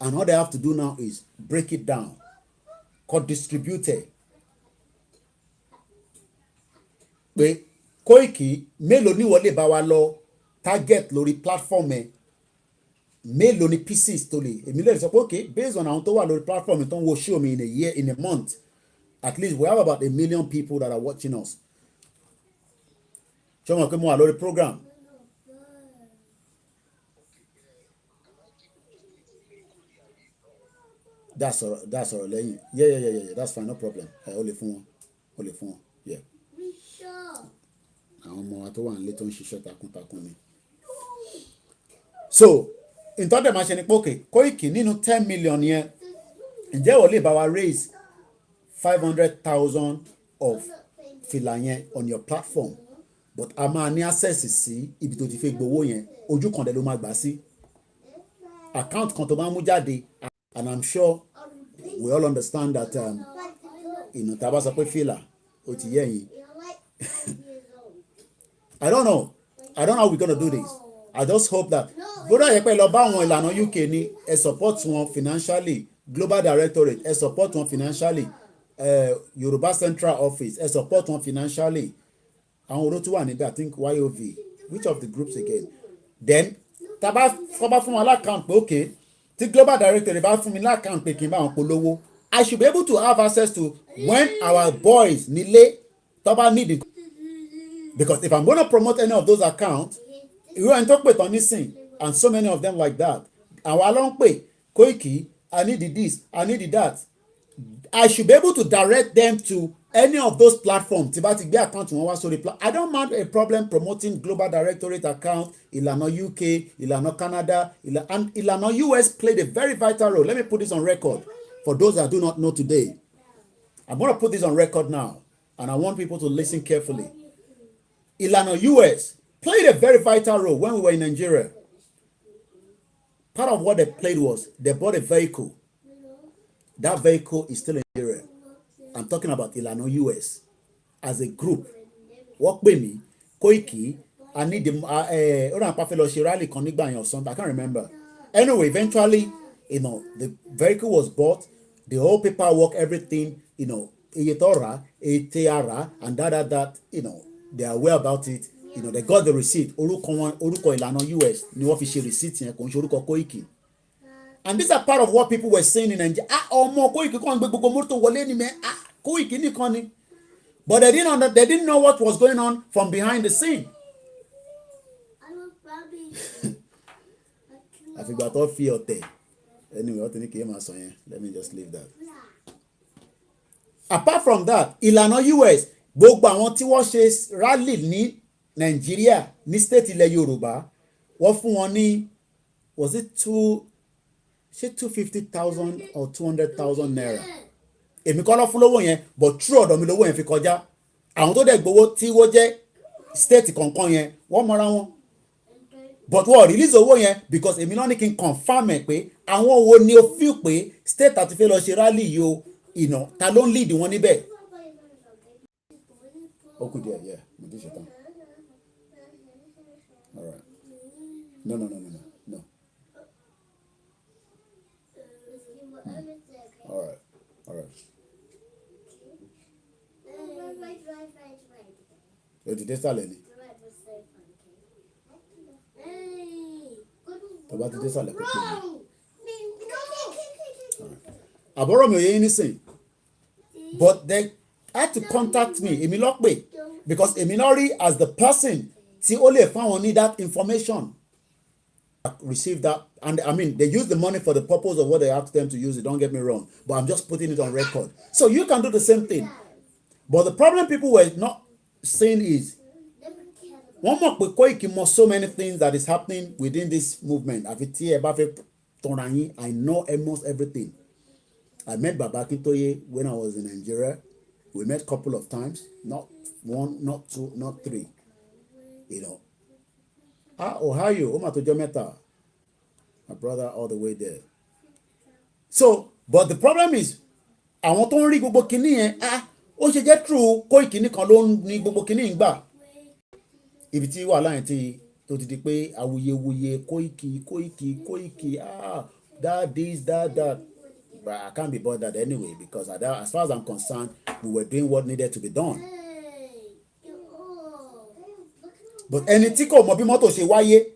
S6: And all they have to do now is break it down. Called distributed. Pé Koiki mélòó ni wọ́n lè bá wa lọ target lórí platform ẹ̀? Mélòó ni pieces tó lè? Èmi lè sọ pé okay, based on àwọn tó wà lórí platform tó ń wo show me in a year, in a month, at least we have about 1 million people that are watching us. Ṣé wọn pé mo wà lórí program? That's all lẹ́yìn. Yeah, that's fine, no problem. Ó lè fún wọn. Yeah. Àwọn ọmọ wa tó wà nílé tó ń ṣiṣẹ́ takuntakun ni. So ìtọ́jú máa ṣe ni pé okay, Koiki nínú 10 million yẹn ǹjẹ́ wọ́n lè bá wa raise 500,000 of fìlà yẹn on your platform, but a máa ní access sí ibi tó ti fẹ́ gbowó yẹn ojú kan dẹ̀ ló máa gbà sí account kan tó máa mú jáde. And I'm sure we all understand that tá a bá sọ pé fìlà ó ti yẹ yín. I don't know how we're gonna do this. I just hope that bódà yẹ pé lọ bá àwọn ìlànà UK ní ẹ support wọn financially, Global Directorate ẹ support wọn financially, Yorùbá Central Office ẹ support wọn financially. Àwọn olóòtú wà níbẹ̀, I think YOV, which of the groups again? Then tá a bá fún wọn lákàntì pé okay, tí Global Directorate bá fún mi lákàntì pé kí n bá wọn polówó, I should be able to have access to when our boys nílé tó bá need it. Because if I'm going to promote any of those accounts, irú ẹni tó pè tán nísìn and so many of them like that, àwa ló ń pè Koiki, I need this, I need that. I should be able to direct them to any of those platforms. Tí bá ti gbé account wọn wá sórí I don't mind a problem promoting Global Directorate account, ìlànà UK, ìlànà Canada, and ìlànà US played a very vital role. Let me put this on record for those that do not know today. I'm going to put this on record now, and I want people to listen carefully. Ìlànà US played a very vital role when we were in Nigeria. Part of what they played was they bought a vehicle. That vehicle is still in Nigeria. I'm talking about Ìlànà US as a group. Wọ́n pè mí Koiki, I need the rally kan nígbà yẹn or something, I can't remember. Anyway, eventually, the vehicle was bought, the whole paperwork, everything, iye tó rà, iye tí a rà, and that, they are aware about it. They got the receipt. Orúkọ Ìlànà US ni wọ́n fi ṣe receipt yẹn, kò ń ṣe orúkọ Koiki. And these are part of what people were saying in Nigeria. Ọmọ Koiki kan gbé gbogbo mọ́tò wọlé ni mẹ́. Koiki nìkan ni. But they didn't know what was going on from behind the scene. Àfìgbà tó fi ọ̀tẹ̀. Anyway, ọ̀tẹ̀ ní kí ẹ máa sọ yẹn. Let me just leave that. Apart from that, Ìlànà US, gbogbo àwọn tí wọ́n ṣe rally ní Nàìjíríà ní state ilẹ̀ Yorùbá wọ́n fún wọn ní was it 250,000 or 200,000 naira èmi kọ́ lọ́ fún lówó yẹn but true ọ̀dọ̀ mi lówó yẹn fi kọjá àwọn tó dẹ̀ gbowó tí wọ́n jẹ́ state kọ̀ọ̀kan yẹn wọ́n mọra wọn but wọ́n release owó yẹn because èmi náà ní kí n confirm ẹ̀ pé àwọn wo ni o feel pé state àti fẹ́ lọ ṣe rally yìí o ìnà ta ló ń lead wọn níbẹ̀. ó kù díẹ̀ yẹ mo ti ṣe tán. All right. No. All right. O ti dé sàlẹ̀ ni. Tó bá ti dé sàlẹ̀ kó pè mí. Àbúrò mi ò yé yín nísìn. But they had to contact me. Èmi ló pè because èmi náà rí as the person tí ó lè fáwọn ní that information. Receive that, and I mean they use the money for the purpose of what they asked them to use it, don't get me wrong, but I'm just putting it on record so you can do the same thing. But the problem people were not saying is one more Koiki mọ so many things that is happening within this movement. I know almost everything. I met Baba Akintoye when I was in Nigeria. We met a couple of times, not one, not two, not three, you know. Ohio, Omatojo, my brother all the way there. So, but the problem is, àwọn tó ń rí gbogbo kinní yẹn, ó ṣe jẹ́ true Koiki nìkan ló ń ní gbogbo kinní ń gbà. Ibi tí wàhálà yẹn ti tó ti di pé awuyewuye Koiki, that this, that. But I can't be bothered anyway because as far as I'm concerned, we were doing what needed to be done. But ẹni tí kò mọ bí mọ́tò ṣe wáyé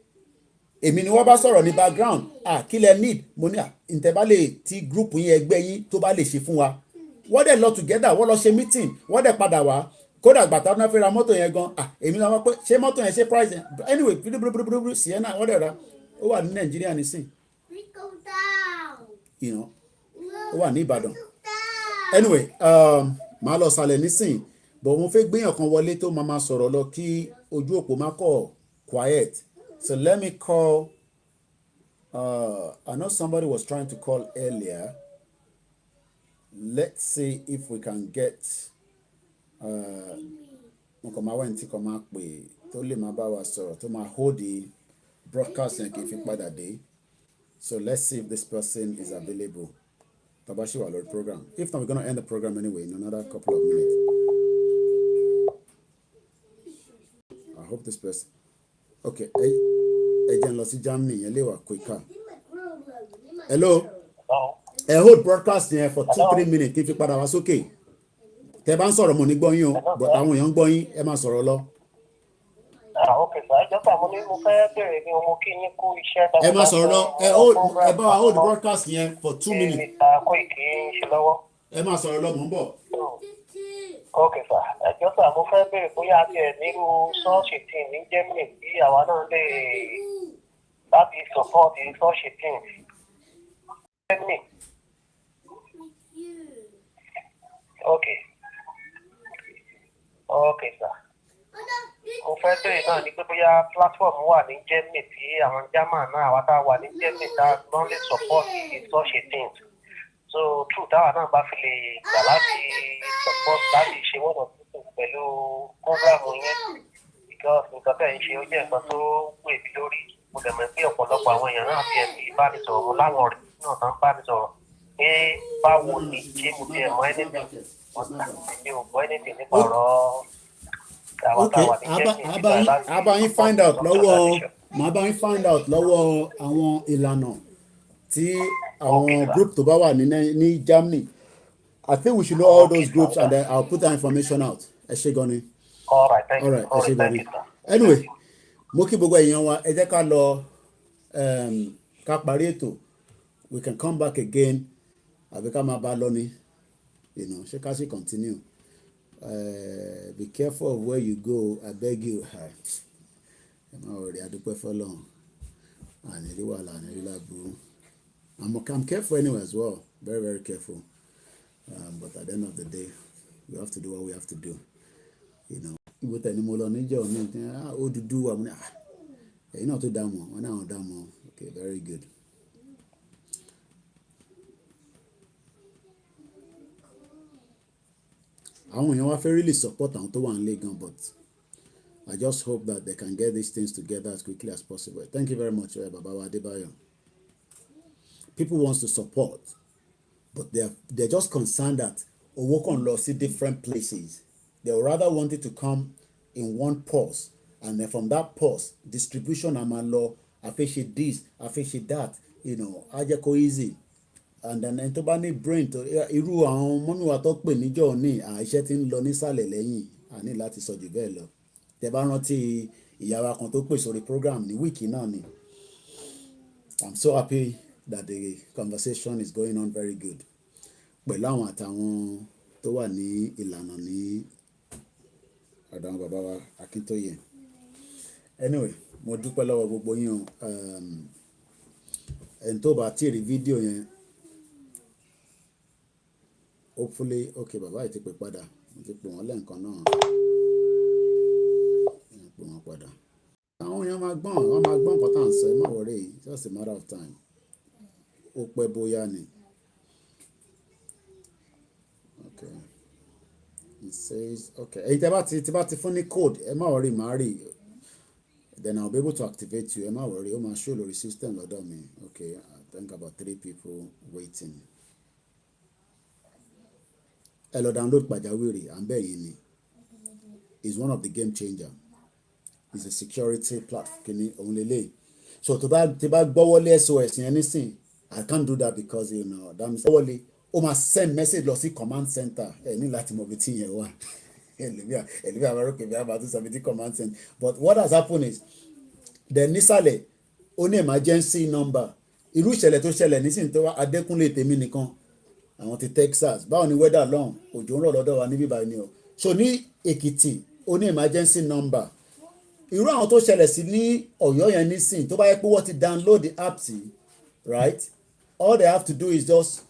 S6: èmi ni wọ́n bá sọ̀rọ̀ ní background kí lẹ need mo ní ìtẹ̀bálẹ̀ tí group yín ẹgbẹ́ yín tó bá lè ṣe fún wa wọ́n dẹ̀ lọ together wọ́n lọ ṣe meeting wọ́n dẹ̀ padà wá kódà gbàtà náà fẹ́ ra mọ́tò yẹn gan èmi náà wọ́n pé ṣé mọ́tò yẹn ṣe price yẹn anyway búrúbúrúbúrú Sienna wọ́n dẹ̀ ra ó wà ní Nàìjíríà nísìn you know ó wà ní Ìbàdàn anyway màá lọ sàlẹ̀ nísìn but mo fẹ́ gbéyàn kan wọlé tó máa sọ̀rọ̀ lọ kí ojú òpó má kọ̀ quiet so let me call I know somebody was trying to call earlier. Let's see if we can get nǹkan máa wẹ̀ ní tí kò máa pè tó lè máa bá wa sọ̀rọ̀ tó máa hold the broadcast yẹn kì í fi padà dé so let's see if this person is available tàbá ṣì wà lórí program if not we're gonna end the program anyway in another couple of minutes. I hope this person okay ẹ jẹ́ n lọ sí Germany yẹn lè wà quicker. Hello hold broadcast yẹn for 2-3 minutes kí n fi padà wá sókè tẹ bá ń sọ̀rọ̀ mo ní gbọ́ yín o but àwọn èèyàn ń gbọ́ yín ẹ máa sọ̀rọ̀ lọ.
S5: Okay sir ìjọba mo ní mo fẹ́ bẹ̀rẹ̀ ní ọmọ kí yín kú iṣẹ́.
S6: ẹ máa sọ̀rọ̀ lọ ẹ bá wa hold broadcast yẹn for 2 minutes.
S5: Koiki ń ṣe lọ́wọ́.
S6: ẹ máa sọ̀rọ̀ lọ mò ń bọ̀.
S5: Okay sir ẹjọ́ sir mo fẹ́ bẹ̀rẹ̀ bóyá tiẹ̀ nírú ṣọ́ọ̀ṣì tí ní Germany bí àwa náà lè láti support ṣọ́ọ̀ṣì tí Germany. Okay sir mo fẹ́ bẹ̀rẹ̀ náà ni pé bóyá platform wà ní Germany tí àwọn German náà àwa tá a wà ní Germany tá a lè support ṣọ́ọ̀ṣì tí so true táwa náà bá fi lè gbà láti support láti ṣe wọ́n náà tuntun pẹ̀lú program yẹn because nǹkan bẹ́ẹ̀ ń ṣe ó jẹ́ nǹkan tó wè mí lórí mo dẹ̀ mọ̀ pé ọ̀pọ̀lọpọ̀ àwọn èèyàn náà fi ẹ̀mí bá mi sọ̀rọ̀ mo láwọn ọ̀rẹ́ náà náà bá mi sọ̀rọ̀ pé báwo ni ṣé mo ti ẹ̀ mọ̀ anything mi ò mọ̀ anything nípa ọ̀rọ̀
S6: okay abayin find out lọ́wọ́ màá bá yín find out lọ́wọ́ àwọn ìlànà tí àwọn group tó bá wà ní Germany I think we should know all those groups and then I'll put that information out ẹ ṣé gan ni.
S5: All right thank you.
S6: Ẹ ṣé gan ni. Anyway mo kí gbogbo èèyàn wa ẹ jẹ́ ká lọ ká parí ètò we can come back again àbí ká máa bá lọ ni ṣé ká sì continue. Be careful of where you go I beg you ẹ máa wọ̀rẹ̀ adúpẹ́ fọlọ́run ànírí wàhálà ànírí láburú I'm careful anyway as well very very careful but at the end of the day we have to do what we have to do you know, ibo tẹ̀ ni mo lọ níjọ́ ní Odùduwà mo ní ẹ̀yin náà tó dá mọ̀ wọn náà dá mọ̀ okay very good. àwọn èèyàn wá fẹ́ really support àwọn tó wà nílé gan but I just hope that they can get these things together as quickly as possible. Thank you very much, Baba wa Adebayo. People want to support, but they're just concerned that owó kan lọ sí different places. They would rather want it to come in one purse, and then from that purse, distribution àmà lọ, a fẹ́ ṣe this, a fẹ́ ṣe that, you know, á jẹ́ kó easy. And then ẹni tó bá ní brain tó irú àwọn mọ́mí wa tó pè níjọ́ ní iṣẹ́ tí ń lọ nísàlẹ̀ lẹ́yìn àní láti sọ jù bẹ́ẹ̀ lọ. Tẹ́ bá rántí ìyá wa kan tó pè sórí program ní wíìkì náà ni. I'm so happy that the conversation is going on very good. Pẹ̀lú àwọn àtàwọn tó wà ní ìlànà ní ọ̀dọ̀ àwọn bàbá wa Akíntóyè. Anyway, mo dúpẹ́ lọ́wọ́ gbogbo yín o. Ẹni tó bá tí rí fídíò yẹn hopefully okay bàbá yìí ti pè padà mo ti pè wọ́n lẹ́ǹkan náà pè wọ́n padà. Àwọn èèyàn máa gbọ́n nǹkan tá à ń sọ ẹ má worry just a matter of time. Ó pẹ́ bóyá ni. Okay. It says okay. Èyí tí bá ti fún ní code ẹ má worry màá rí then I'll be able to activate you ẹ má worry ó máa show lórí system lọ́dọ̀ mi. Okay, I think about 3 people waiting. Ẹ lọ download pàjáwìrì à ń bẹ̀ yín ni. It's one of the game changer. It's a security platform kìíní òun lélẹ̀. So tí bá gbọ́wọ́lé SOS yẹn nísìn I can't do that because you know that means gbọ́wọ́lé ó máa send message lọ sí command center ẹ ní láti mọ ibi tí yẹn wà. ẹlẹ́bí àwọn ọ̀rọ̀ kèmí àbá tó sọ̀bìtì command center but what has happened is then nísàlẹ̀ ó ní emergency number irú ìṣẹ̀lẹ̀ tó ṣẹlẹ̀ nísìnyí tó wá Adékúnlé tèmi nìkan àwọn ti Texas báwo ni weather lọ́hùn òjò ń rọ̀ lọ́dọ̀ wa níbí báyìí ni o so ní Èkìtì ó ní emergency number irú àwọn tó ṣẹlẹ̀ sí ní Ọ̀yọ́ yẹn nísìnyí tó bá yẹ pé wọ́n ti download the app sí right all they have to do is just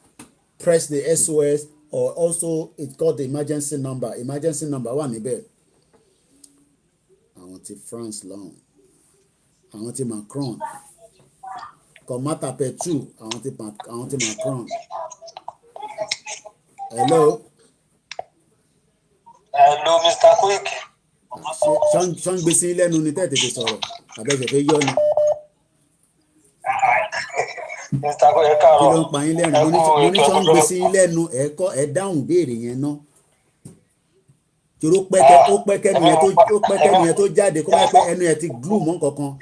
S6: press the SOS or also it's called the emergency number wà níbẹ̀ àwọn ti France lọ́hùn àwọn ti Macron kọ̀mátà pẹ̀tù àwọn ti Macron. Hello.
S5: Hello, Mr. Koiki.
S6: ṣé ń gbé sí lẹ́nu ni tẹ́tẹ̀tẹ̀ sọ̀rọ̀ àbẹ̀ṣẹ̀ fẹ́ yọ ni.
S5: Mr. Koiki káàárọ̀.
S6: kí ló ń pa yín lẹ́nu mo ní ṣé ń gbé sí lẹ́nu ẹ dáhùn béèrè yẹn ná. torí ó pẹ́ kẹ́nu yẹn tó jáde kó má pẹ́ ẹnu yẹn ti glue mọ́ kankan.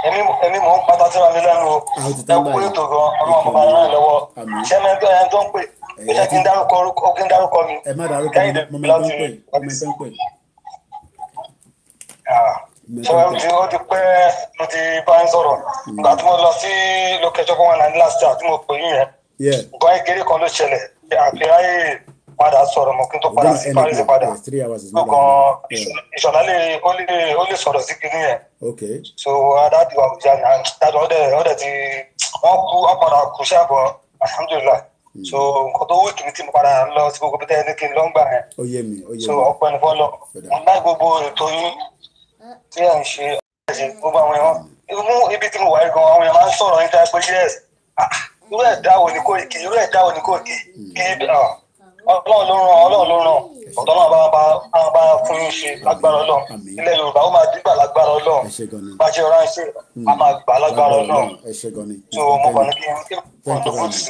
S5: èmi mò ń pátá síra mi lẹ́nu o ẹ kú ètò gan ọlọ́run bàbá náà lọ́wọ́ ṣé ẹni tó ń pè ó jẹ́ kí n dárúkọ mi.
S6: ẹ má dárúkọ mi mo máa ń pè
S5: ṣé ó ti pẹ́ mo ti bá ń sọ̀rọ̀ nígbà tí mo lọ sí location fún wọn ní last year tí mo pè yín yẹn nǹkan kékeré kan ló ṣẹlẹ̀ àfihàn padà sọ̀rọ̀ mọ́ kí n tó padà sí Paris padà lókàn ìṣọ̀lá ó lè sọ̀rọ̀ sí kinní yẹn so adájú àwùjá ni adájọ́ ọ̀dẹ̀ tí wọ́n padà kú sí àbọ̀ alhamdulillah so nǹkan tó wí kìíní tí mo padà lọ sí gbogbo bíi ní kí n lọ ń gbà yẹn so ọpẹ́ ní fọlọ́ wọn láì gbogbo ètò yín tí ẹ̀ ń ṣe gbogbo àwọn èèyàn ibi tí mo wà gan àwọn èèyàn máa ń sọ̀rọ̀ níta pé yes irú ẹ̀dá wo ni Koiki kí ọlọ́run ló ràn ọ̀dọ́ náà bá fún yín ṣe lágbára ọlọ́run ilẹ̀ Yorùbá ó máa dígbà lágbára ọlọ́run bájẹ́ ọ̀rá ń ṣe a máa gbà lágbára ọlọ́run so mo kàn ní kí n tó fún ti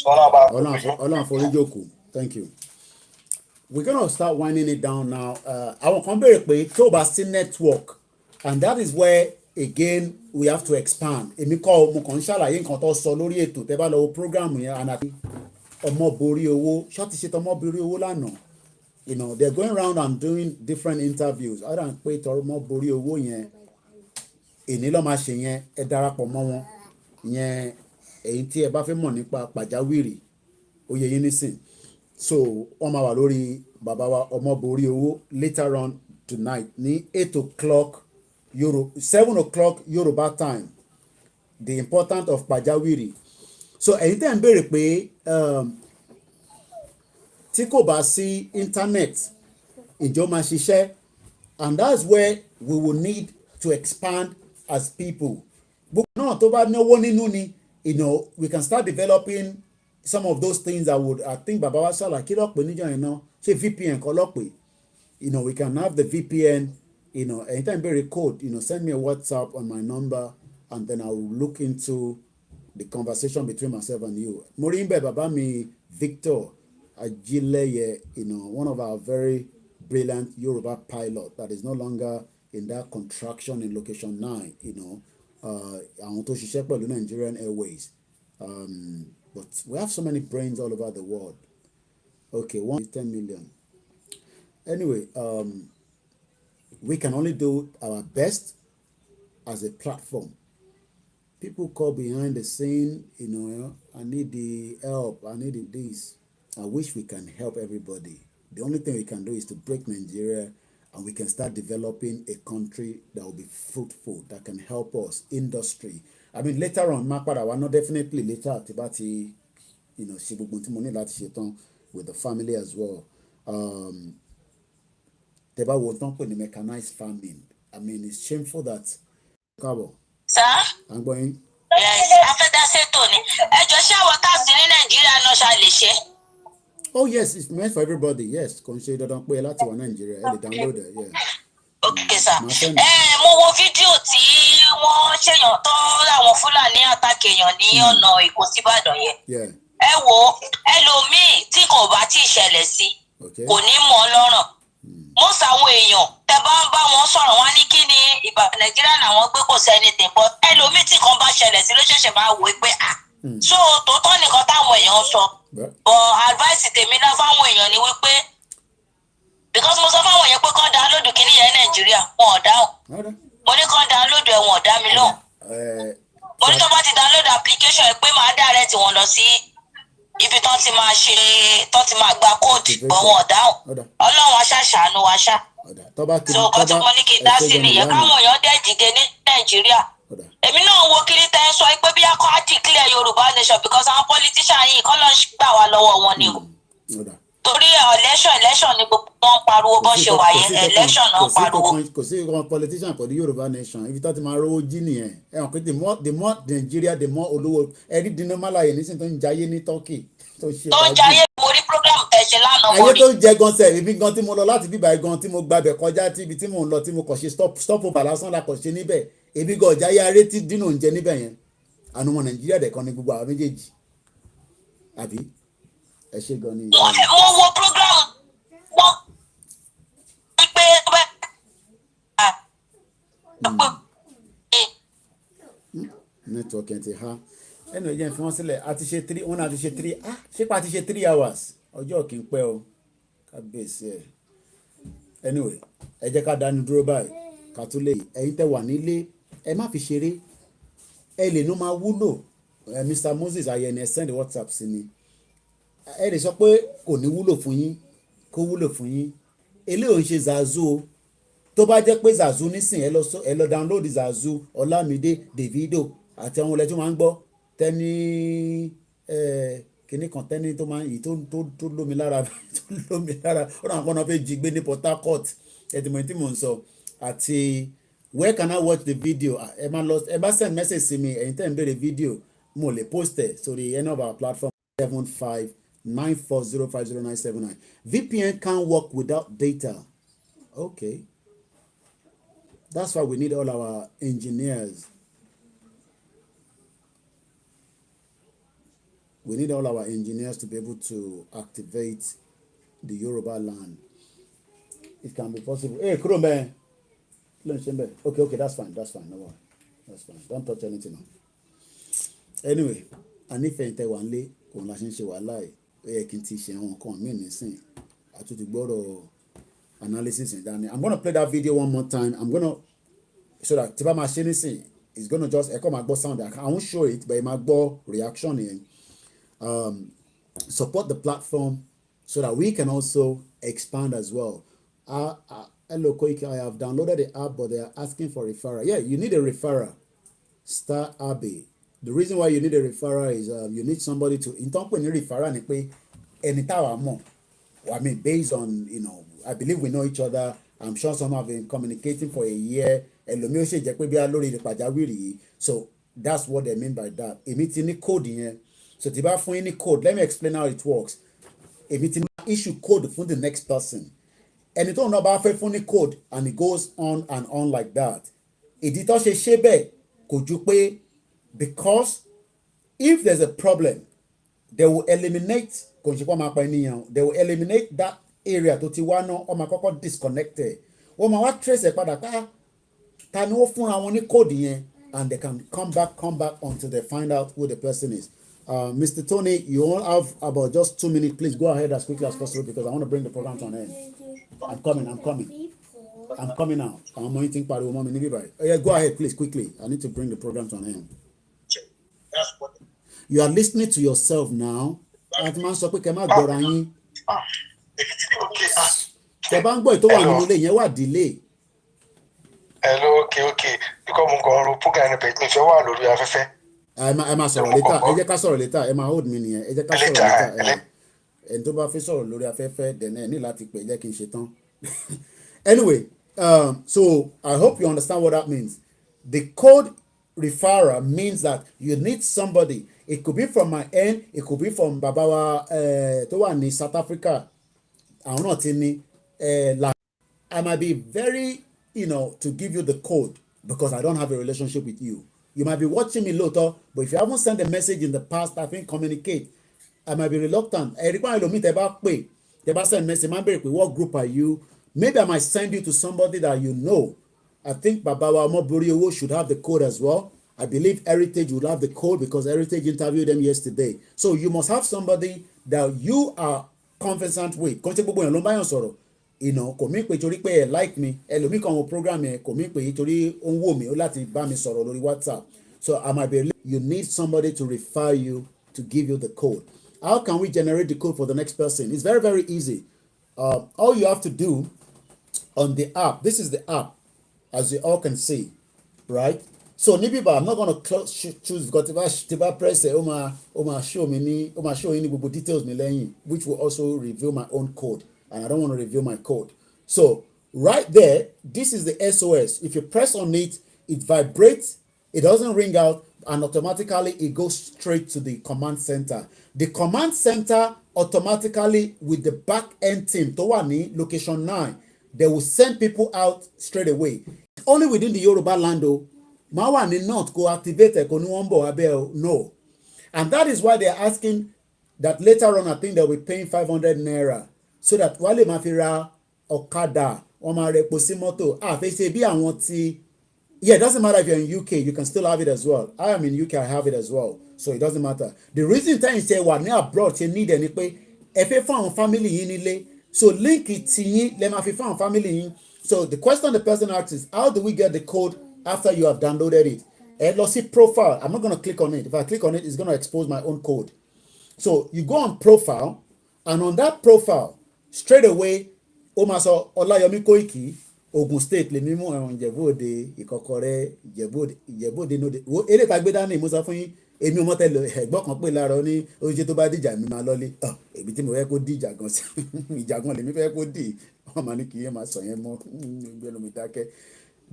S6: ọlọ́run àforíjòkù thank you. We're gonna start winding it down now. Àwọn kan béèrè pé tí o bá sí network and that is where again we have to expand. Èmi kọ́ mo kàn ń ṣàlàyé nǹkan tó sọ lórí ètò tẹ́ bá lọ wo program yẹn àti ọmọ borí owó ṣọ́ọ̀tì ṣe tọmọ borí owó lánàá you know they're going around and doing different interviews ọ̀dà ń pé tọmọ borí owó yẹn èní lọ́ọ́ máa ṣe yẹn ẹ darapọ̀ mọ́ wọn yẹn èyí tí ẹ bá fẹ́ mọ̀ nípa pàjáwìrì oyè yín nísìn so wọ́n máa wà lórí bàbá wa ọmọ borí owó later on tonight ní 7 o'clock Yorùbá time the importance of pàjáwìrì so ẹ̀yin tẹ́ ń béèrè pé tí kò bá sí internet ìjọ máa ṣiṣẹ́, and that's where we will need to expand as people. Gbogbo náà tó bá náwó nínú ni, we can start developing some of those things that would, I think bàbá wa ṣàlàyé kí lọ́pọ̀ níjọ́ yẹn náà ṣe VPN kọ́ lọ́pọ̀. We can have the VPN, anytime bẹ̀rẹ̀ code, send me a WhatsApp on my number, and then I will look into the conversation between myself and you. Mo rí bẹ́ẹ̀ bàbá mi Victor Ajileye, one of our very brilliant Yoruba pilot that is no longer in that contraction in location 9, àwọn tó ṣiṣẹ́ pẹ̀lú Nigerian Airways. But we have so many brains all over the world. Okay, 1 is 10 million. Anyway, we can only do our best as a platform. People call behind the scene, I need the help, I need this. I wish we can help everybody. The only thing we can do is to break Nigeria, and we can start developing a country that will be fruitful, that can help us, industry. I mean, later on, not definitely later, Tibati, with the family as well. Teba will not put the mechanized farming. I mean, it's shameful that.
S11: Sir?
S6: I'm going.
S11: Yes, after that, say Tony.
S6: Oh yes, it's meant for everybody. Yes, consider don't pay a lot to Nigeria. Download it. Yeah.
S11: Okay, sir. Mo wo fídíò tí wọ́n ṣèyàn tó láwọn Fúlàní àtàkì èèyàn ní ọ̀nà Èkó sí Ìbàdàn yẹn. Ẹ wo ẹlòmíì tí kò bá tí ì ṣẹlẹ̀ sí kò ní mọ̀ lọ́rùn. Mo sàwọn èèyàn tẹ́ bá ń bá wọn sọ̀rọ̀ wá ní kí ni Ìbàdàn Nàìjíríà làwọn gbé kò sẹ́ni tẹ̀ bọ́ ẹlòmíì tí kan bá ṣẹlẹ̀ sí ló ṣẹ̀ṣẹ̀ máa wò pé so tòótọ́ nìkan táwọn èèyàn sọ but advice tèmi náà fáwọn èèyàn ni wípé because mo sọ fáwọn èèyàn pé kán download kìíní yẹn Nàìjíríà wọn ò dáhùn mo ní kán download ẹ̀ wọn ò dá mi lóhùn mo ní tó bá ti download application ẹ̀ pé màá direct wọn lọ sí ibi tán ti máa ṣe tán ti máa gba code bọ̀ wọn ò dáhùn Ọlọ́run aṣáṣàánú wa ṣá so kọ́ tí mo ní kí n dá sí nìyẹn káwọn èèyàn dẹ́ dìde ní Nàìjíríà. Èmi náà wo kiri tẹ́ sọ pé bí a kọ́ á declare Yorùbá nation because àwọn politician yìí kọ́ ló ń gbà wá lọ́wọ́ wọn ni o. Torí election ni gbogbo wọn pariwo bó ṣe wà yẹn election náà pariwo.
S6: Kò sí ìkan politician pẹ̀lú Yorùbá nation ibi tó ti máa rówó jí nìyẹn. Ẹ hàn pé the more Nigeria the more olówó ẹ̀rí dinamalaye nísìnyí tó ń jayé ní Turkey.
S11: Tó ń jayé mo rí program tẹ̀sí lánàá mo rí.
S6: Ayé tó ń jẹ gan sẹ̀ ibi gan tí mo lọ láti bíbá gan tí mo gbàbẹ̀ kọjá tí ibi tí mo ń lọ tí mo kàn ṣe stop over lásán la kàn ṣe níbẹ̀. Ebi gan ọjà yá rétí dínà oúnjẹ níbẹ̀ yẹn àánú ọmọ Nàìjíríà dẹ̀ kan ní gbogbo àwọn méjèèjì àbí ẹ ṣe gan ni.
S11: Mo wo program wọn pé
S6: network ẹ̀ ti ha ẹnu ìjẹun fi wọ́n sílẹ̀ a ti ṣe 3 wọn náà ti ṣe 3 ṣé pa ti ṣe 3 hours ọjọ́ kì í pẹ́ o kábíyèsí ẹ̀ anyway ẹ jẹ́ ká dánu dúró báyìí ká tó lè ẹ̀yin tẹ́ wà nílé ẹ má fi ṣeré ẹ lè nu máa wúlò Mr. Moses ayẹni ẹ send WhatsApp sí mi ẹ lè sọ pé kò ní wúlò fún yín kó wúlò fún yín eléyìí ò ń ṣe zazu o tó bá jẹ́ pé zazu nísìn ẹ lọ download zazu Ọlámídé Davido àti àwọn ọlẹ́tí máa ń gbọ́ tẹ́ni kìnnì kan tẹ́ni tó máa ń yìí tó lómi lára ó náà kọ́nà fẹ́ jí gbé ní Port Harcourt ẹ̀dìmọ̀ tí mò ń sọ àti where can I watch the video ẹ bá send message sí mi ẹ̀yin tẹ́ ń béèrè video mo lè post ẹ̀ sórí any of our platform 7594050979 VPN can't work without data okay that's why we need all our engineers. We need all our engineers to be able to activate the Yoruba land. It can be possible. Hey, Kuro man. Okay, that's fine. No worry. That's fine. Don't touch anything now. Anyway, ànífẹ̀yìntẹ̀ wà ń lé òun la ṣe ń ṣe wàhálà ẹ̀ ó yẹ kí n ti ṣe àwọn nǹkan míì nísìn àtúntì gbọ́dọ̀ analysis ẹ̀ dání. I'm gonna play that video one more time. So that tí bá máa ṣe nísìn it's gonna just ẹ̀kọ́ máa gbọ́ sound. I won't show it but ẹ̀ máa gbọ́ reaction yẹn. Support the platform so that we can also expand as well. Hello Koiki, I have downloaded the app but they are asking for referral. Yeah, you need a referral. Star Abbey. The reason why you need a referral is you need somebody to in talk when you referral ni pé ẹni táwa mọ̀ I mean based on I believe we know each other. I'm sure some have been communicating for a year. Ẹlòmíì ó ṣe jẹ́ pé bí a lórí ìpàjáwìrì yìí. So that's what they mean by that. Èmi ti ní code yẹn. So tí bá fún yín ní code, let me explain how it works. Èmi ti ní issue code fún the next person. Ẹni tó ń náà bá fẹ́ fún ní code and it goes on and on like that. Ìdí tó ṣe bẹ́ẹ̀ kò ju pé because if there's a problem, they will eliminate kò ń ṣe pé wọ́n máa pa ènìyàn, they will eliminate that area tó ti wá náà wọ́n máa kọ́kọ́ disconnected. Wọ́n máa wá trace ẹ̀ padà ta ni ó fúnra wọn ní code yẹn, and they can come back until they find out who the person is. Mr. Tony, you all have about just 2 minutes. Please go ahead as quickly as possible because I want to bring the program to an end. I'm coming now. I'm waiting for the moment. Yeah, go ahead, please, quickly. I need to bring the program to an end. You are listening to yourself now. Atman sọ pé kẹ́ má gbọ́ra yín. Tẹ́ bá ń gbọ́ ètò wà nínú ilé yẹn wà delay.
S5: Hello, okay. Because mo kàn ro program ni pé mi fẹ́ wà lórí afẹ́fẹ́.
S6: Ẹ máa sọ̀rọ̀ later. Ẹ jẹ́ ká sọ̀rọ̀ later. Ẹ máa hold mi nìyẹn. Ẹ jẹ́ ká sọ̀rọ̀ later. Ẹni tó bá fẹ́ sọ̀rọ̀ lórí afẹ́fẹ́ then ẹ ní láti pè jẹ́ kí n ṣe tán. Anyway, so I hope you understand what that means. The code referral means that you need somebody. It could be from my end. It could be from Babawa tó wà ní South Africa. Àwọn náà ti ní I might be very, to give you the code because I don't have a relationship with you. You might be watching me later, but if you haven't sent a message in the past, I think communicate. I might be reluctant. Send message. What group are you? Maybe I might send you to somebody that you know. I think Babawa Omoboriowo should have the code as well. I believe Heritage would have the code because Heritage interviewed them yesterday. So you must have somebody that you are conversant with. Kò mí pé torí pé ẹ like me ẹlòmíì kan wo program yẹn kò mí pé torí ó ń wò mí ó láti bá mi sọ̀rọ̀ lórí WhatsApp. So I might be, you need somebody to refer you to give you the code. How can we generate the code for the next person? It's very, very easy. All you have to do on the app, this is the app, as you all can see, right? So Nibiba, I'm not going to choose because if I press it, show you details, which will also reveal my own code. And I don't want to reveal my code. So right there, this is the SOS. If you press on it, it vibrates, it doesn't ring out, and automatically it goes straight to the command center. The command center automatically with the back end team, Towani, location 9, they will send people out straight away. Only within the Yoruba land, Mawani not go activate Abel, no. And that is why they're asking that later on, I think they'll be paying 500 naira. So that wale ma fi ra ọ̀kadà wọ́n máa rẹ epo sí mọ́tò àfẹsẹ̀ bí àwọn tí it doesn't matter if you're in UK, you can still have it as well. I am in UK, I have it as well, so it doesn't matter. The reason tẹ́yìn ṣe wà ní abroad ṣe need ẹ ni pé ẹ fẹ́ fún àwọn family yín nílé, so link ti yín lẹ máa fi fún àwọn family yín. So the question the person asks is, how do we get the code after you have downloaded it? Ẹ lọ sí profile. I'm not going to click on it. If I click on it, it's going to expose my own code. So you go on profile, and on that profile straight away ó máa sọ Ọláyọmí Kóìkì Ogun State lè mímú ẹ̀wọ̀n Ìjẹ̀bú-Òde Ìkọ̀kọ̀rẹ́ Ìjẹ̀bú-Òde nóde wo eré ta gbé dání mo sọ fún yín èmi ọmọ tẹ́lẹ̀ ẹ̀gbọ́n kan pè láàárọ̀ ní oúnjẹ tó bá dìjà mi máa lọ́lé èmi tí mo fẹ́ kó dì ìjà gan sí ìjà gan lèmi fẹ́ kó dì wọ́n máa ní kí yẹn máa sọ yẹn mọ́ gbẹ́nu mi dákẹ́.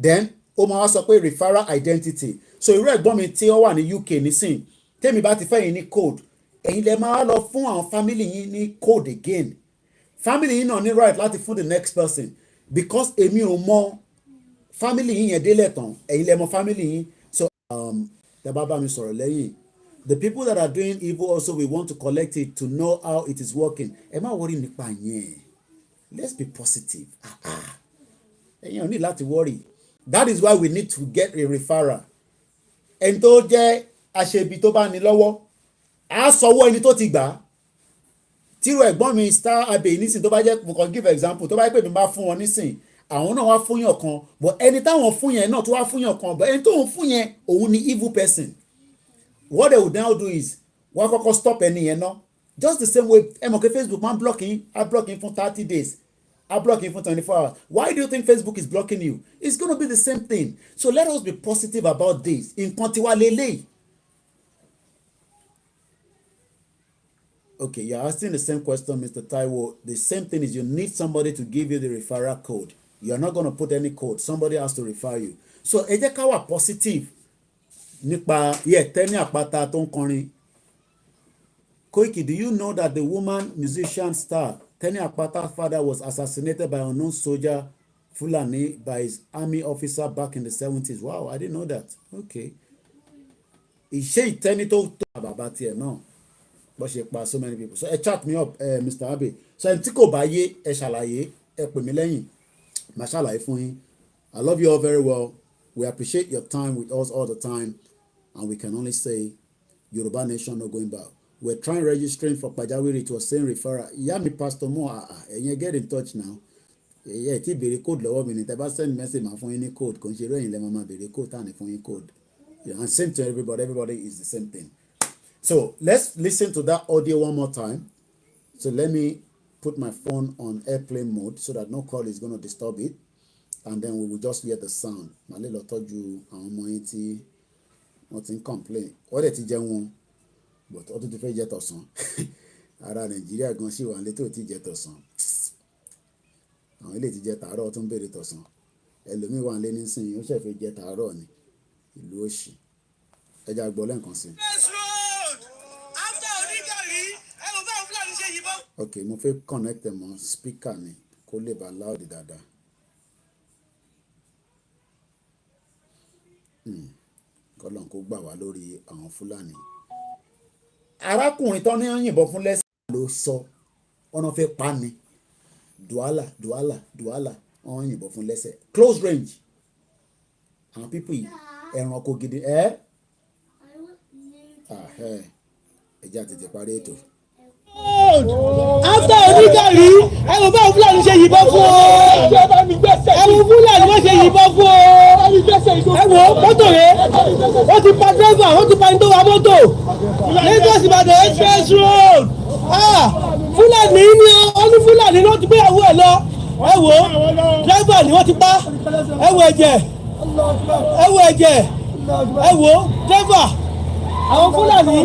S6: Then ó máa wá sọ pé referral identity. So irú ẹ̀gbọ́n mi tí ó wà ní UK nísìn tèmi bá ti fẹ́ yín ní code ẹ̀yin lẹ máa lọ fún àwọn family yín ní code again. Family yín náà ní right láti fún the next person because èmi ò mọ family yín yẹn délẹ̀ tán ẹ̀yin lẹ mọ family yín. So tẹ́ bá bá mi sọ̀rọ̀ lẹ́yìn, the people that are doing evil also we want to collect it to know how it is working. Ẹ má worry nípa yẹn, let's be positive. Ẹ̀yin ò ní láti worry. That is why we need to get a referral. Ẹni tó jẹ́ aṣebi tó bá ní lọ́wọ́ á sọwọ́ ẹni tó ti gbà á. Tírò ẹ̀gbọ́n mi Star Abbey nísìn tó bá jẹ́ mo kàn give example tó bá jẹ́ pé mi bá fún wọn nísìn àwọn náà wá fún yàn kan but ẹni táwọn fún yẹn náà tó wá fún yàn kan but ẹni tó ń fún yẹn òun ni evil person. What they would now do is wọ́n kọ́kọ́ stop ẹni yẹn náà just the same way ẹ mọ̀ pé Facebook máa ń block yín á block yín fún 30 days á block yín fún 24 hours. Why do you think Facebook is blocking you? It's gonna be the same thing. So let us be positive about this. Nǹkan tiwa lélẹ́yìí. Okay, you're asking the same question, Mr. Taiwo. The same thing is you need somebody to give you the referral code. You're not going to put any code. Somebody has to refer you. So ẹ jẹ́ ká wà positive nípa Tẹ́ní Àpáta tó ń kọrin. Koiki, do you know that the woman musician star Tẹ́ní Àpáta's father was assassinated by an unknown soldier Fulani by his army officer back in the 70s? Wow, I didn't know that. Okay. Ìṣe ìtẹ́ni tó bàbá tiẹ̀ náà bó ṣe pa so many people. So chat me up, Mr. Abe. So ẹni tí kò bá yé ẹ ṣàlàyé ẹ pè mí lẹ́yìn màá ṣàlàyé fún yín. I love you all very well. We appreciate your time with us all the time, and we can only say Yoruba Nation no going back. We're trying registering for Pajawiri. It was saying referral. Ìyá mi Pastor Mo ẹ̀yin get in touch now. Ẹ tí béèrè code lọ́wọ́ mi ni tẹ́ bá send message máa fún yín ní code kò ń ṣe rẹ́yìn lẹ́mọ̀ máa béèrè code táà ní fún yín code. And same to everybody. Everybody is the same thing. So let's listen to that audio one more time. So let me put my phone on airplane mode so that no call is going to disturb it. And then we will just hear the sound. Màlẹ́ lọ tọ́jú àwọn ọmọ yín tí wọ́n ti ń complain. Wọ́n dẹ̀ ti jẹun wọn, but ọdún ti fẹ́ jẹ tọ̀sán. Ara Nàìjíríà gan ṣì wà létò tí jẹ tọ̀sán. Àwọn ilé ti jẹ tàárọ̀ tó ń béèrè tọ̀sán. Ẹlòmíì wà lé nísìnyí ó ṣẹ̀ fẹ́ jẹ tàárọ̀ ni. Ìlú òṣì. Ẹ jẹ́ àgbọ̀ lẹ́ǹkan sí. Okay, mo fẹ́ connect mọ́ speaker ni kó lè bá loud dáadáa. Kọ́lọ́n kó gbà wá lórí àwọn Fúlàní. Arákùnrin tó ní yìnbọn fún lẹ́sẹ̀ ló sọ ọ̀nà fẹ́ pa ni. Duala wọ́n yìnbọn fún lẹ́sẹ̀ close range. Àwọn people yìí ẹranko gidi ẹ jẹ́ àtètè parí ètò.
S9: After onígàrí ẹ̀rù bá Fúlàní ṣe yìnbọn fún ọ. ẹ̀rù Fúlàní wọ́n ṣe yìnbọn fún ọ. ẹ wo mọ́tò rẹ̀ wọ́n ti pa dírẹ́fà wọ́n ti pa ní tó wa mọ́tò. Lagos Ìbàdàn express road. Fúlàní ni ó ní Fúlàní ló ti gbéyàwó ẹ̀ lọ. ẹ wo dírẹ́fà ni wọ́n ti pa. ẹ wo ẹ̀jẹ̀ ẹ wo dírẹ́fà àwọn Fúlàní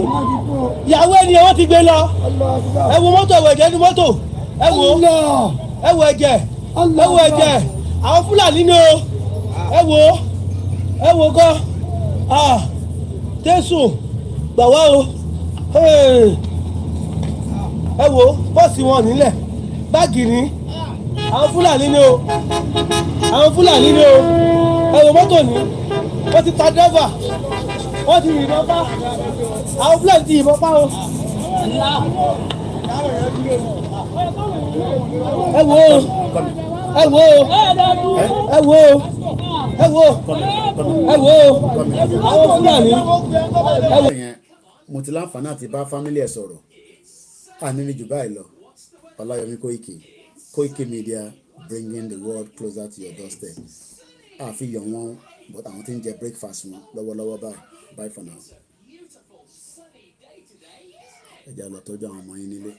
S9: ìyàwó ẹni wọ́n ti gbé lọ. ẹ wo mọ́tò ẹ wo ẹ̀jẹ̀ ní mọ́tò ẹ wo ẹ̀jẹ̀ àwọn Fúlàní ni o ẹ wo gan Jésù gbà wá o ẹ wo bọ́ọ̀sì wọn nílẹ̀ báàgì ní àwọn Fúlàní ni o ẹ wo mọ́tò ní wọ́n ti pa dẹ́fà wọ́n ti yìnbọn pa àwọn Fúlàní ti yìnbọn pa o. ẹ wo àwọn Fúlàní.
S6: Mo ti láǹfààní àti bá fámílì ẹ̀ sọ̀rọ̀ àníní jù báyìí lọ. Ọláyọmí Koikimedia bringing the world closer to your doorstep. Àfihàn wọn but àwọn tí ń jẹ breakfast wọn lọ́wọ́lọ́wọ́ báyìí. Bye for now. Ẹ jẹ́ lọ tọ́jú àwọn ọmọ yín nílé.